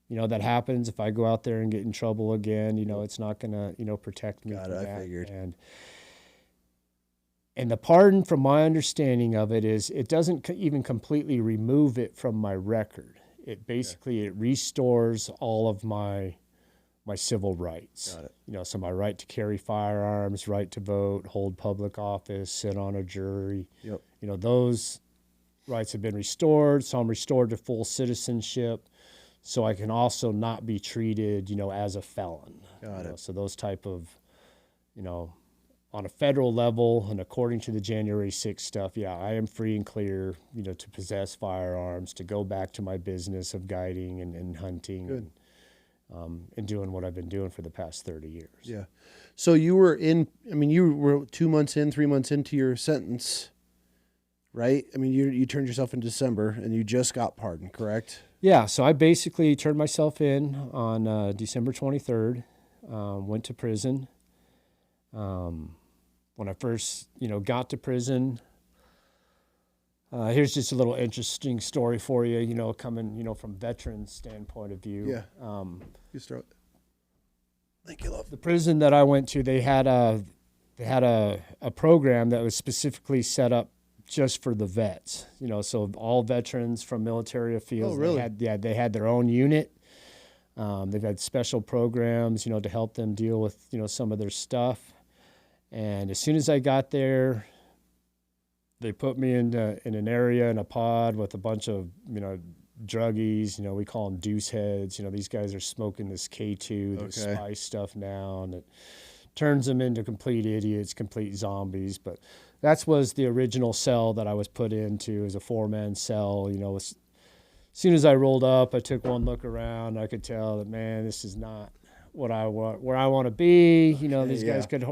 that happens. If I go out there and get in trouble again, it's not going to, protect me. Got it, I figured. And the pardon, from my understanding of it, is it doesn't even completely remove it from my record. It basically, it restores all of my my civil rights. Got it. So my right to carry firearms, right to vote, hold public office, sit on a jury. Yep. Those rights have been restored, so I'm restored to full citizenship, so I can also not be treated, as a felon. Got it. So those type of, on a federal level and according to the January 6th stuff, I am free and clear, to possess firearms, to go back to my business of guiding and hunting. Good. And doing what I've been doing for the past 30 years. Yeah. So you were you were 2 months in, 3 months into your sentence, right? I mean, you turned yourself in December and you just got pardoned, correct? Yeah. So I basically turned myself in on December 23rd, went to prison. When I first, got to prison, here's just a little interesting story for you, coming, from veterans' standpoint of view. Yeah. You start. Thank you, love. The prison that I went to, they had a program that was specifically set up just for the vets. So all veterans from military fields. Oh, really? They had their own unit. They've had special programs, to help them deal with, some of their stuff. And as soon as I got there, they put me in an area in a pod with a bunch of, druggies. We call them deuce heads. These guys are smoking this K2, this spice stuff now, and it turns them into complete idiots, complete zombies. But that was the original cell that I was put into, as a 4-man cell. As soon as I rolled up, I took one look around. I could tell that, man, this is not what I want, where I want to be. These guys could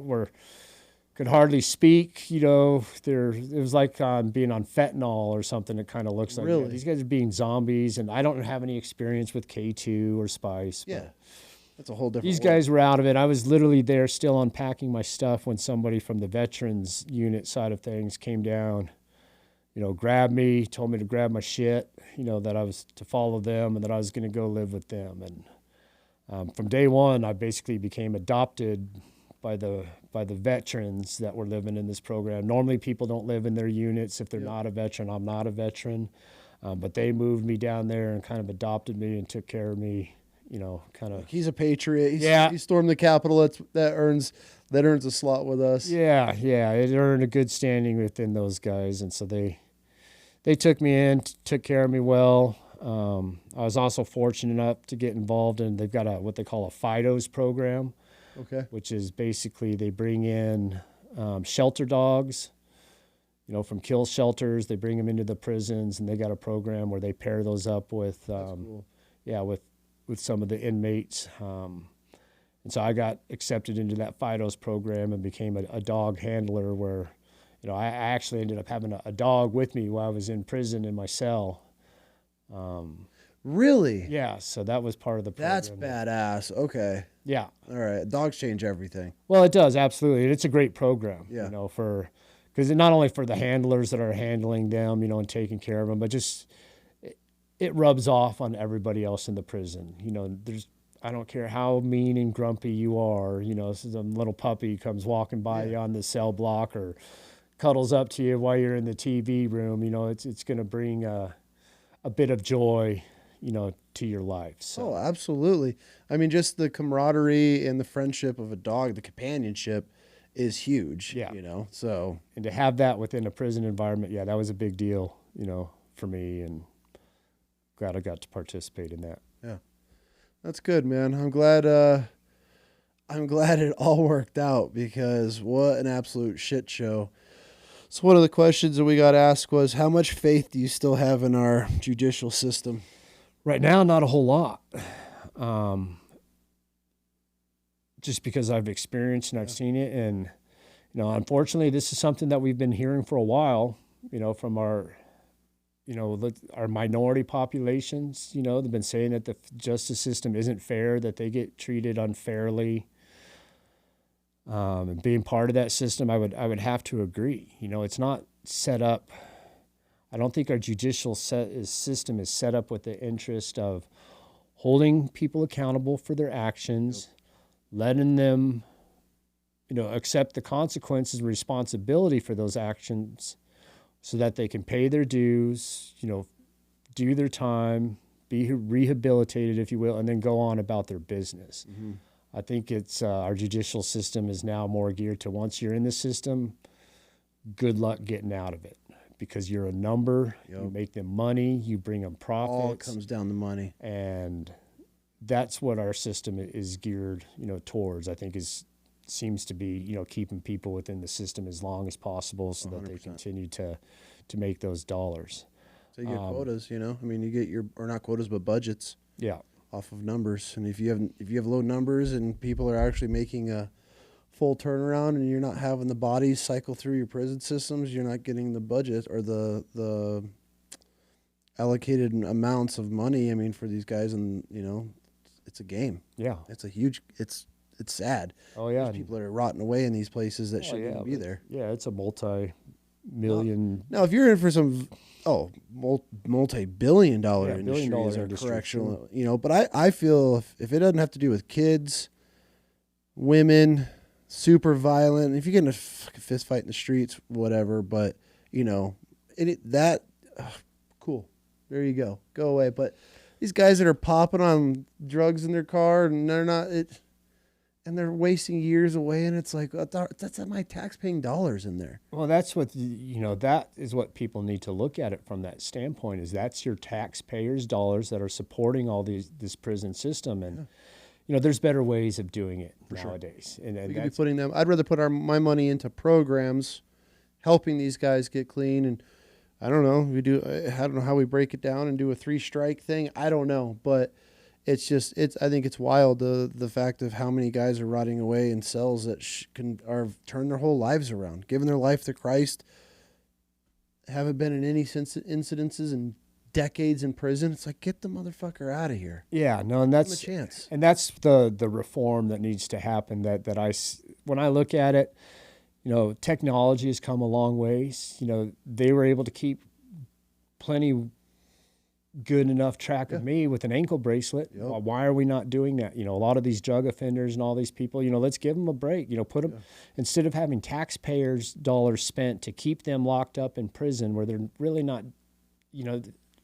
hardly speak. It was like being on fentanyl or something. It kind of looks like. Really? These guys are being zombies, and I don't have any experience with K2 or spice. Yeah, that's a whole different. These guys were out of it. I was literally there still unpacking my stuff when somebody from the veterans unit side of things came down, grabbed me, told me to grab my shit, that I was to follow them and that I was going to go live with them. And from day one, I basically became adopted by the veterans that were living in this program. Normally, people don't live in their units if they're not a veteran. I'm not a veteran, but they moved me down there and kind of adopted me and took care of me. Kind of. He's a patriot. He stormed the Capitol. That earns a slot with us. Yeah. It earned a good standing within those guys, and so they took me in, took care of me well. I was also fortunate enough to get involved in. They've got what they call a FIDOS program. Okay. Which is basically they bring in shelter dogs, from kill shelters. They bring them into the prisons, and they got a program where they pair those up with, cool. with some of the inmates. And so I got accepted into that FIDOS program and became a dog handler where, I actually ended up having a dog with me while I was in prison in my cell. Really? Yeah, so that was part of the program. That's badass. Okay. Yeah. All right. Dogs change everything. Well, it does, absolutely. And it's a great program, Yeah. Because not only for the handlers that are handling them, and taking care of them, but just it rubs off on everybody else in the prison. I don't care how mean and grumpy you are, some little puppy comes walking by you on the cell block or cuddles up to you while you're in the TV room, it's going to bring a bit of joy, to your life. So. Oh, absolutely. I mean, just the camaraderie and the friendship of a dog, the companionship is huge, so. And to have that within a prison environment, that was a big deal, for me, and glad I got to participate in that. Yeah. That's good, man. I'm glad it all worked out, because what an absolute shit show. So one of the questions that we got asked was, how much faith do you still have in our judicial system? Right now, not a whole lot. Just because I've experienced and I've seen it. And, unfortunately, this is something that we've been hearing for a while, from our minority populations. They've been saying that the justice system isn't fair, that they get treated unfairly. And being part of that system, I would have to agree. It's not set up. I don't think our judicial system is set up with the interest of holding people accountable for their actions, letting them, accept the consequences and responsibility for those actions so that they can pay their dues, do their time, be rehabilitated, if you will, and then go on about their business. I think it's our judicial system is now more geared to once you're in the system, good luck getting out of it because you're a number. You make them money, you bring them profits. All it comes down to money, and that's what our system is geared, towards. I think seems to be, keeping people within the system as long as possible so 100%. That they continue to make those dollars. So you get quotas, I mean, you get or not quotas, but budgets. Yeah. Off of numbers. And if you have low numbers and people are actually making a full turnaround and you're not having the bodies cycle through your prison systems, you're not getting the budget or the allocated amounts of money. I mean, for these guys, and it's a game. Yeah. It's sad. Oh yeah. There's people that are rotting away in these places that shouldn't even be there. Yeah, it's a multi-million. Now, if you're in for some multi-billion-dollar industries or correctional, but I feel if it doesn't have to do with kids, women, super violent, if you get in a fucking fist fight in the streets, whatever, but cool. There you go. Go away. But these guys that are popping on drugs in their car and they're not and they're wasting years away, and it's like that's my tax-paying dollars in there. Well, that's what that is what people need to look at it from that standpoint. Is that's your taxpayers' dollars that are supporting all this prison system, and there's better ways of doing it nowadays. Sure. And we could be putting them. I'd rather put my money into programs, helping these guys get clean, and I don't know. I don't know how we break it down and do a 3-strike thing. I don't know, but. It's just I think it's wild the fact of how many guys are rotting away in cells that are turn their whole lives around, giving their life to Christ, haven't been in any incidences in decades in prison. It's like, get the motherfucker out of here. Yeah, no, and that's Give him a chance. And that's the reform that needs to happen. That when I look at it, technology has come a long ways. They were able to keep plenty good enough track of me with an ankle bracelet. Yep. Why are we not doing that? A lot of these drug offenders and all these people, let's give them a break. Put them instead of having taxpayers' dollars spent to keep them locked up in prison where they're really not,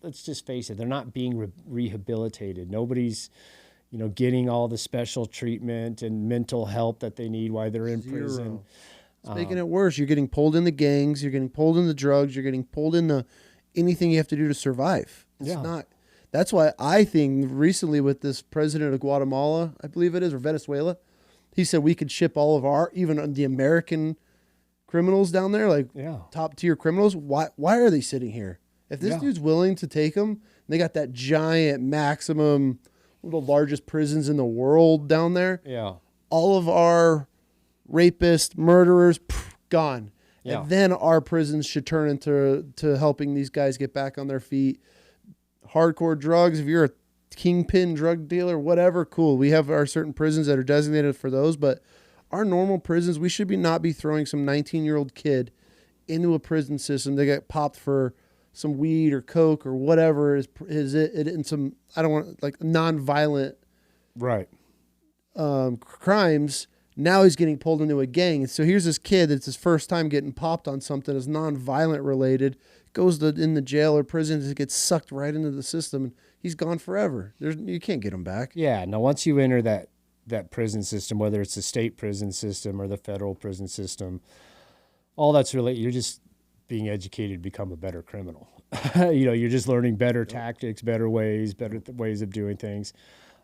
let's just face it, they're not being rehabilitated. Nobody's, getting all the special treatment and mental help that they need while they're in prison. It's making it worse. You're getting pulled in the gangs. You're getting pulled in the drugs. You're getting pulled into anything you have to do to survive. It's not. That's why I think recently with this president of Guatemala, I believe it is, or Venezuela, he said we could ship all of even the American criminals down there, like top tier criminals. Why are they sitting here? If this dude's willing to take them, they got that giant maximum, one of the largest prisons in the world down there. Yeah. All of our rapists, murderers, gone. Yeah. And then our prisons should turn into helping these guys get back on their feet. Hardcore drugs, if you're a kingpin drug dealer, whatever, cool. We have our certain prisons that are designated for those, but our normal prisons, we should not be throwing some 19-year-old kid into a prison system. They get popped for some weed or coke or whatever is it in some, I don't want, like, non-violent crimes. Now he's getting pulled into a gang. So here's this kid that's his first time getting popped on something that's non-violent related, goes in the jail or prison, and gets sucked right into the system, and he's gone forever. You can't get him back. Yeah. Now, once you enter that prison system, whether it's the state prison system or the federal prison system, all that's really, you're just being educated to become a better criminal. You're just learning better tactics, better ways of doing things.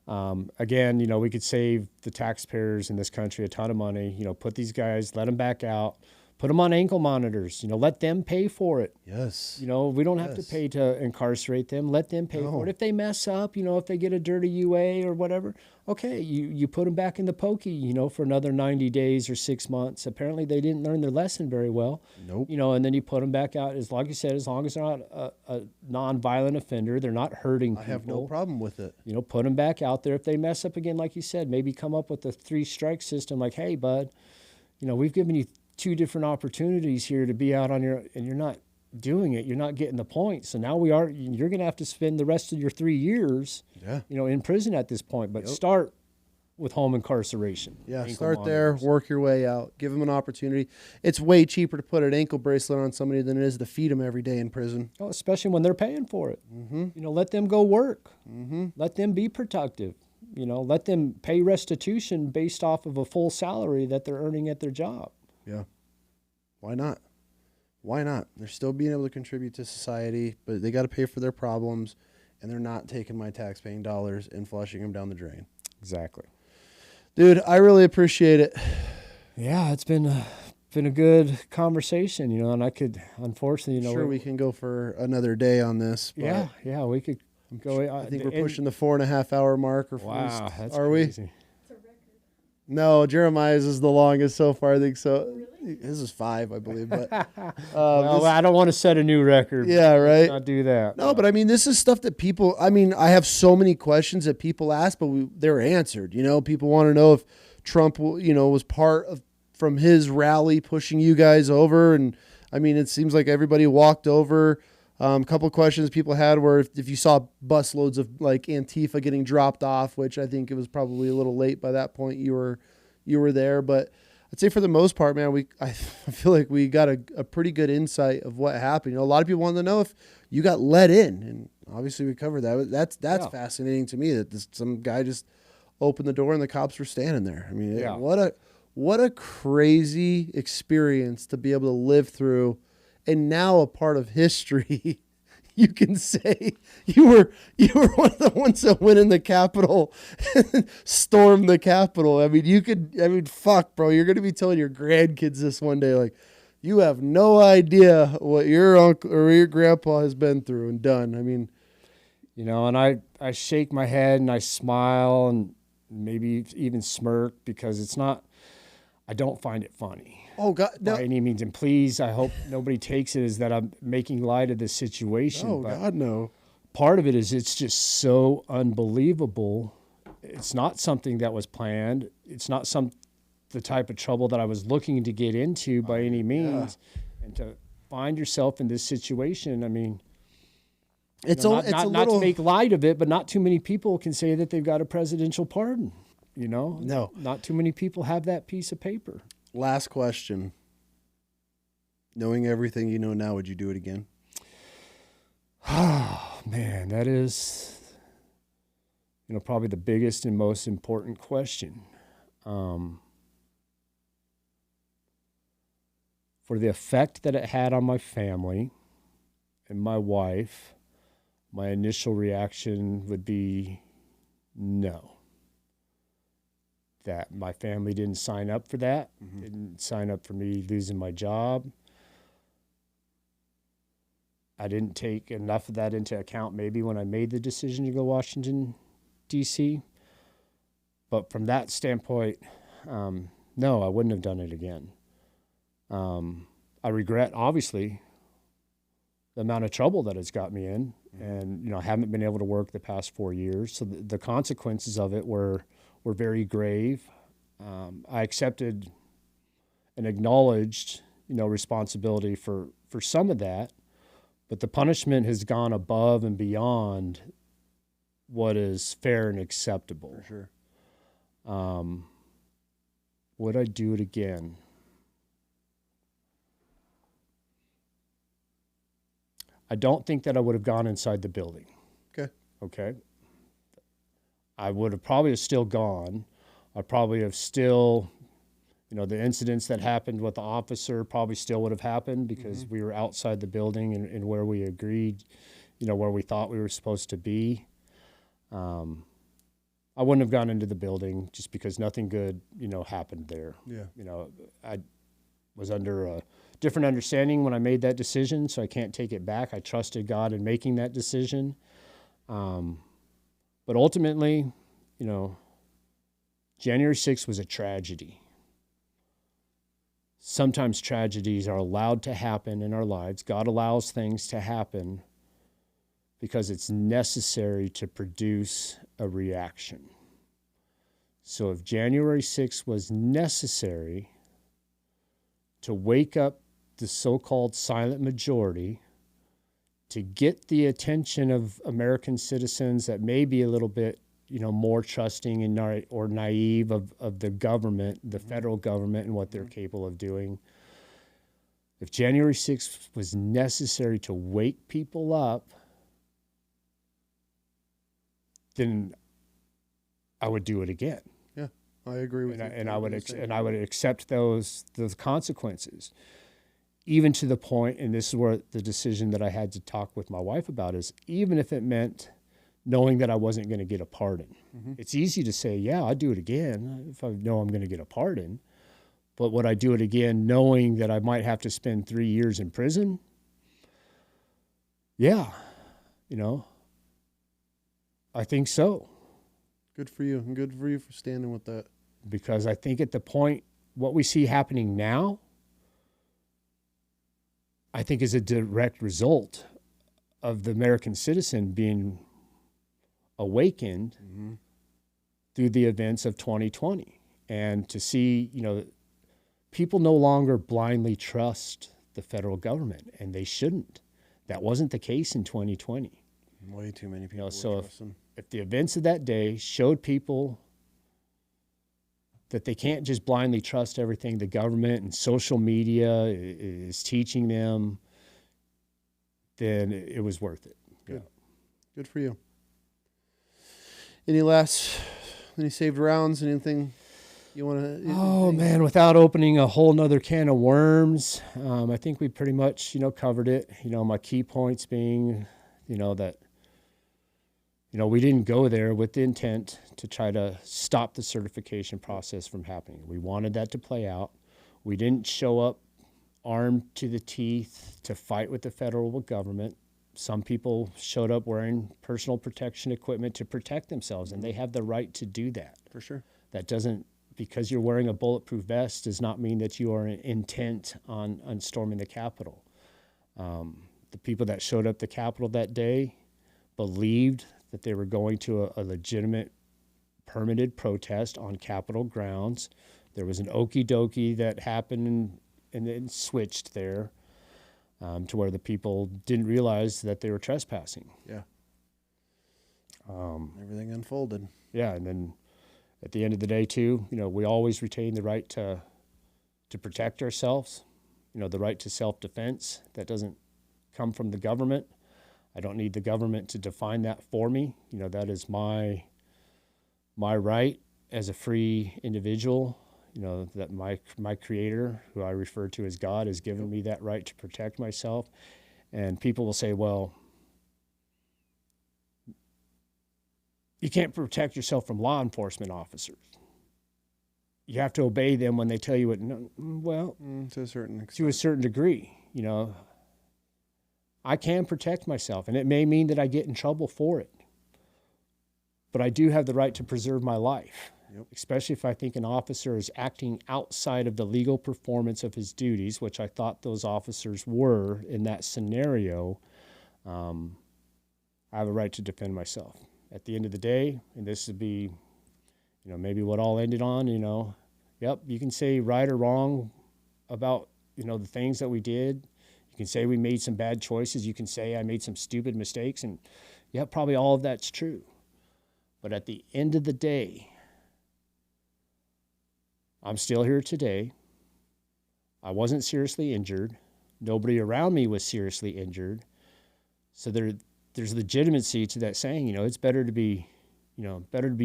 Again, we could save the taxpayers in this country a ton of money. Put these guys, let them back out, put them on ankle monitors. Let them pay for it. Yes. We don't have to pay to incarcerate them. Let them pay for it. If they mess up, if they get a dirty UA or whatever, okay, you put them back in the pokey, for another 90 days or 6 months. Apparently they didn't learn their lesson very well. Nope. And then you put them back out, as like you said, as long as they're not a non-violent offender, they're not hurting people. I have no problem with it. Put them back out there. If they mess up again, like you said, maybe come up with a 3-strike system like, hey, bud, we've given you 2 different opportunities here to be out on and you're not doing it. You're not getting the point. So now you're going to have to spend the rest of your 3 years, in prison at this point, but start with home incarceration. Yeah, ankle start there, monitors. work your way out, give them an opportunity. It's way cheaper to put an ankle bracelet on somebody than it is to feed them every day in prison. Oh, especially when they're paying for it. Mm-hmm. You know, let them go work. Mm-hmm. Let them be productive. You know, let them pay restitution based off of a full salary that they're earning at their job. Yeah. Why not? Why not? They're still being able to contribute to society, but they got to pay for their problems, and they're not taking my tax-paying dollars and flushing them down the drain. Exactly. Dude, I really appreciate it. Yeah, it's been a good conversation, you know, and I could, unfortunately, you know. Sure, we can go for another day on this. But Yeah, we could go. I think we're pushing the 4.5 hour mark. Or Wow, that's are crazy. we? No, Jeremiah's is the longest so far. I think so. Really? His is 5, I believe. But well, I don't want to set a new record. Yeah, right. Let's not do that. No, but I mean, this is stuff that people. I mean, I have so many questions that people ask, but they're answered. You know, people want to know if Trump, you know, was part of from his rally pushing you guys over, and I mean, it seems like everybody walked over. A couple of questions people had were if you saw busloads of like Antifa getting dropped off, which I think it was probably a little late by that point. You were there, but I'd say for the most part, man, I feel like we got a pretty good insight of what happened. You know, a lot of people want to know if you got let in, and obviously we covered that. That's fascinating to me that some guy just opened the door and the cops were standing there. I mean, what a crazy experience to be able to live through. And now a part of history, you can say you were one of the ones that went in the Capitol and stormed the Capitol. I mean, fuck, bro. You're going to be telling your grandkids this one day, like, you have no idea what your uncle or your grandpa has been through and done. I mean, you know, and I shake my head and I smile and maybe even smirk because it's not, I don't find it funny. Oh God, no. By any means, and please, I hope nobody takes it as that I'm making light of this situation. Oh God, no. Part of it is it's just so unbelievable. It's not something that was planned. It's not the type of trouble that I was looking to get into by any means. Yeah. And to find yourself in this situation, I mean, not to make light of it, but not too many people can say that they've got a presidential pardon. You know, no, not too many people have that piece of paper. Last question. Knowing everything you know now, would you do it again? Oh, man, that is, you know, probably the biggest and most important question. For the effect that it had on my family and my wife, my initial reaction would be no. That my family didn't sign up for that, didn't sign up for me losing my job. I didn't take enough of that into account maybe when I made the decision to go Washington, D.C. But from that standpoint, no, I wouldn't have done it again. I regret, obviously, the amount of trouble that it's got me in. And, you know, I haven't been able to work the past 4 years. So the consequences of it were very grave. I accepted and acknowledged, you know, responsibility for some of that, but the punishment has gone above and beyond what is fair and acceptable. For sure. Would I do it again? I don't think that I would have gone inside the building. Okay. I would have probably still gone. I probably have still, you know, the incidents that happened with the officer probably still would have happened because we were outside the building and where we agreed, you know, where we thought we were supposed to be. I wouldn't have gone into the building just because nothing good, you know, happened there. Yeah. You know, I was under a different understanding when I made that decision, so I can't take it back. I trusted God in making that decision. But ultimately, you know, January 6th was a tragedy. Sometimes tragedies are allowed to happen in our lives. God allows things to happen because it's necessary to produce a reaction. So if January 6th was necessary to wake up the so-called silent majority, to get the attention of American citizens that may be a little bit more trusting and or naive of the government, the federal government, and what they're capable of doing. If January 6th was necessary to wake people up, then I would do it again. Yeah, I agree with you. And I would accept those consequences, even to the point, and this is where the decision that I had to talk with my wife about is, even if it meant knowing that I wasn't going to get a pardon. Mm-hmm. It's easy to say, yeah, I'd do it again if I know I'm going to get a pardon. But would I do it again knowing that I might have to spend 3 years in prison? Yeah, I think so. Good for you, and good for you for standing with that. Because I think at the point, what we see happening now, I think is a direct result of the American citizen being awakened through the events of 2020. And to see, people no longer blindly trust the federal government, and they shouldn't. That wasn't the case in 2020. Way too many people. So if the events of that day showed people that they can't just blindly trust everything the government and social media is teaching them, then it was worth it. Good. Yeah. Good for you. Any saved rounds? Anything you want to? Oh man, without opening a whole nother can of worms, I think we pretty much covered it. My key points being, that we didn't go there with the intent to try to stop the certification process from happening. We wanted that to play out. We didn't show up armed to the teeth to fight with the federal government. Some people showed up wearing personal protection equipment to protect themselves, and they have the right to do that. For sure. That doesn't, because you're wearing a bulletproof vest, does not mean that you are intent on storming the Capitol. The people that showed up at the Capitol that day believed that they were going to a legitimate permitted protest on Capitol grounds. There was an okie dokie that happened and then switched there. To where the people didn't realize that they were trespassing. Yeah. Everything unfolded. Yeah, and then at the end of the day, too, we always retain the right to protect ourselves. The right to self-defense. That doesn't come from the government. I don't need the government to define that for me. That is my right as a free individual. That my creator, who I refer to as God, has given me that right to protect myself. And people will say, well, you can't protect yourself from law enforcement officers. You have to obey them when they tell you what. No, well, to a certain extent. To a certain degree, I can protect myself, and it may mean that I get in trouble for it. But I do have the right to preserve my life. Yep. Especially if I think an officer is acting outside of the legal performance of his duties, which I thought those officers were in that scenario. I have a right to defend myself. At the end of the day, and this would be, maybe what all ended on, yep, you can say right or wrong about, the things that we did. You can say we made some bad choices. You can say I made some stupid mistakes. And yeah, probably all of that's true. But at the end of the day, I'm still here today. I wasn't seriously injured. Nobody around me was seriously injured. So there's legitimacy to that saying, it's better to be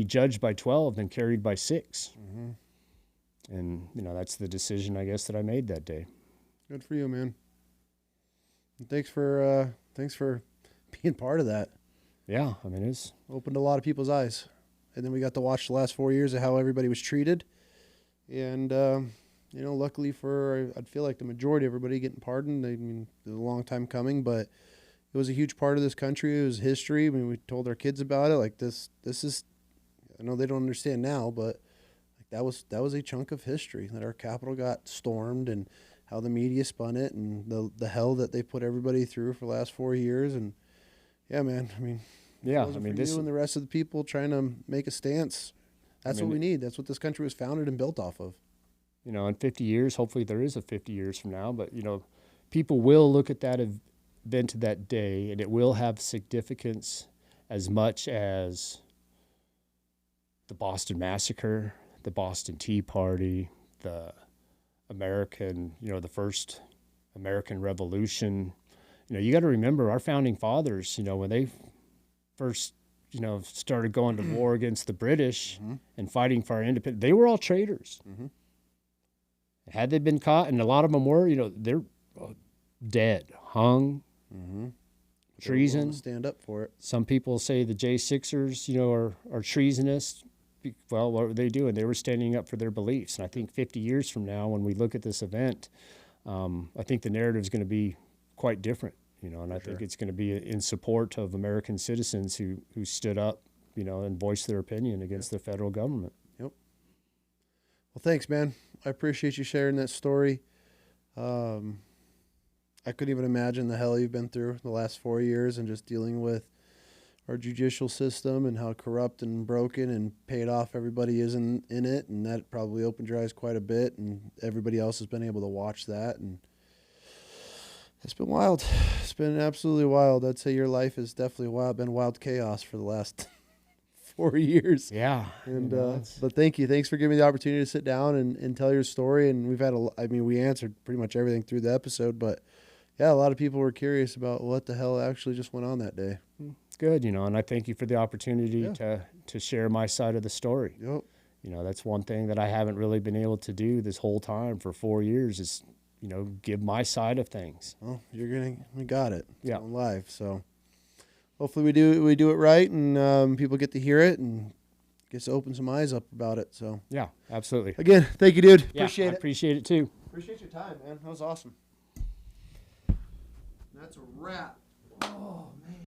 judged by 12 than carried by 6. Mm-hmm. And, that's the decision, I guess, that I made that day. Good for you, man. And thanks for being part of that. Yeah, it's opened a lot of people's eyes. And then we got to watch the last 4 years of how everybody was treated. And, luckily I'd feel like the majority of everybody getting pardoned. It was a long time coming, but it was a huge part of this country. It was history. We told our kids about it. Like this is, I know they don't understand now, but like that was a chunk of history that our Capitol got stormed, and how the media spun it, and the hell that they put everybody through for the last 4 years. And yeah, man, yeah, for you and the rest of the people trying to make a stance. That's what we need. That's what this country was founded and built off of. In 50 years, hopefully there is a 50 years from now, but, people will look at that event of that day, and it will have significance as much as the Boston Massacre, the Boston Tea Party, the American, the first American Revolution. You got to remember our founding fathers, when they first, started going to war against the British and fighting for our independence, they were all traitors. Had they been caught, and a lot of them were, they're dead, hung, treason. To stand up for it. Some people say the J6ers, are treasonous. Well, what were they doing? They were standing up for their beliefs. And I think 50 years from now, when we look at this event, I think the narrative is going to be quite different, and I think it's going to be in support of American citizens who stood up, and voiced their opinion against the federal government. Yep. Well, thanks, man. I appreciate you sharing that story. I couldn't even imagine the hell you've been through the last 4 years and just dealing with our judicial system and how corrupt and broken and paid off everybody is in it. And that probably opened your eyes quite a bit. And everybody else has been able to watch that. And it's been wild. It's been absolutely wild. I'd say your life is definitely been wild chaos for the last 4 years. Yeah. And, but thank you. Thanks for giving me the opportunity to sit down and tell your story. And we've had we answered pretty much everything through the episode, but yeah, a lot of people were curious about what the hell actually just went on that day. Good, and I thank you for the opportunity to share my side of the story. Yep. That's one thing that I haven't really been able to do this whole time for 4 years is, give my side of things. Well, we got it. It's Yeah. on live. So hopefully we do it right and people get to hear it and gets to open some eyes up about it. So Yeah, absolutely. again, thank you, dude. Yeah, Appreciate I it. appreciate it too. Appreciate your time, man. That was awesome. That's a wrap. Oh, man.